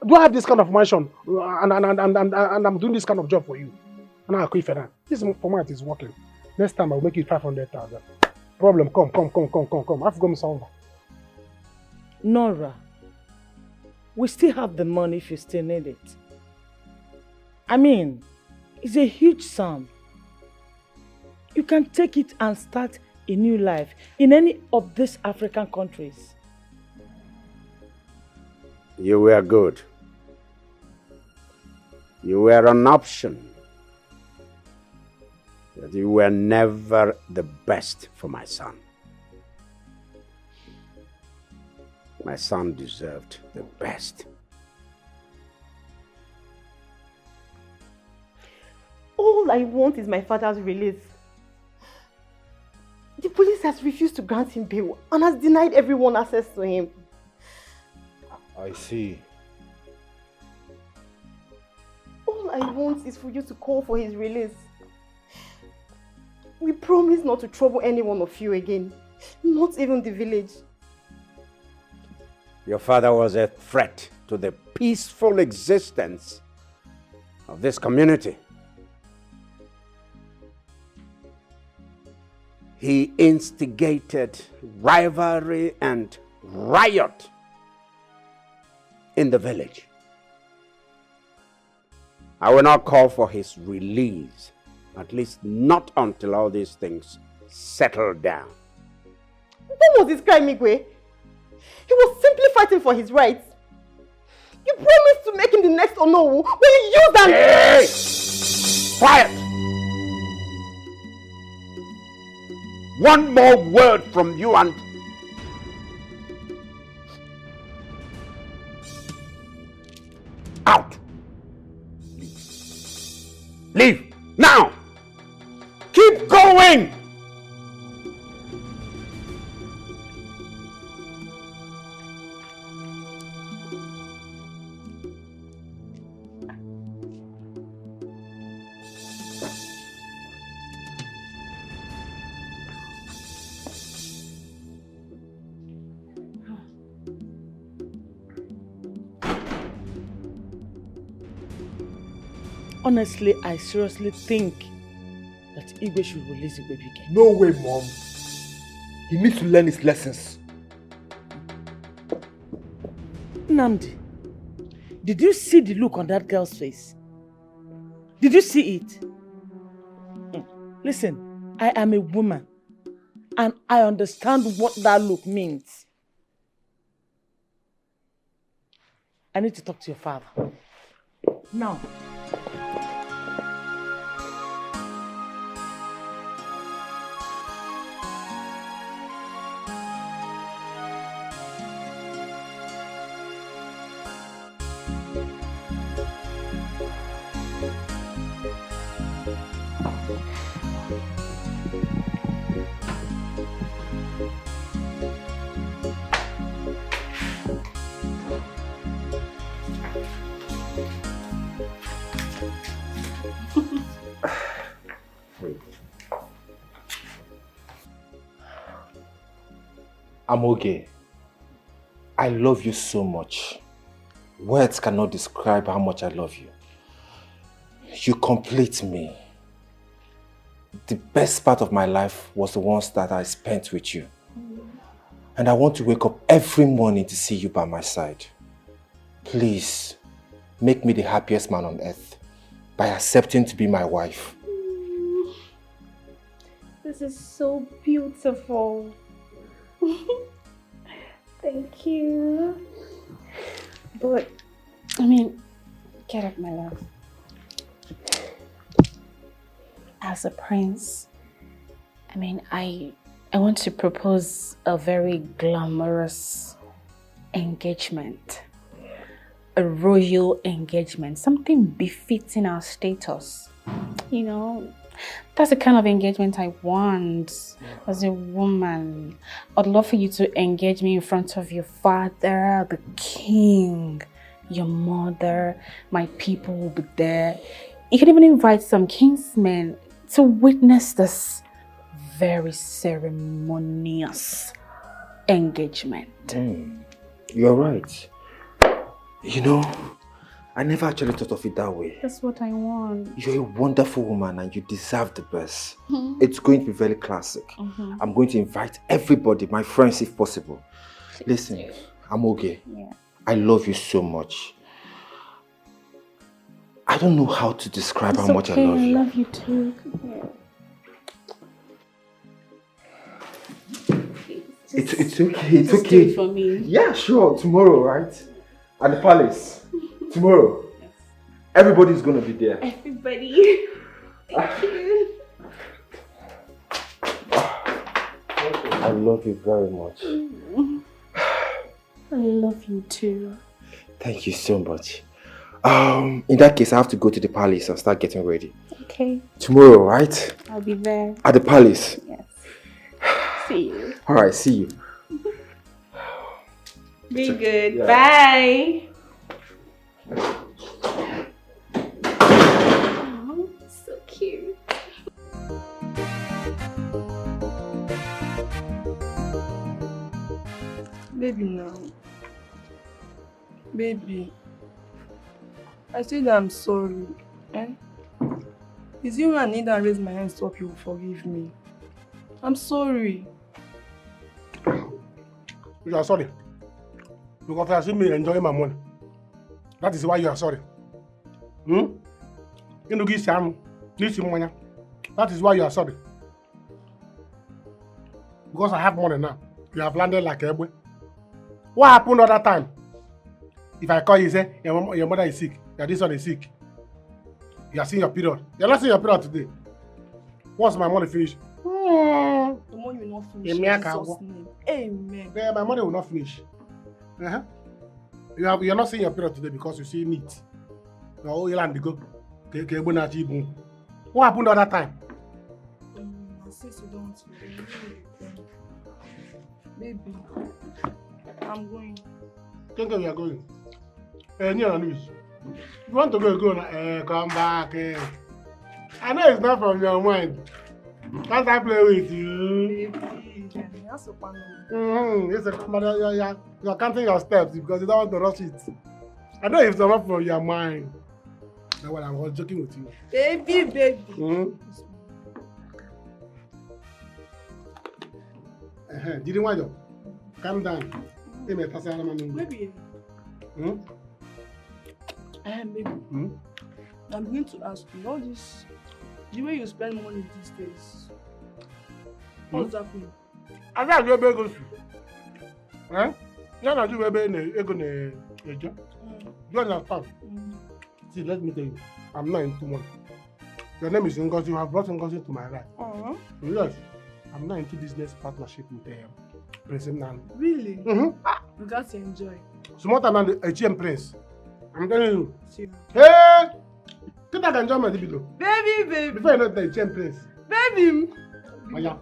Q: Do I have this kind of mansion and I'm doing this kind of job for you? And I'll quit for that. This format is working. Next time I'll make it 500,000. Problem, come. I've got solve.
I: Nora, we still have the money if you still need it. I mean, it's a huge sum. You can take it and start a new life in any of these African countries.
M: You were good. You were an option. But you were never the best for my son. My son deserved the best.
U: All I want is my father's release. The police has refused to grant him bail and has denied everyone access to him.
G: I see.
U: All I want is for you to call for his release. We promise not to trouble any one of you again. Not even the village.
M: Your father was a threat to the peaceful existence of this community. He instigated rivalry and riot in the village. I will not call for his release At least not until all these things settle down.
U: What was his crime, Igwe? He was simply fighting for his rights. You promised to make him the next Onowu when you used that.
M: Hey! Quiet! One more word from you and... out! Leave! Now! Keep going!
O: Honestly, I seriously think that Igwe should release the baby again.
F: No way, Mom. He needs to learn his lessons.
O: Nnamdi, did you see the look on that girl's face? Did you see it? Listen, I am a woman and I understand what that look means. I need to talk to your father. Now.
F: I'm okay. I love you so much. Words cannot describe how much I love you. You complete me. The best part of my life was the ones that I spent with you. And I want to wake up every morning to see you by my side. Please, make me the happiest man on earth by accepting to be my wife.
C: This is so beautiful. Thank you.
J: But, I mean, get up, my love. As a prince, I mean, I want to propose a very glamorous engagement. A royal engagement. Something befitting our status. You know, that's the kind of engagement I want as a woman. I'd love for you to engage me in front of your father, the king, your mother, my people will be there. You can even invite some kinsmen to witness this very ceremonious engagement.
F: You're right. You know, I never actually thought of it that way.
J: That's what I want.
F: You're a wonderful woman and you deserve the best. It's going to be very classic. I'm going to invite everybody, my friends if possible. Listen, I'm okay.
J: Yeah.
F: I love you so much. I don't know how to describe how much I love you.
J: I love you too. Yeah.
F: It's okay, it's
J: Just
F: okay.
J: do it for me.
F: Yeah, sure. Tomorrow, right? At the palace. Tomorrow. Yes. Everybody's gonna be there.
C: Everybody. Thank you.
F: I love you very much.
J: I love you too.
F: Thank you so much. In that case, I have to go to the palace and start getting ready.
J: Okay.
F: Tomorrow, right?
J: I'll be there.
F: At the palace.
J: Yes. See you.
F: Alright, see you.
C: Be good.
F: Yeah.
C: Bye. Oh, so cute.
D: Baby, now. Baby. I said I'm sorry. Eh? It's you I need to raise my hands to hope you will forgive me. I'm sorry.
Q: You are sorry. Because I see me enjoying my money. That is why you are sorry. You know, give some. This money. That is why you are sorry. Because I have money now. You have landed like a boy. What happened other time? If I call you, say your mother is sick, this one is sick. You are seeing your period. You are not seeing your period today. Once my money finish,
D: The money will not finish. In Jesus' name. Amen.
Q: Yeah, my money will not finish. You are not seeing your period today because you see meat. What happened the other time?
D: Since you don't, baby, I'm going.
Q: Think you are going. You want to go, come back. I know it's not from your mind. Can't I play with you? It's a you're counting your steps because you don't want to rush it. I know it's not from your mind. That's why I was joking with you.
D: Baby.
Q: Didn't want you. Calm down. Baby.
D: Baby. I'm going to ask you, all this, the way you spend money these days, what's happening?
Q: I got your bagels. You're not doing a job. You understand? See, let me tell you, I'm not into money. Your name is Ngozi. You have brought Ngozi to my life. Yes, I'm not into business partnership with Prince Nan.
D: Really? You got to enjoy.
Q: Small time and a GM Prince. I'm telling you. Hey! Get that enjoyment below.
D: Baby.
Q: Before you know the GM Prince.
D: Baby.
Q: Maya.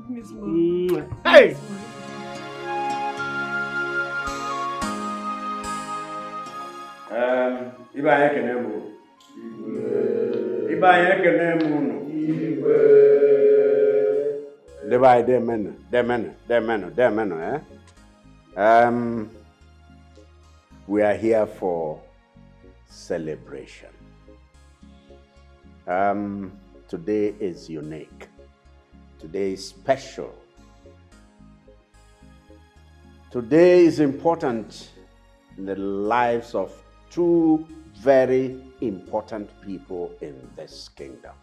D: Miss Mom.
Q: Hey!
M: Iba yake nemo. Iba yake nemo. Divide them men, we are here for celebration. Today is unique. Today is special. Today is important in the lives of two very important people in this kingdom.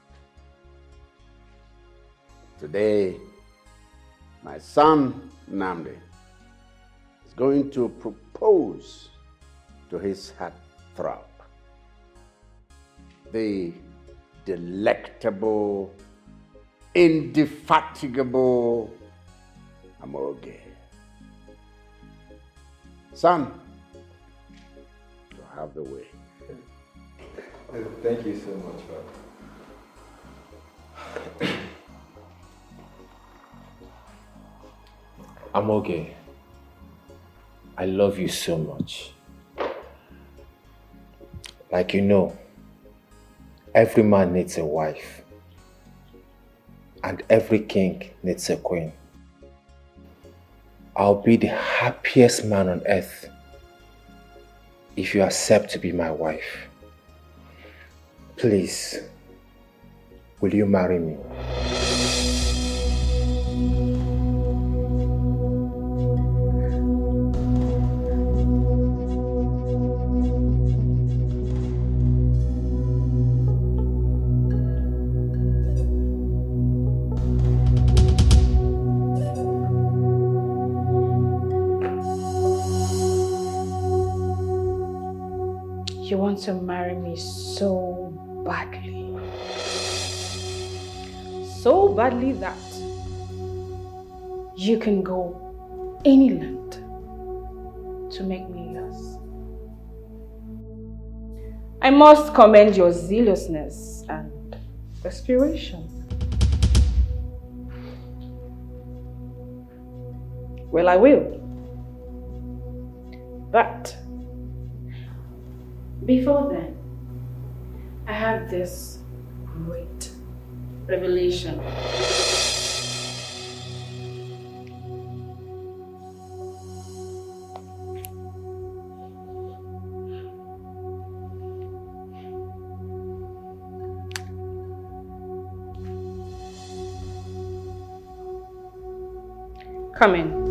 M: Today, my son Nnamdi is going to propose to his heartthrob, the delectable, indefatigable Amoge. Son, you have the way.
F: Thank you so much, Father. Amoge, I love you so much. Like you know, every man needs a wife, and every king needs a queen. I'll be the happiest man on earth if you accept to be my wife. Please, will you marry me?
C: You want to marry me so badly. So badly that you can go any length to make me yours. I must commend your zealousness and aspiration. Well, I will. But before then, I have this great revelation. Come in.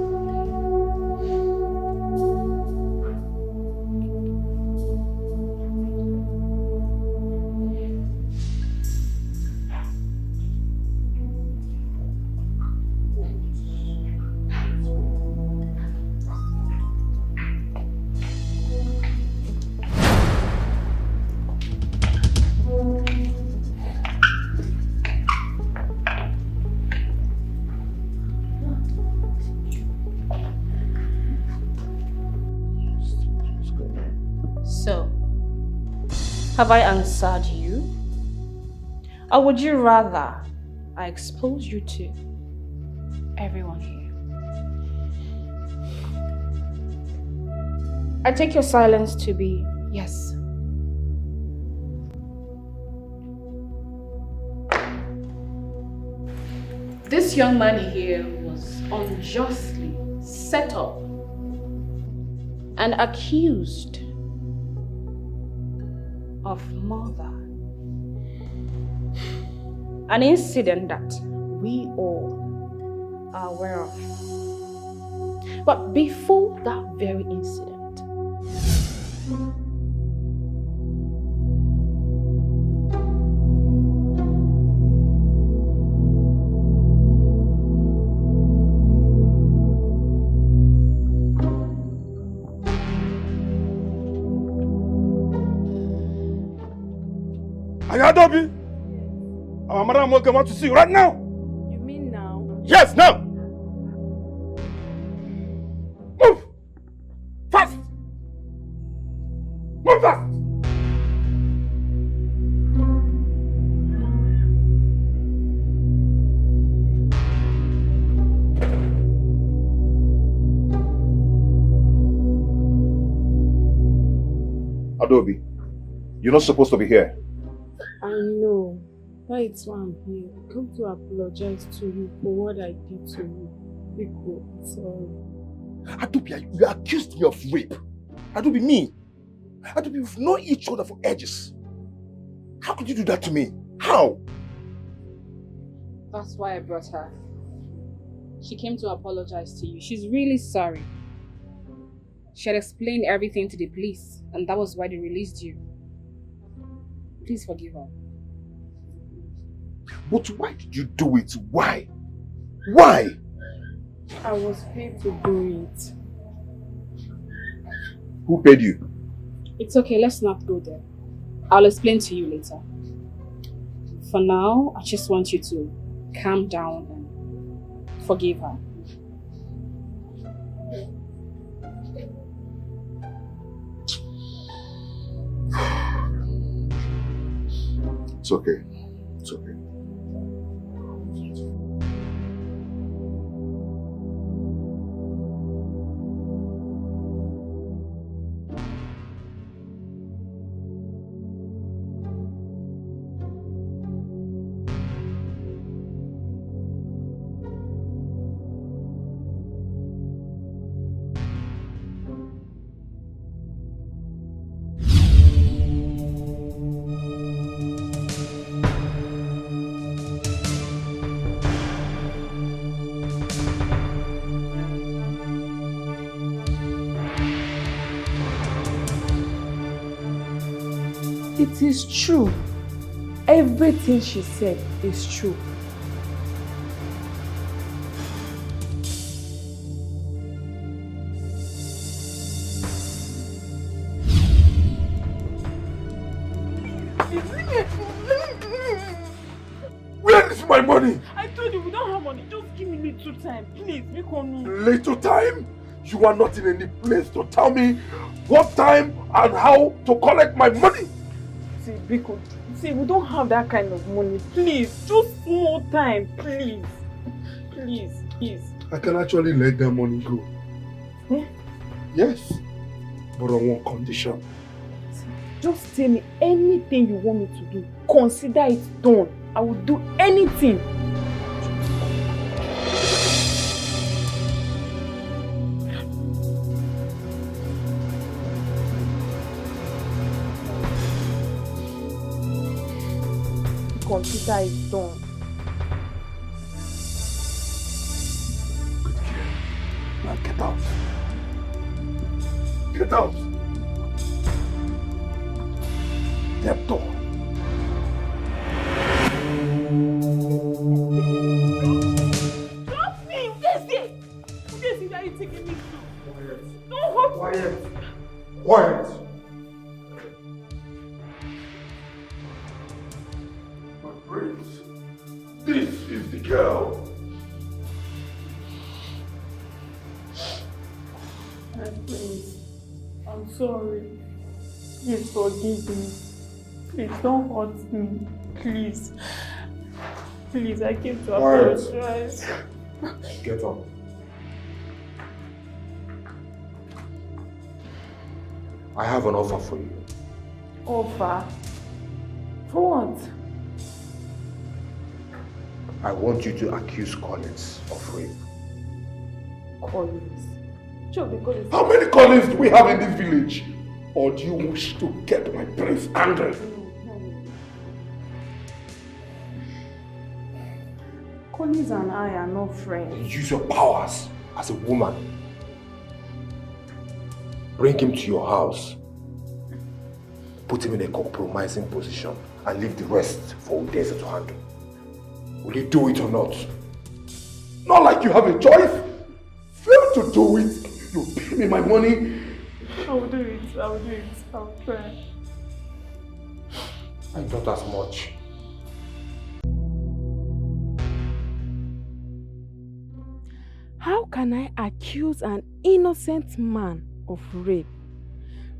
J: Have I answered you? Or would you rather I expose you to everyone here? I take your silence to be yes. This young man here was unjustly set up and accused of murder. An incident that we all are aware of. But before that very incident,
L: Ayadobi, our madam Moke want to see you right now.
D: You mean now?
L: Yes, now. Move. Fast. Move fast.
G: Adobe, you're not supposed to be here.
D: I know. That's why I'm here. I come to apologize to you for what I did to you. Biko, sorry.
L: Adobe, you accused me of rape. Adobe, me. Adobe, we've known each other for ages. How could you do that to me? How?
J: that's why I brought her. She came to apologize to you. She's really sorry. She had explained everything to the police, and that was why they released you. Please forgive her.
L: But why did you do it? Why? Why?
D: I was paid to do it.
L: Who paid you?
J: It's okay, let's not go there. I'll explain to you later. For now, I just want you to calm down and forgive her.
L: It's okay. It's okay.
D: It is true. Everything she said is true.
L: Where is my money?
D: I told you we don't have money. Just give me little time. Please, make on me.
L: Little time? You are not in any place to tell me what time and how to collect my money.
D: See, Biko, see, we don't have that kind of money. Please, just more time, please. Please, please.
L: I can actually let that money go.
D: Eh?
L: Yes, but on one condition.
D: Just tell me anything you want me to do. Consider it done. I will do anything. Consider it done.
L: Now get out. Get out. Step door.
D: Stop me! Udesi, where are you taking me to? Quiet. Don't hurt me.
L: Quiet. Quiet. My prince, this is the girl.
D: My prince, I'm sorry. Please forgive me.
B: Please don't hurt me. Please. Please, I came to
L: Quiet.
B: apologize.
L: Get up. I have an offer for you.
B: Offer? For what?
L: I want you to accuse Collins of rape.
B: Collins? Sure, because
L: How many Collins do we have in this village? Or do you wish to get my prince angry?
B: Collins and I are not friends.
L: Use your powers as a woman. Bring him to your house. Put him in a compromising position and leave the rest for Udeza to handle. Will you do it or not? Not like you have a choice. Fail to do it. You pay me my money.
B: I will do it. I will do it. I will try.
L: I thought as much.
J: How can I accuse an innocent man of rape?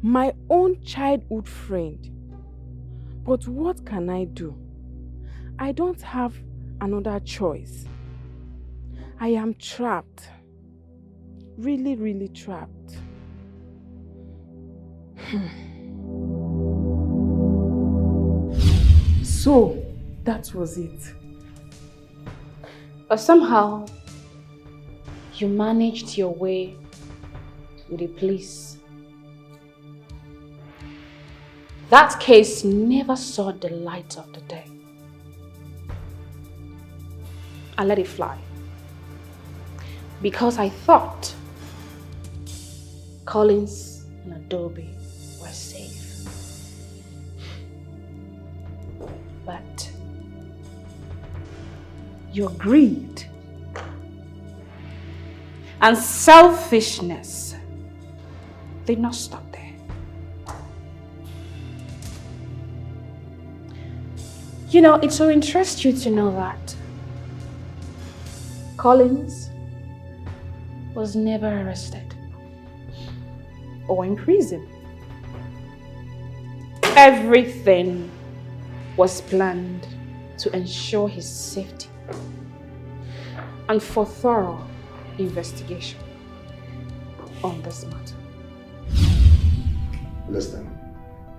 J: My own childhood friend. But what can I do? I don't have another choice. I am trapped. Really, really trapped.
B: So, that was it.
J: But somehow, you managed your way with the police. That case never saw the light of the day. I let it fly. Because I thought Collins and Adobe were safe. But your greed and selfishness did not stop there. You know, it will interest you to know that Collins was never arrested or in prison. Everything was planned to ensure his safety and for thorough investigation on this matter.
L: Listen,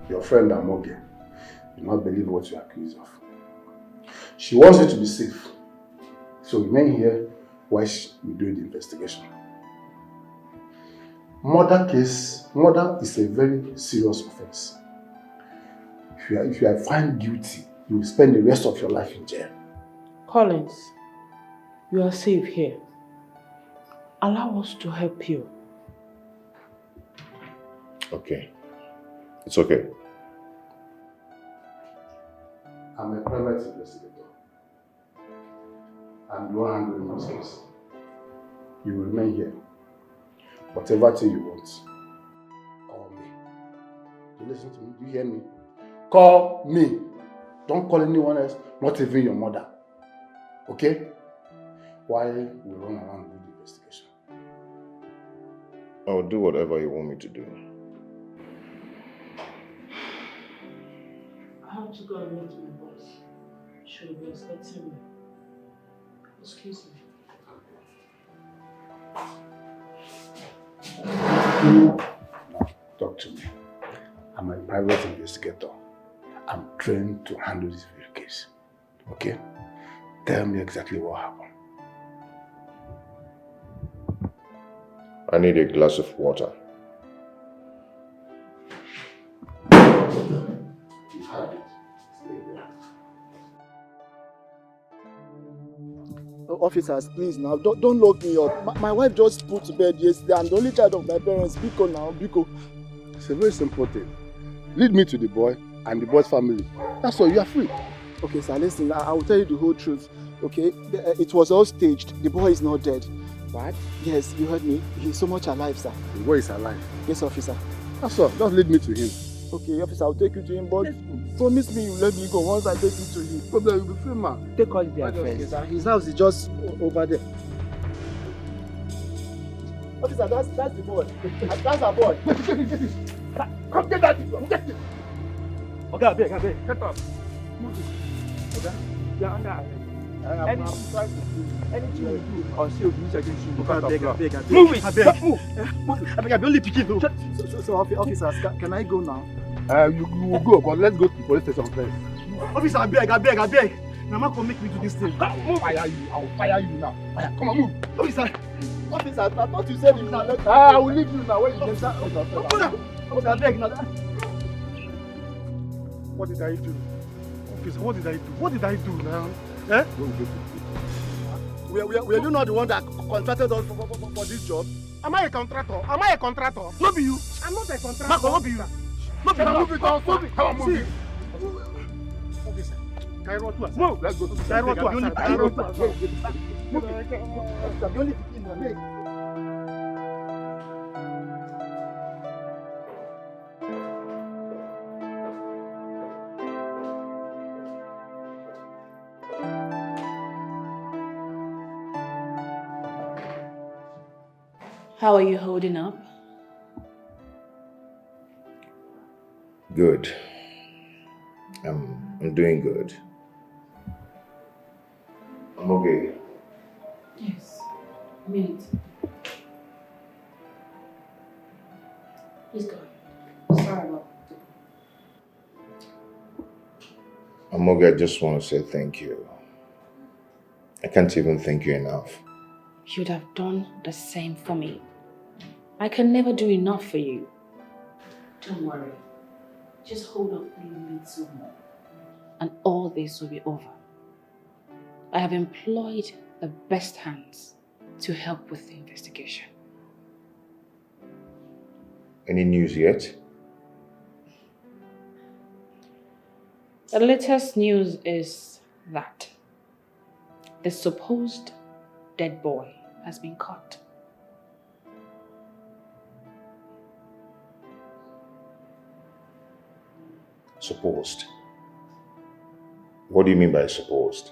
L: your friend Amoge do not believe what you accuse of. She wants you to be safe. So remain here while we do the investigation. Murder is a very serious offense. If you are found guilty, you will spend the rest of your life in jail.
O: Collins, you are safe here. Allow us to help you.
G: Okay. It's okay.
L: I'm a private investigator. I'm the one handling this case. You will remain here. Whatever thing you want, call me. You listen to me? Do you hear me? Call me. Don't call anyone else, not even your mother. Okay? While we run around with the investigation.
G: I'll do whatever you want me to do.
O: I have to go and meet my boss. She will be expecting me. Excuse me.
L: Talk to me. I'm a private investigator. I'm trained to handle this very case. Okay? Tell me exactly what happened.
G: I need a glass of water.
L: You have it. Stay there.
P: Officers, please now, don't lock me up. My wife just put to bed yesterday. I'm the only child of my parents. Biko now, Biko.
L: It's a very simple thing. Lead me to the boy and the boy's family. That's all. You are free.
P: Okay, sir, listen, I will tell you the whole truth. Okay, it was all staged. The boy is not dead.
L: What?
P: Yes, you heard me. He's so much alive, sir.
L: The boy is alive?
P: Yes, officer.
L: That's all. Just lead me to him.
P: Okay, officer, I'll take you to him, but promise me you let me go once I take you to him.
L: Problem, you'll be free, man.
P: Take all the affairs. His house is just over there. Officer, that's the boy. That's our boy.
L: Come get that. Get it.
R: Okay, beg. Get up. Move it. Okay? You're under arrest. Anything you do or say you against you, beg. Move it. Move. I be only picking though.
P: So officers, can I go now?
L: You will go, but let's go to the police station first.
R: Officer, I beg. Mama can make me do this thing.
L: Move. I will fire you now. Come on, move.
R: Officer,
P: I thought you said you can let
L: I will leave you now. When you get that.
R: Officer, I beg now.
Q: What did I do? Officer, what did I do now? Eh?
P: Were you not the one that contracted us for this job?
Q: Am I a contractor? No be you. I'm not a contractor.
R: Marco, no be you.
L: Move it on. Come on, move it.
Q: Officer, can I run to us?
L: Move. Let's go to the
J: How are you holding up?
F: Good. I'm doing good. I'm okay.
J: Yes. A minute. Please go. Sorry about
F: I'm okay. I just want to say thank you. I can't even thank you enough.
J: You'd have done the same for me. I can never do enough for you. Don't worry. Just hold up a little more. And all this will be over. I have employed the best hands to help with the investigation.
F: Any news yet?
J: The latest news is that the supposed dead boy has been caught.
F: Supposed? What do you mean by supposed?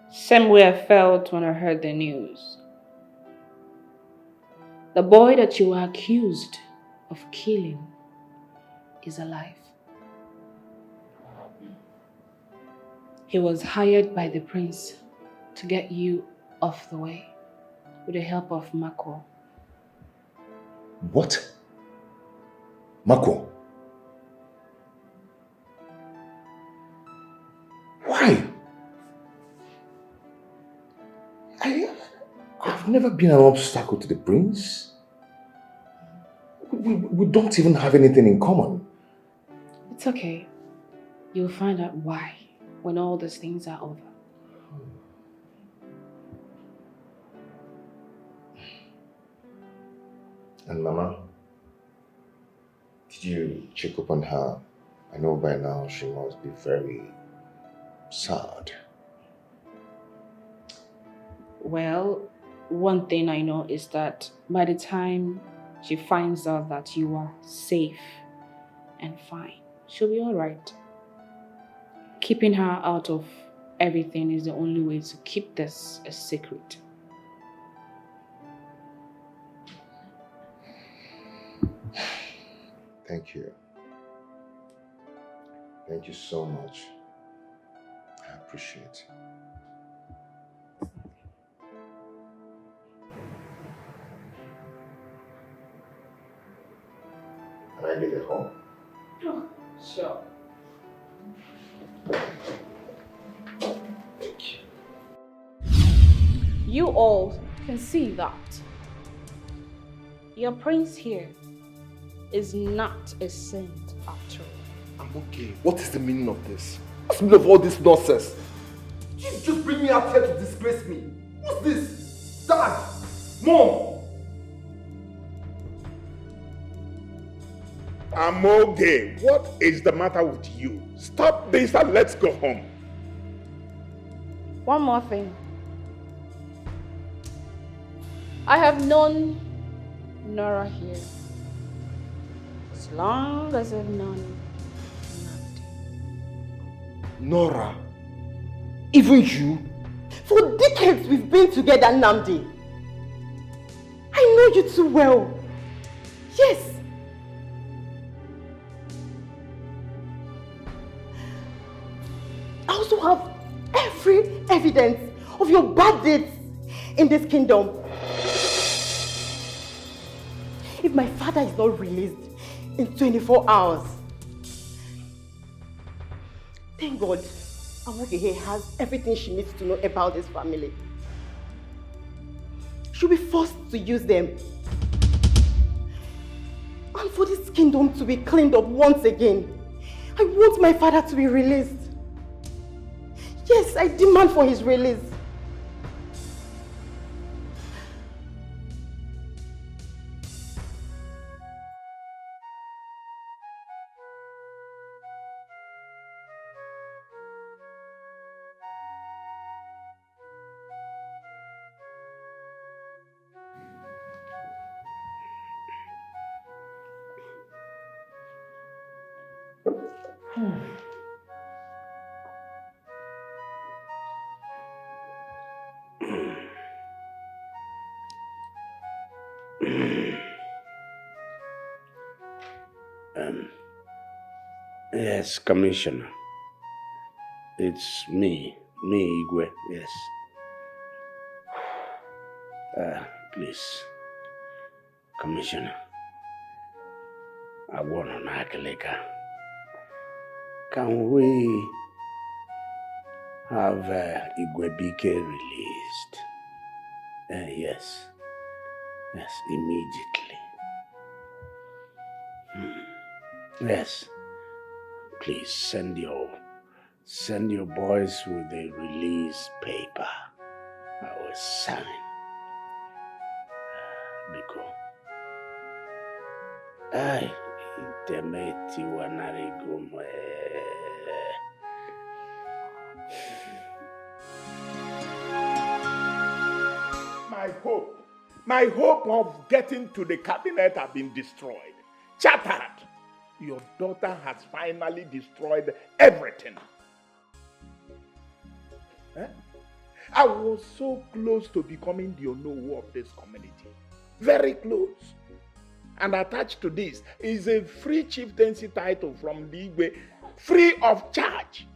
J: Same way I felt when I heard the news. The boy that you were accused of killing is alive. He was hired by the prince to get you off the way with the help of Mako.
F: What? Mako? Why? I've never been an obstacle to the prince. We don't even have anything in common.
J: It's okay. You'll find out why when all these things are over.
F: And Mama, did you check up on her? I know by now she must be very sad.
J: Well, one thing I know is that by the time she finds out that you are safe and fine, she'll be all right. Keeping her out of everything is the only way to keep this a secret.
F: Thank you. Thank you so much. I appreciate it. Can I get it home?
J: Oh, sure.
F: Thank you.
J: You all can see that your prince here is not a saint after all.
F: I'm okay. What is the meaning of this? What's the meaning of all this nonsense? You just bring me out here to disgrace me. What's this? Dad! Mom!
K: Amoge, what is the matter with you? Stop this and let's go home.
J: One more thing. I have known Nora here as long as I've known
F: Nora? Even you?
U: For decades we've been together, Namdi. I know you too well. Yes. also have every evidence of your bad deeds in this kingdom. If my father is not released in 24 hours, thank God Amogehe has everything she needs to know about this family. She'll be forced to use them. And for this kingdom to be cleaned up once again, I want my father to be released. Yes, I demand for his release.
M: Yes, Commissioner. It's me, Igwe, yes. Please, Commissioner, I want an Akaleka. Can we have Igwe BK released? Yes, immediately. Yes. Please send your boys with the release paper. I will sign. Because I intimate wanarigume.
K: My hope of getting to the cabinet have been destroyed. Shattered. Your daughter has finally destroyed everything. I was so close to becoming the Onowu of this community. Very close. And attached to this is a free chieftaincy title from the Igwe, free of charge.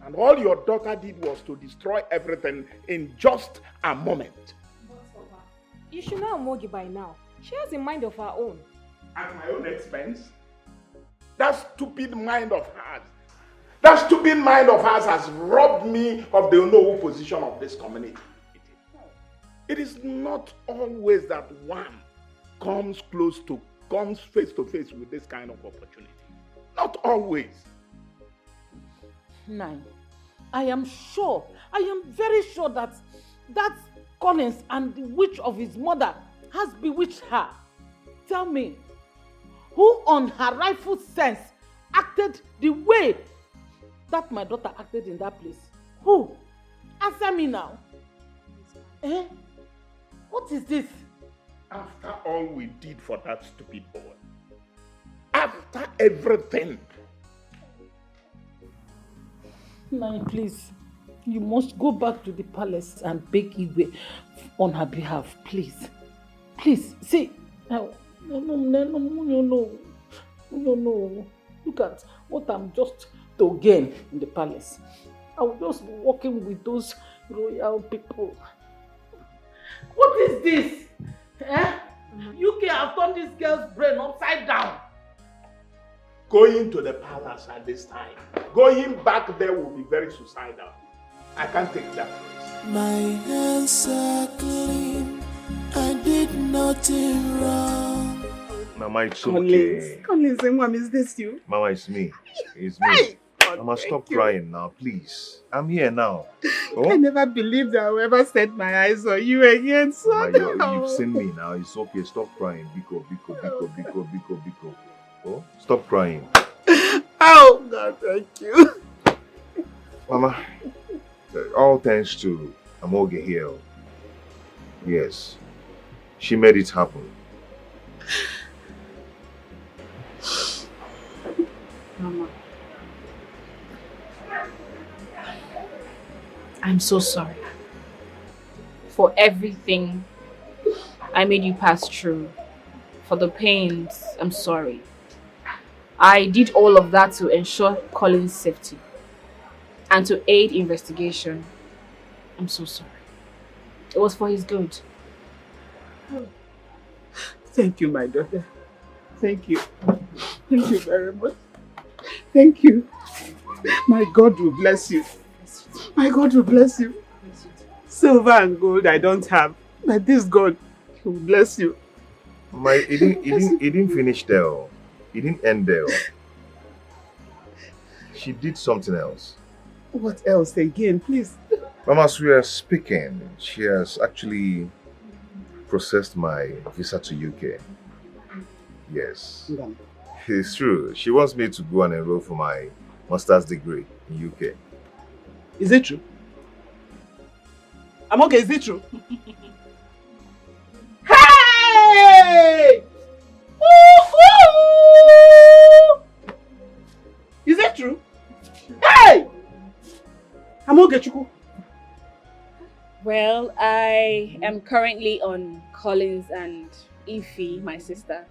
K: And all your daughter did was to destroy everything in just a moment.
H: You should know Amogi by now. She has a mind of her own.
K: At my own expense? That stupid mind of hers has robbed me of the Onowu position of this community. It is not always that one comes face to face with this kind of opportunity. Not always.
I: Nine. I am very sure that Collins and the witch of his mother has bewitched her. Tell me, who on her rightful sense acted the way that my daughter acted in that place? Who? Answer me now. What is this?
K: After all we did for that stupid boy. After everything.
I: Nine, please. You must go back to the palace and beg Igwe on her behalf, please. Please, see. No. Look at what I'm just to gain in the palace. I was just working with those royal people. What is this? UK have turned this girl's brain upside down.
K: Going to the palace at this time, going back there will be very suicidal. I can't take that risk.
E: My hands are clean. I did nothing wrong.
G: Mama, it's okay.
B: Collins, Mom, is this you?
G: Mama, it's me. It's me. Mama, stop crying now, please. I'm here now.
B: I never believed I would ever set my eyes on you again, son.
G: Mama, you've seen me now. It's okay. Stop crying. Biko. Oh, stop crying.
B: Oh, God, thank you.
G: Mama, all thanks to Amoge here. Yes, she made it happen.
J: Mama, I'm so sorry for everything I made you pass through. For the pains, I'm sorry. I did all of that to ensure Colin's safety. and to aid investigation. I'm so sorry. It was for his good.
B: Thank you, my daughter. Thank you. Thank you very much. Thank you. My God will bless you. My God will bless you. Silver and gold I don't have, but this God will bless you.
G: It didn't finish there. It didn't end there. She did something else.
B: What else again, please?
G: Mama, as we are speaking, she has actually processed my visa to UK. Yes. It's true. She wants me to go and enroll for my master's degree in UK.
B: Is it true? I'm okay, is it true? Hey! Is it true? Hey! I'm okay, Chuku.
J: Well, I am currently on Collins and Ify, my sister.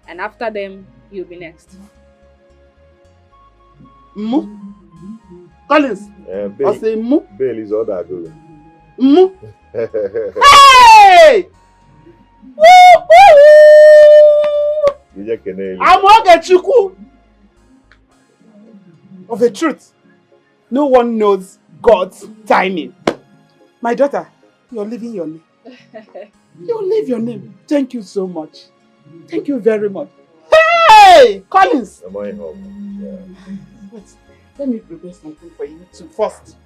J: And after them, you'll be next.
B: Collins? I say Mu.
G: Bail is all that good.
B: Mu. Hey! I'm okay, Chuku. Of the truth, no one knows God's timing. My daughter, you're leaving your name. You'll leave your name. Thank you so much. Thank you very much. Hey! Collins!
G: Am I home?
B: Yeah. Wait, let me prepare something for you too first.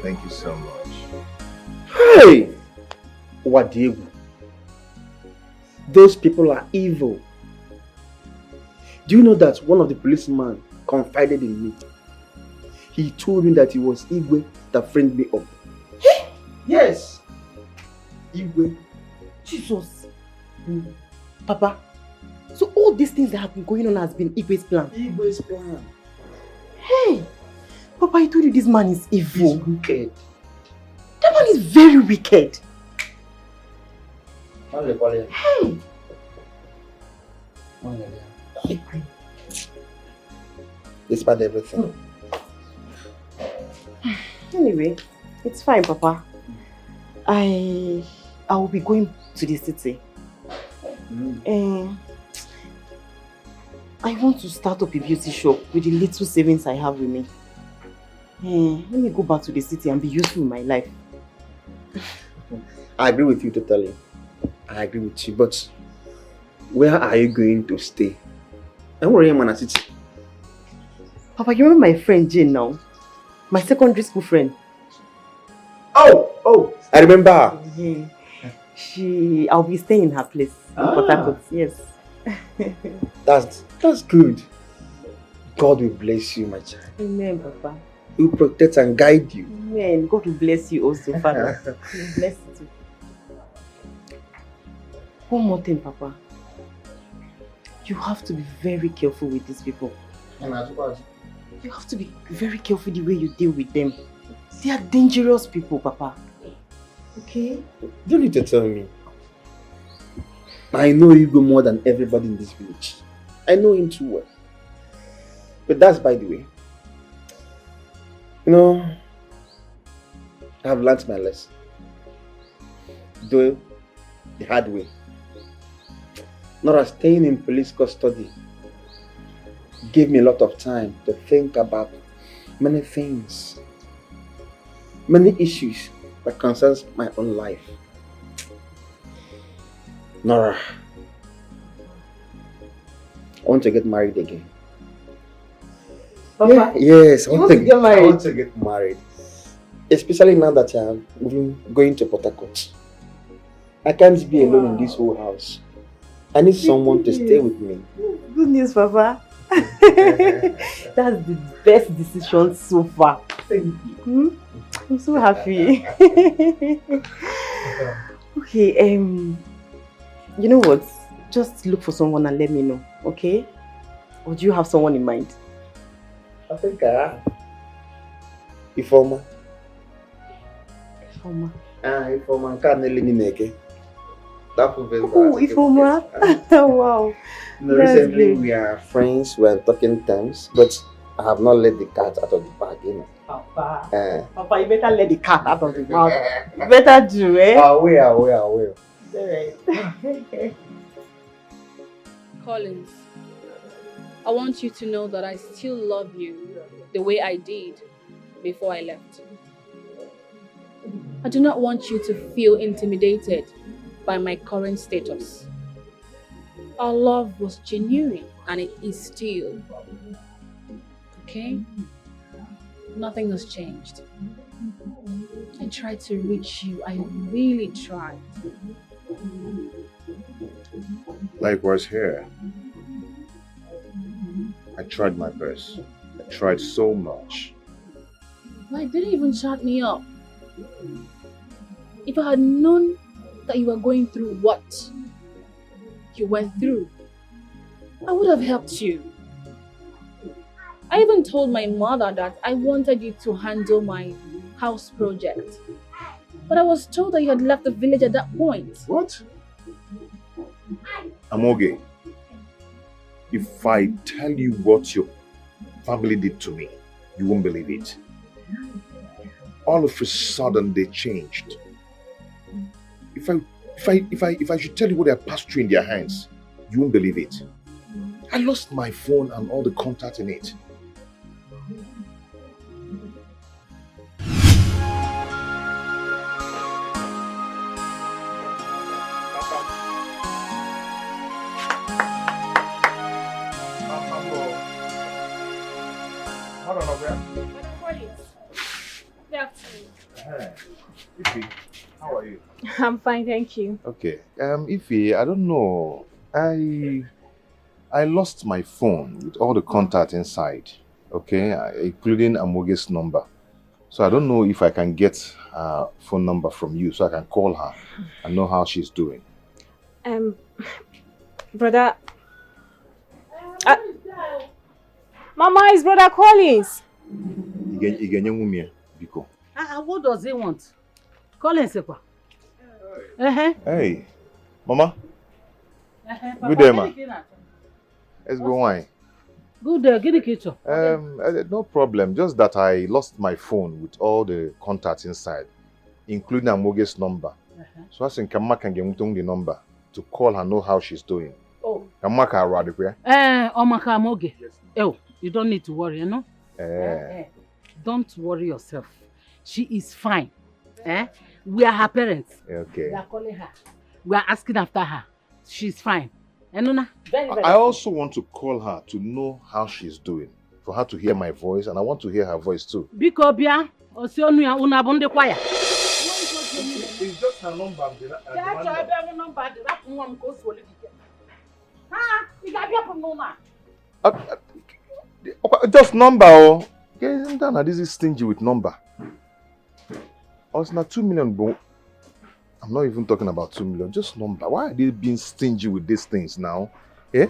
G: Thank you so much.
F: Hey! Wadiegu. Those people are evil. Do you know that one of the policemen confided in me? He told me that it was Igwe that framed me up. Yes! Igwe.
U: Jesus. Papa, so all these things that have been going on has been Igwe's plan?
F: Igwe's plan.
U: Hey! Papa, I told you this man is evil.
F: He's wicked.
U: That man is very wicked. Hey!
F: Despite everything.
U: Anyway, it's fine, Papa. I will be going to the city. I want to start up a beauty shop with the little savings I have with me. Let me go back to the city and be useful in my life.
F: I agree with you totally. I agree with you, but where are you going to stay? And where am I in city?
U: Papa, you remember my friend Jane now? My secondary school friend.
F: Oh, I remember her.
U: Yeah. I'll be staying in her place in Port Harcourt. Yes.
F: That's good. God will bless you, my child.
U: Amen, Papa.
F: He will protect and guide you.
U: Amen. God will bless you also, Father. He will bless you too. One more thing, Papa. You have to be very careful with these people. You have to be very careful the way you deal with them. They are dangerous people, Papa. Okay?
F: You don't need to tell me. I know Igwe more than everybody in this village. I know him too well. But that's by the way. You know, I have learnt my lesson. Though the hard way. Nora, staying in police custody gave me a lot of time to think about many things, many issues that concerns my own life. Nora, I want to get married again.
U: Papa?
F: Yes, I want to
U: get married.
F: I want to get married. Especially now that I'm going to Port Harcourt. I can't be alone in this whole house. I need someone to stay with me.
U: Good news, Papa. That's the best decision so far.
F: Thank you.
U: I'm so happy. Okay, you know what? Just look for someone and let me know, okay? Or do you have someone in mind?
F: I think I have. Ifoma.
U: Ifoma.
F: Ifoma can't let me make it. That proves
U: Oh, Ifoma. Wow.
S: Recently we are friends, we are talking terms, but I have not let the cat out of the bag, you know.
U: Papa. Papa, you better let the cat out of the bag. You better do, eh?
S: I will.
J: Collins, I want you to know that I still love you the way I did before I left. I do not want you to feel intimidated by my current status. Our love was genuine and it is still. Okay? Nothing has changed. I tried to reach you. I really tried.
G: Likewise here. I tried my best. I tried so much.
J: Like, didn't even shut me up. If I had known that you were going through what you went through, I would have helped you. I even told my mother that I wanted you to handle my house project. But I was told that you had left the village at that point.
G: What? Amoge, if I tell you what your family did to me, you won't believe it. All of a sudden they changed. If I should tell you what I passed through in their hands, you won't believe it. I lost my phone and all the contact in it. Ify, how are you?
H: I'm fine, thank you.
G: Okay. Ify, I don't know. I lost my phone with all the contact inside. Okay, including Amoge's number. So I don't know if I can get her phone number from you so I can call her and know how she's doing.
H: Brother. Mama, is Brother Collins.
I: What does he want? Collins,
G: Hey, Mama. Good day, ma. Let's go wine.
I: Good day, get the kitchen.
G: No problem. Just that I lost my phone with all the contacts inside, including Amoge's number. So I think Kamma can get the number to call her, know how she's doing.
I: Oh.
G: Kamma can ride here.
I: Omaka Amoge. Oh, you don't need to worry, you know? Don't worry yourself. She is fine. We are her parents.
G: Okay.
I: We are calling her. We are asking after her. She's fine.
G: I also want to call her to know how she's doing. For her to hear my voice, and I want to hear her voice too.
I: Biko bia, Osionuya unabonde kwaya.
G: It's just her number. Just number, oh. This is stingy with number. It's not 2 million, bro. I'm not even talking about 2 million, just number. Why are they being stingy with these things now? Eh?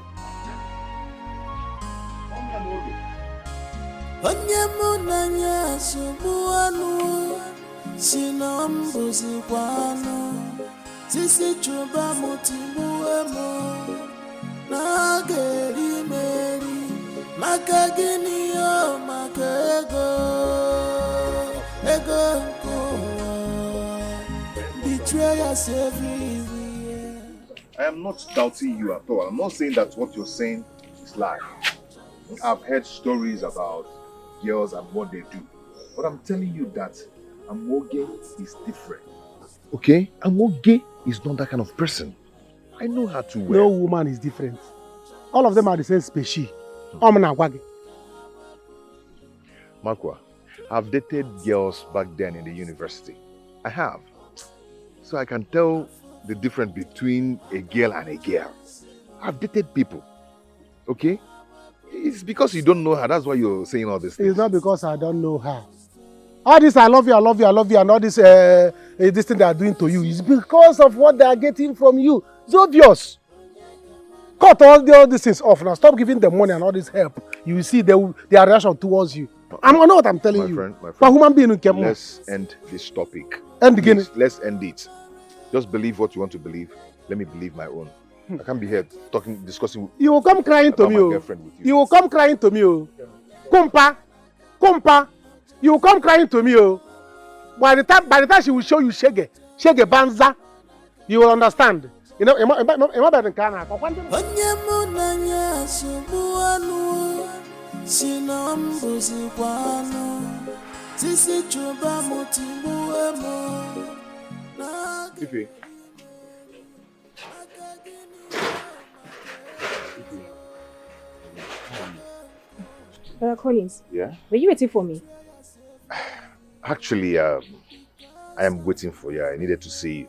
G: I am not doubting you at all. I'm not saying that what you're saying is lie. I've heard stories about girls and what they do. But I'm telling you that Amoge is different. Okay? Amoge is not that kind of person. I know her too well.
Q: No woman is different. All of them are the same species.
G: Makwa, I've dated girls back then in the university. I have. So I can tell the difference between a girl and a girl. I've dated people. Okay? It's because you don't know her. That's why you're saying all this.
Q: It's not because I don't know her. All this I love you, and all this this thing they are doing to you is because of what they are getting from you. It's obvious. Cut all these things off now. Stop giving them money and all this help. You will see their reaction towards you. I know what I'm telling you.
G: My friend,
Q: but human being can
G: let's end this topic.
Q: End again.
G: Let's end it. Just believe what you want to believe. let me believe my own. I can't be here discussing.
Q: You will come crying to me. You will come crying to me. Kumpa. You will come crying to me. By the time she will show you shege banza, you will understand. You know, am I better than Kana?
G: Ife.
H: Collins.
G: Yeah?
H: Were you waiting for me?
G: Actually, I am waiting for you. I needed to see you.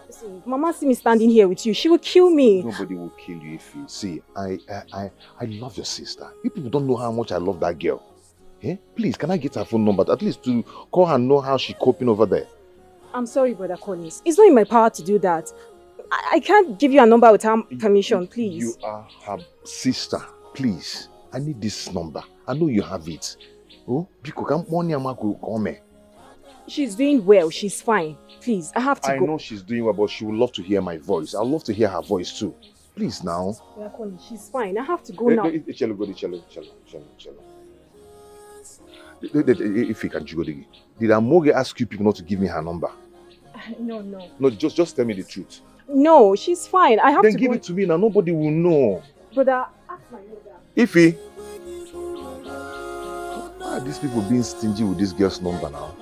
H: See, Mama see me standing here with you. She will kill me.
G: Nobody will kill you if you see. I love your sister. You people don't know how much I love that girl. Eh? Please, can I get her phone number at least to call her and know how she's coping over there?
H: I'm sorry, Brother Collins. It's not in my power to do that. I can't give you a number without permission, please.
G: You are her sister. Please, I need this number. I know you have it. Oh,
H: she's doing well. She's fine. Please, I have to go.
G: I know she's doing well, but she would love to hear my voice. I'd love to hear her voice too. Please now.
H: Brother Collins, she's fine. I have to go now.
G: Cello. If you can go, did Amoge ask you people not to give me her number?
H: No.
G: No, just tell me the truth.
H: No, she's fine. I have to go.
G: Then give it to me now. Nobody will know.
H: Brother, ask my mother.
G: Ify. Why are these people being stingy with this girl's number now?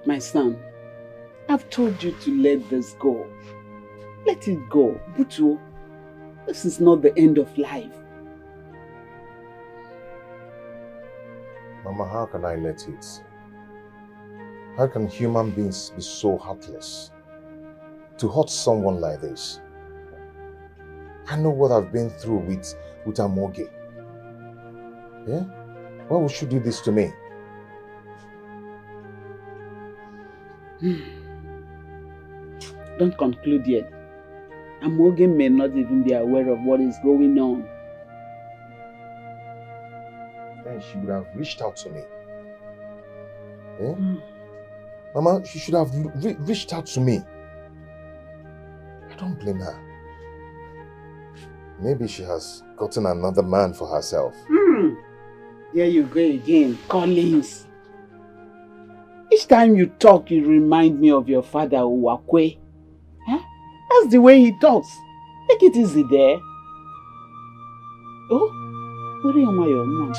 B: My son, I've told you to let this go. Let it go. Butu, this is not the end of life.
G: Mama, how can I let it? How can human beings be so heartless? To hurt someone like this? I know what I've been through with Amoge. Yeah? Why would you do this to me?
B: Don't conclude yet. Amoge may not even be aware of what is going on.
G: Then she would have reached out to me. Eh? Mama, she should have reached out to me. I don't blame her. Maybe she has gotten another man for herself.
B: There you go again, Collins. Each time you talk, you remind me of your father, Uwakwe. Huh? That's the way he talks. Take it easy there. Oh, where am I, your mom?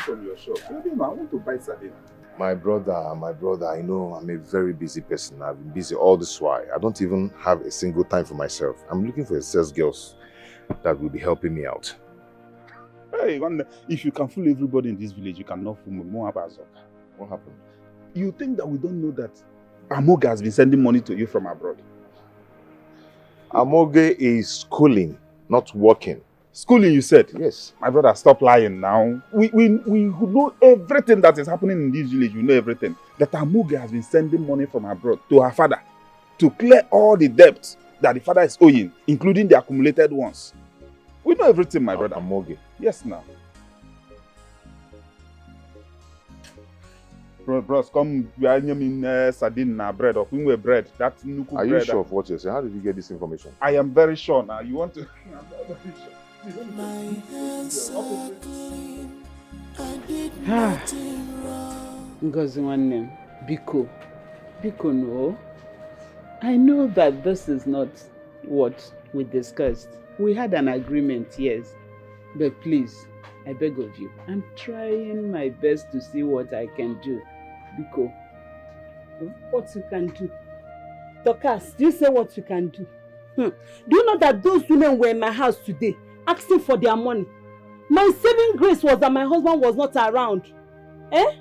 A: From your shop. I want to buy sardine.
G: My brother, I know I'm a very busy person. I've been busy all this while. I don't even have a single time for myself. I'm looking for a sales girls that will be helping me out.
A: Hey, if you can fool everybody in this village, you cannot fool me. What
G: happened?
A: You think that we don't know that Amoge has been sending money to you from abroad?
G: Amoge is schooling, not working.
A: Schooling, you said?
G: Yes.
A: My brother, stop lying now. We know everything that is happening in this village. We know everything. That Amoge has been sending money from abroad to her father to clear all the debts that the father is owing, including the accumulated ones. We know everything, my brother.
G: Amoge?
A: Yes, now. Bros, come, we are in sardine bread or bread. That's nuku bread.
G: Are you sure of what you're saying? How did you get this information?
A: I am very sure now. You want to... I'm very sure.
E: My hands are clean. I did nothing wrong.
B: Ngozi nwanne, Biko no. I know that this is not what we discussed. We had an agreement, yes. But please, I beg of you, I'm trying my best to see what I can do. Biko, what you can do?
U: Dorcas, do you say what you can do? Do you know that those women were in my house today asking for their money? My saving grace was that my husband was not around. Eh?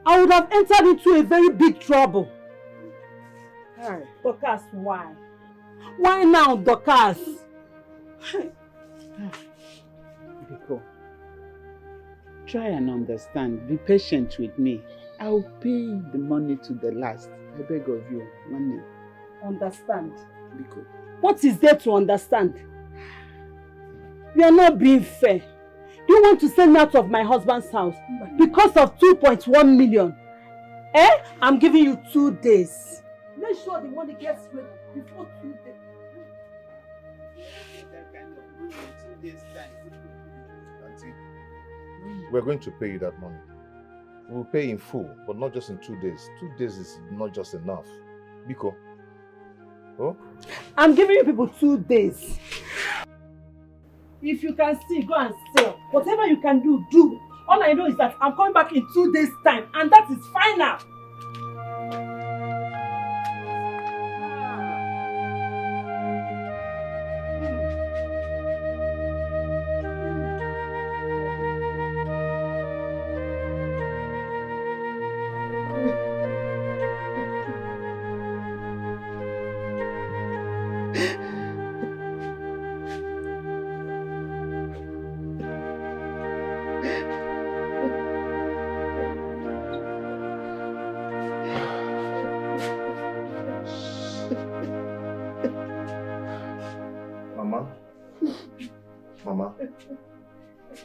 O: I would have entered into a very big trouble.
B: Hi.
O: Dorcas, why? Why now, Dorcas?
B: Biko, try and understand. Be patient with me. I'll pay the money to the last. I beg of you, money.
O: Understand?
B: Biko.
O: What is there to understand? You are not being fair. Do you want to send me out of my husband's house because of 2.1 million? Eh? I'm giving you 2 days. Make sure the money gets ready before 2 days.
G: Auntie, we're going to pay you that money. We'll pay in full, but not just in 2 days. 2 days is not just enough. Biko. Oh?
O: I'm giving you people 2 days. If you can see, go and sell. Whatever you can do, do. All I know is that I'm coming back in 2 days' time, and that is final.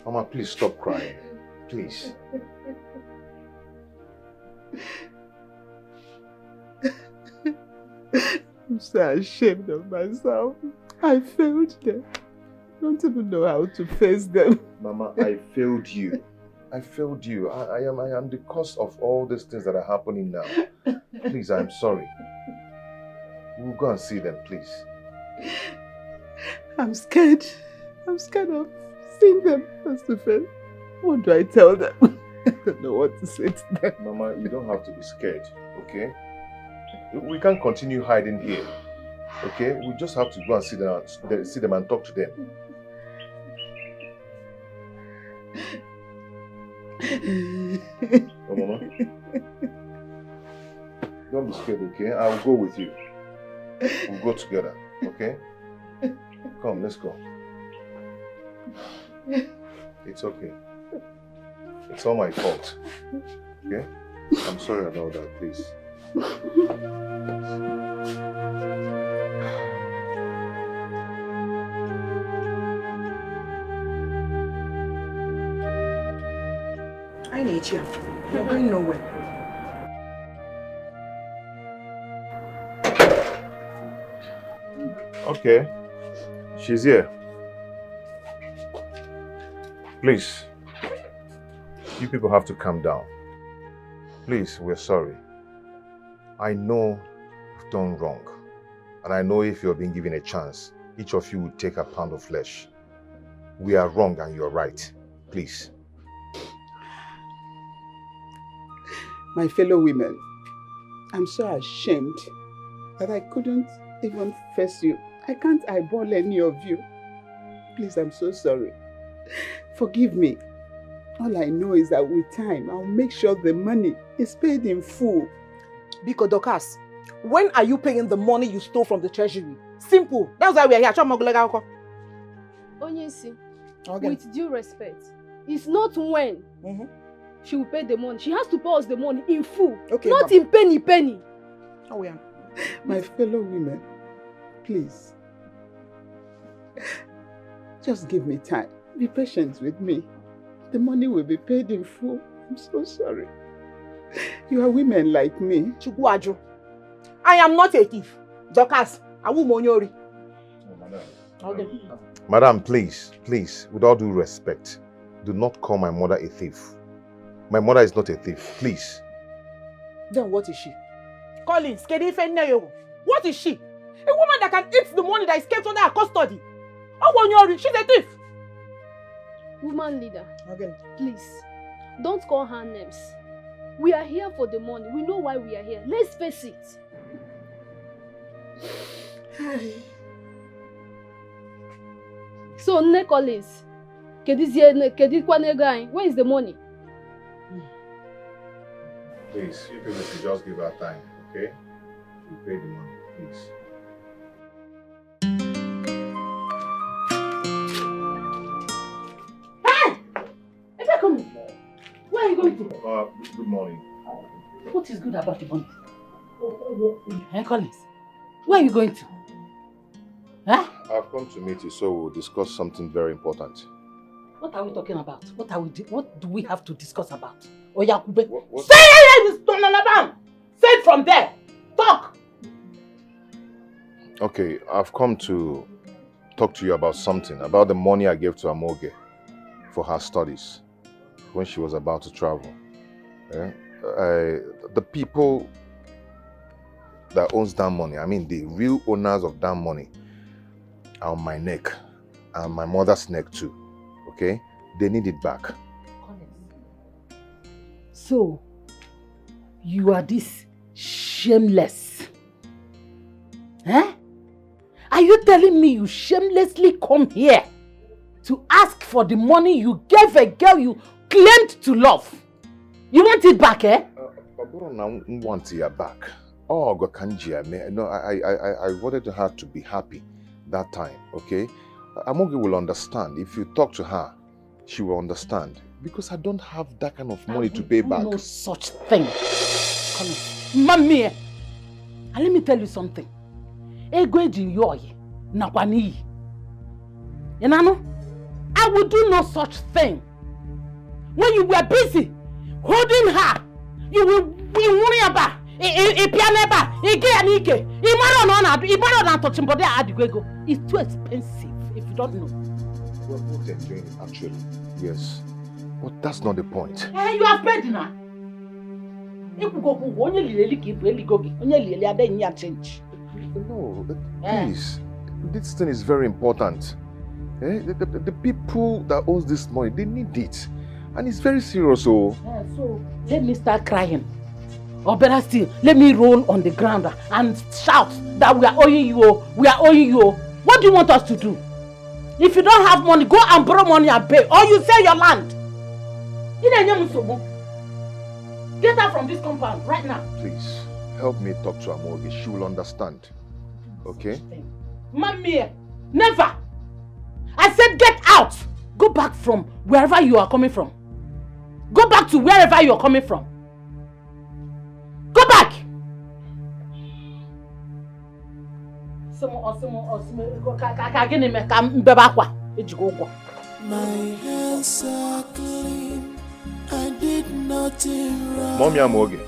G: Mama, please stop crying. Please.
B: I'm so ashamed of myself. I failed them. I don't even know how to face them.
G: Mama, I failed you. I failed you. I am the cause of all these things that are happening now. Please, I'm sorry. We'll go and see them, please.
B: I'm scared. I'm scared of seeing them face to face. What do I tell them? I don't know what to say to them.
G: Mama, you don't have to be scared, okay? We can't continue hiding here, okay? We just have to go and see them and talk to them. Oh, Mama. Don't be scared, okay? I'll go with you. We'll go together, okay? Come, let's go. It's okay. It's all my fault. Okay? I'm sorry about that, please.
T: I need you. You're going nowhere.
G: Okay. She's here. Please. You people have to calm down. Please, we're sorry. I know you've done wrong. And I know if you're being given a chance, each of you will take a pound of flesh. We are wrong and you're right. Please.
B: My fellow women, I'm so ashamed that I couldn't even face you. I can't eyeball any of you. Please, I'm so sorry. Forgive me. All I know is that with time, I'll make sure the money is paid in full.
U: Biko Dorcas, when are you paying the money you stole from the treasury? Simple. That's why we are here.
C: Onyesi,
U: Okay.
C: with due respect, it's not when she will pay the money. She has to pay us the money in full, not in penny.
U: Oh, yeah.
B: My fellow women, please, just give me time. Be patient with me. The money will be paid in full. I'm so sorry. You are women like me.
U: Chukwuaju, I am not a thief. Dorcas, I will monyori. Okay.
G: Madam, please, with all due respect, do not call my mother a thief. My mother is not a thief, please.
U: Then what is she? Collins, what is she? A woman that can eat the money that is kept under her custody. She's a thief.
C: Woman leader,
U: Okay.
C: please, don't call her names. We are here for the money. We know why we are here. Let's face it. So, Nne Collins, where is the money?
G: Please, you people should just give her time, okay? You pay the money, please.
I: Where are you going to?
G: Good morning.
I: What is good about the money? Hey, Collins, where are you going to? Huh?
G: I've come to meet you so we'll discuss something very important.
I: What are we talking about? What do we have to discuss about? Oyakube.
G: What?
I: Say it! Say it from there. Talk.
G: Okay, I've come to talk to you about something, about the money I gave to Amoge for her studies when she was about to travel. The people that owns that money, I mean the real owners of that money, are on my neck and my mother's neck too. Okay? They need it back.
I: So, you are this shameless. Huh? Are you telling me you shamelessly come here to ask for the money you gave a girl you claimed to love? You want it back, eh?
G: I don't want it back. Oh, Gokanji, no, I wanted her to be happy that time, okay? Amoge will understand. If you talk to her, she will understand. Because I don't have that kind of money to pay back.
I: No such thing. Come on. Mommy, and let me tell you something. Ego eji yoyi nakwani. You know? I will do no such thing. When you were busy holding her, you will be worrying about it's too expensive if you don't know.
G: We're both enjoying it, actually. Yes. But that's not the point.
I: Hey, you have paid now.
G: No, please. This thing is very important. The people that owns this money, they need it. And it's very serious. So
I: let me start crying. Or better still, let me roll on the ground and shout that we are owing you, we are owing you. What do you want us to do? If you don't have money, go and borrow money and pay. Or you sell your land. Get out from this compound right now.
G: Please, help me talk to Amoge. She will understand. Okay?
I: Mommy, never. I said get out. Go back from wherever you are coming from. Go back to wherever you are coming from. Go back!
E: My hands are clean. I did nothing wrong.
G: Mommy Amoge.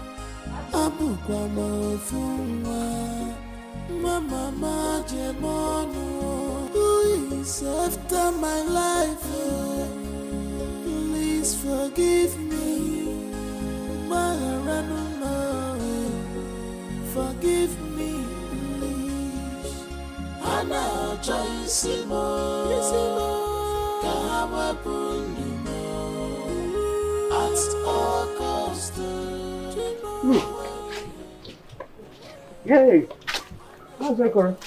E: Who is after my life? Please forgive me. Forgive me, please. Ana choisimo, kawa punimo, at all cost.
B: Hey, how's that going?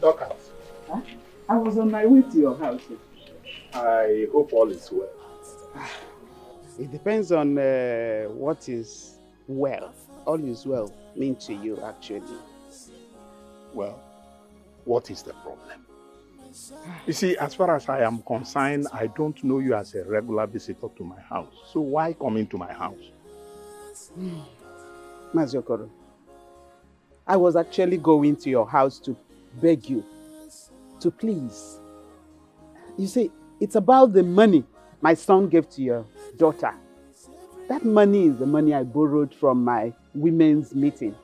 L: Doctor.
B: Huh? I was on my way to your house.
L: I hope all is well.
B: It depends on what is well. All is well mean to you, actually.
L: Well, what is the problem? You see, as far as I am concerned, I don't know you as a regular visitor to my house. So why come into my house?
B: Maziokoro, I was actually going to your house to beg you to please. You see, it's about the money my son gave to your daughter. That money is the money I borrowed from my women's meeting.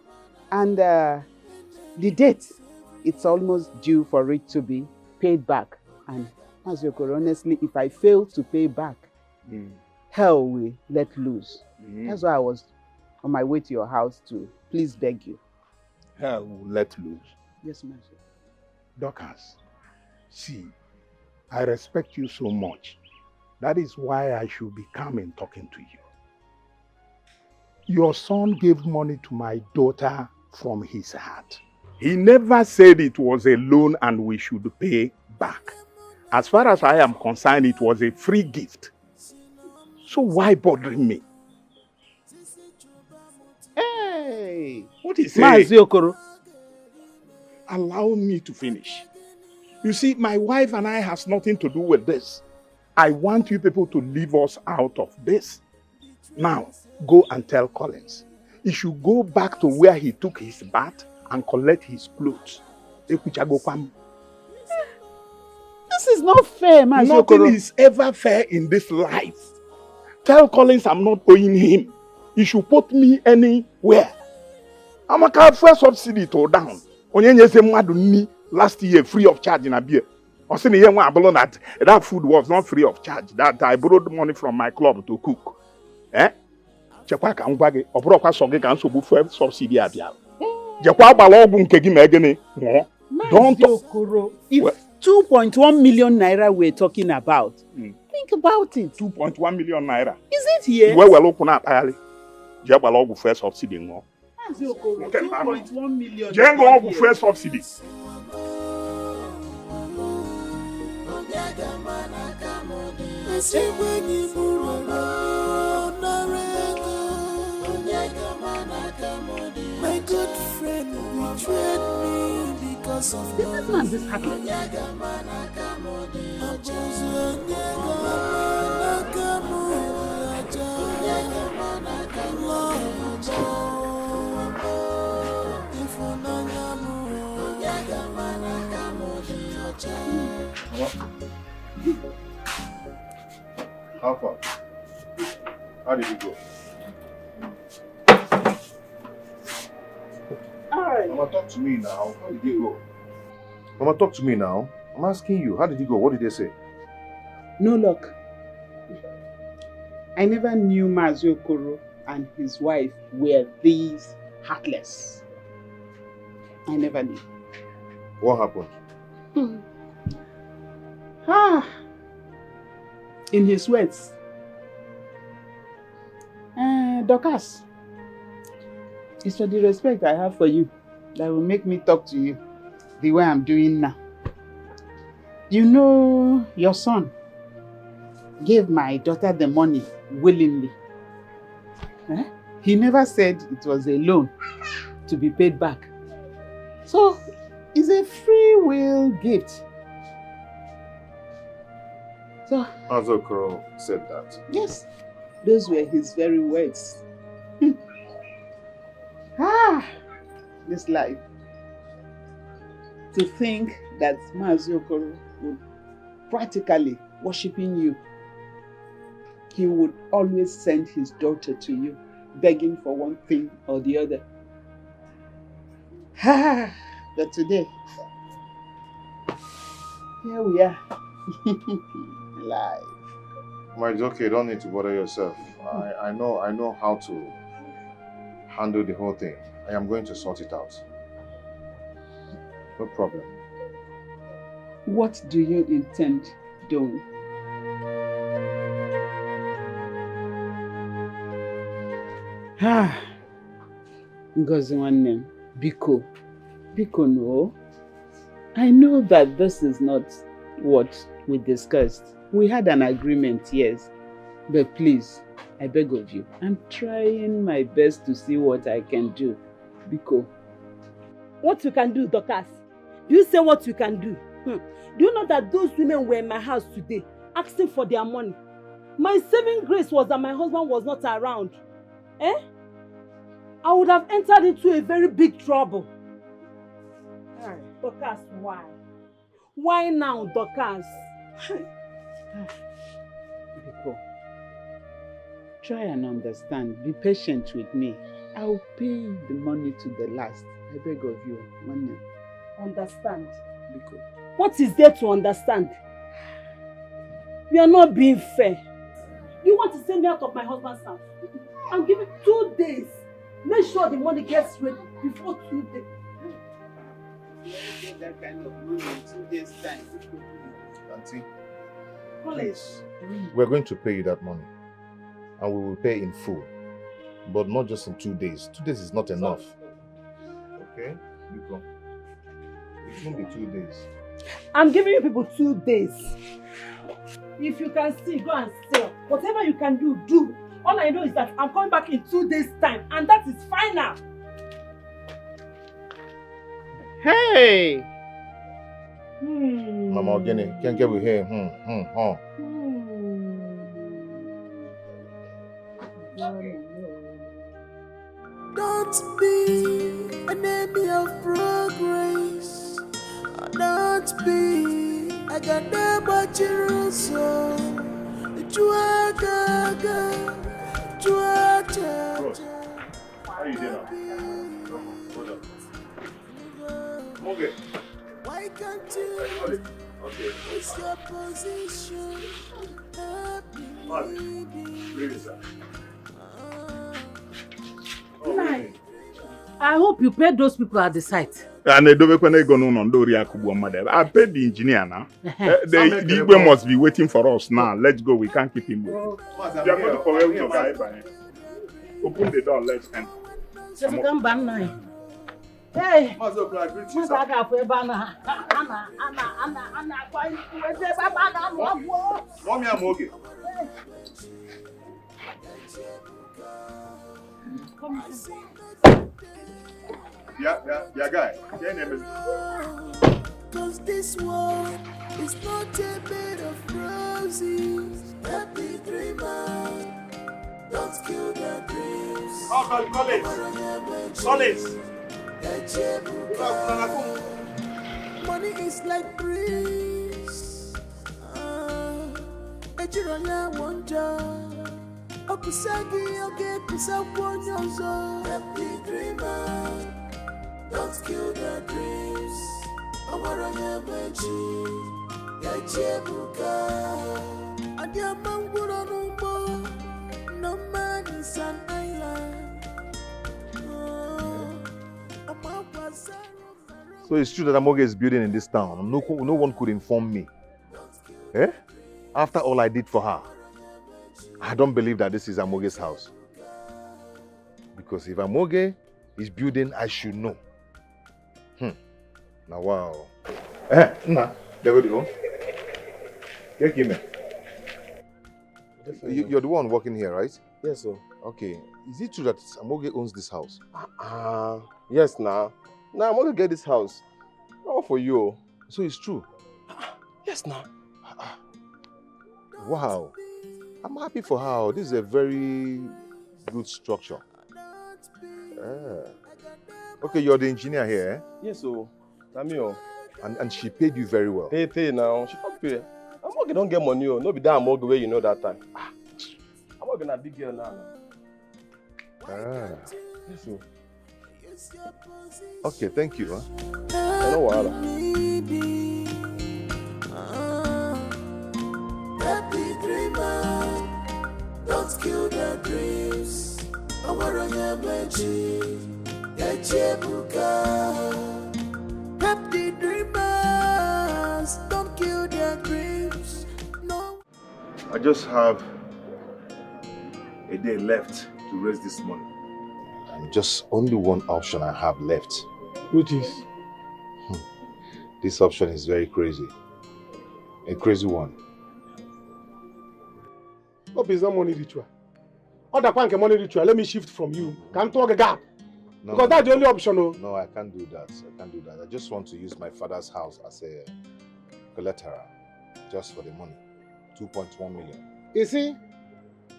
B: And the date, it's almost due for it to be paid back. And Maziokoro, honestly, if I fail to pay back, hell will let loose. That's why I was on my way to your house to please beg you.
L: Hell will let loose.
B: Yes, Master.
L: Dorcas, see, I respect you so much. That is why I should be coming talking to you. Your son gave money to my daughter from his heart. He never said it was a loan and we should pay back. As far as I am concerned, it was a free gift. So why bothering me?
K: Hey, what is
B: Mazi Okoro.
K: Allow me to finish. You see, my wife and I has nothing to do with this. I want you people to leave us out of this. Now, go and tell Collins. He should go back to where he took his bath and collect his clothes. This
B: is not fair, Mazi Okoro.
K: Nothing is ever fair in this life. Tell Collins I'm not owing him. He should put me anywhere. I'm a car first subsidy to down. Last year free of charge in a beer. I said that food was not free of charge. That I borrowed money from my club to cook. Eh? Chekwa ka ngwage obro kwa soge kan so bu fuel subsidy abia. Jekwa gbala ogun nke gi megene. Don't
B: Okoro. If 2.1 million naira we're talking about. Think about it.
K: 2.1 million naira.
B: Is it here?
K: Well open up ayali. Jekwa ogun fuel subsidy ngo.
B: 2.1 million.
K: Jengo ogun fuel subsidy.
E: My good friend betrayed me because of
I: this is not this happening.
G: How far? How did you go?
B: Alright.
G: Mama, talk to me now. How did you go? Mama, talk to me now. I'm asking you. How did you go? What did they say?
B: No luck. I never knew Mazi Okoro and his wife were these heartless. I never knew.
G: What happened?
B: In his words, Dorcas, it's for the respect I have for you that will make me talk to you the way I'm doing now. You know, your son gave my daughter the money willingly. He never said it was a loan to be paid back. So, it's a free will gift. So,
G: Mazi Okoro said that.
B: yes, those were his very words. This life. To think that Mazi Okoro would practically worshiping you. He would always send his daughter to you, begging for one thing or the other. But today, here we are. Live.
G: Ma, it's okay. Don't need to bother yourself. I know how to handle the whole thing. I am going to sort it out. No problem.
B: What do you intend doing? Ngozi nwanne, Biko no. I know that this is not what we discussed. We had an agreement, yes. But please, I beg of you, I'm trying my best to see what I can do. Biko.
N: What you can do, Dorcas? Do you say what you can do? Do you know that those women were in my house today, asking for their money? My saving grace was that my husband was not around. I would have entered into a very big trouble. Dorcas, why? Why now, Dorcas?
B: Biko, try and understand. Be patient with me. I'll pay the money to the last. I beg of you, Nwanne.
N: Understand?
B: Biko.
N: What is there to understand? You are not being fair. You want to send me out of my husband's house? I'm giving 2 days. Make sure the money gets ready before 2 days.
B: Get that kind of money in 2 days' time.
G: Auntie,
N: Please.
G: we're going to pay you that money. And we will pay in full. But not just in 2 days. 2 days is not enough. Okay? Biko. It won't be 2 days.
N: I'm giving you people 2 days. If you can see, go and sell. Whatever you can do, do. All I know is that I'm coming back in 2 days' time. And that is final.
B: Hey!
G: Mama Ogene, can't get with him.
E: Don't be an enemy of progress. Don't be a ganda chiruso.
A: How you doing? Okay.
E: Why can't you?
A: Okay.
E: What's your position?
A: Really, sir.
I: I hope you paid those people at the site.
A: And I paid the engineer now. The Igwe must be waiting for us now. Let's go. We can't keep him waiting. You are going to call your guy by. Open the door. Let's enter.
I: Hey,
A: Yeah, guy.
E: Cause this world is not a bed of roses. Happy dreamer, don't kill their dreams.
A: Collins.
E: Money is like breeze. Ejironya wonder. Okusagi oge kusakwanyozo. Happy dreamer, don't kill their dreams. Amaranya mechi, yachebuka. Adiamanguro numbo, no man is an island.
G: So it's true that Amoge is building in this town. No one could inform me. Eh? After all I did for her. I don't believe that this is Amoge's house. Because if Amoge is building, I should know. Now, wow. Nah, there we go. You're the one working here, right?
L: Yes, sir.
G: Okay. Is it true that Amoge owns this house?
L: Yes, now. Now I'm going to get this house. All for you.
G: So it's true?
L: Yes, now.
G: Wow. I'm happy for her. This is a very good structure. Okay, you're the engineer here, eh?
L: Yes, sir. Tamio.
G: And she paid you very well.
L: Pay now. She don't pay. Amoge don't get money. No be that Amoge where you know that time. Amoge na big girl now.
G: Yes, sir. Okay, thank you.
E: No happy dreamer, don't kill their dreams. Amaranya mechi, yachebuka. Happy dreamers, don't kill their dreams. No.
A: I just have a day left to raise this money.
G: And just only one option I have left.
Q: Which is?
G: This option is very crazy. A crazy one.
Q: What is that money ritual? Other money ritual, let me shift from you. Can't talk a gap.
G: No,
Q: because that's the only option.
G: No, I can't do that. I just want to use my father's house as a collateral. Just for the money. 2.1 million.
Q: You see?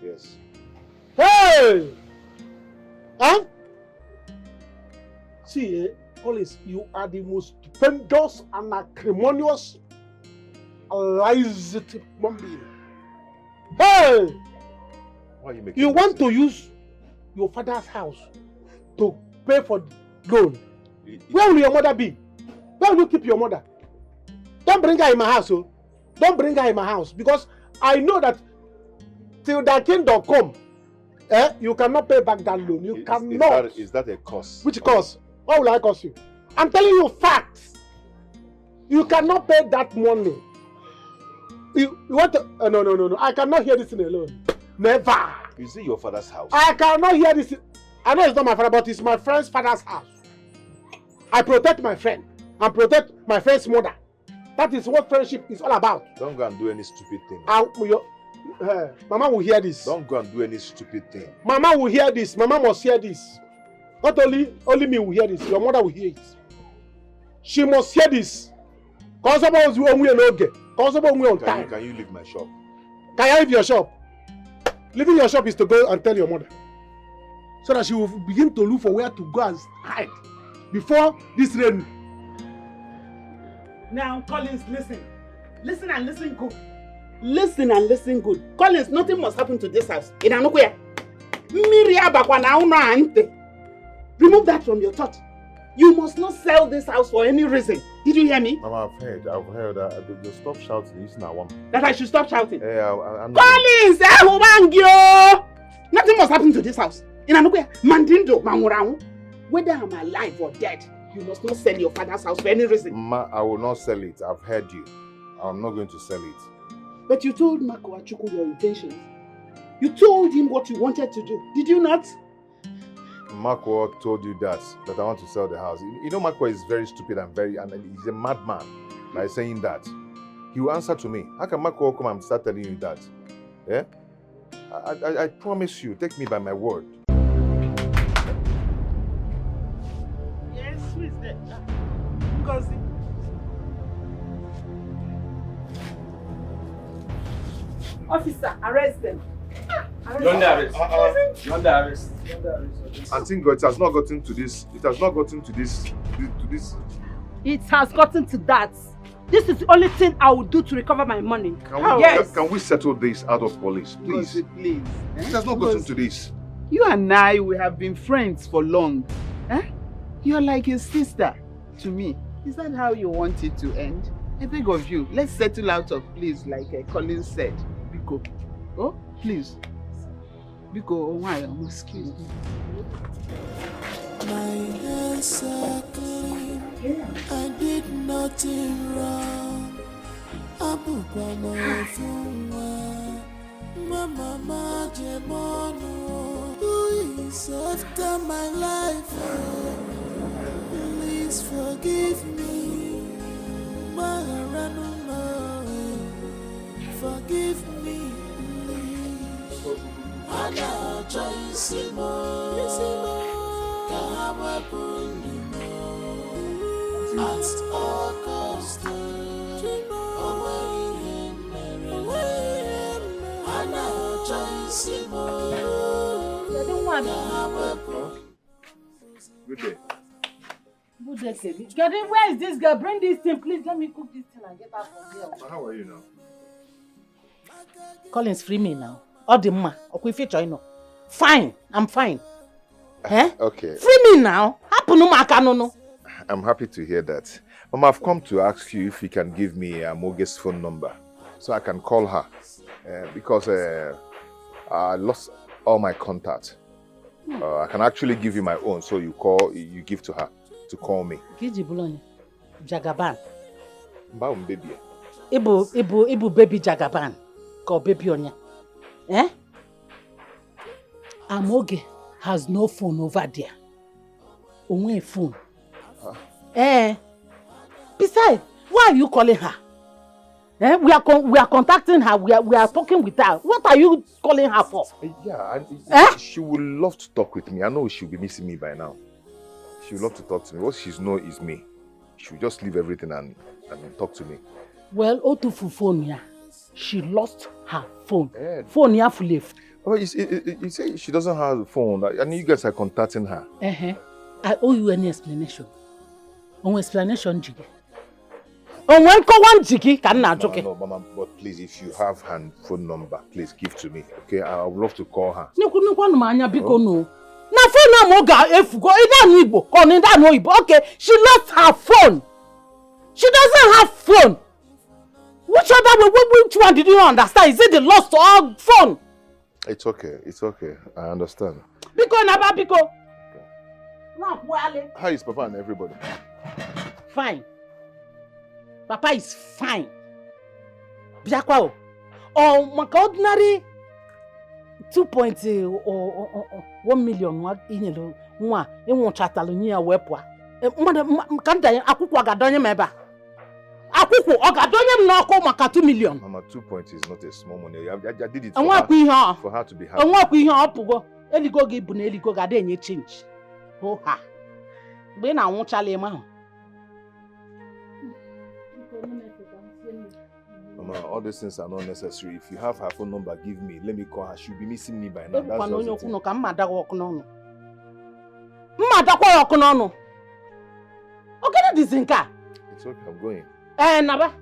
G: Yes.
Q: Hey! Huh? See, Collins, you are the most stupendous and acrimonious lies human being. Hey!
G: Why are you making
Q: You want to use your father's house to pay for loan. Where will your mother be? Where will you keep your mother? Don't bring her in my house, oh. Don't bring her in my house because I know that till that kingdom come, you cannot pay back that loan. You cannot.
G: Is that a cost?
Q: Which cost? What will I cost you? I'm telling you facts. You cannot pay that money. You want to? No. I cannot hear this thing alone. Never.
G: Is it your father's house?
Q: I cannot hear this. I know it's not my father, but it's my friend's father's house. I protect my friend and protect my friend's mother. That is what friendship is all about.
G: Don't go and do any stupid thing.
Q: Mama will hear this.
G: Don't go and do any stupid thing.
Q: Mama will hear this. Mama must hear this. Not only me will hear this. Your mother will hear it. She must hear this. Constable is on time.
G: Can you leave my shop?
Q: Can you leave your shop? Leaving your shop is to go and tell your mother. So that she will begin to look for where to go and hide before this rain.
N: Now, Collins, listen. Listen and listen good. Listen and listen good. Collins, nothing must happen to this house. Remove that from your thought. You must not sell this house for any reason. Did you hear me?
G: Mama, I've heard that. Stop shouting. Listen, I want.
N: That I should stop shouting?
G: I'm
N: Collins! Nothing must happen to this house. Mandindo, Mamurang. Whether I'm alive or dead, you must not sell your father's house for any reason.
G: Ma, I will not sell it. I've heard you. I'm not going to sell it.
N: But you told Mako Achuku your intentions. You told him what you wanted to do. Did you not?
G: Mako told you that I want to sell the house. You know, Mako is very stupid and he's a madman by saying that. He will answer to me. How can Mako come and start telling you that? Yeah? I promise you, take me by my word.
N: Yes, who is that? Ngozi. Officer, arrest them.
R: You're under arrest. You're under arrest.
G: I think it has not gotten to this. It has not gotten to this.
N: It has gotten to that. This is the only thing I will do to recover my money.
G: Can we settle this out of police, please?
B: Please.
G: It has not gotten to this.
B: You and I, we have been friends for long. You're like a sister to me. Is that how you want it to end? I beg of you, let's settle out of place like Colin said. Biko. Oh, please. Biko, why? Excuse me.
E: My hands are clean. I did nothing wrong. Mama Jemono, who is after my life? Please forgive me. Forgive me, please. Ana choisimo, kawa punimo. At all cost, Ana choisimo.
G: Good day.
I: Good day, Kevin. Kevin, where is this girl? Bring this thing, please. Let me cook this thing and get out from here.
G: How are you now?
I: Collins, free me now. All the ma. Okay, feature, you know. Fine, I'm fine.
G: Okay.
I: Free me now.
G: I'm happy to hear that. Mama, I've come to ask you if you can give me Moge's phone number so I can call her. Because I lost all my contacts. I can actually give you my own, so you give to her to call me.
I: Jagaban.
G: Baby.
I: Ibu baby Jagaban. Call baby Onya. Amoge has no phone over there. Only a phone. Besides, why are you calling her? We are contacting her. We are talking with her. What are you calling her for?
G: Yeah, she would love to talk with me. I know she'll be missing me by now. She would love to talk to me. What she knows is me. She will just leave everything and talk to me.
I: Well, Otufu phone ya. She lost her phone. Phone ya fully.
G: Oh, you say she doesn't have a phone. And you guys are contacting her.
I: I owe you any explanation. An explanation, Jiggy. No, Mama,
G: but please, if you have her phone number, please give to me. Okay, I would love to call her.
I: Okay, she lost her phone. She doesn't have phone. Which one did you understand? Is it the lost or phone?
G: It's okay. I understand.
I: Biko.
G: How is Papa and everybody?
I: Fine. Papa is fine. Biakwao. My ordinary 2.1 million nwa inwo chatalo nya wepwa. Akwukwo gadonye meba. Akwukwo ogadonye m na okwo maka 2 million.
G: Mama, 2 point is not a small money. I did it for her to be happy.
I: Onwakwu ihe opugo. Eligo gi bu na eligo ga dey enye change. Ho ha. Gbe na nwuchala ema ho.
F: Mama, all these things are not necessary. If you have her phone number, give me. Let me call her. She'll be missing me by now. That's just the thing. It's okay, I'm going.
O: Naba.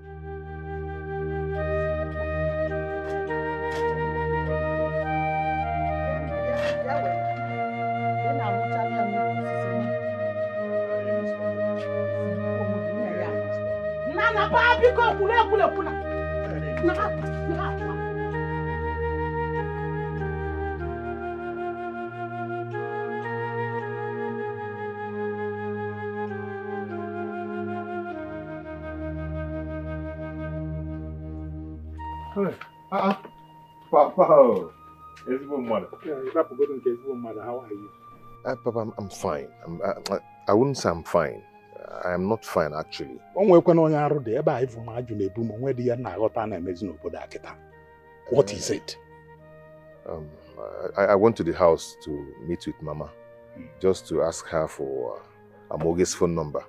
G: Papa,
L: how are you?
G: Papa, I'm fine. I wouldn't say I'm fine. I am not fine, actually.
L: What is it?
G: I went to the house to meet with Mama, just to ask her for Amoge's phone number.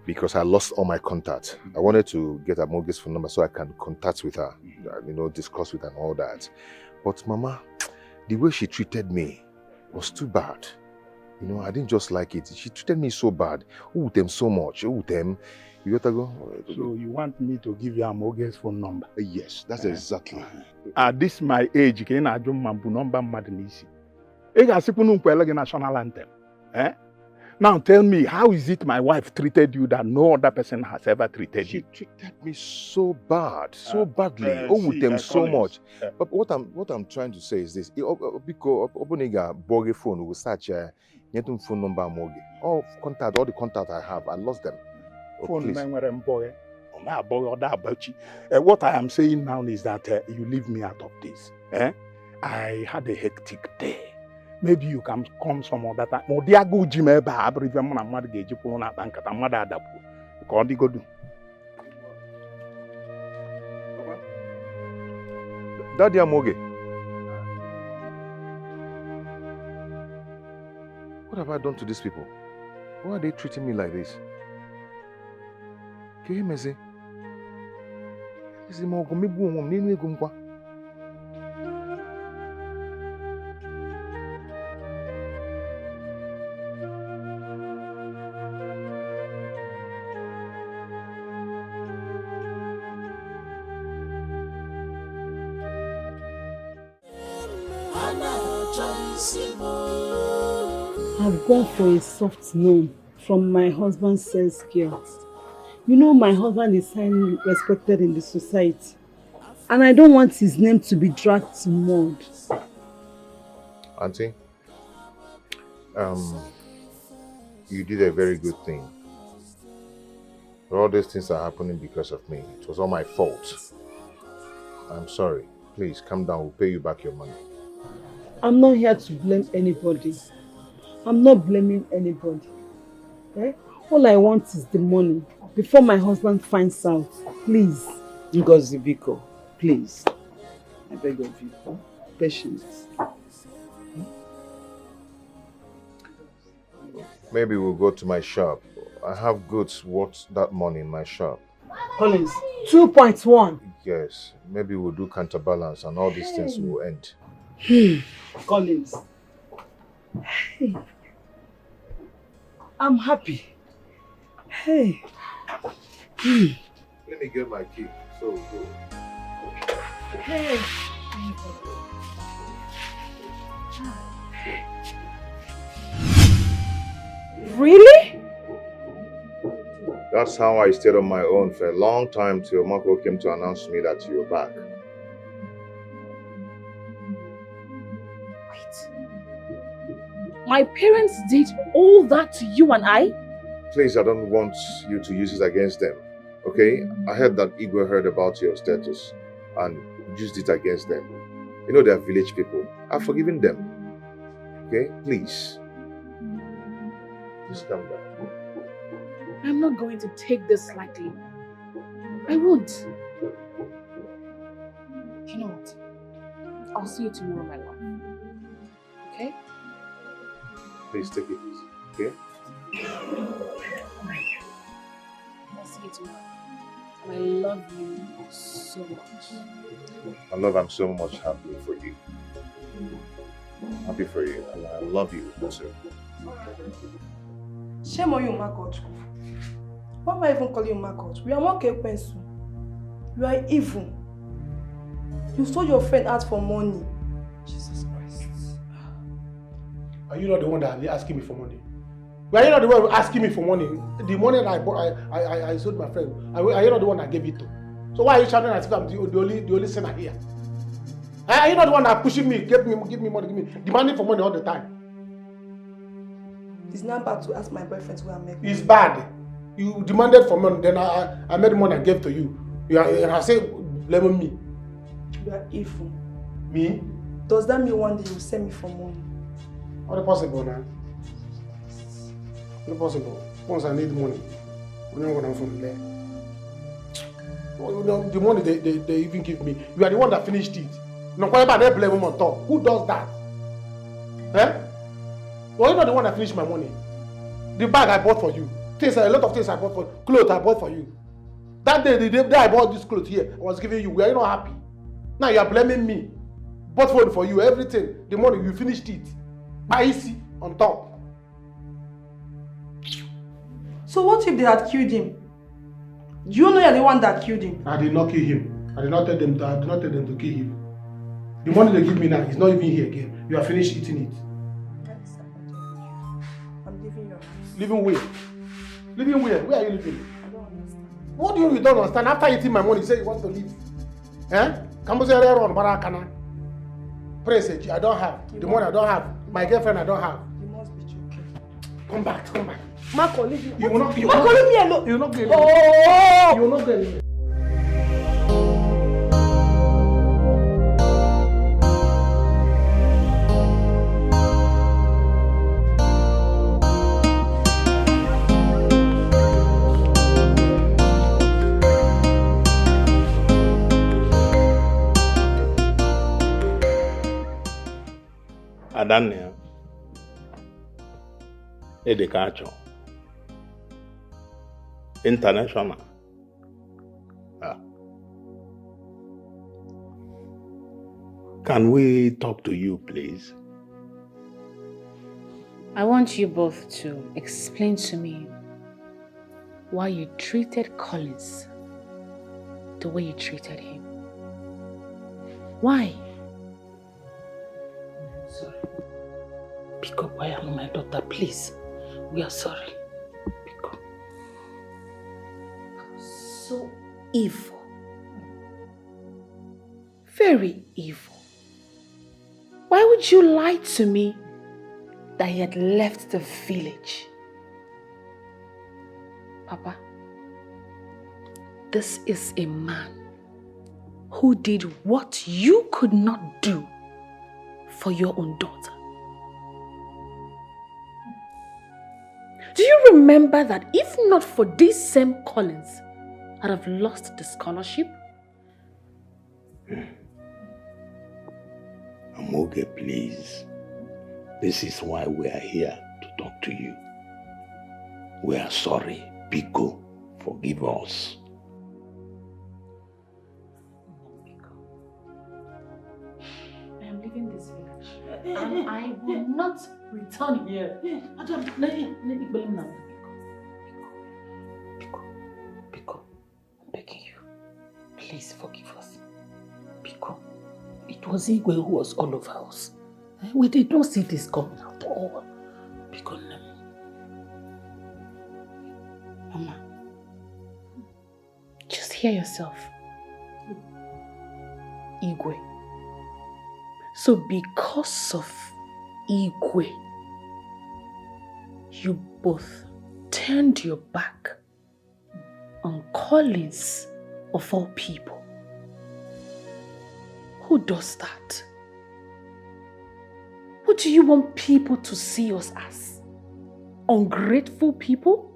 G: Because I lost all my contacts. I wanted to get Amoge's phone number so I can contact with her, discuss with her and all that. But Mama, the way she treated me was too bad. I didn't just like it. She treated me so bad. Them so much. Them. You gotta go.
L: So you want me to give you Amoge's phone number?
G: Yes, that's exactly.
L: At this my age, you can add number madness. National anthem. Now tell me, how is it my wife treated you that no other person has ever treated you?
G: She treated me so bad, so badly. Them so much. But what I'm trying to say is this: because Oboniga borrow phone will search phone number Amoge. All the contact I have, I lost them.
L: What I am saying now is that you leave me out of this. I had a hectic day. Maybe you can come some other time.
G: Daddy Amoge. What have I done to these people? Why are they treating me like this? Can you hear me say?
B: I've gone for a soft no from my husband's sales girl. My husband is highly respected in the society. And I don't want his name to be dragged to mud.
G: Auntie, you did a very good thing. All these things are happening because of me. It was all my fault. I'm sorry. Please, calm down. We'll pay you back your money.
B: I'm not here to blame anybody. I'm not blaming anybody. All I want is the money before my husband finds out. Please.
D: Ngozi Biko, please. I beg of you. Patience.
G: Maybe we'll go to my shop. I have goods worth that money in my shop.
B: Collins, 2.1.
G: Yes. Maybe we'll do counterbalance and all these things will end.
B: Collins. Hey. I'm happy. Hey.
G: Let me get my key. So we'll go.
B: Hey. Really?
G: That's how I stayed on my own for a long time till Marco came to announce to me that you're back.
O: My parents did all that to you and I?
G: Please, I don't want you to use it against them, okay? I heard that Igwe heard about your status and used it against them. They're village people. I've forgiven them, okay? Please. Just calm down.
O: I'm not going to take this lightly. I won't. You know what? I'll see you tomorrow, my love. Okay?
G: Please take it easy, okay?
O: I'll see you tomorrow.
I: I love you so much.
G: My love, I'm so much happy for you. Happy for you, and I love you too.
P: Shame on you, Margot. Why am I even calling you Margot? We are more pencil. You are evil. You sold your friend out for money. Jesus Christ.
Q: Are you not the one that is asking me for money? Are you not the one asking me for money? The money that I bought, I sold my friend. Are you not the one that gave it to? So why are you shouting as if I'm the only sinner here? Are you not the one that pushing me, give me money, demanding for money all the time?
P: It's not bad to ask my boyfriend where I'm making.
Q: It's bad. You demanded for money, then I made money and gave to you. And I say, blame me.
P: You are evil.
Q: Me?
P: Does that mean one day you send me for money?
Q: How possible now? Not possible. Once I need money, we don't want from there. The money they even give me, you are the one that finished it. No, why about they blame him on top? Who does that? Eh? Well, you're not the one that finished my money. The bag I bought for you, a lot of things I bought for, clothes I bought for you. That day, the day I bought this clothes here, I was giving you. Were you not happy? Now you are blaming me. Bought food for you, everything. The money you finished it. Icy on top.
P: So what if they had killed him? Do you know you're the one that killed him?
Q: I did not kill him. I did not tell them to kill him. The money they give me now is not even here again. You are finished eating it.
P: I'm leaving your house.
Q: Living where? Living where? Where are you living?
P: I don't understand.
Q: What do you don't understand? After eating my money, you say you want to leave. Eh? Praise it. I don't have. The money I don't have. My girlfriend I don't have.
P: You must be joking.
Q: Come back.
P: Marco, leave me.
Q: You will not.
P: Marco, leave me alone.
Q: You will not get.
P: Oh!
Q: You will not get.
K: Adania, EDOCHIE, international. Can we talk to you, please?
I: I want you both to explain to me why you treated Collins the way you treated him. Why?
O: Sorry. Pick up why I'm my daughter, please. We are sorry. Pick up.
I: So evil. Very evil. Why would you lie to me that he had left the village? Papa, this is a man who did what you could not do for your own daughter. Do you remember that if not for this same Collins, I'd have lost the scholarship?
K: Amoge, please. This is why we are here to talk to you. We are sorry. Biko, forgive us.
I: I am leaving this village and I will not return here.
O: Biko, I'm begging you. Please forgive us. Biko, it was Igwe who was all over us. We did not see this coming at all. Biko,
I: Mama, just hear yourself. Igwe. So because of Igwe, you both turned your back on Collins of all people. Who does that? What do you want people to see us as? Ungrateful people?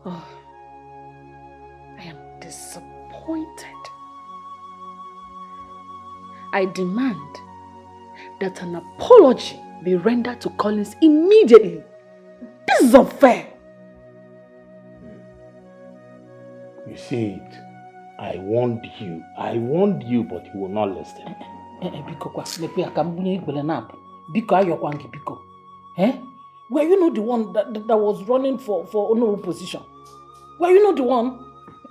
I: Oh, I am disappointed. I demand that an apology be rendered to Collins immediately. This is unfair.
K: You see it. I warned you, but you will not listen.
I: Biko, Biko. Eh? Were you not the one that was running for no position? Were you not the one?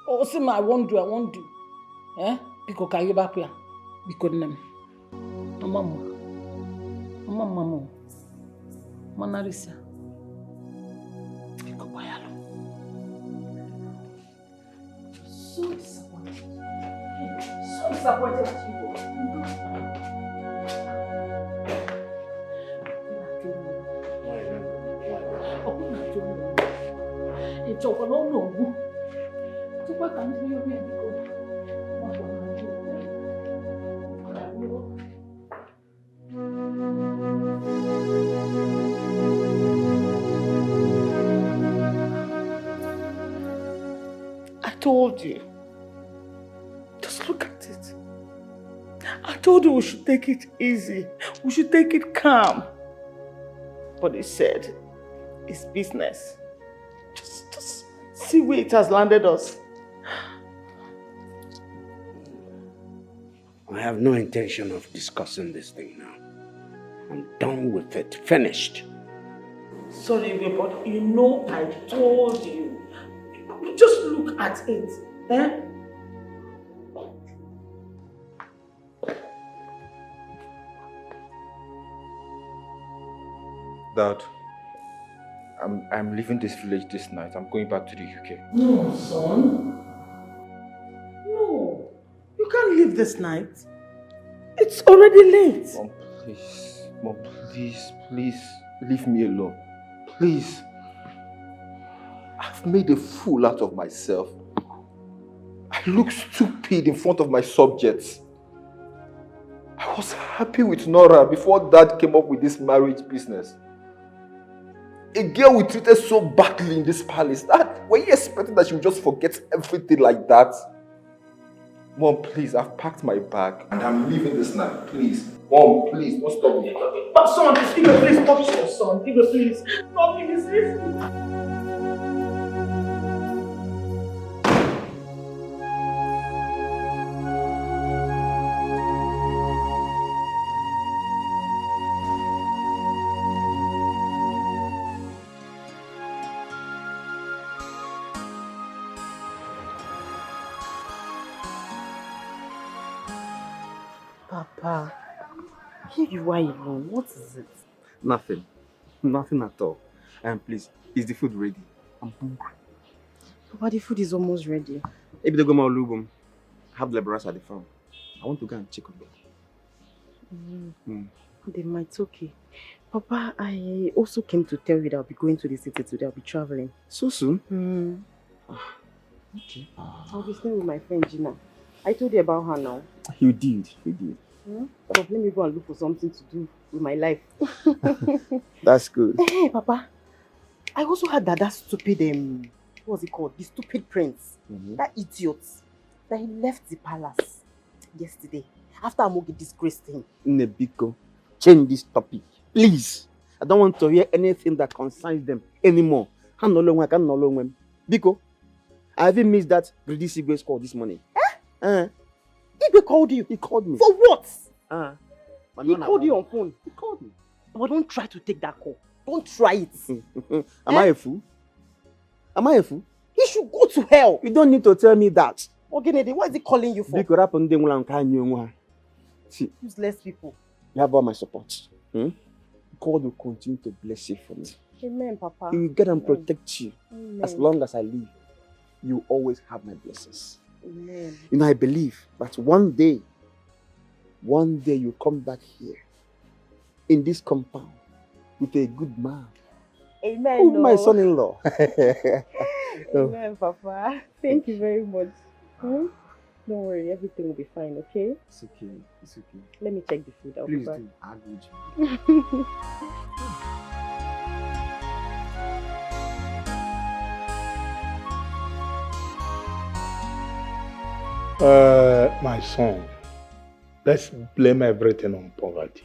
I: Oh, say I won't do. Eh? Biko, can you back here? Biko, name. Mama. Manarisa. Biko, bayalo. So disappointed at you. I told you. Just look at it. I told you we should take it easy. We should take it calm. But he said, it's business. Just see where it has landed us.
M: I have no intention of discussing this thing now. I'm done with it. Finished.
I: Sorry, but you know I told you. Just look at it. Eh?
F: Dad, I'm leaving this village this night. I'm going back to the UK.
I: No, son. No. You can't leave this night. It's already late.
F: Mom, please. Mom, please. Leave me alone. Please. I've made a fool out of myself. I look stupid in front of my subjects. I was happy with Nora before Dad came up with this marriage business. A girl we treated so badly in this palace, were you expecting that she would just forget everything like that? Mom, please, I've packed my bag and I'm leaving this night, please. Mom, please, don't stop me.
I: Son, please, stop your son. Please, stop me, please.
U: Papa, here you are alone. What is it?
V: Nothing. Nothing at all. And please, is the food ready? I'm hungry.
U: Papa, the food is almost ready.
V: Maybe they go my lubum. Have laborers at the farm. I want to go and check on them.
U: They might okay. Papa, I also came to tell you that I'll be going to the city today. I'll be traveling.
V: So soon?
U: Okay. I'll be staying with my friend Gina. I told you about her now.
V: You did.
U: But let me go and look for something to do with my life.
V: That's good.
U: Hey, Papa. I also heard that stupid, what's it called? The stupid prince. That idiot. That he left the palace yesterday. After Amogi disgraced him.
V: Nebiko, change this topic. Please. I don't want to hear anything that concerns them anymore. I can't no longer. Biko, I haven't missed that British Igwe's call this morning.
U: Igwe called you?
V: He called me.
U: For what?
V: He
U: called you on phone?
V: He called me.
U: But don't try to take that call. Don't try it.
V: Am I a fool? Am I a fool?
U: He should go to hell.
V: You don't need to tell me that.
U: Okay, what is he calling you for?
V: See,
U: useless people.
V: You have all my support. God will continue to bless you for me.
U: Amen, Papa.
V: He will get and protect you.
U: Amen.
V: As long as I live, you always have my blessings.
U: Amen.
V: You know, I believe that one day you come back here in this compound with a good man.
U: Amen.
V: Oh, my son-in-law.
U: Amen, Papa. Thank you very much. Don't worry, everything will be fine, okay?
V: It's okay. It's okay.
U: Let me check the food. I'll
V: Please
U: be back.
V: do. I'll do it.
K: My son, let's blame everything on poverty.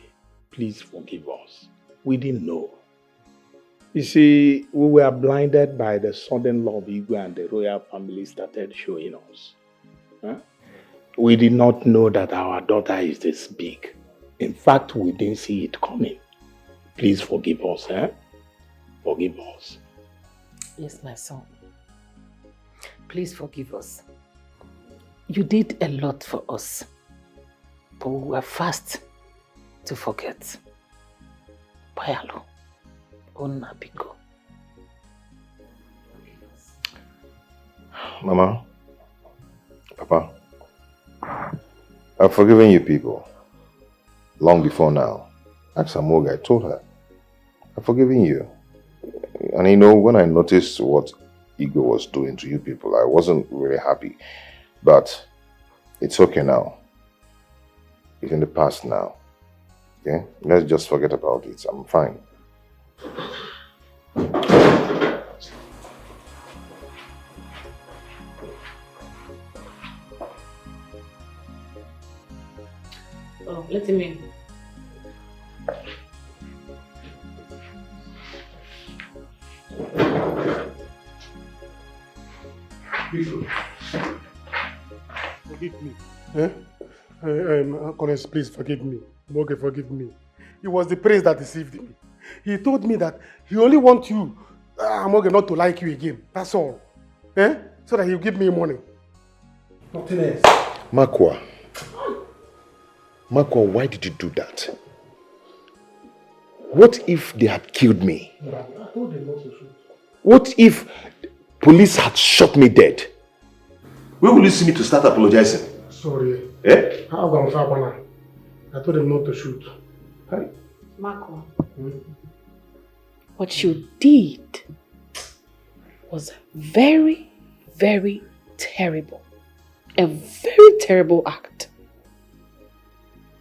K: Please forgive us. We didn't know. You see, we were blinded by the sudden love Igwe and the royal family started showing us. Huh? We did not know that our daughter is this big. In fact, we didn't see it coming. Please forgive us, eh? Forgive us.
I: Yes, my son. Please forgive us. You did a lot for us, but we were fast to forget. Payalo, Onabiko.
G: Mama, Papa, I've forgiven you people. Long before now. Ask Amoga, I told her. I've forgiven you. And you know, when I noticed what Igwe was doing to you people, I wasn't really happy. But it's okay now. It's in the past now. Okay? Let's just forget about it. I'm fine.
I: Oh, let him in.
Q: Forgive me. Honest, please forgive me. Moge, forgive me. It was the prince that deceived me. He told me that he only wants you, Moge, not to like you again. That's all. So that he'll give me money. Nothing else.
G: Makwa, why did you do that? What if they had killed me?
Q: I told them not to shoot.
G: What if police had shot me dead? Where will you see me to start apologizing?
Q: Sorry.
G: Eh?
Q: I told them not to shoot. Hey.
I: Marco, what you did was very, very terrible. A very terrible act.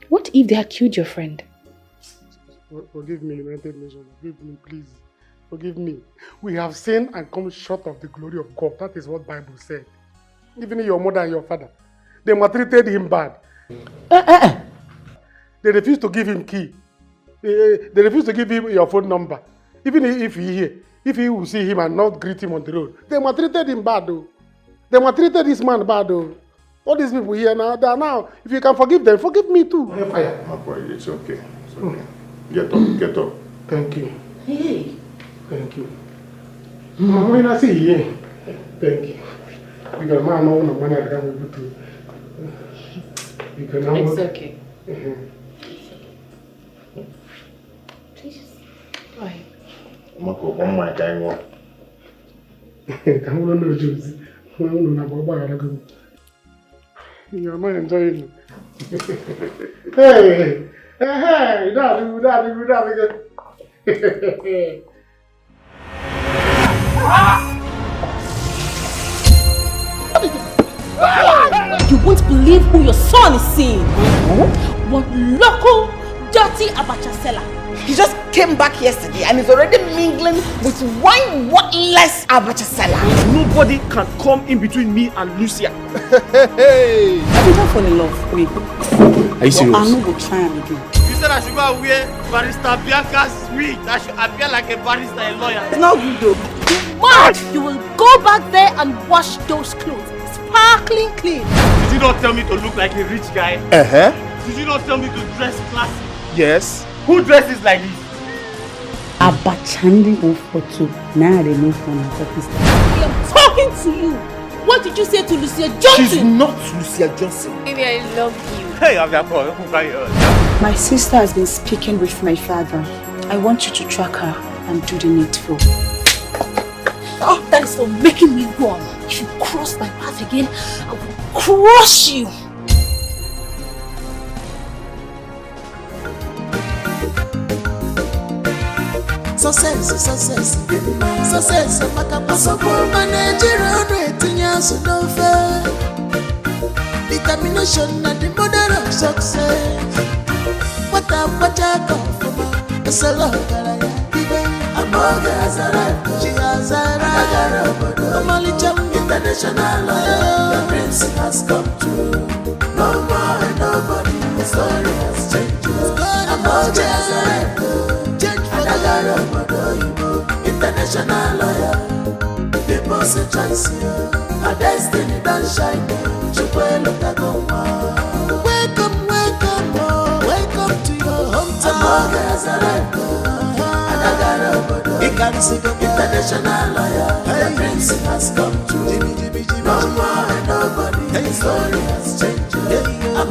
I: What if they had killed your friend?
Q: Forgive me, United Nations. Forgive me, please. Forgive me. We have sinned and come short of the glory of God. That is what the Bible said. Even your mother and your father, they maltreated him bad. They refused to give him key. They refused to give him your phone number. Even if he will see him and not greet him on the road. They maltreated him bad though. They maltreated this man bad though. All these people here now, they are now, if you can forgive them, forgive me too.
G: It's okay. It's okay. Get up.
Q: Thank you.
I: Hey.
Q: Thank you. When I see you, thank you. Because man, no money I can able to.
I: It's okay. Please. Why?
G: Mako, one more time.
Q: I'm not Josie. I'm not about you're not enjoying it. Hey,
N: You won't believe who your son is seeing. One local, dirty abacha seller.
U: He just came back yesterday and is already mingling with one worthless abacha seller.
R: Nobody can come in between me and Lucia.
U: Hey!
N: I didn't fall in love. Wait.
G: Are you serious?
N: I'm not going to try and again.
R: You said I should go and wear Barrister Bianca's wig. I should appear like a barrister, a lawyer.
N: It's not good though. What? You will go back there and wash those clothes. Sparkling clean.
R: Did you not tell me to look like a rich guy? Did you not tell me to dress classy?
A: Yes.
R: Who dresses like this?
N: Abachandi Ofoto. Now they know from office. I am talking to you. What did you say to Lucia Johnson?
G: She's not Lucia Johnson.
C: Baby, I love you.
R: Hey, I'm your
J: My sister has been speaking with my father. I want you to track her and do the needful.
N: Oh, that is for making me wrong. If you cross my path again, I will crush you.
E: Success, Makapasopo Managerial rating, no fair. Determination and the model of success. What I come from, it's a lot I'm has arrived, she has arrived. Normally, international lawyer, the prince has come true. No more, nobody, the story has changed. I'm has arrived. international lawyer. People's choice, a destiny don't shine. Welcome, welcome, welcome to your hometown. International lawyer, the prince has come true. No more and nobody, the story has changed. I'm